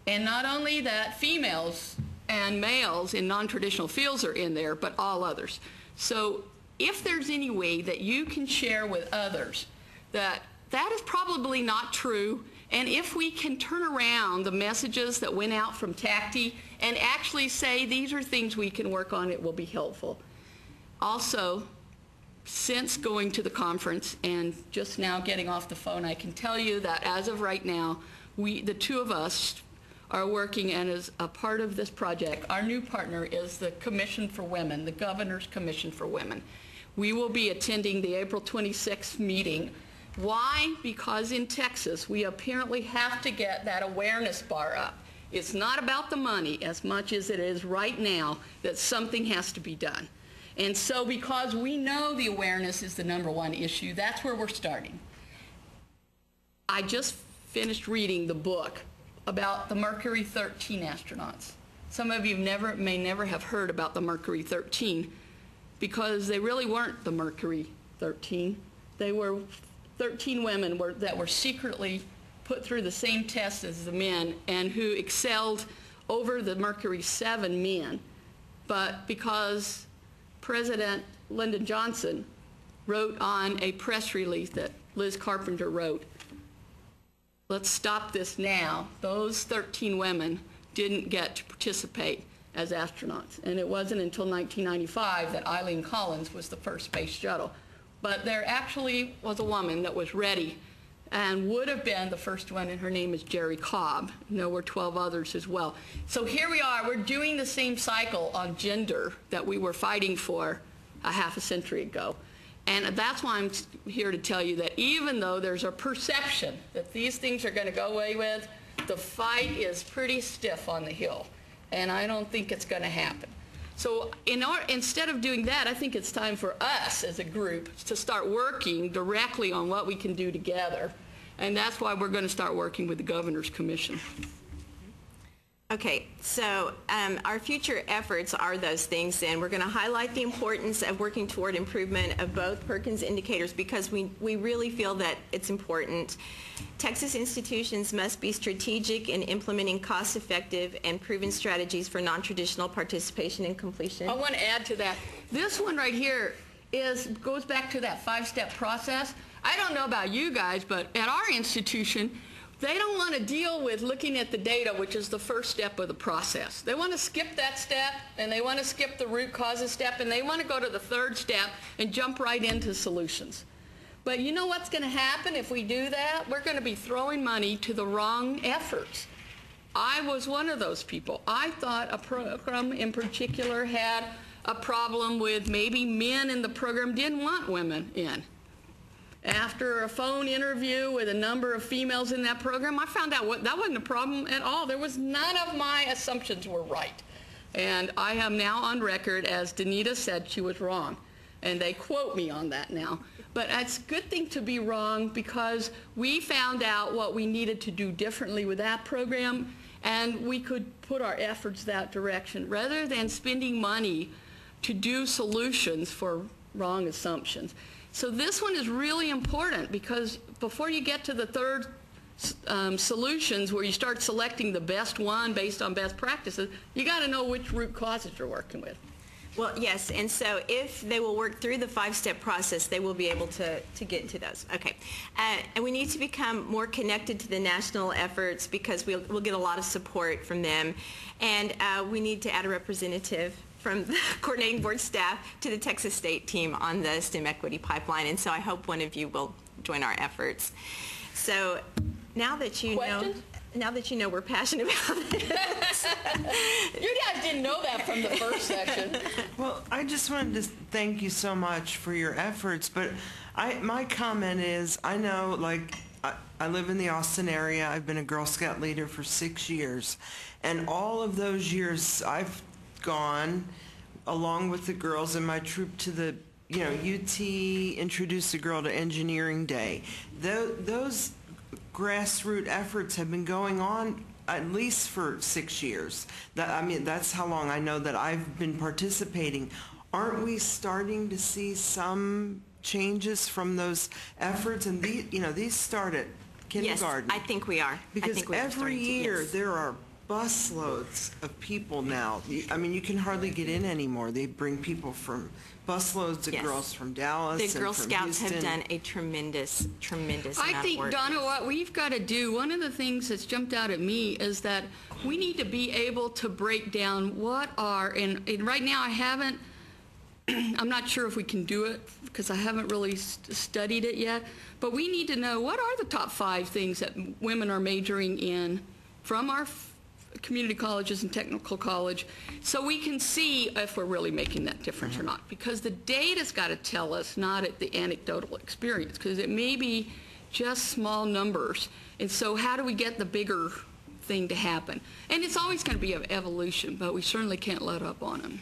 And not only that females and males in non-traditional fields are in there, but all others. So if there's any way that you can share with others that that is probably not true, and if we can turn around the messages that went out from TACTI and actually say these are things we can work on, it will be helpful. Also, since going to the conference and just now getting off the phone, I can tell you that as of right now, the two of us are working, and as a part of this project, our new partner is the Commission for Women, the Governor's Commission for Women. We will be attending the April 26th meeting. Why? Because in Texas, we apparently have to get that awareness bar up. It's not about the money as much as it is right now that something has to be done. And so because we know the awareness is the #1 issue, that's where we're starting. I just finished reading the book about the Mercury 13 astronauts. Some of you may never have heard about the Mercury 13 because they really weren't the Mercury 13. They were 13 women that were secretly put through the same test as the men and who excelled over the Mercury 7 men. But because President Lyndon Johnson wrote on a press release that Liz Carpenter wrote, "Let's stop this now," those 13 women didn't get to participate as astronauts. And it wasn't until 1995 that Eileen Collins was the first space shuttle. But there actually was a woman that was ready and would have been the first one, and her name is Jerry Cobb. And there were 12 others as well. So here we are, we're doing the same cycle on gender that we were fighting for a half a century ago. And that's why I'm here to tell you that even though there's a perception that these things are going to go away with, the fight is pretty stiff on the Hill. And I don't think it's going to happen. So instead of doing that, I think it's time for us as a group to start working directly on what we can do together. And that's why we're going to start working with the Governor's Commission. Okay, so our future efforts are those things, and we're going to highlight the importance of working toward improvement of both Perkins indicators because we really feel that it's important. Texas institutions must be strategic in implementing cost-effective and proven strategies for non-traditional participation and completion. I want to add to that. This one right here goes back to that 5-step process. I don't know about you guys, but at our institution, they don't want to deal with looking at the data, which is the first step of the process. They want to skip that step, and they want to skip the root causes step, and they want to go to the 3rd step and jump right into solutions. But you know what's going to happen if we do that? We're going to be throwing money to the wrong efforts. I was one of those people. I thought a program in particular had a problem with maybe men in the program didn't want women in. After a phone interview with a number of females in that program, I found out that wasn't a problem at all. None of my assumptions were right. And I am now on record as Danita said she was wrong. And they quote me on that now. But it's a good thing to be wrong because we found out what we needed to do differently with that program, and we could put our efforts that direction rather than spending money to do solutions for wrong assumptions. So this one is really important because before you get to the 3rd solutions where you start selecting the best one based on best practices, you got to know which root causes you're working with. Well, yes, and so if they will work through the 5-step process, they will be able to get into those. Okay. And we need to become more connected to the national efforts because we'll get a lot of support from them. And we need to add a representative from the coordinating board staff to the Texas State team on the STEM Equity Pipeline. And so I hope one of you will join our efforts. So now that you know... Now that you know we're passionate about it. You guys didn't know that from the first section. Well, I just wanted to thank you so much for your efforts, but my comment is, I know, like, I live in the Austin area. I've been a Girl Scout leader for 6 years, and all of those years I've gone along with the girls in my troop to the UT Introduce a Girl to Engineering Day. Those grassroots efforts have been going on at least for 6 years. That's how long I know that I've been participating. Aren't we starting to see some changes from those efforts? And these start at kindergarten. Yes, I think we are. Because every year there are busloads of people now. You can hardly get in anymore. They bring people from busloads of girls from Dallas. The Girl Scouts have done a tremendous amount of work. I think, Donna, what we've got to do, one of the things that's jumped out at me is that we need to be able to break down what are, and right now I haven't, I'm not sure if we can do it because I haven't really studied it yet, but we need to know what are the top 5 things that women are majoring in from our community colleges and technical college, so we can see if we're really making that difference or not. Because the data's got to tell us, not at the anecdotal experience, because it may be just small numbers. And so how do we get the bigger thing to happen? And it's always going to be an evolution, but we certainly can't let up on them.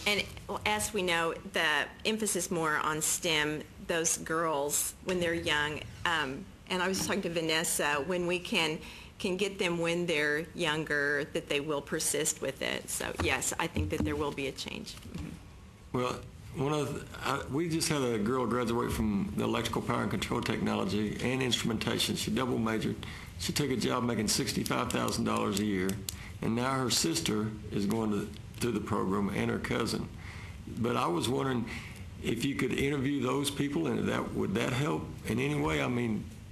And as we know, the emphasis more on STEM, those girls when they're young, and I was talking to Vanessa, when we can get them when they're younger, that they will persist with it. So yes, I think that there will be a change. Well, we just had a girl graduate from the electrical power and control technology and instrumentation. She double majored. She took a job making $65,000 a year, and now her sister is going through the program and her cousin. But I was wondering if you could interview those people, and would that help in any way?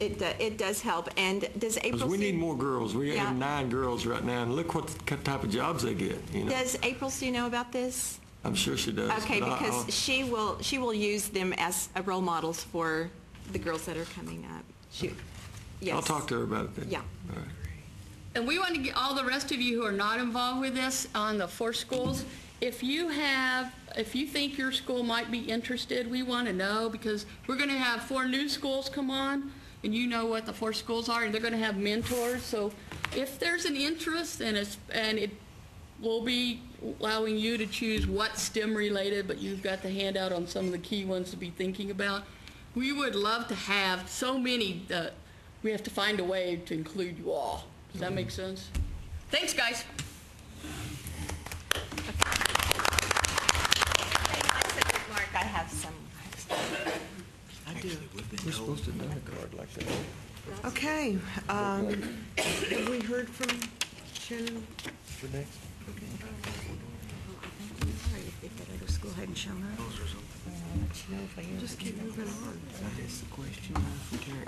It does help. And does April? Because we need more girls. We have 9 girls right now, and look what type of jobs they get. Does April Sue know about this? I'm sure she does. Okay, because she will use them as role models for the girls that are coming up. Yes. I'll talk to her about it then. Yeah. All right. And we want to get all the rest of you who are not involved with this on the 4 schools. If you think your school might be interested, we want to know, because we're going to have 4 new schools come on, and you know what the 4 schools are, and they're going to have mentors. So if there's an interest, and it will be allowing you to choose what's STEM related, but you've got the handout on some of the key ones to be thinking about. We would love to have so many that we have to find a way to include you all. Does that make sense? Thanks, guys. Mark, I have some. I do. We're supposed to have done a card like that. Okay. Have we heard from Shannon? You're next. If that other school hadn't shown up. Just keep moving on.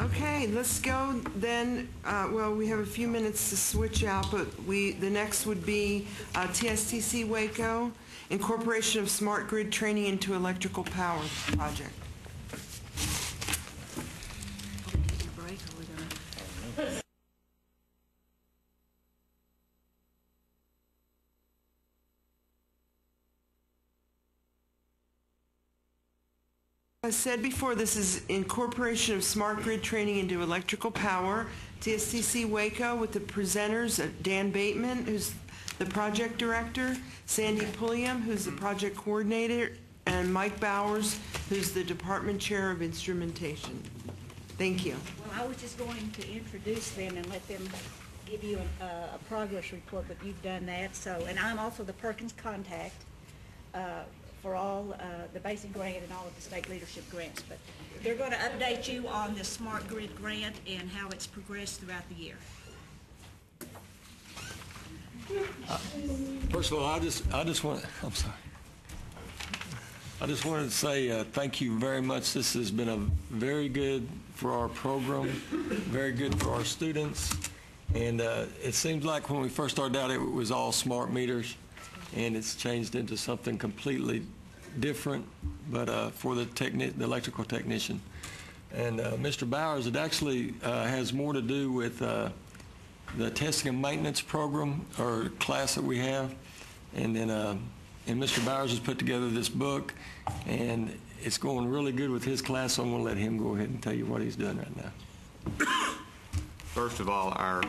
Okay, let's go then. Well, we have a few minutes to switch out, but the next would be TSTC Waco, Incorporation of Smart Grid Training into Electrical Power Project. As I said before, this is Incorporation of Smart Grid Training into Electrical Power, TSTC Waco, with the presenters, Dan Bateman, who's the project director, Sandy Pulliam, who's the project coordinator, and Mike Bowers, who's the department chair of instrumentation. Thank you. Well, I was just going to introduce them and let them give you a progress report, but you've done that. And I'm also the Perkins contact for all the basic grant and all of the state leadership grants. But they're going to update you on the Smart Grid grant and how it's progressed throughout the year. First of all, I just want. I'm sorry. I just wanted to say thank you very much. This has been a very good for our program, very good for our students, and it seems like when we first started out, it was all smart meters, and it's changed into something completely different, but for the electrical technician. And Mr. Bowers, it actually has more to do with the testing and maintenance program or class that we have, and then and Mr. Bowers has put together this book, and it's going really good with his class, so I'm going to let him go ahead and tell you what he's doing right now. First of all, our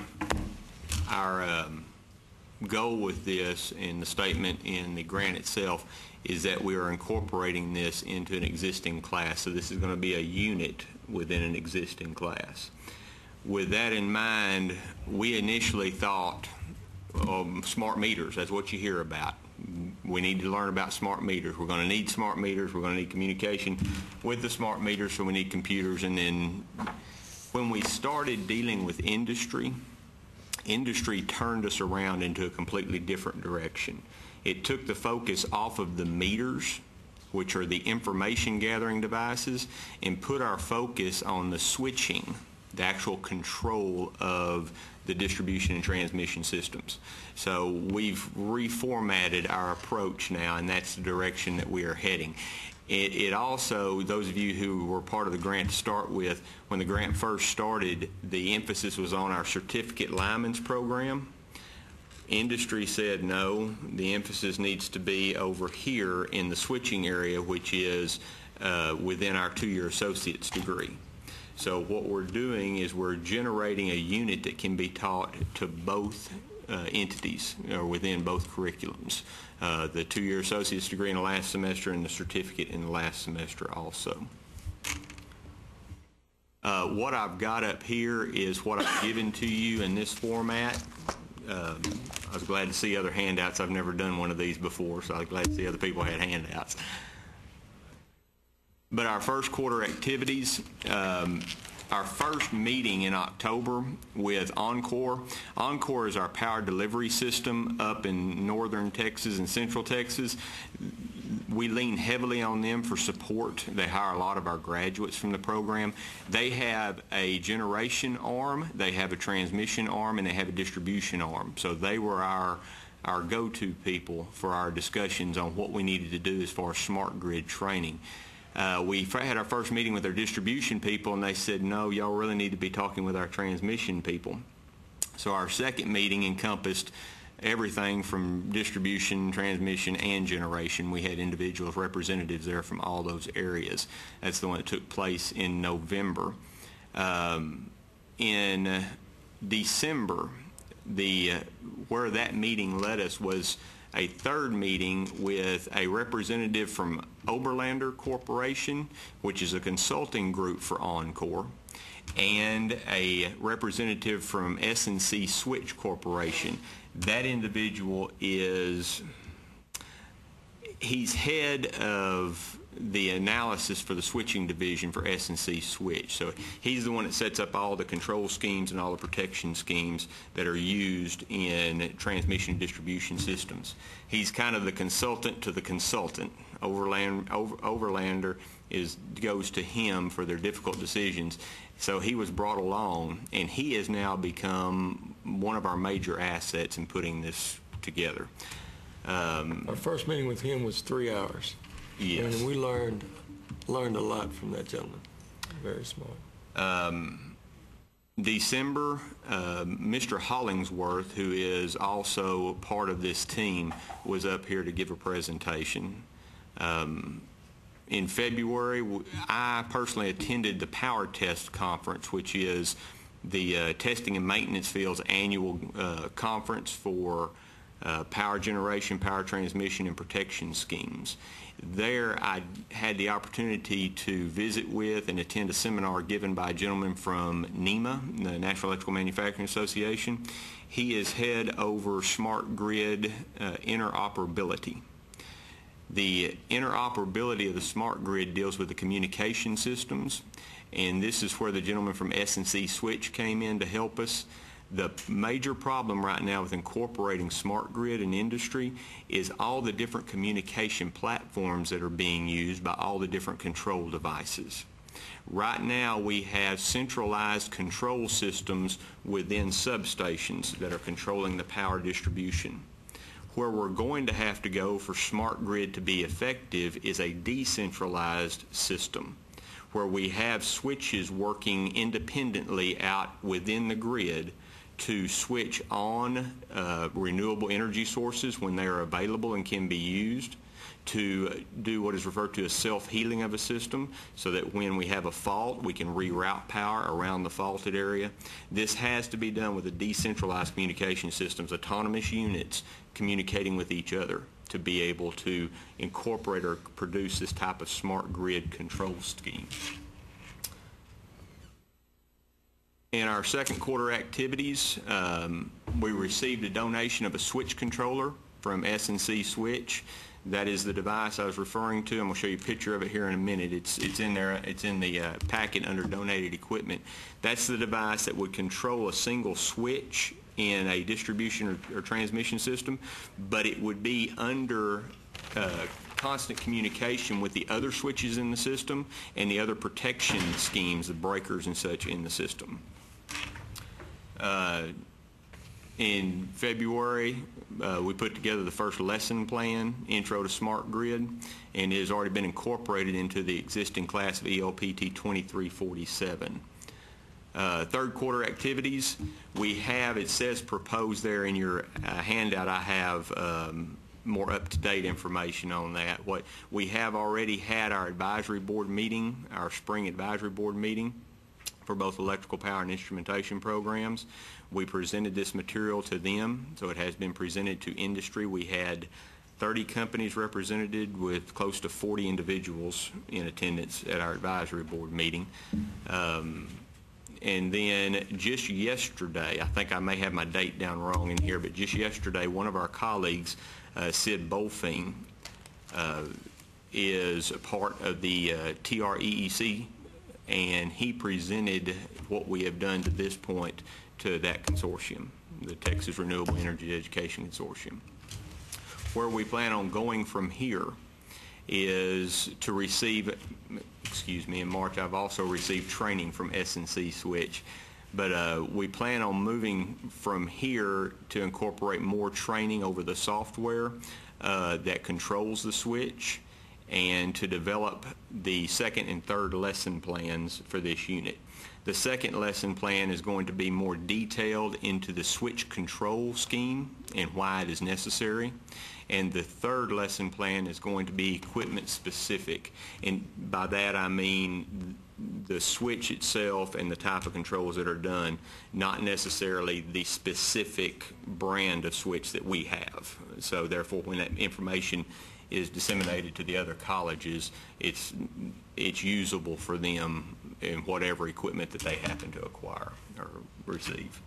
goal with this and the statement in the grant itself is that we are incorporating this into an existing class. So this is going to be a unit within an existing class. With that in mind, we initially thought smart meters. That's what you hear about. We need to learn about smart meters. We're going to need smart meters. We're going to need communication with the smart meters, so we need computers. And then when we started dealing with industry turned us around into a completely different direction. It took the focus off of the meters, which are the information gathering devices, and put our focus on the switching, the actual control of the distribution and transmission systems. So we've reformatted our approach now, and that's the direction that we are heading. It also, those of you who were part of the grant to start with, when the grant first started, the emphasis was on our certificate lineman's program. Industry said no, the emphasis needs to be over here in the switching area, which is within our two-year associate's degree. So what we're doing is we're generating a unit that can be taught to both entities or within both curriculums. The two-year associate's degree in the last semester and the certificate in the last semester also. What I've got up here is what I've given to you in this format. I was glad to see other handouts. I've never done one of these before, so I was glad to see other people had handouts. But our first quarter activities, our first meeting in October with Encore. Encore is our power delivery system up in northern Texas and central Texas. We lean heavily on them for support. They hire a lot of our graduates from the program. They have a generation arm, they have a transmission arm, and they have a distribution arm. So they were our go-to people for our discussions on what we needed to do as far as smart grid training. We had our first meeting with our distribution people, and they said, no, y'all really need to be talking with our transmission people. So our second meeting encompassed everything from distribution, transmission, and generation. We had individuals, representatives there from all those areas. That's the one that took place in November. In December, where that meeting led us was a third meeting with a representative from Oberlander Corporation, which is a consulting group for Encore, and a representative from S&C Switch Corporation. That individual he's head of the analysis for the switching division for S&C Switch. So he's the one that sets up all the control schemes and all the protection schemes that are used in transmission and distribution systems. He's kind of the consultant to the consultant. Overlander goes to him for their difficult decisions. So he was brought along, and he has now become one of our major assets in putting this together. Our first meeting with him was 3 hours. Yes. And we learned a lot from that gentleman. Very smart. December, Mr. Hollingsworth, who is also part of this team, was up here to give a presentation. In February, I personally attended the Power Test Conference, which is the testing and maintenance field's annual conference for power generation, power transmission, and protection schemes. There, I had the opportunity to visit with and attend a seminar given by a gentleman from NEMA, the National Electrical Manufacturing Association. He is head over smart grid interoperability. The interoperability of the smart grid deals with the communication systems, and this is where the gentleman from S&C Switch came in to help us. The major problem right now with incorporating smart grid in industry is all the different communication platforms that are being used by all the different control devices. Right now we have centralized control systems within substations that are controlling the power distribution. Where we're going to have to go for smart grid to be effective is a decentralized system where we have switches working independently out within the grid to switch on renewable energy sources when they are available and can be used, to do what is referred to as self-healing of a system so that when we have a fault we can reroute power around the faulted area. This has to be done with the decentralized communication systems, autonomous units communicating with each other to be able to incorporate or produce this type of smart grid control scheme. In our second quarter activities, we received a donation of a switch controller from S&C Switch. That is the device I was referring to. I'm going to show you a picture of it here in a minute. It's in there. It's in the packet under donated equipment. That's the device that would control a single switch in a distribution or transmission system, but it would be under constant communication with the other switches in the system and the other protection schemes, the breakers and such in the system. In February, we put together the first lesson plan, Intro to Smart Grid, and it has already been incorporated into the existing class of ELPT 2347. Third quarter activities, we have, it says proposed there in your handout, I have more up-to-date information on that. What we have already had our advisory board meeting, our spring advisory board meeting for both electrical power and instrumentation programs. We presented this material to them, so it has been presented to industry. We had 30 companies represented with close to 40 individuals in attendance at our advisory board meeting. And then just yesterday, I think I may have my date down wrong in here, but just yesterday, one of our colleagues, Sid Bolfing, is a part of the TREEC, and he presented what we have done to this point to that consortium, the Texas Renewable Energy Education Consortium. Where we plan on going from here is to receive, in March I've also received training from S&C Switch, but we plan on moving from here to incorporate more training over the software that controls the switch, and to develop the second and third lesson plans for this unit. The second lesson plan is going to be more detailed into the switch control scheme and why it is necessary. And the third lesson plan is going to be equipment specific. And by that I mean the switch itself and the type of controls that are done, not necessarily the specific brand of switch that we have. So therefore, when that information is disseminated to the other colleges, it's usable for them in whatever equipment that they happen to acquire or receive.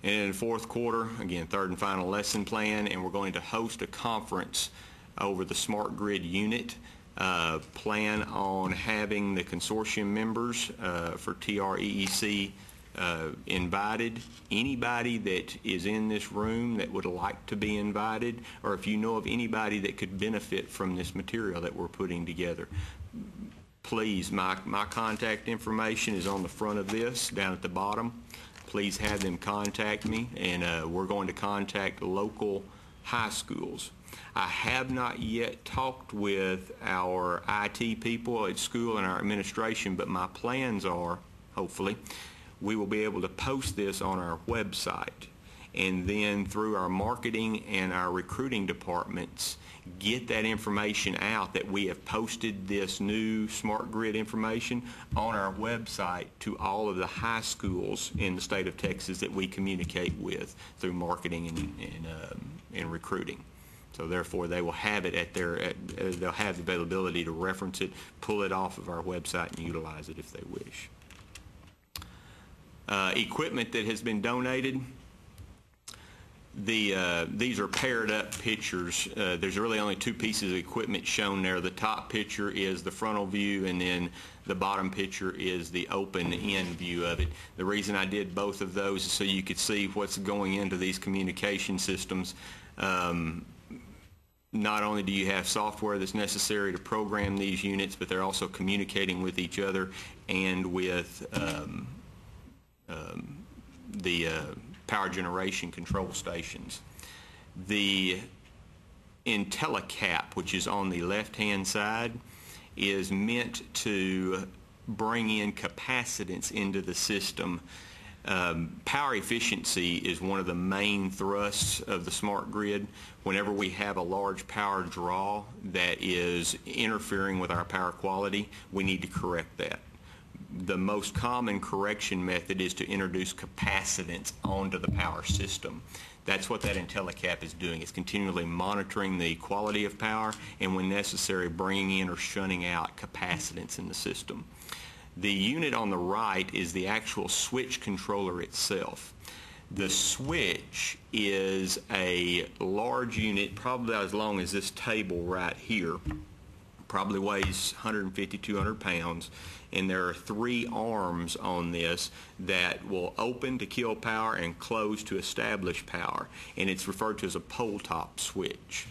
And in the fourth quarter, again, third and final lesson plan, and we're going to host a conference over the smart grid unit. Plan on having the consortium members for TREEC invited. Anybody that is in this room that would like to be invited, or if you know of anybody that could benefit from this material that we're putting together, please, my contact information is on the front of this, down at the bottom. Please have them contact me, and we're going to contact local high schools. I have not yet talked with our IT people at school and our administration, but my plans are, hopefully, we will be able to post this on our website, and then through our marketing and our recruiting departments, get that information out that we have posted this new smart grid information on our website to all of the high schools in the state of Texas that we communicate with through marketing and recruiting. So therefore, they will have it at their, they'll have the availability to reference it, pull it off of our website, and utilize it if they wish. Equipment that has been donated. These are paired up pictures. There's really only two pieces of equipment shown there. The top picture is the frontal view, and then the bottom picture is the open end view of it. The reason I did both of those is so you could see what's going into these communication systems. Not only do you have software that's necessary to program these units, but they're also communicating with each other and with the power generation control stations. The IntelliCap, which is on the left-hand side, is meant to bring in capacitance into the system. Power efficiency is one of the main thrusts of the smart grid. Whenever we have a large power draw that is interfering with our power quality, we need to correct that. The most common correction method is to introduce capacitance onto the power system. That's what that IntelliCap is doing. It's continually monitoring the quality of power and, when necessary, bringing in or shunting out capacitance in the system. The unit on the right is the actual switch controller itself. The switch is a large unit, probably as long as this table right here, probably weighs 150, 200 pounds, and there are 3 arms on this that will open to kill power and close to establish power, and it's referred to as a pole top switch.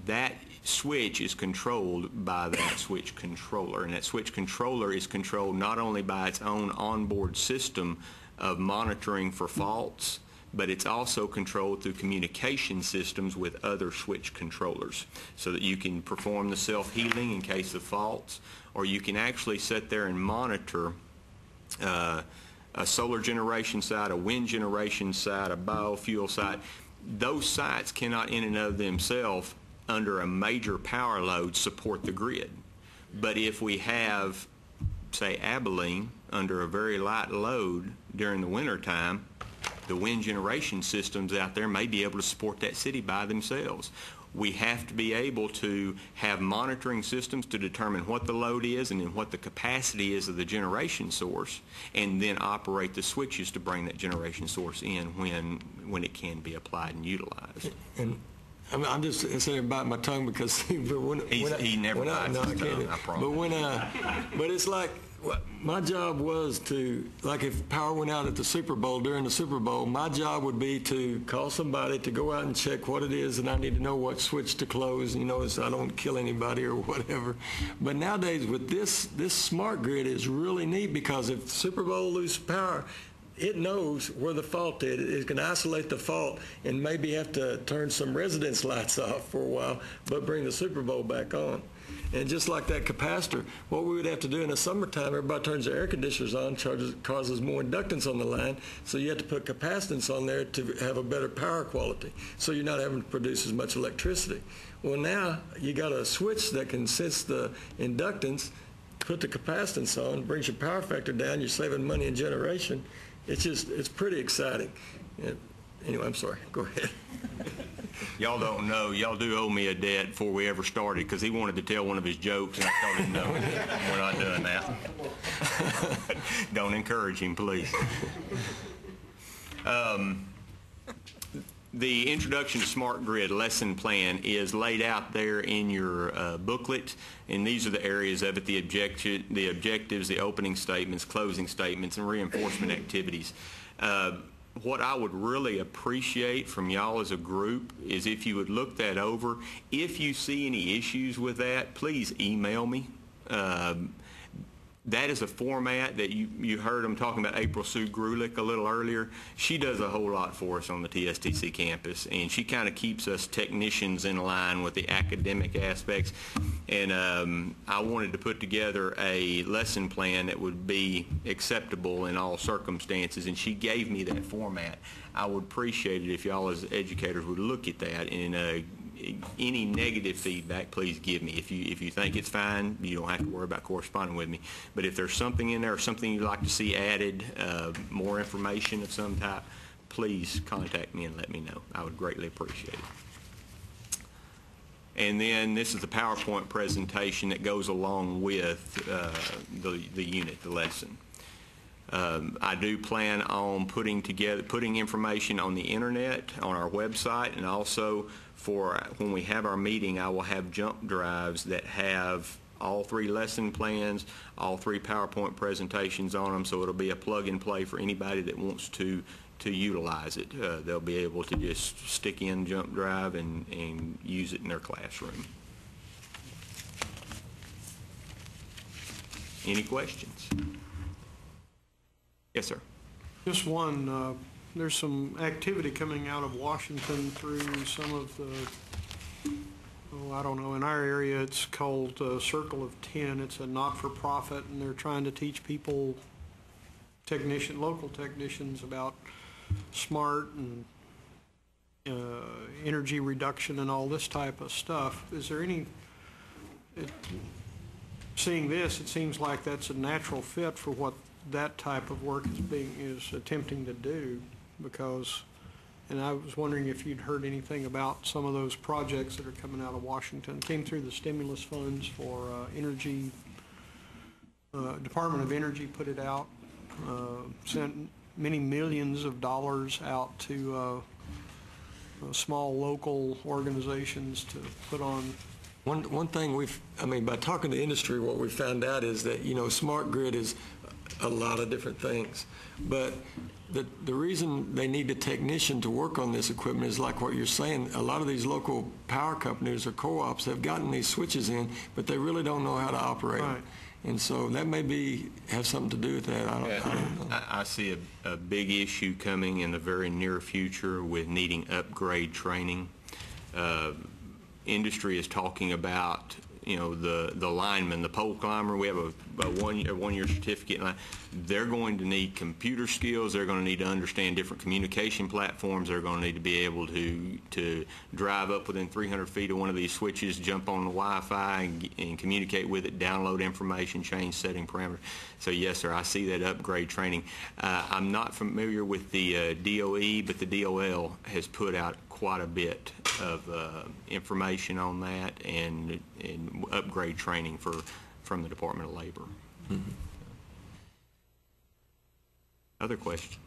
That switch is controlled by that switch controller, and that switch controller is controlled not only by its own onboard system of monitoring for faults, but it's also controlled through communication systems with other switch controllers, so that you can perform the self-healing in case of faults, or you can actually sit there and monitor a solar generation site, a wind generation site, a biofuel site. Those sites cannot in and of themselves, under a major power load, support the grid. But if we have, say, Abilene under a very light load during the winter time, the wind generation systems out there may be able to support that city by themselves. We have to be able to have monitoring systems to determine what the load is and then what the capacity is of the generation source, and then operate the switches to bring that generation source in when it can be applied and utilized. And I'm just sitting there biting my tongue because he never bites his tongue, I promise. But it's like, my job was to, like, if power went out at the Super Bowl, during the Super Bowl, my job would be to call somebody to go out and check what it is, and I need to know what switch to close, so I don't kill anybody or whatever. But nowadays with this smart grid is really neat, because if the Super Bowl loses power, it knows where the fault is. It can isolate the fault and maybe have to turn some residence lights off for a while, but bring the Super Bowl back on. And just like that capacitor, what we would have to do in the summertime, everybody turns their air conditioners on, causes more inductance on the line, so you have to put capacitance on there to have a better power quality, so you're not having to produce as much electricity. Well, now you got a switch that can sense the inductance, put the capacitance on, brings your power factor down, you're saving money in generation. It's pretty exciting. Anyway, I'm sorry. Go ahead. Y'all don't know. Y'all do owe me a debt before we ever started, because he wanted to tell one of his jokes, and I told him no, we're not doing that. Don't encourage him, please. The Introduction to Smart Grid lesson plan is laid out there in your booklet, and these are the areas of it: the objectives, the opening statements, closing statements, and reinforcement activities. What I would really appreciate from y'all as a group is if you would look that over. If you see any issues with that, please email me. That is a format that you heard them talking about April Sue Grulich a little earlier. She does a whole lot for us on the TSTC campus, and she kind of keeps us technicians in line with the academic aspects. And I wanted to put together a lesson plan that would be acceptable in all circumstances, and she gave me that format. I would appreciate it if y'all as educators would look at that, and any negative feedback, please give me. If you think it's fine, you don't have to worry about corresponding with me. But if there's something in there or something you'd like to see added, more information of some type, please contact me and let me know. I would greatly appreciate it. And then this is the PowerPoint presentation that goes along with the unit, the lesson. I do plan on putting information on the internet, on our website, and also for when we have our meeting, I will have jump drives that have all 3 lesson plans, all 3 PowerPoint presentations on them, so it'll be a plug and play for anybody that wants to utilize it. They'll be able to just stick in jump drive and use it in their classroom. Any questions? Yes, sir. Just one, there's some activity coming out of Washington through some of the, I don't know, in our area it's called Circle of 10. It's a not-for-profit, and they're trying to teach people, local technicians, about smart and energy reduction and all this type of stuff. Is there any, seeing this, it seems like that's a natural fit for what that type of work is attempting to do, because, and I was wondering if you'd heard anything about some of those projects that are coming out of Washington. Came through the stimulus funds for energy, Department of Energy put it out, sent many millions of dollars out to small local organizations to put on. One thing by talking to industry, what we found out is that, smart grid is a lot of different things. But the reason they need a technician to work on this equipment is like what you're saying. A lot of these local power companies or co-ops have gotten these switches in, but they really don't know how to operate them. And so that may have something to do with that. I don't know. I see a big issue coming in the very near future with needing upgrade training. Industry is talking about the lineman, the pole climber. We have a one-year certificate. They're going to need computer skills. They're going to need to understand different communication platforms. They're going to need to be able to drive up within 300 feet of one of these switches, jump on the Wi-Fi and communicate with it, download information, change setting parameters. So yes, sir, I see that upgrade training. I'm not familiar with the DOE, but the DOL has put out quite a bit of information on that and upgrade training from the Department of Labor. Mm-hmm. Other questions?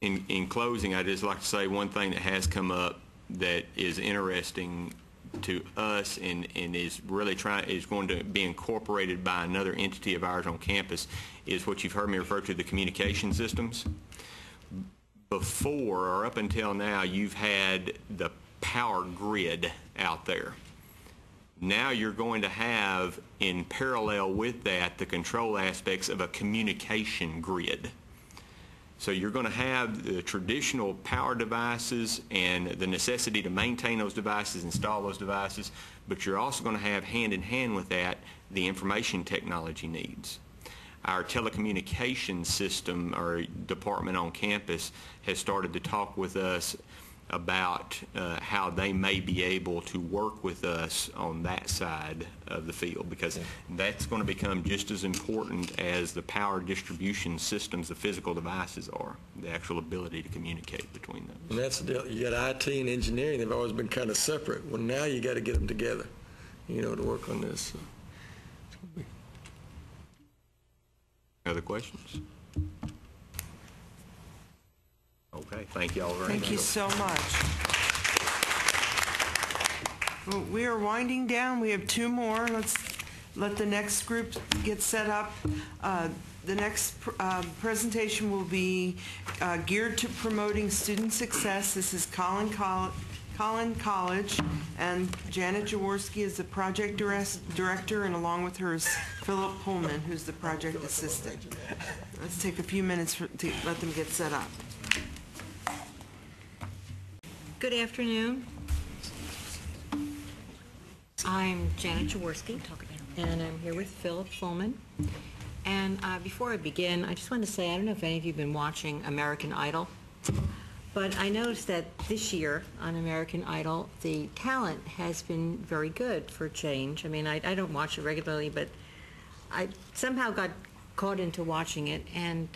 In closing, I'd just like to say one thing that has come up that is interesting to us and is really is going to be incorporated by another entity of ours on campus is what you've heard me refer to, the communication systems. Before or up until now, you've had the power grid out there. Now you're going to have, in parallel with that, the control aspects of a communication grid. So you're going to have the traditional power devices and the necessity to maintain those devices, install those devices, but you're also going to have hand in hand with that the information technology needs. Our telecommunications system or department on campus has started to talk with us about how they may be able to work with us on that side of the field, because that's going to become just as important as the power distribution systems, the physical devices are, the actual ability to communicate between them. And that's the deal. You got IT and engineering. They've always been kind of separate. Well, now you got to get them together, to work on this. So. Other questions? Okay, thank you all very much. Thank you so much. Well, we are winding down. We have 2 more. Let's let the next group get set up. The next presentation will be geared to promoting student success. This is Collin College, and Janet Jaworski is the project director, and along with her is Philip Pullman, who's the project assistant. Let's take a few minutes to let them get set up. Good afternoon. I'm Janet Jaworski, and I'm here with Philip Pullman. And before I begin, I just want to say, I don't know if any of you have been watching American Idol, but I noticed that this year on American Idol, the talent has been very good for a change. I mean, I don't watch it regularly, but I somehow got caught into watching it, and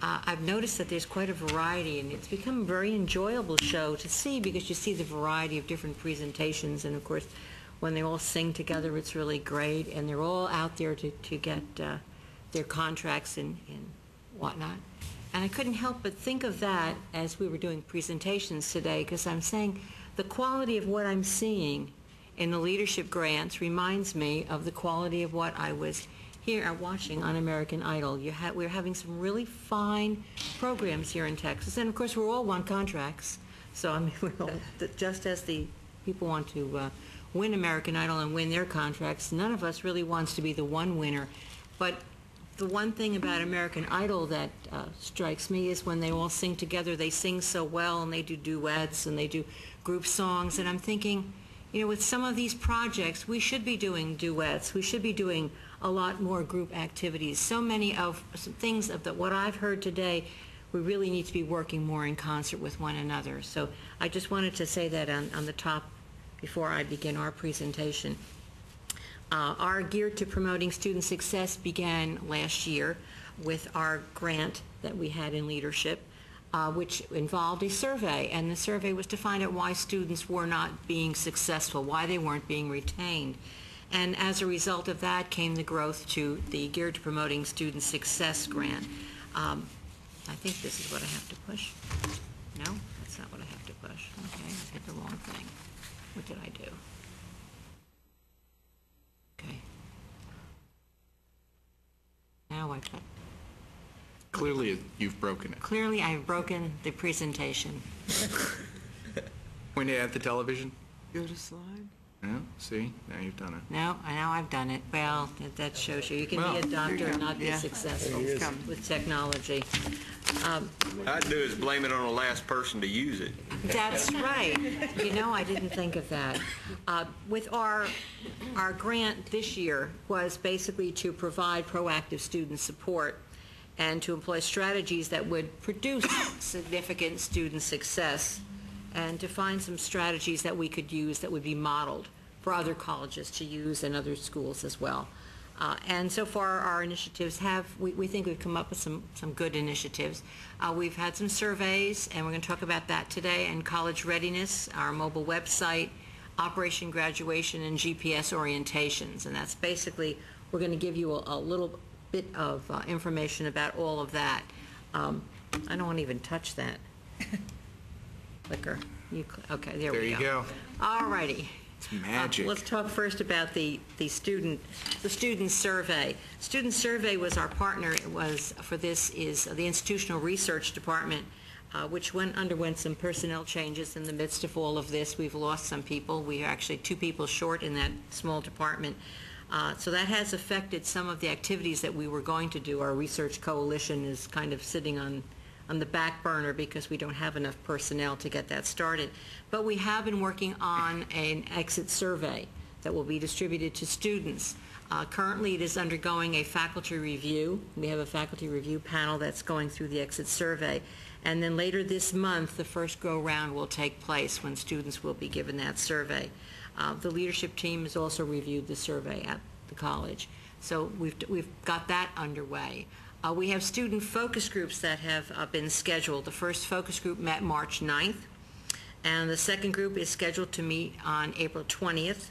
I've noticed that there's quite a variety, and it's become a very enjoyable show to see because you see the variety of different presentations, and of course, when they all sing together, it's really great, and they're all out there to get their contracts and whatnot. And I couldn't help but think of that as we were doing presentations today, because I'm saying the quality of what I'm seeing in the leadership grants reminds me of the quality of what I was here watching on American Idol. We're having some really fine programs here in Texas, and of course we're all won contracts. So I mean, we're all, just as the people want to win American Idol and win their contracts, none of us really wants to be the one winner. But the one thing about American Idol that strikes me is when they all sing together, they sing so well, and they do duets and they do group songs, and I'm thinking, you know, with some of these projects, we should be doing duets. We should be doing a lot more group activities. So many of some things of what I've heard today, we really need to be working more in concert with one another. So I just wanted to say that on the top before I begin our presentation. Our Geared to Promoting Student Success began last year with our grant that we had in leadership, which involved a survey, and the survey was to find out why students were not being successful, why they weren't being retained. And as a result of that came the growth to the Geared to Promoting Student Success grant. I think this is what I have to push. No, that's not what I have to push. Okay, I hit the wrong thing. What did I do? Okay. Now I've got... Clearly, you've broken it. Clearly, I've broken the presentation. Point it at the television. Go to slide. Yeah, see? Now you've done it. No, now I've done it. Well, that shows you. You can be a doctor and not be successful with technology. I'd do is blame it on the last person to use it. That's right. You know, I didn't think of that. With our grant this year was basically to provide proactive student support and to employ strategies that would produce significant student success, and to find some strategies that we could use that would be modeled for other colleges to use and other schools as well. And so far our initiatives we think we've come up with some good initiatives. We've had some surveys, and we're going to talk about that today, and college readiness, our mobile website, Operation Graduation, and GPS orientations. And that's basically, we're going to give you a little bit of information about all of that. I don't want to even touch that. Clicker. Okay, there we go. There you go. All righty. It's magic. Let's talk first about the student survey. Student survey was our partner. It was for this is the Institutional Research Department, which underwent some personnel changes in the midst of all of this. We've lost some people. We are actually 2 people short in that small department. So that has affected some of the activities that we were going to do. Our research coalition is kind of sitting on the back burner because we don't have enough personnel to get that started. But we have been working on an exit survey that will be distributed to students. Currently it is undergoing a faculty review. We have a faculty review panel that's going through the exit survey. And then later this month, the first go-round will take place when students will be given that survey. The leadership team has also reviewed the survey at the college. So we've got that underway. We have student focus groups that have been scheduled. The first focus group met March 9th, and the second group is scheduled to meet on April 20th.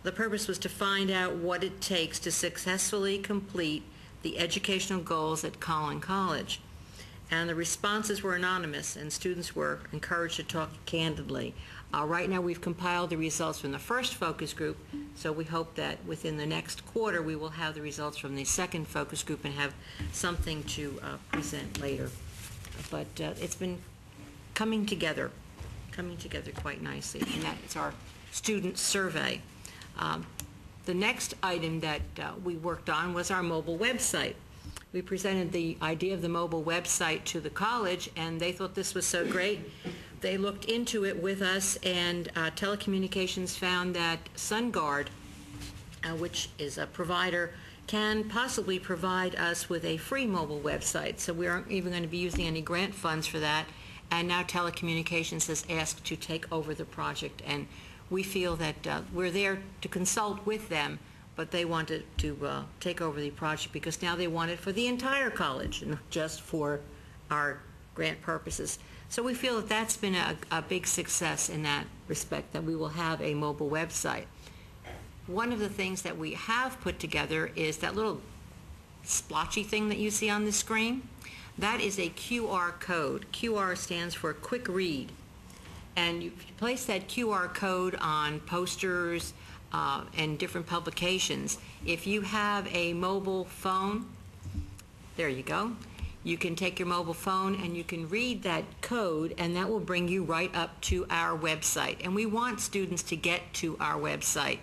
The purpose was to find out what it takes to successfully complete the educational goals at Collin College. And the responses were anonymous, and students were encouraged to talk candidly. Right now we've compiled the results from the first focus group, so we hope that within the next quarter we will have the results from the second focus group and have something to present later. But it's been coming together quite nicely, and that's our student survey. The next item that we worked on was our mobile website. We presented the idea of the mobile website to the college, and they thought this was so great. They looked into it with us, and telecommunications found that SunGuard, which is a provider, can possibly provide us with a free mobile website. So we aren't even going to be using any grant funds for that. And now telecommunications has asked to take over the project, and we feel that we're there to consult with them, but they wanted to take over the project because now they want it for the entire college, not just for our grant purposes. So we feel that that's been a big success in that respect, that we will have a mobile website. One of the things that we have put together is that little splotchy thing that you see on the screen. That is a QR code. QR stands for Quick Read. And you place that QR code on posters and different publications. If you have a mobile phone, there you go. You can take your mobile phone and you can read that code, and that will bring you right up to our website. And we want students to get to our website.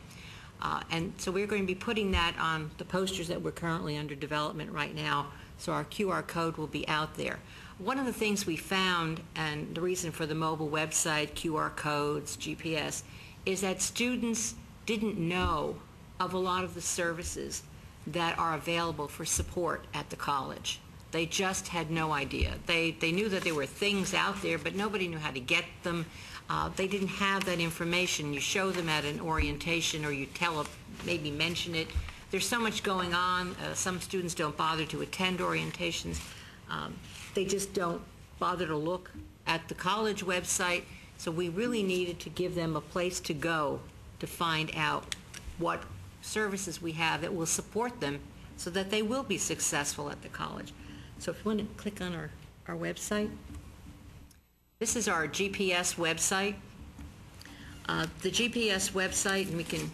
And so we're going to be putting that on the posters that we're currently under development right now, so our QR code will be out there. One of the things we found, and the reason for the mobile website, QR codes, GPS, is that students didn't know of a lot of the services that are available for support at the college. They just had no idea. They knew that there were things out there, but nobody knew how to get them. They didn't have that information. You show them at an orientation, or you maybe mention it. There's so much going on. Some students don't bother to attend orientations. They just don't bother to look at the college website. So we really needed to give them a place to go to find out what services we have that will support them so that they will be successful at the college. So if you want to click on our website, this is our GPS website. The GPS website, and we can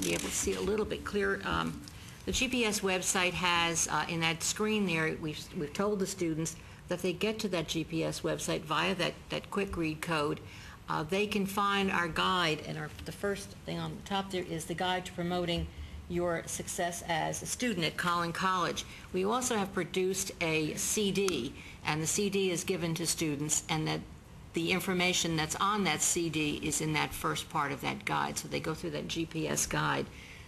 be able to see a little bit clearer. The GPS website has, in that screen there, we've told the students that they get to that GPS website via that quick read code. They can find our guide, and the first thing on the top there is the guide to promoting your success as a student at Collin College. We also have produced a CD, and the CD is given to students, and that the information that's on that CD is in that first part of that guide. So they go through that GPS guide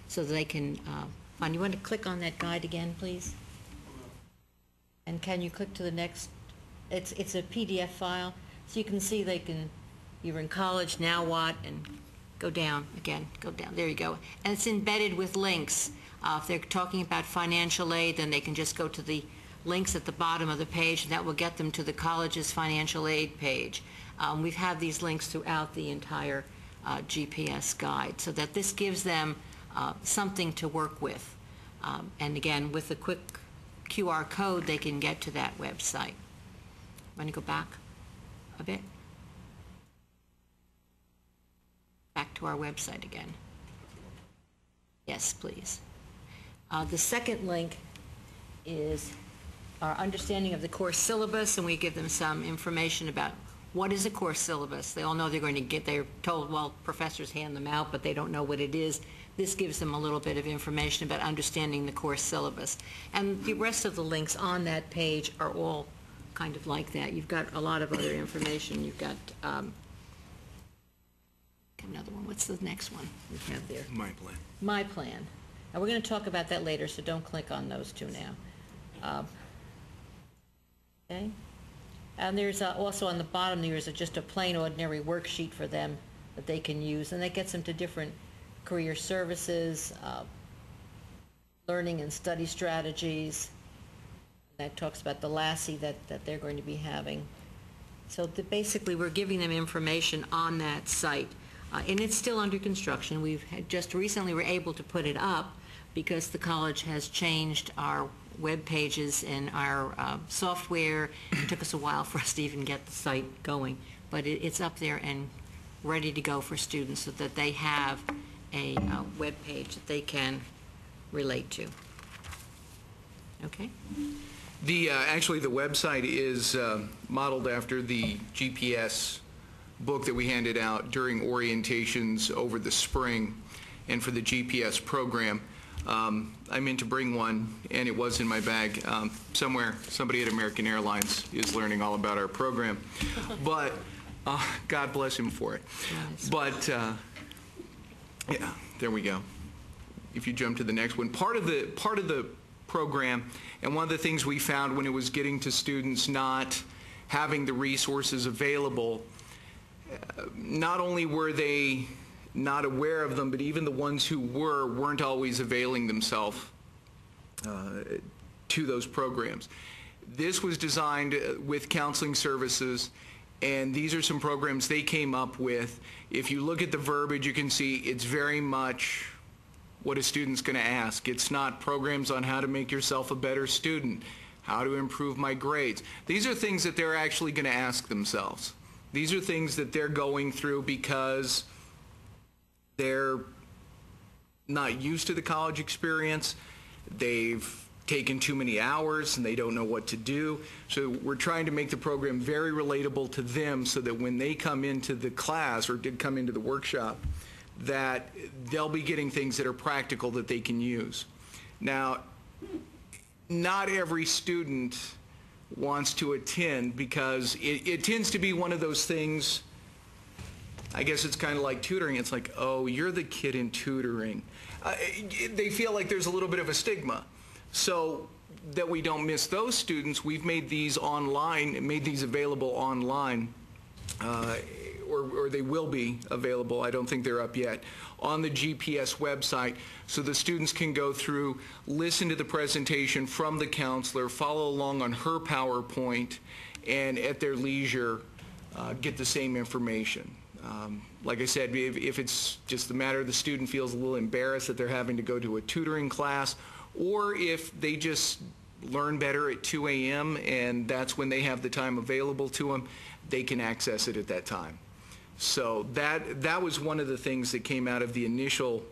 so that they can find. You want to click on that guide again, please? And can you click to the next? It's a PDF file, so you can see you're in college, now what, and go down again, go down, there you go. And it's embedded with links. If they're talking about financial aid, then they can just go to the links at the bottom of the page, and that will get them to the college's financial aid page. We've had these links throughout the entire GPS guide, so that this gives them something to work with. And again, with a quick QR code, they can get to that website. Want to go back a bit? Back to our website again. Yes, please. The second link is our understanding of the course syllabus, and we give them some information about what is a course syllabus. They all know they're told, well, professors hand them out, but they don't know what it is. This gives them a little bit of information about understanding the course syllabus. And the rest of the links on that page are all kind of like that. You've got a lot of other information. You've got another one. What's the next one we have there? My plan. My plan. And we're going to talk about that later, so don't click on those two now. Okay. And there's also on the bottom there's just a plain ordinary worksheet for them that they can use, and that gets them to different career services, learning and study strategies. That talks about the LASSI that they're going to be having. So basically we're giving them information on that site. And it's still under construction. We've just recently were able to put it up because the college has changed our web pages and our software. It took us a while for us to even get the site going, but it's up there and ready to go for students so that they have a web page that they can relate to. Okay? Actually, the website is modeled after the GPS book that we handed out during orientations over the spring and for the GPS program. I meant to bring one, and it was in my bag somewhere. Somebody at American Airlines is learning all about our program, but God bless him for it. But yeah, there we go. If you jump to the next one, part of the program, and one of the things we found when it was getting to students not having the resources available, not only were they not aware of them, but even the ones who weren't always availing themselves to those programs. This was designed with counseling services, and these are some programs they came up with. If you look at the verbiage, you can see it's very much what a student's going to ask. It's not programs on how to make yourself a better student, how to improve my grades. These are things that they're actually going to ask themselves. These are things that they're going through because they're not used to the college experience. They've taken too many hours and they don't know what to do. So we're trying to make the program very relatable to them so that when they come into the class or did come into the workshop, that they'll be getting things that are practical that they can use. Now, not every student wants to attend because it tends to be one of those things, I guess it's kind of like tutoring. It's like, oh, you're the kid in tutoring. They feel like there's a little bit of a stigma. So that we don't miss those students, we've made these online, made these available online, or they will be available, I don't think they're up yet, on the GPS website, so the students can go through, listen to the presentation from the counselor, follow along on her PowerPoint, and at their leisure get the same information. Like I said, if it's just the matter the student feels a little embarrassed that they're having to go to a tutoring class, or if they just learn better at 2 a.m. and that's when they have the time available to them, they can access it at that time. So that was one of the things that came out of the initial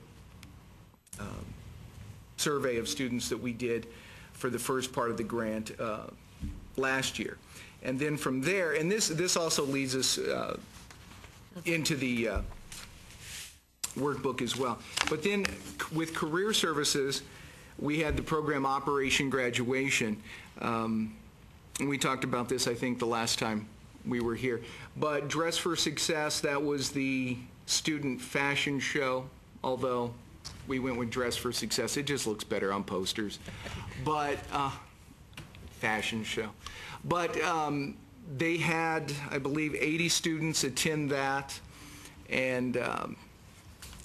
survey of students that we did for the first part of the grant last year. And then from there, and this also leads us into the workbook as well. But then with career services, we had the program Operation Graduation. And we talked about this, I think, the last time we were here. But Dress for Success, that was the student fashion show, although we went with Dress for Success. It just looks better on posters. But fashion show. But they had, I believe, 80 students attend that. And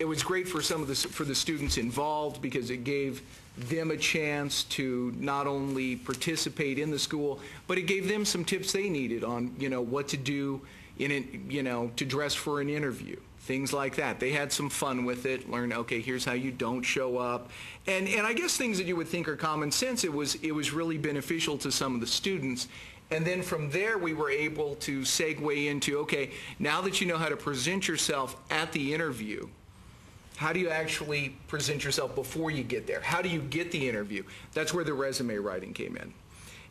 it was great for for the students involved because it gave them a chance to not only participate in the school, but it gave them some tips they needed on, what to do in it, to dress for an interview, things like that. They had some fun with it, learn, okay, here's how you don't show up. And I guess things that you would think are common sense, it was really beneficial to some of the students. And then from there, we were able to segue into, okay, now that you know how to present yourself at the interview, how do you actually present yourself before you get there? How do you get the interview? That's where the resume writing came in.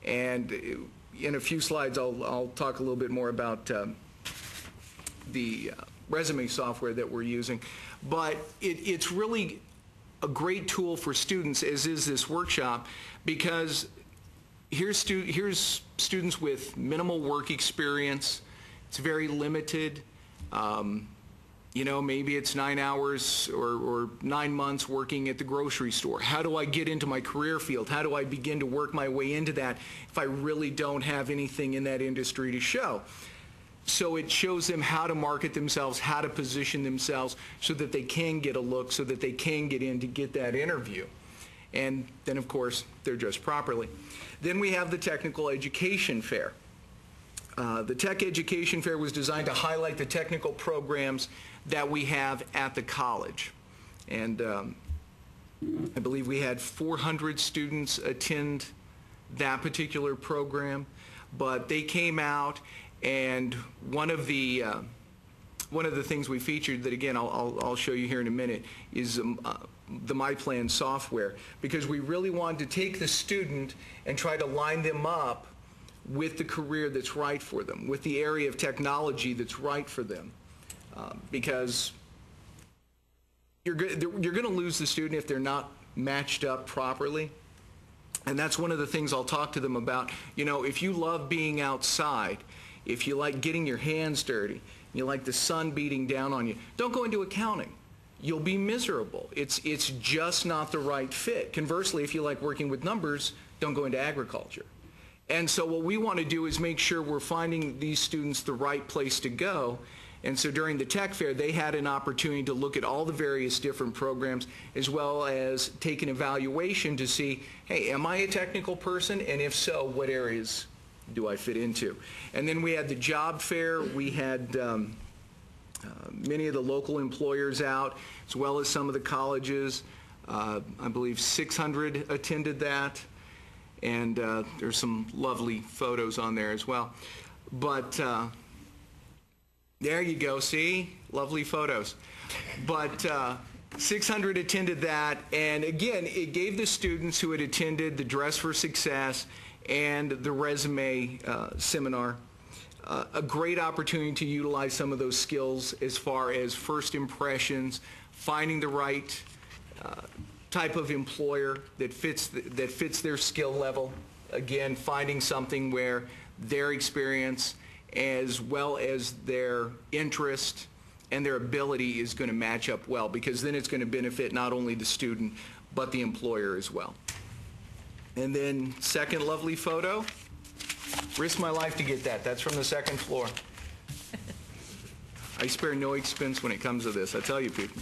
And in a few slides, I'll talk a little bit more about the resume software that we're using. But it's really a great tool for students, as is this workshop, because here's students with minimal work experience. It's very limited. Maybe it's 9 hours or 9 months working at the grocery store. How do I get into my career field? How do I begin to work my way into that if I really don't have anything in that industry to show? So it shows them how to market themselves, how to position themselves so that they can get a look, so that they can get in to get that interview. And then, of course, they're dressed properly. Then we have the Technical Education Fair. The Tech Education Fair was designed to highlight the technical programs that we have at the college. And I believe we had 400 students attend that particular program. But they came out, and one of the things we featured that, again, I'll show you here in a minute, is the MyPlan software, because we really wanted to take the student and try to line them up with the career that's right for them, with the area of technology that's right for them. Because you're going to lose the student if they're not matched up properly. And that's one of the things I'll talk to them about. If you love being outside, if you like getting your hands dirty, you like the sun beating down on you, don't go into accounting. You'll be miserable. It's just not the right fit. Conversely, if you like working with numbers, don't go into agriculture. And so what we want to do is make sure we're finding these students the right place to go. And so during the tech fair, they had an opportunity to look at all the various different programs, as well as take an evaluation to see, hey, am I a technical person? And if so, what areas do I fit into? And then we had the job fair. We had many of the local employers out, as well as some of the colleges. I believe 600 attended that, and there's some lovely photos on there as well. But there you go, see? Lovely photos. But 600 attended that, and again, it gave the students who had attended the Dress for Success and the resume seminar a great opportunity to utilize some of those skills as far as first impressions, finding the right type of employer that fits their skill level. Again, finding something where their experience as well as their interest and their ability is going to match up well, because then it's going to benefit not only the student but the employer as well. And then second lovely photo. Risked my life to get that. That's from the second floor. I spare no expense when it comes to this, I tell you people.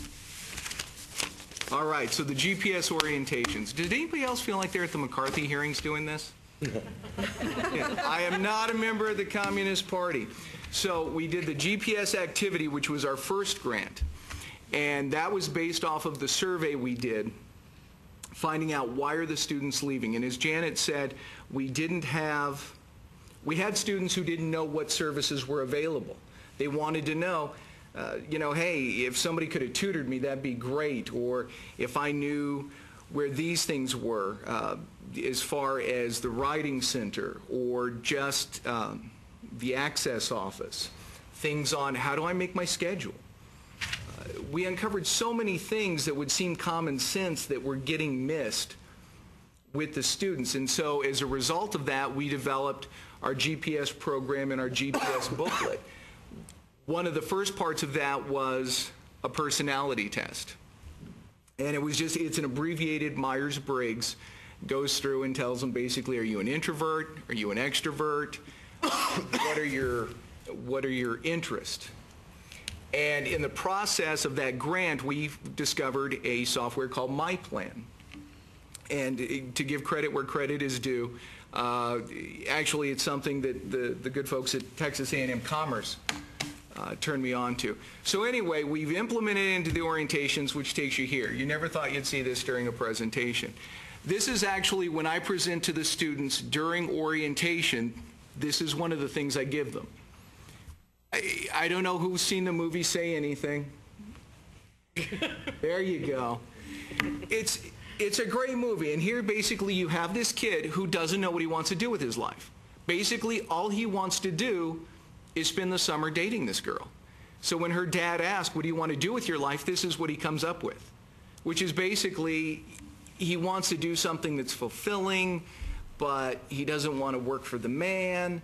All right, so the GPS orientations. Did anybody else feel like they're at the McCarthy hearings doing this? Yeah, I am not a member of the Communist Party. So we did the GPS activity, which was our first grant. And that was based off of the survey we did, finding out why are the students leaving. And as Janet said, we had students who didn't know what services were available. They wanted to know, hey, if somebody could have tutored me, that'd be great. Or if I knew where these things were, as far as the writing center or just the access office, things on how do I make my schedule. We uncovered so many things that would seem common sense that were getting missed with the students. And so as a result of that, we developed our GPS program and our GPS booklet. One of the first parts of that was a personality test. And it's an abbreviated Myers-Briggs, goes through and tells them basically, are you an introvert? Are you an extrovert? What are your interests? And in the process of that grant, we discovered a software called MyPlan. And to give credit where credit is due, actually it's something that the good folks at Texas A&M Commerce turned me on to. So anyway, we've implemented it into the orientations, which takes you here. You never thought you'd see this during a presentation. This is actually when I present to the students during orientation, this is one of the things I give them. I don't know who's seen the movie Say Anything. There you go. It's a great movie, and here basically you have this kid who doesn't know what he wants to do with his life. Basically, all he wants to do is spend the summer dating this girl. So when her dad asks, what do you want to do with your life, this is what he comes up with, which is basically he wants to do something that's fulfilling, but he doesn't want to work for the man,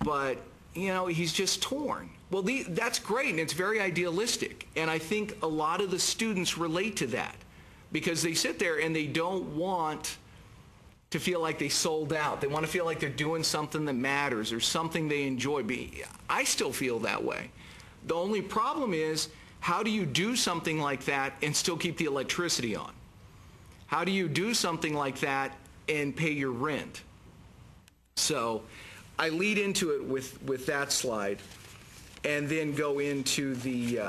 but he's just torn. Well, that's great, and it's very idealistic, and I think a lot of the students relate to that, because they sit there and they don't want to feel like they sold out. They want to feel like they're doing something that matters or something they enjoy. I still feel that way. The only problem is, how do you do something like that and still keep the electricity on? How do you do something like that and pay your rent? So I lead into it with that slide and then go into the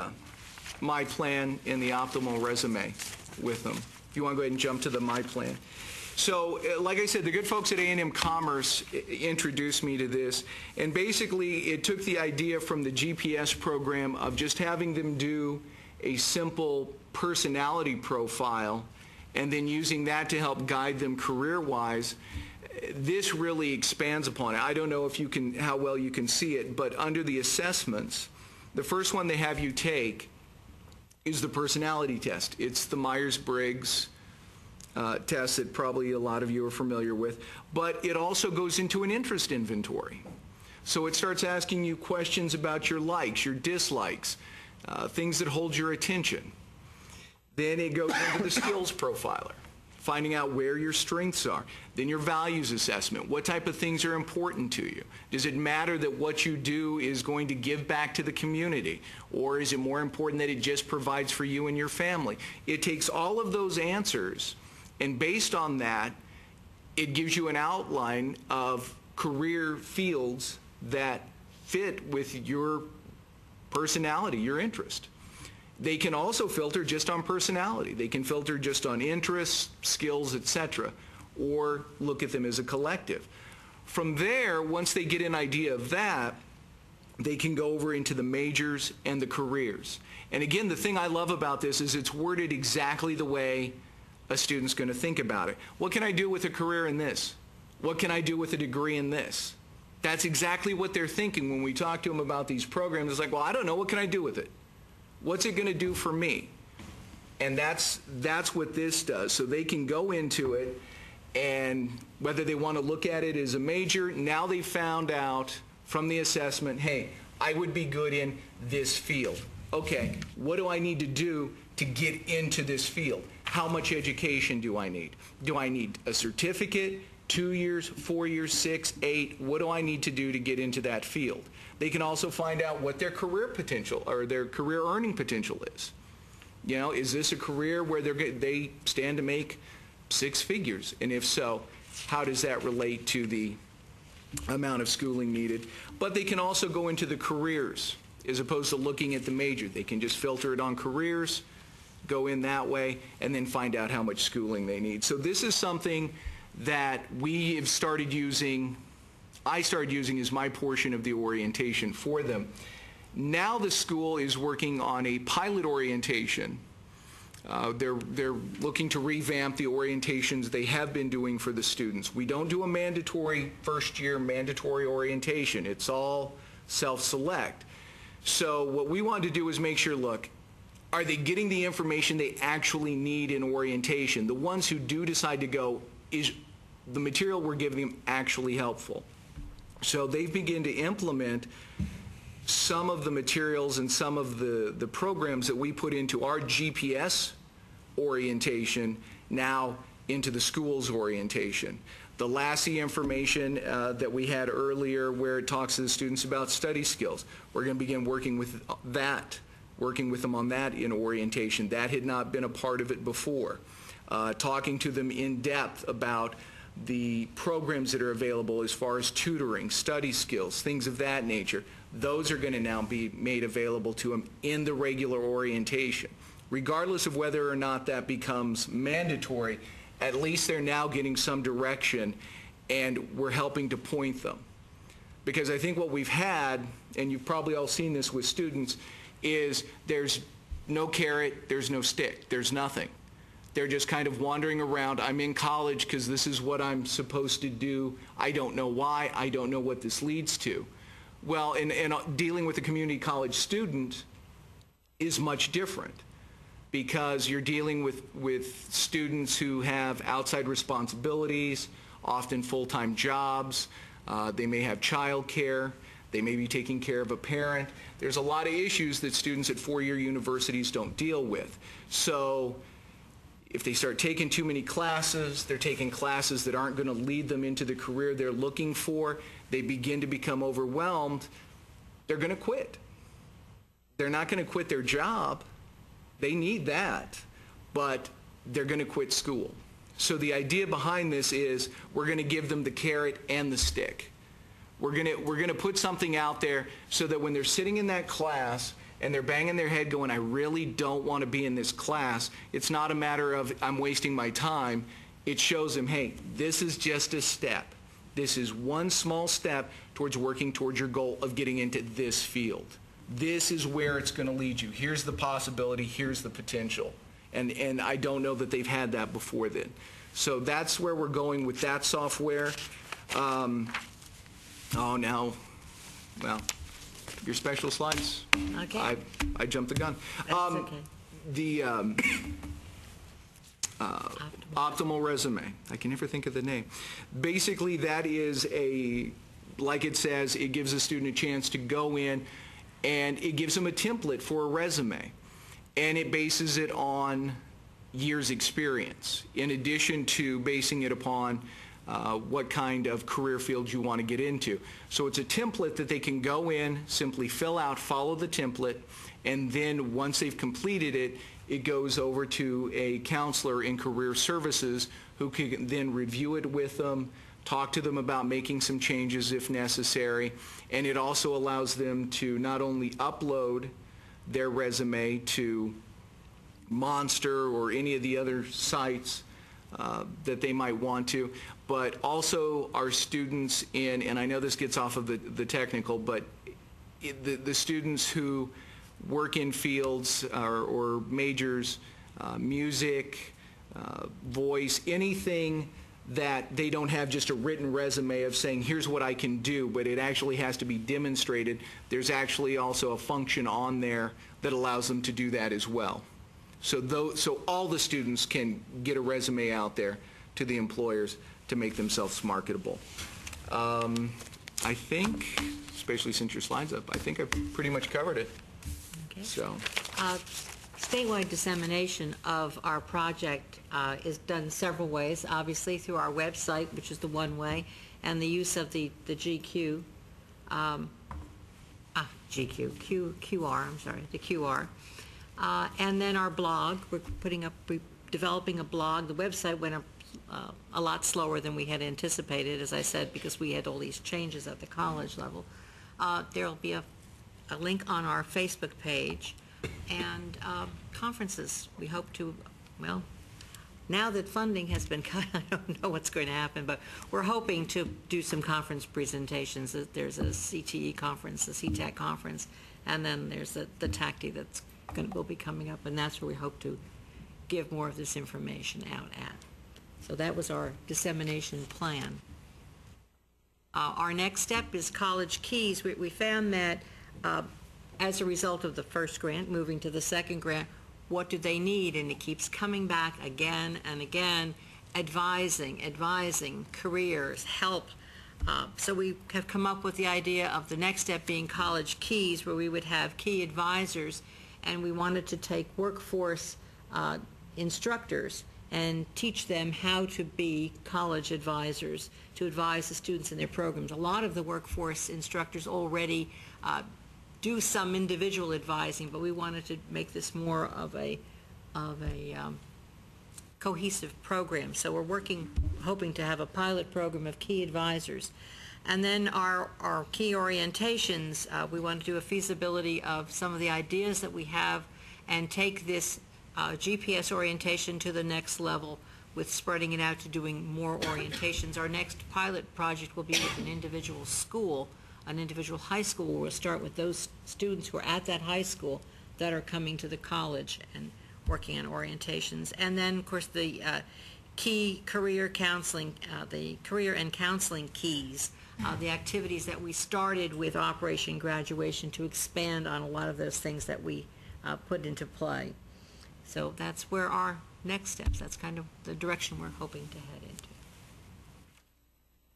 My Plan and the optimal resume with them. If you want to go ahead and jump to the My Plan. So, like I said, the good folks at A&M Commerce introduced me to this, and basically it took the idea from the GPS program of just having them do a simple personality profile and then using that to help guide them career-wise. This really expands upon it. I don't know if how well you can see it, but under the assessments, the first one they have you take is the personality test. It's the Myers-Briggs test that probably a lot of you are familiar with, but it also goes into an interest inventory. So it starts asking you questions about your likes, your dislikes, things that hold your attention. Then it goes into the skills profiler, finding out where your strengths are. Then your values assessment. What type of things are important to you? Does it matter that what you do is going to give back to the community? Or is it more important that it just provides for you and your family? It takes all of those answers, and based on that, it gives you an outline of career fields that fit with your personality, your interest. They can also filter just on personality. They can filter just on interests, skills, etc., or look at them as a collective. From there, once they get an idea of that, they can go over into the majors and the careers. And again, the thing I love about this is it's worded exactly the way a student's going to think about it. What can I do with a career in this? What can I do with a degree in this? That's exactly what they're thinking when we talk to them about these programs. It's like, well, I don't know. What can I do with it? What's it going to do for me? And that's what this does. So they can go into it, and whether they want to look at it as a major, now they found out from the assessment, hey, I would be good in this field. Okay, what do I need to do to get into this field? How much education do I need? Do I need a certificate, 2 years, 4 years, 6, 8? What do I need to do to get into that field? They can also find out what their career potential or their career earning potential is. You know, is this a career where they stand to make 6 figures? And if so, how does that relate to the amount of schooling needed? But they can also go into the careers as opposed to looking at the major. They can just filter it on careers, go in that way, and then find out how much schooling they need. So this is something that we have started using, I started using as my portion of the orientation for them. Now the school is working on a pilot orientation. They're looking to revamp the orientations they have been doing for the students. We don't do a mandatory first-year mandatory orientation. It's all self-select. So what we want to do is make sure, look, are they getting the information they actually need in orientation? The ones who do decide to go, is the material we're giving them actually helpful? So they've begun to implement some of the materials and some of the programs that we put into our GPS orientation now into the school's orientation. The LASSI information that we had earlier where it talks to the students about study skills, we're going to begin working with that, working with them on that in orientation. That had not been a part of it before. Talking to them in depth about the programs that are available as far as tutoring, study skills, things of that nature. Those are going to now be made available to them in the regular orientation. Regardless of whether or not that becomes mandatory, at least they're now getting some direction, and we're helping to point them. Because I think what we've had, and you've probably all seen this with students, is there's no carrot, there's no stick, there's nothing. They're just kind of wandering around. I'm in college because this is what I'm supposed to do. I don't know why. I don't know what this leads to. Well, and dealing with a community college student is much different because you're dealing with students who have outside responsibilities, often full-time jobs. They may have child care. They may be taking care of a parent. There's a lot of issues that students at four-year universities don't deal with. So if they start taking too many classes, they're taking classes that aren't going to lead them into the career they're looking for, they begin to become overwhelmed, they're going to quit. They're not going to quit their job. They need that, but they're going to quit school. So the idea behind this is we're going to give them the carrot and the stick. We're going to put something out there so that when they're sitting in that class and they're banging their head going, I really don't want to be in this class, it's not a matter of I'm wasting my time. It shows them, hey, this is just a step. This is one small step towards working towards your goal of getting into this field. This is where it's going to lead you. Here's the possibility. Here's the potential. And I don't know that they've had that before then. So that's where we're going with that software. Now, well, your special slides. Okay. I jumped the gun. That's okay. The optimal resume. I can never think of the name. Basically, that is like it says, it gives a student a chance to go in, and it gives them a template for a resume. And it bases it on years' experience, in addition to basing it upon what kind of career fields you want to get into. So it's a template that they can go in, simply fill out, follow the template, and then once they've completed it, it goes over to a counselor in career services who can then review it with them, talk to them about making some changes if necessary, and it also allows them to not only upload their resume to Monster or any of the other sites that they might want to, but also our students in, and I know this gets off of the technical, but the students who work in fields or majors, music, voice, anything that they don't have just a written resume of saying, here's what I can do, but it actually has to be demonstrated. There's actually also a function on there that allows them to do that as well. So all the students can get a resume out there to the employers to make themselves marketable. I think, especially since your slide's up, I think I've pretty much covered it. Okay. So. Statewide dissemination of our project is done several ways, obviously through our website, which is the one way, and the use of the GQ, QR. And then our blog, we're developing a blog. The website went up a lot slower than we had anticipated, as I said, because we had all these changes at the college level. There'll be a link on our Facebook page, and conferences. We hope to, well, now that funding has been cut, I don't know what's going to happen, but we're hoping to do some conference presentations. There's a CTE conference, a CTAC conference, and then there's the TACTI that's will be coming up, and that's where we hope to give more of this information out at. So that was our dissemination plan. Our next step is College Keys. We found that as a result of the first grant, moving to the second grant, what do they need? And it keeps coming back again and again, advising, careers, help. So we have come up with the idea of the next step being College Keys, where we would have key advisors, and we wanted to take workforce instructors and teach them how to be college advisors, to advise the students in their programs. A lot of the workforce instructors already do some individual advising, but we wanted to make this more of a cohesive program. So we're hoping to have a pilot program of key advisors. And then our key orientations, we want to do a feasibility of some of the ideas that we have and take this GPS orientation to the next level with spreading it out to doing more orientations. Our next pilot project will be with an individual school, an individual high school, where we'll start with those students who are at that high school that are coming to the college and working on orientations. And then, of course, the key career counseling, the career and counseling keys, the activities that we started with Operation Graduation to expand on a lot of those things that we put into play. So that's where our next steps, that's kind of the direction we're hoping to head into.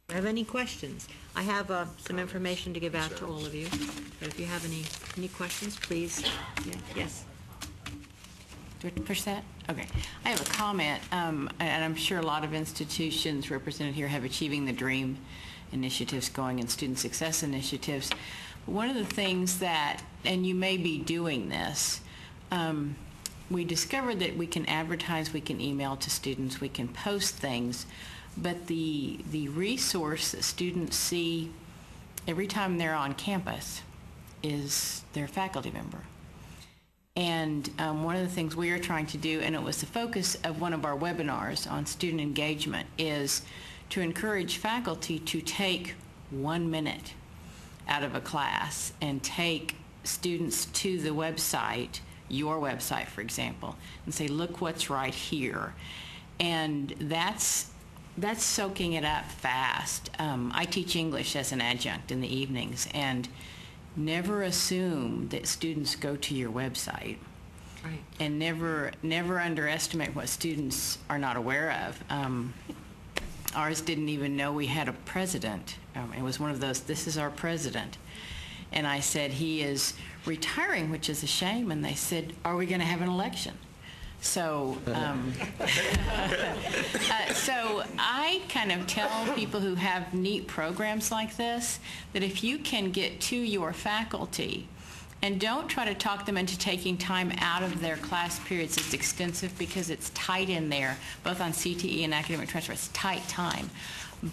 Do you have any questions? I have some information to give out to all of you, but if you have any questions, please. Yeah, yes. Do we have to push that? Okay. I have a comment, and I'm sure a lot of institutions represented here have Achieving the Dream initiatives going and student success initiatives. One of the things that, and you may be doing this, we discovered that we can advertise, we can email to students, we can post things, but the resource that students see every time they're on campus is their faculty member. And one of the things we are trying to do, and it was the focus of one of our webinars on student engagement, is to encourage faculty to take 1 minute out of a class and take students to the website, your website, for example, and say, look what's right here. And that's soaking it up fast. I teach English as an adjunct in the evenings, and never assume that students go to your website. Right. And never underestimate what students are not aware of. Ours didn't even know we had a president. It was one of those, this is our president. And I said, he is retiring, which is a shame. And they said, are we going to have an election? So, so I kind of tell people who have neat programs like this that if you can get to your faculty, and don't try to talk them into taking time out of their class periods. It's extensive because it's tight in there, both on CTE and academic transfer. It's tight time.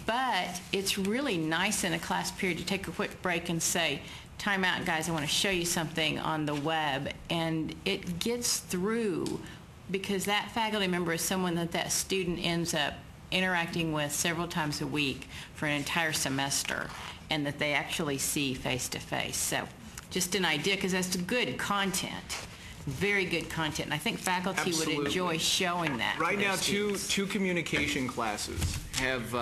But it's really nice in a class period to take a quick break and say, time out, guys, I want to show you something on the web. And it gets through because that faculty member is someone that student ends up interacting with several times a week for an entire semester, and that they actually see face to face. So just an idea, because that's good content, very good content. And I think faculty Absolutely. would enjoy showing that. Right to their now, students. two communication classes have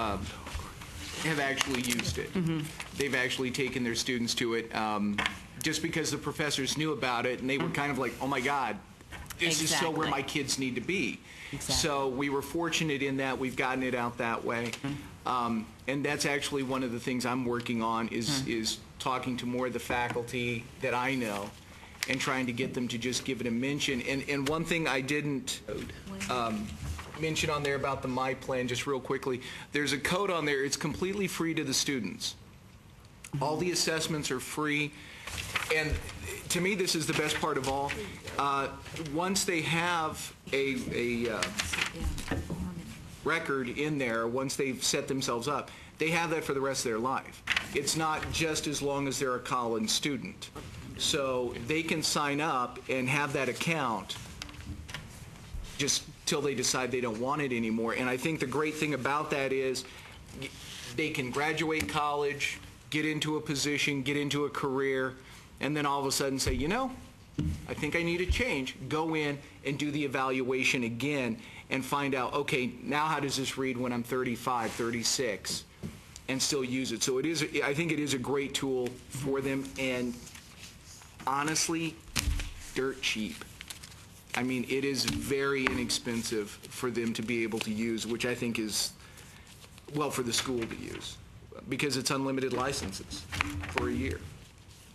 actually used it. They've actually taken their students to it just because the professors knew about it, and they were kind of like, oh my God, this is so where my kids need to be. So we were fortunate in that we've gotten it out that way. And that's actually one of the things I'm working on is talking to more of the faculty that I know and trying to get them to just give it a mention. And one thing I didn't mention on there about the My Plan, just real quickly, there's a code on there. It's completely free to the students. All the assessments are free. And to me, this is the best part of all. Once they have a record in there, once they've set themselves up, they have that for the rest of their life. It's not just as long as they're a college student. So they can sign up and have that account just till they decide they don't want it anymore. And I think the great thing about that is they can graduate college, get into a position, get into a career, and then all of a sudden say, you know, I think I need a change. Go in and do the evaluation again and find out, okay, now how does this read when I'm 35, 36, and still use it. So it is, I think it is a great tool for them, and honestly, dirt cheap. I mean, it is very inexpensive for them to be able to use, which I think is, well, for the school to use, because it's unlimited licenses for a year.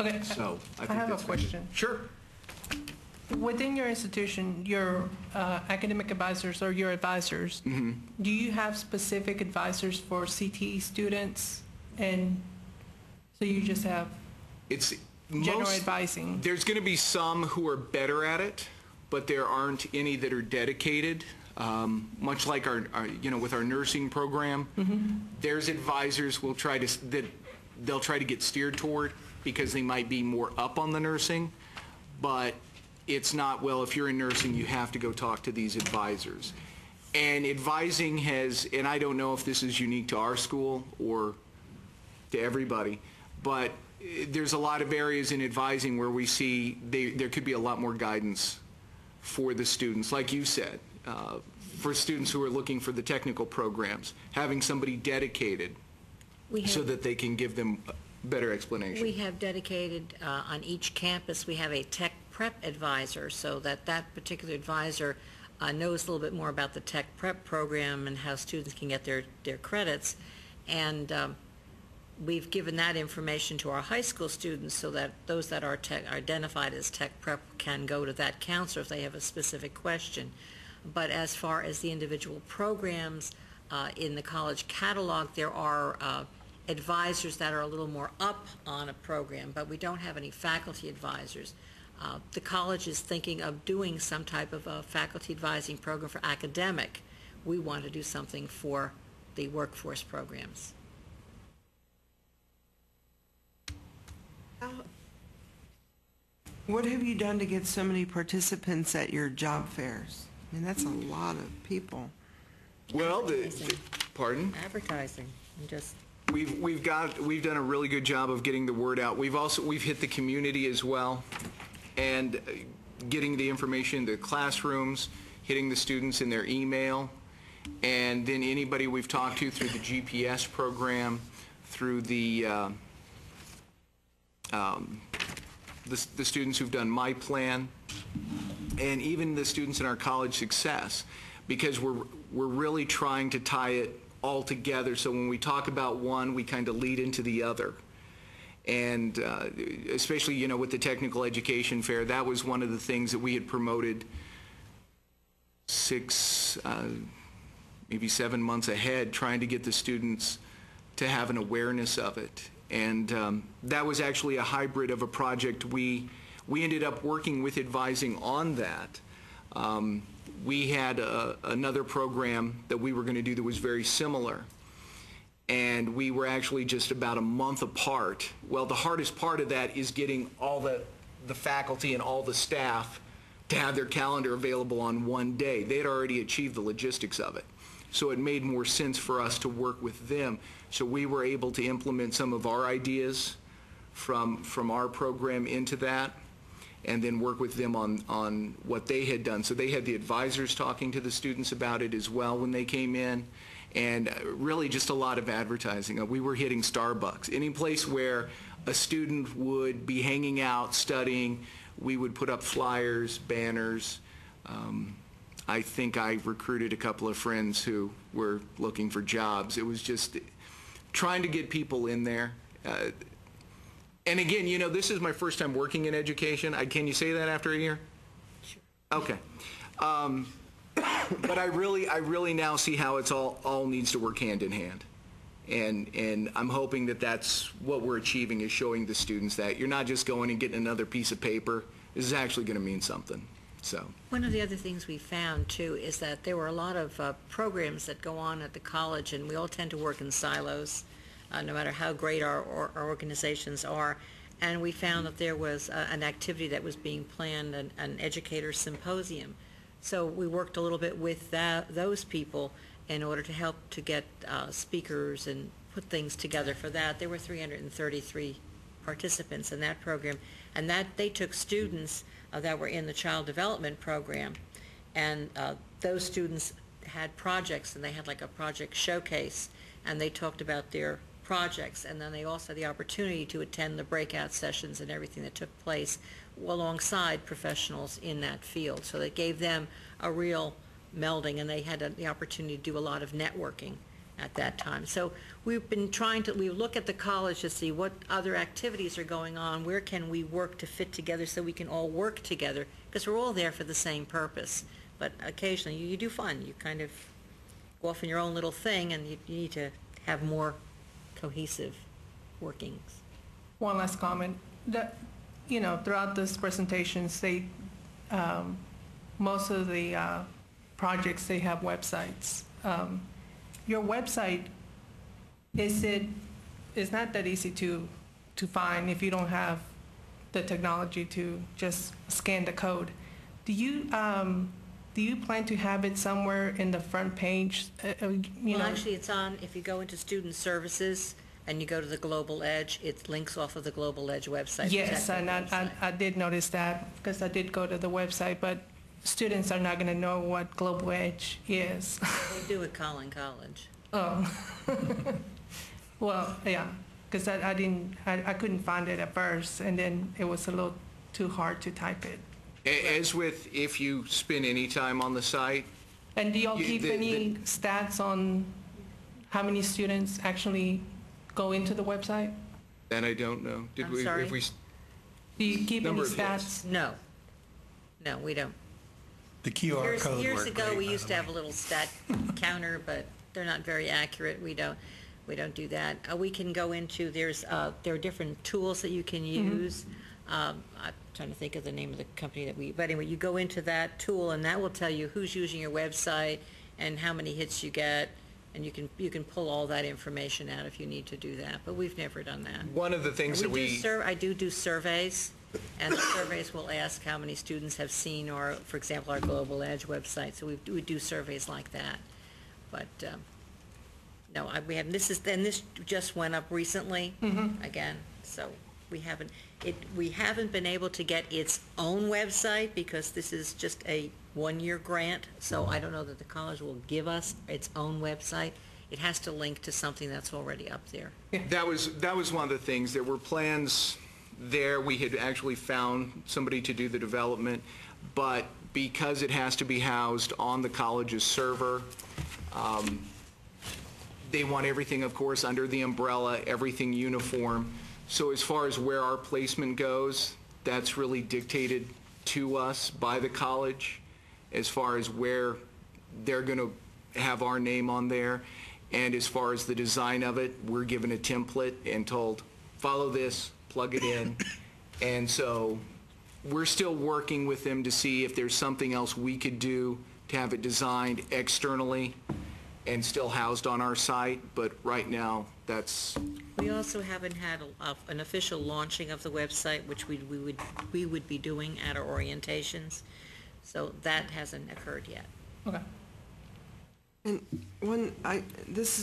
Okay. So I I think have a that's question. Sure. Within your institution, your academic advisors or your advisors, do you have specific advisors for CTE students? And so you just have It's general advising? There's going to be some who are better at it, but there aren't any that are dedicated. Much like our you know, with our nursing program, there's advisors will try to that they'll try to get steered toward because they might be more up on the nursing, but it's not, well, if you're in nursing, you have to go talk to these advisors. And advising has, and I don't know if this is unique to our school or to everybody, but there's a lot of areas in advising where we see there could be a lot more guidance for the students, like you said, for students who are looking for the technical programs, having somebody dedicated so that they can give them better explanation. We have dedicated on each campus, we have a tech prep advisor, so that particular advisor knows a little bit more about the tech prep program and how students can get their credits. And we've given that information to our high school students so that those that are identified as tech prep can go to that counselor if they have a specific question. But as far as the individual programs in the college catalog, there are advisors that are a little more up on a program, but we don't have any faculty advisors. The college is thinking of doing some type of a faculty advising program for academic. We want to do something for the workforce programs. What have you done to get so many participants at your job fairs? I mean, that's a lot of people. Well, pardon? Advertising, and just We've done a really good job of getting the word out. We've hit the community as well, and getting the information in the classrooms, hitting the students in their email, and then anybody we've talked to through the GPS program, through the students who've done My Plan, and even the students in our college success, because we're really trying to tie it all together, so when we talk about one, we kind of lead into the other. And especially, you know, with the technical education fair, that was one of the things that we had promoted 6, maybe 7 months ahead, trying to get the students to have an awareness of it. And that was actually a hybrid of a project. We ended up working with advising on that. We had another program that we were going to do that was very similar. and we were actually just about a month apart. Well, the hardest part of that is getting all the faculty and all the staff to have their calendar available on one day. They had already achieved the logistics of it. So it made more sense for us to work with them. So we were able to implement some of our ideas from our program into that, and then work with them on what they had done. So they had the advisors talking to the students about it as well when they came in, and really just a lot of advertising. We were hitting Starbucks. Any place where a student would be hanging out, studying, we would put up flyers, banners. I think I recruited a couple of friends who were looking for jobs. It was just trying to get people in there. And again, you know, this is my first time working in education. Can you say that after a year? Sure. Okay. But I really now see how it's all needs to work hand in hand. And I'm hoping that that's what we're achieving, is showing the students that you're not just going and getting another piece of paper. This is actually going to mean something. So. One of the other things we found, too, is that there were a lot of programs that go on at the college, and we all tend to work in silos, no matter how great our organizations are. And we found that there was an activity that was being planned, an educator symposium. So we worked a little bit with those people in order to help to get speakers and put things together for that. There were 333 participants in that program, and that they took students that were in the child development program, and those students had projects, and they had like a project showcase, and they talked about their projects, and then they also had the opportunity to attend the breakout sessions and everything that took place alongside professionals in that field. So that gave them a real melding, and they had the opportunity to do a lot of networking at that time. So we've been we look at the college to see what other activities are going on, where can we work to fit together so we can all work together, because we're all there for the same purpose. But occasionally you do find you kind of go off in your own little thing, and you need to have more cohesive workings. One last comment. Throughout this presentation, most of the projects, they have websites. Your website, it's not that easy to find if you don't have the technology to just scan the code. Do you plan to have it somewhere in the front page? Actually, it's on, if you go into Student Services and you go to the Global Edge, it links off of the Global Edge website. Yes, and I did notice that, because I did go to the website, but students are not going to know what Global Edge is. They do at Collin College. Oh. Well, yeah, because I couldn't find it at first, and then it was a little too hard to type it. As with, if you spend any time on the site. And do y'all keep any stats on how many students actually go into the website? That I don't know. I'm sorry? Do you keep any stats? No. No, we don't. The QR code. Years ago, we used to have a little stat counter, but they're not very accurate. We don't do that. We can go into, there are different tools that you can use. I'm trying to think of the name of the company but anyway, you go into that tool, and that will tell you who's using your website and how many hits you get, and you can pull all that information out if you need to do that. But we've never done that. One of the things that I do surveys, and the surveys will ask how many students have seen, or for example, our Global Edge website. So we do surveys like that. But no, we haven't. This just went up recently again. So we haven't been able to get its own website, because this is just a one-year grant. So I don't know that the college will give us its own website. It has to link to something that's already up there. That was one of the things. There were plans there. We had actually found somebody to do the development, but because it has to be housed on the college's server, they want everything, of course, under the umbrella, everything uniform. So as far as where our placement goes, that's really dictated to us by the college, as far as where they're going to have our name on there. And as far as the design of it, we're given a template and told, follow this, plug it in. And so we're still working with them to see if there's something else we could do to have it designed externally and still housed on our site, but right now, that's, We also haven't had an official launching of the website, which we would be doing at our orientations. So that hasn't occurred yet. Okay. And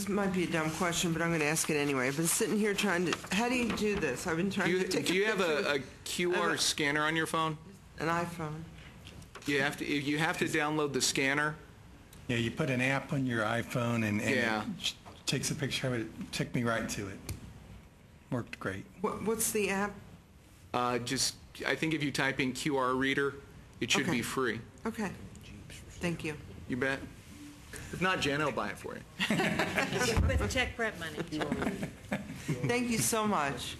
might be a dumb question, but I'm going to ask it anyway. I've been sitting here trying to, how do you do this? I've been trying to take do you have a picture. QR scanner on your phone? An iPhone. You have to download the scanner. Yeah, you put an app on your iPhone and Yeah. it takes a picture of it. It took me right to it. Worked great. What's the app? I think if you type in QR reader, it should be free. Okay. Thank you. You bet. If not, Jen will buy it for you. With check prep money. Thank you so much.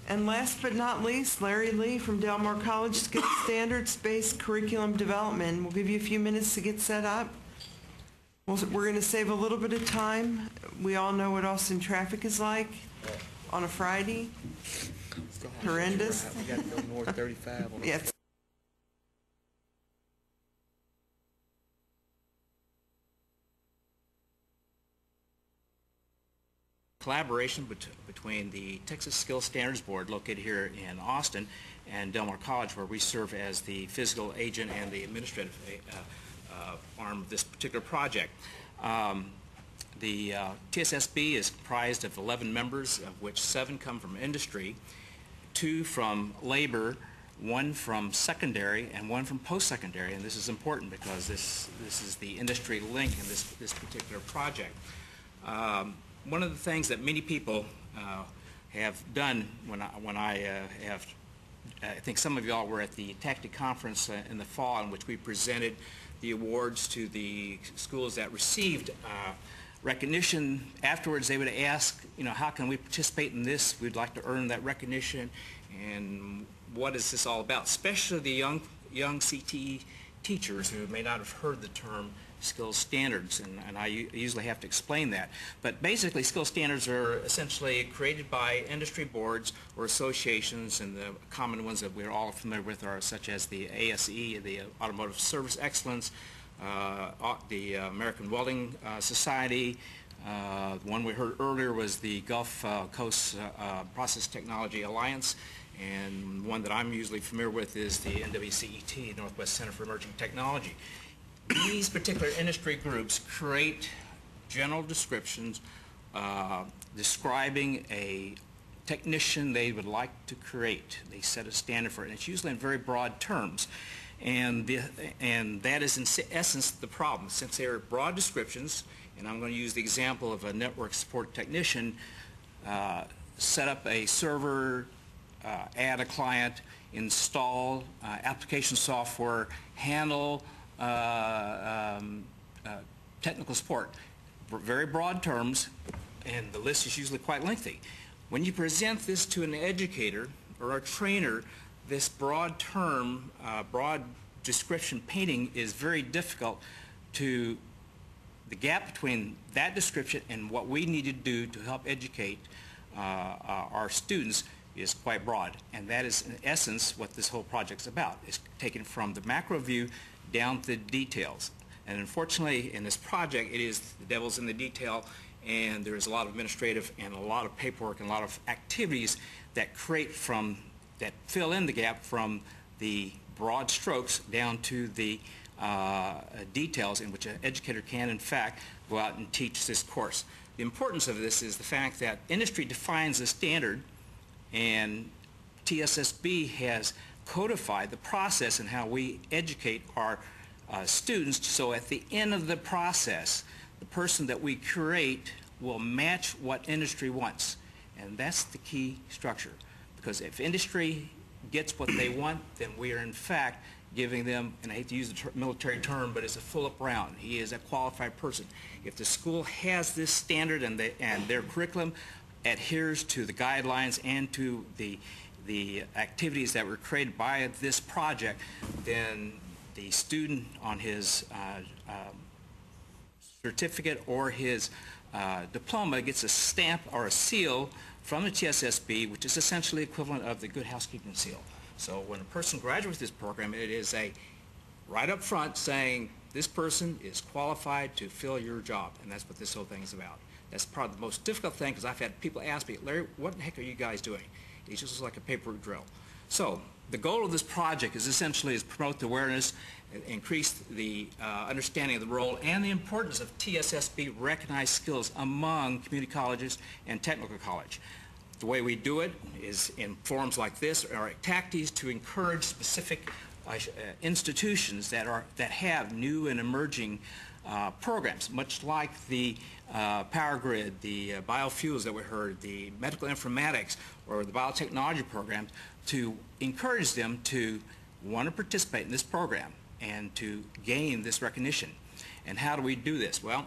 And last but not least, Larry Lee from Del Mar College Skills Standards-Based Curriculum Development. We'll give you a few minutes to get set up. We're going to save a little bit of time. We all know what Austin traffic is like on a Friday. Horrendous. We got to go north 35. Yes. Collaboration between the Texas Skills Standards Board located here in Austin and Del Mar College, where we serve as the physical agent and the administrative arm of this particular project. The TSSB is comprised of 11 members, of which 7 come from industry, 2 from labor, 1 from secondary, and 1 from post-secondary. And this is important because this is the industry link in this particular project. One of the things that many people have done I think some of y'all were at the TACTI conference in the fall, in which we presented the awards to the schools that received recognition. Afterwards, they would ask, how can we participate in this? We'd like to earn that recognition, and what is this all about? Especially the young CTE teachers who may not have heard the term skills standards, and I usually have to explain that. But basically, skills standards are essentially created by industry boards or associations, and the common ones that we're all familiar with are such as the ASE, the Automotive Service Excellence, the American Welding Society. The one we heard earlier was the Gulf Coast Process Technology Alliance, and one that I'm usually familiar with is the NWCET, Northwest Center for Emerging Technology. These particular industry groups create general descriptions describing a technician they would like to create. They set a standard for it, and it's usually in very broad terms. And that is in essence the problem. Since they are broad descriptions, and I'm going to use the example of a network support technician, set up a server, add a client, install application software, handle technical support. Very broad terms, and the list is usually quite lengthy. When you present this to an educator or a trainer, this broad term, broad description painting is very difficult to, the gap between that description and what we need to do to help educate our students is quite broad. And that is in essence what this whole project's about. It's taken from the macro view down to the details. And unfortunately, in this project, it is the devil's in the detail, and there's a lot of administrative and a lot of paperwork and a lot of activities that that fill in the gap from the broad strokes down to the details in which an educator can, in fact, go out and teach this course. The importance of this is the fact that industry defines a standard, and TSSB has codified the process and how we educate our students, so at the end of the process, the person that we create will match what industry wants. And that's the key structure. Because if industry gets what they want, then we are in fact giving them, and I hate to use the military term, but it's a full-up round. He is a qualified person. If the school has this standard and their curriculum adheres to the guidelines and to the activities that were created by this project, then the student on his certificate or his diploma gets a stamp or a seal from the TSSB, which is essentially equivalent of the Good Housekeeping seal. So when a person graduates this program, it is a right up front saying, this person is qualified to fill your job, and that's what this whole thing is about. That's probably the most difficult thing, because I've had people ask me, Larry, what the heck are you guys doing? It just looks like a paperwork drill. So the goal of this project is essentially to promote the awareness, increase the understanding of the role and the importance of TSSB recognized skills among community colleges and technical college. The way we do it is in forums like this, or tactics to encourage specific institutions that have new and emerging programs, much like the power grid, the biofuels that we heard, the medical informatics, or the biotechnology programs, to encourage them to want to participate in this program and to gain this recognition. And how do we do this? Well,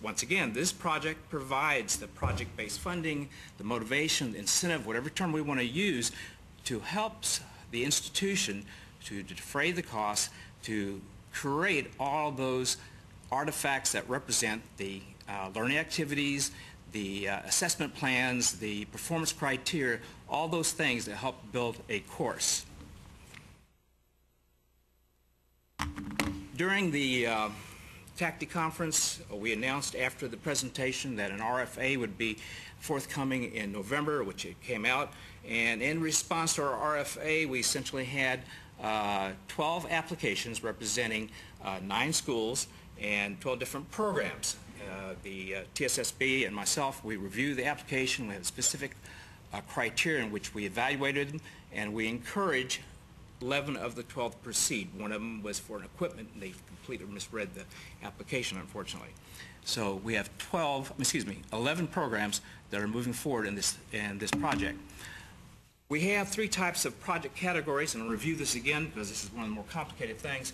once again, this project provides the project-based funding, the motivation, the incentive, whatever term we want to use, to help the institution to defray the costs, to create all those artifacts that represent the learning activities, the assessment plans, the performance criteria, all those things that help build a course. During the TACTI conference, we announced after the presentation that an RFA would be forthcoming in November, which it came out. And in response to our RFA, we essentially had 12 applications representing 9 schools and 12 different programs. The TSSB and myself, we reviewed the application. We had specific criteria in which we evaluated them, and we encourage 11 of the 12 to proceed. One of them was for an equipment, and they completely misread the application, unfortunately. So we have 11 programs that are moving forward in this project. We have 3 types of project categories, and I'll review this again because this is one of the more complicated things.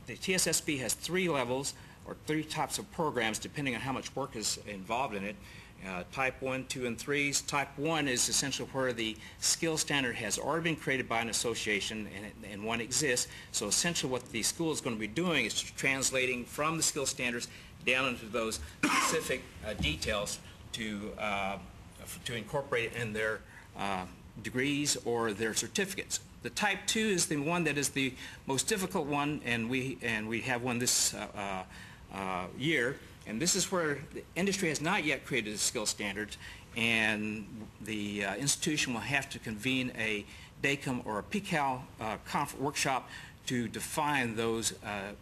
The TSSB has 3 levels or 3 types of programs depending on how much work is involved in it. Type 1, 2, and 3s. Type 1 is essentially where the skill standard has already been created by an association and one exists. So essentially what the school is going to be doing is translating from the skill standards down into those specific details to incorporate it in their degrees or their certificates. The Type 2 is the one that is the most difficult one, and we have one this year. And this is where the industry has not yet created a skill standard, and the institution will have to convene a DACM or a PCAL workshop to define those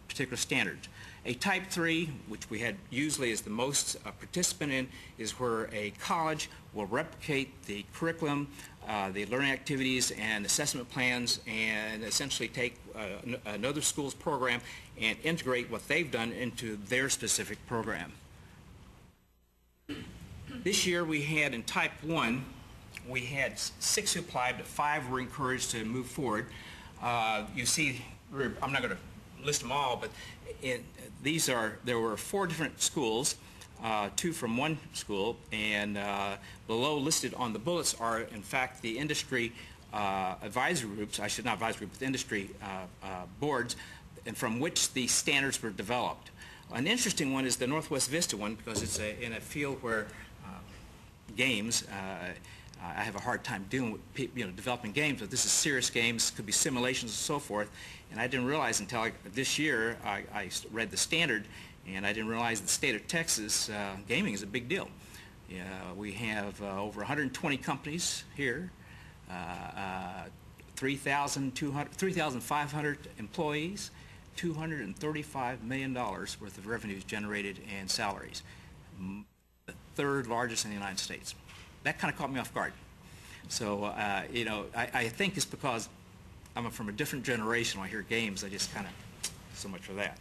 particular standards. A Type 3, which we had usually as the most participant in, is where a college will replicate the curriculum, the learning activities and assessment plans, and essentially take another school's program and integrate what they've done into their specific program. This year we had in Type 1, we had 6 who applied, but 5 were encouraged to move forward. You see, I'm not going to list them all, but there were 4 different schools, 2 from one school, and below listed on the bullets are in fact the industry advisory groups, I should not advisory group, but the industry boards, and from which the standards were developed. An interesting one is the Northwest Vista one, because it's in a field where games, I have a hard time dealing with developing games, but this is serious games, could be simulations and so forth, and I didn't realize until this year I read the standard, and I didn't realize in the state of Texas gaming is a big deal. We have over 120 companies here, 3,500 employees, $235 million worth of revenues generated and salaries, the 3rd largest in the United States. That kind of caught me off guard. So, I think it's because I'm from a different generation. When I hear games, I just kind of, so much for that.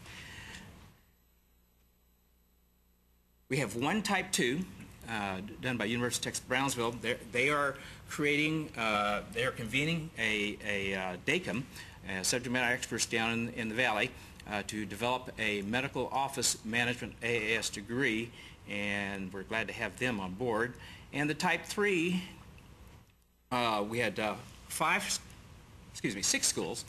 We have 1 Type 2 done by University of Texas Brownsville. They are creating, they are convening a DACM, subject matter experts down in the Valley, to develop a medical office management AAS degree, and we're glad to have them on board. And the Type 3, we had 6 schools,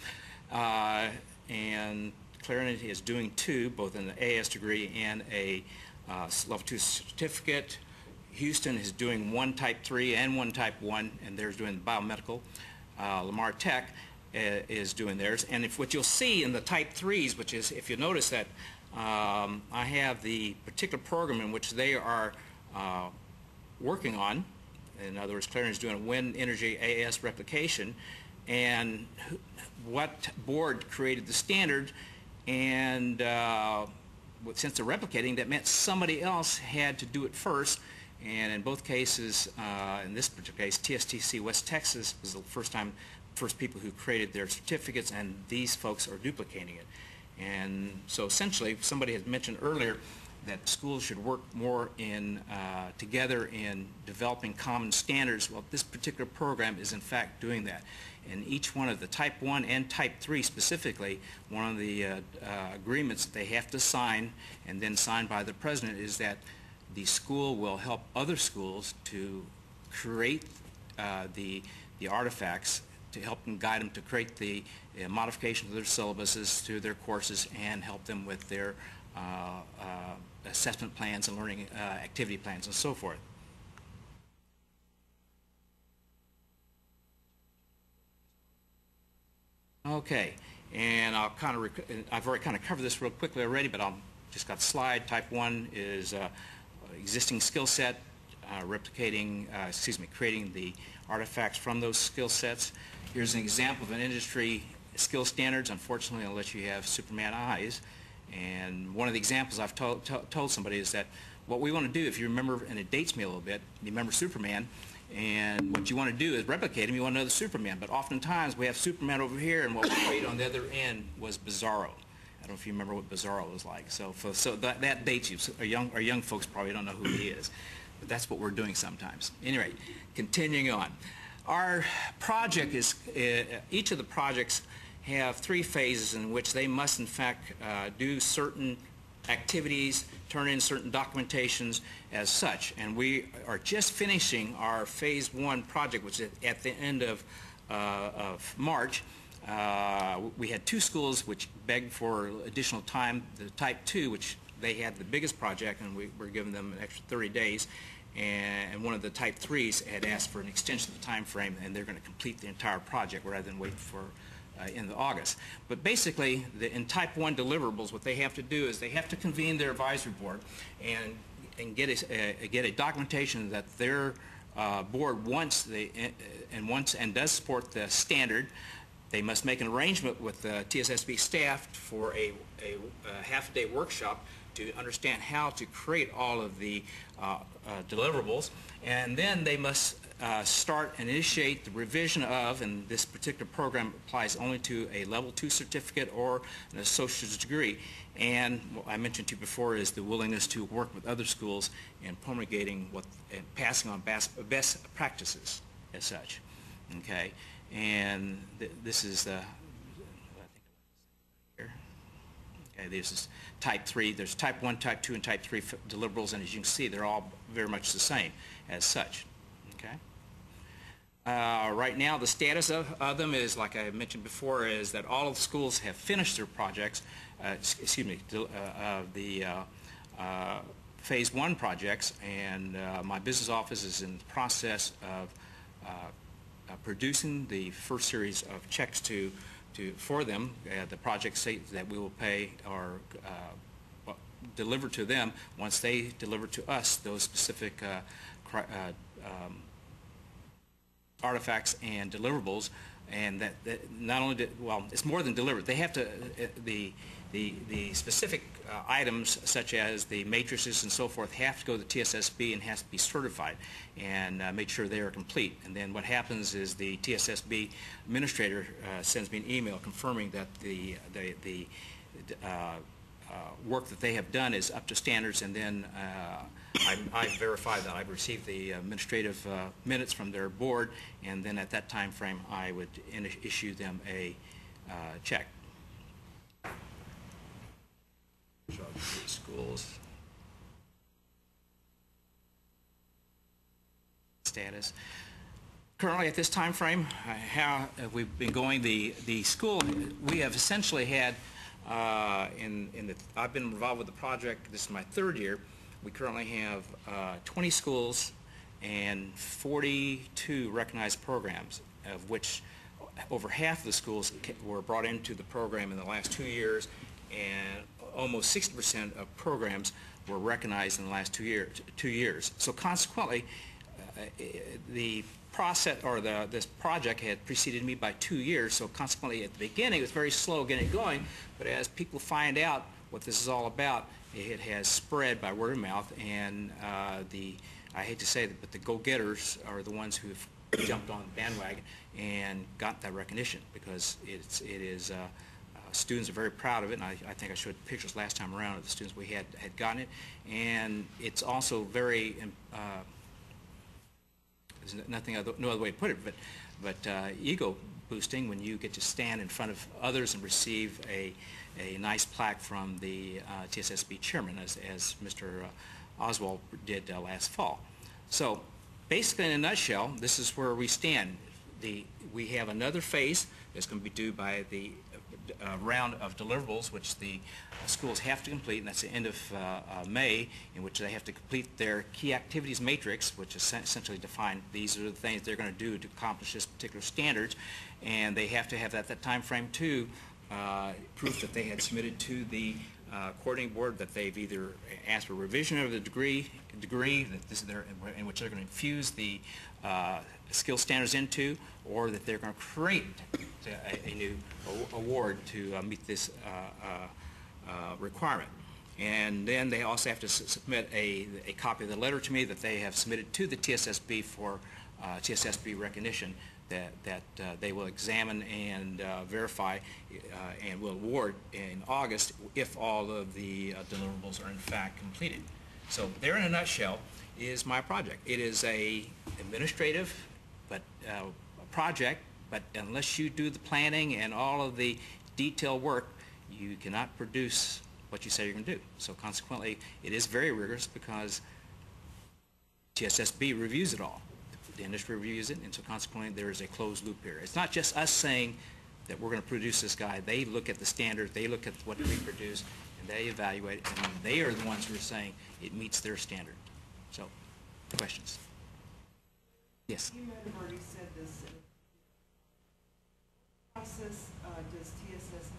and Clarendon is doing 2, both in the AAS degree and a Level 2 certificate. Houston is doing 1 Type 3 and 1 Type 1, and they're doing biomedical. Lamar Tech is doing theirs. And if what you'll see in the type 3s, which is, if you notice that I have the particular program in which they are working on, in other words, Clarion is doing a wind energy AS replication, and what board created the standard, and since they're replicating, that meant somebody else had to do it first. And in both cases, in this particular case, TSTC West Texas was the first people who created their certificates, and these folks are duplicating it. And so essentially, somebody had mentioned earlier that schools should work more together in developing common standards. Well, this particular program is in fact doing that. And each one of the Type 1 and Type 3 specifically, one of the agreements that they have to sign and then signed by the president is that the school will help other schools to create the artifacts, to help them, guide them to create the modifications of their syllabuses to their courses, and help them with their assessment plans and learning activity plans and so forth. Okay, and I've already kind of covered this real quickly already, but I'll just got a slide. Type 1 is existing skill set, creating the artifacts from those skill sets. Here's an example of an industry skill standards. Unfortunately, unless you have Superman eyes. And one of the examples I've told somebody is that what we want to do, if you remember, and it dates me a little bit, you remember Superman, and what you want to do is replicate him. You want another Superman, but oftentimes we have Superman over here, and what we created on the other end was Bizarro. I don't know if you remember what Bizarro was like. So that dates you. So our young folks probably don't know who he is, but that's what we're doing sometimes. Anyway, continuing on. Our project is, each of the projects have 3 phases in which they must in fact do certain activities, turn in certain documentations as such. And we are just finishing our phase 1 project, which is at the end of March. We had 2 schools which begged for additional time. The Type 2, which they had the biggest project, and we were giving them an extra 30 days. And one of the Type 3s had asked for an extension of the time frame, and they're going to complete the entire project rather than wait for in August. But basically, in Type 1 deliverables, what they have to do is they have to convene their advisory board and get a documentation that their board wants and does support the standard. They must make an arrangement with the TSSB staff for a half-a-day workshop to understand how to create all of the deliverables, and then they must start and initiate the revision of, and this particular program applies only to a level 2 certificate or an associate's degree. And what I mentioned to you before is the willingness to work with other schools in promulgating and passing on best practices as such. Okay, and this is the. Okay, this is Type 3. There's Type 1, Type 2, and Type 3 deliverables, and as you can see, they're all very much the same as such. Okay. Right now, the status of them is, like I mentioned before, is that all of the schools have finished their projects, Phase 1 projects, and my business office is in the process of producing the first series of checks for them. The projects that we will pay are delivered to them once they deliver to us those specific artifacts and deliverables, and that not only it's more than delivered. They have to the specific items such as the matrices and so forth have to go to the TSSB and has to be certified and make sure they are complete. And then what happens is the TSSB administrator sends me an email confirming that the work that they have done is up to standards, and then I verify that I've received the administrative minutes from their board, and then at that time frame I would issue them a check. Schools status. Currently at this time frame, how we've been going, the school, we have essentially had I've been involved with the project, this is my 3rd year. We currently have 20 schools and 42 recognized programs, of which over half of the schools were brought into the program in the last 2 years, and almost 60% of programs were recognized in the last 2 years. So consequently, the process, or this project had preceded me by 2 years, so consequently at the beginning it was very slow getting it going, but as people find out what this is all about, it has spread by word of mouth, and I hate to say it, but the go-getters are the ones who have jumped on the bandwagon and got that recognition, because students are very proud of it, and I think I showed pictures last time around of the students we had gotten it, and it's also very, there's no other way to put it, but ego boosting when you get to stand in front of others and receive a nice plaque from the TSSB chairman, as Mr. Oswald did last fall. So basically, in a nutshell, this is where we stand. We have another phase that's going to be due by the round of deliverables, which the schools have to complete, and that's the end of May, in which they have to complete their key activities matrix, which is essentially defined. These are the things they're going to do to accomplish this particular standards, and they have to have at that time frame too proof that they had submitted to the coordinating board that they've either asked for revision of the degree that this is in which they're going to infuse the skill standards into, or that they're going to create a new award to meet this requirement. And then they also have to submit a copy of the letter to me that they have submitted to the TSSB for TSSB recognition, that they will examine and verify and will award in August if all of the deliverables are in fact completed. So there, in a nutshell, is my project. It is a administrative project, but unless you do the planning and all of the detailed work, you cannot produce what you say you're going to do. So consequently, it is very rigorous because TSSB reviews it all. The industry reviews it, and so consequently there is a closed loop here. It's not just us saying that we're going to produce this guy. They look at the standards, they look at what we produce, and they evaluate it, and they are the ones who are saying it meets their standard. So, questions? Yes? You might have already said this. What process does TSSB?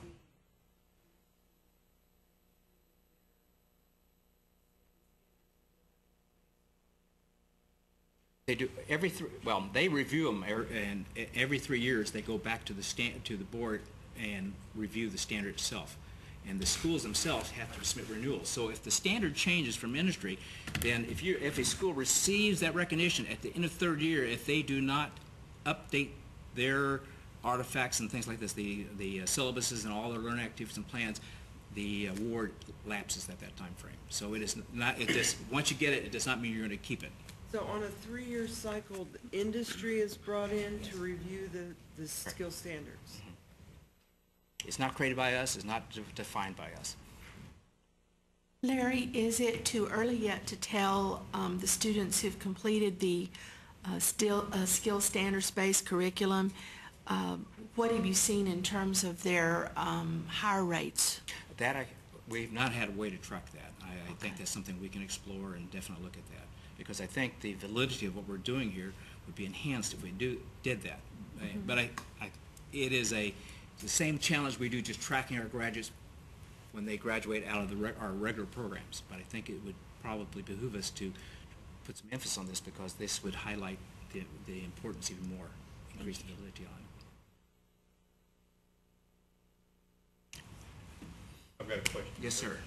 They do they review them, and every 3 years they go back to the board and review the standard itself. And the schools themselves have to submit renewals. So if the standard changes from industry, then if a school receives that recognition at the end of third year, if they do not update their artifacts and things like this, the syllabuses and all their learning activities and plans, the award lapses at that time frame. So it is not. Once you get it, it does not mean you're going to keep it. So on a 3-year cycle, the industry is brought in to review the skill standards. It's not created by us. It's not defined by us. Larry, is it too early yet to tell the students who've completed the skill standards-based curriculum, what have you seen in terms of their hire rates? We've not had a way to track that. I think that's something we can explore and definitely look at that, because I think the validity of what we're doing here would be enhanced if we did that. Mm-hmm. But it is the same challenge we do just tracking our graduates when they graduate out of our regular programs. But I think it would probably behoove us to put some emphasis on this, because this would highlight the importance even more, increase the validity on it. I've got a question. Yes, sir.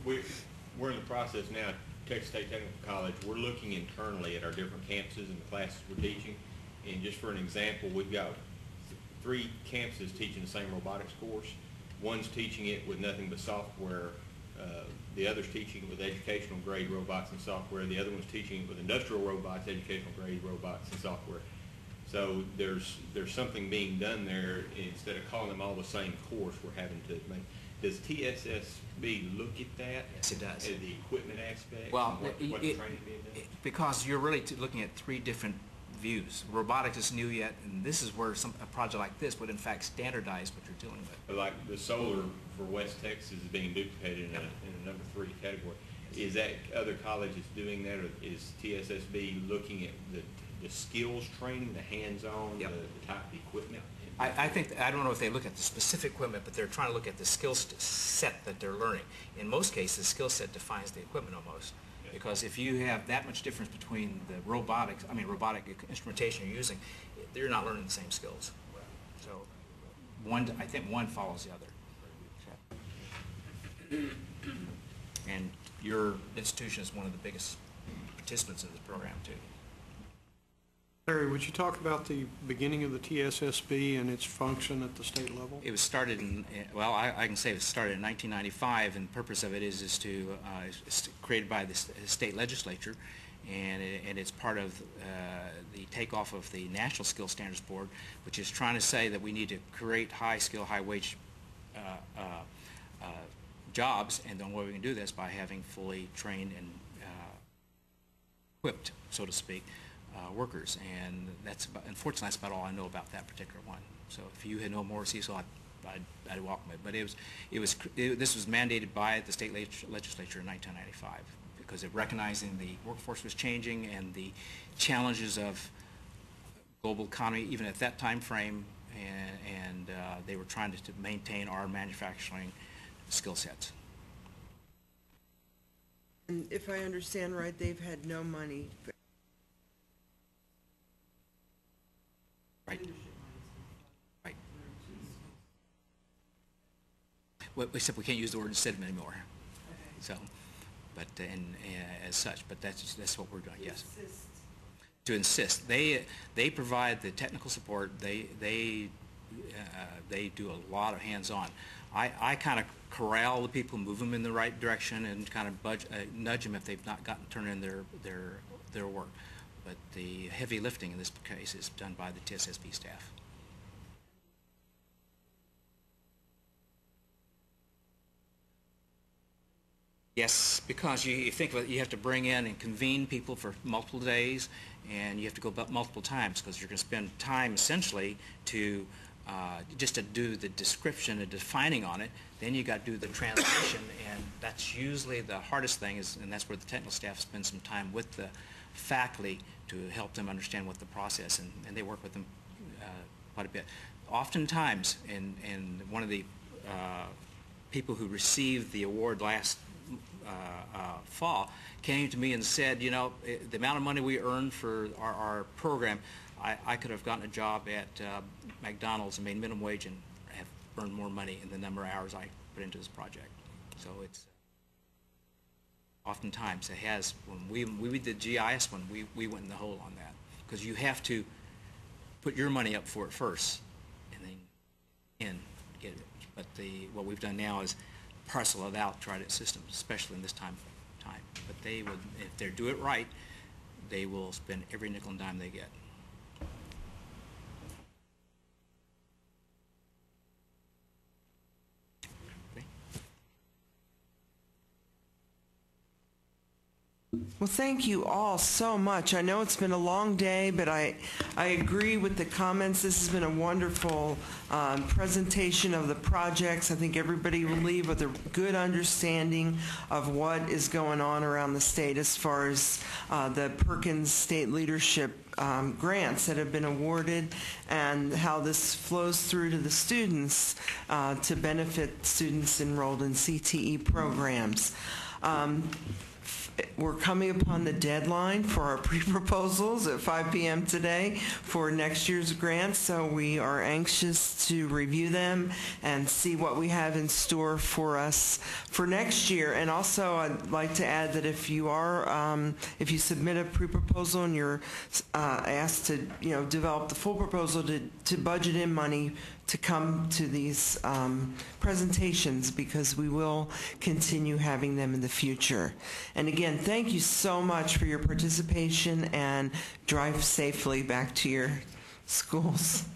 We're in the process now, Texas State Technical College, we're looking internally at our different campuses and the classes we're teaching. And just for an example, we've got 3 campuses teaching the same robotics course. One's teaching it with nothing but software. The other's teaching it with educational grade robots and software. The other one's teaching it with industrial robots, educational grade robots and software. So there's something being done there. Instead of calling them all the same course, we're having to make. Does TSSB look at that? Yes, it does. At the equipment aspect? Well, what the training being done? Because you're really looking at 3 different views. Robotics is new yet, and this is where a project like this would in fact standardize what you're dealing with. But like the solar for West Texas is being duplicated in a number 3 category. Is that other colleges doing that, or is TSSB looking at the the skills training, the hands-on, Yep. the type of equipment? I think, I don't know if they look at the specific equipment, but they're trying to look at the skill set that they're learning. In most cases, skill set defines the equipment almost. Because if you have that much difference between the robotic instrumentation you're using, you're not learning the same skills. So I think one follows the other. And your institution is one of the biggest participants in this program too. Larry, would you talk about the beginning of the TSSB and its function at the state level? It was started in, well, I can say it was started in 1995, and the purpose of it is to, it's created by the state legislature, and it's part of the takeoff of the National Skill Standards Board, which is trying to say that we need to create high-skill, high-wage jobs, and the only way we can do this by having fully trained and equipped, so to speak, workers, and unfortunately that's about all I know about that particular one. So if you had know more, Cecil, I'd welcome it. But this was mandated by the state legislature in 1995 because of recognizing the workforce was changing and the challenges of global economy even at that time frame, and they were trying to maintain our manufacturing skill sets. And if I understand right, they've had no money. Right. Right. Well, except we can't use the word instead of anymore. So, but as such, but that's what we're doing. Yes. To insist, they provide the technical support. They do a lot of hands-on. I kind of corral the people, move them in the right direction, and kind of nudge them if they've not turned in their work. But the heavy lifting in this case is done by the TSSB staff. Yes, because you think of it, you have to bring in and convene people for multiple days, and you have to go about multiple times because you're going to spend time essentially to just to do the description and defining on it. Then you got to do the translation, and that's usually the hardest thing, and that's where the technical staff spends some time with the faculty to help them understand what the process, and they work with them quite a bit. Oftentimes, and one of the people who received the award last fall came to me and said, you know, the amount of money we earned for our program, I could have gotten a job at McDonald's and made minimum wage and have earned more money in the number of hours I put into this project. So it's oftentimes it has, when we did the GIS one, we went in the hole on that because you have to put your money up for it first and then get it. But what we've done now is parcel it out, try to systems, especially in this time. But they would, if they do it right, they will spend every nickel and dime they get. Well, thank you all so much. I know it's been a long day, but I agree with the comments. This has been a wonderful presentation of the projects. I think everybody will leave with a good understanding of what is going on around the state as far as the Perkins State Leadership grants that have been awarded and how this flows through to the students to benefit students enrolled in CTE programs. We're coming upon the deadline for our pre-proposals at 5 p.m. today for next year's grants, so we are anxious to review them and see what we have in store for us for next year. And also, I'd like to add that if you submit a pre-proposal and you're asked to, develop the full proposal to budget in money to come to these presentations, because we will continue having them in the future. And again, thank you so much for your participation, and drive safely back to your schools.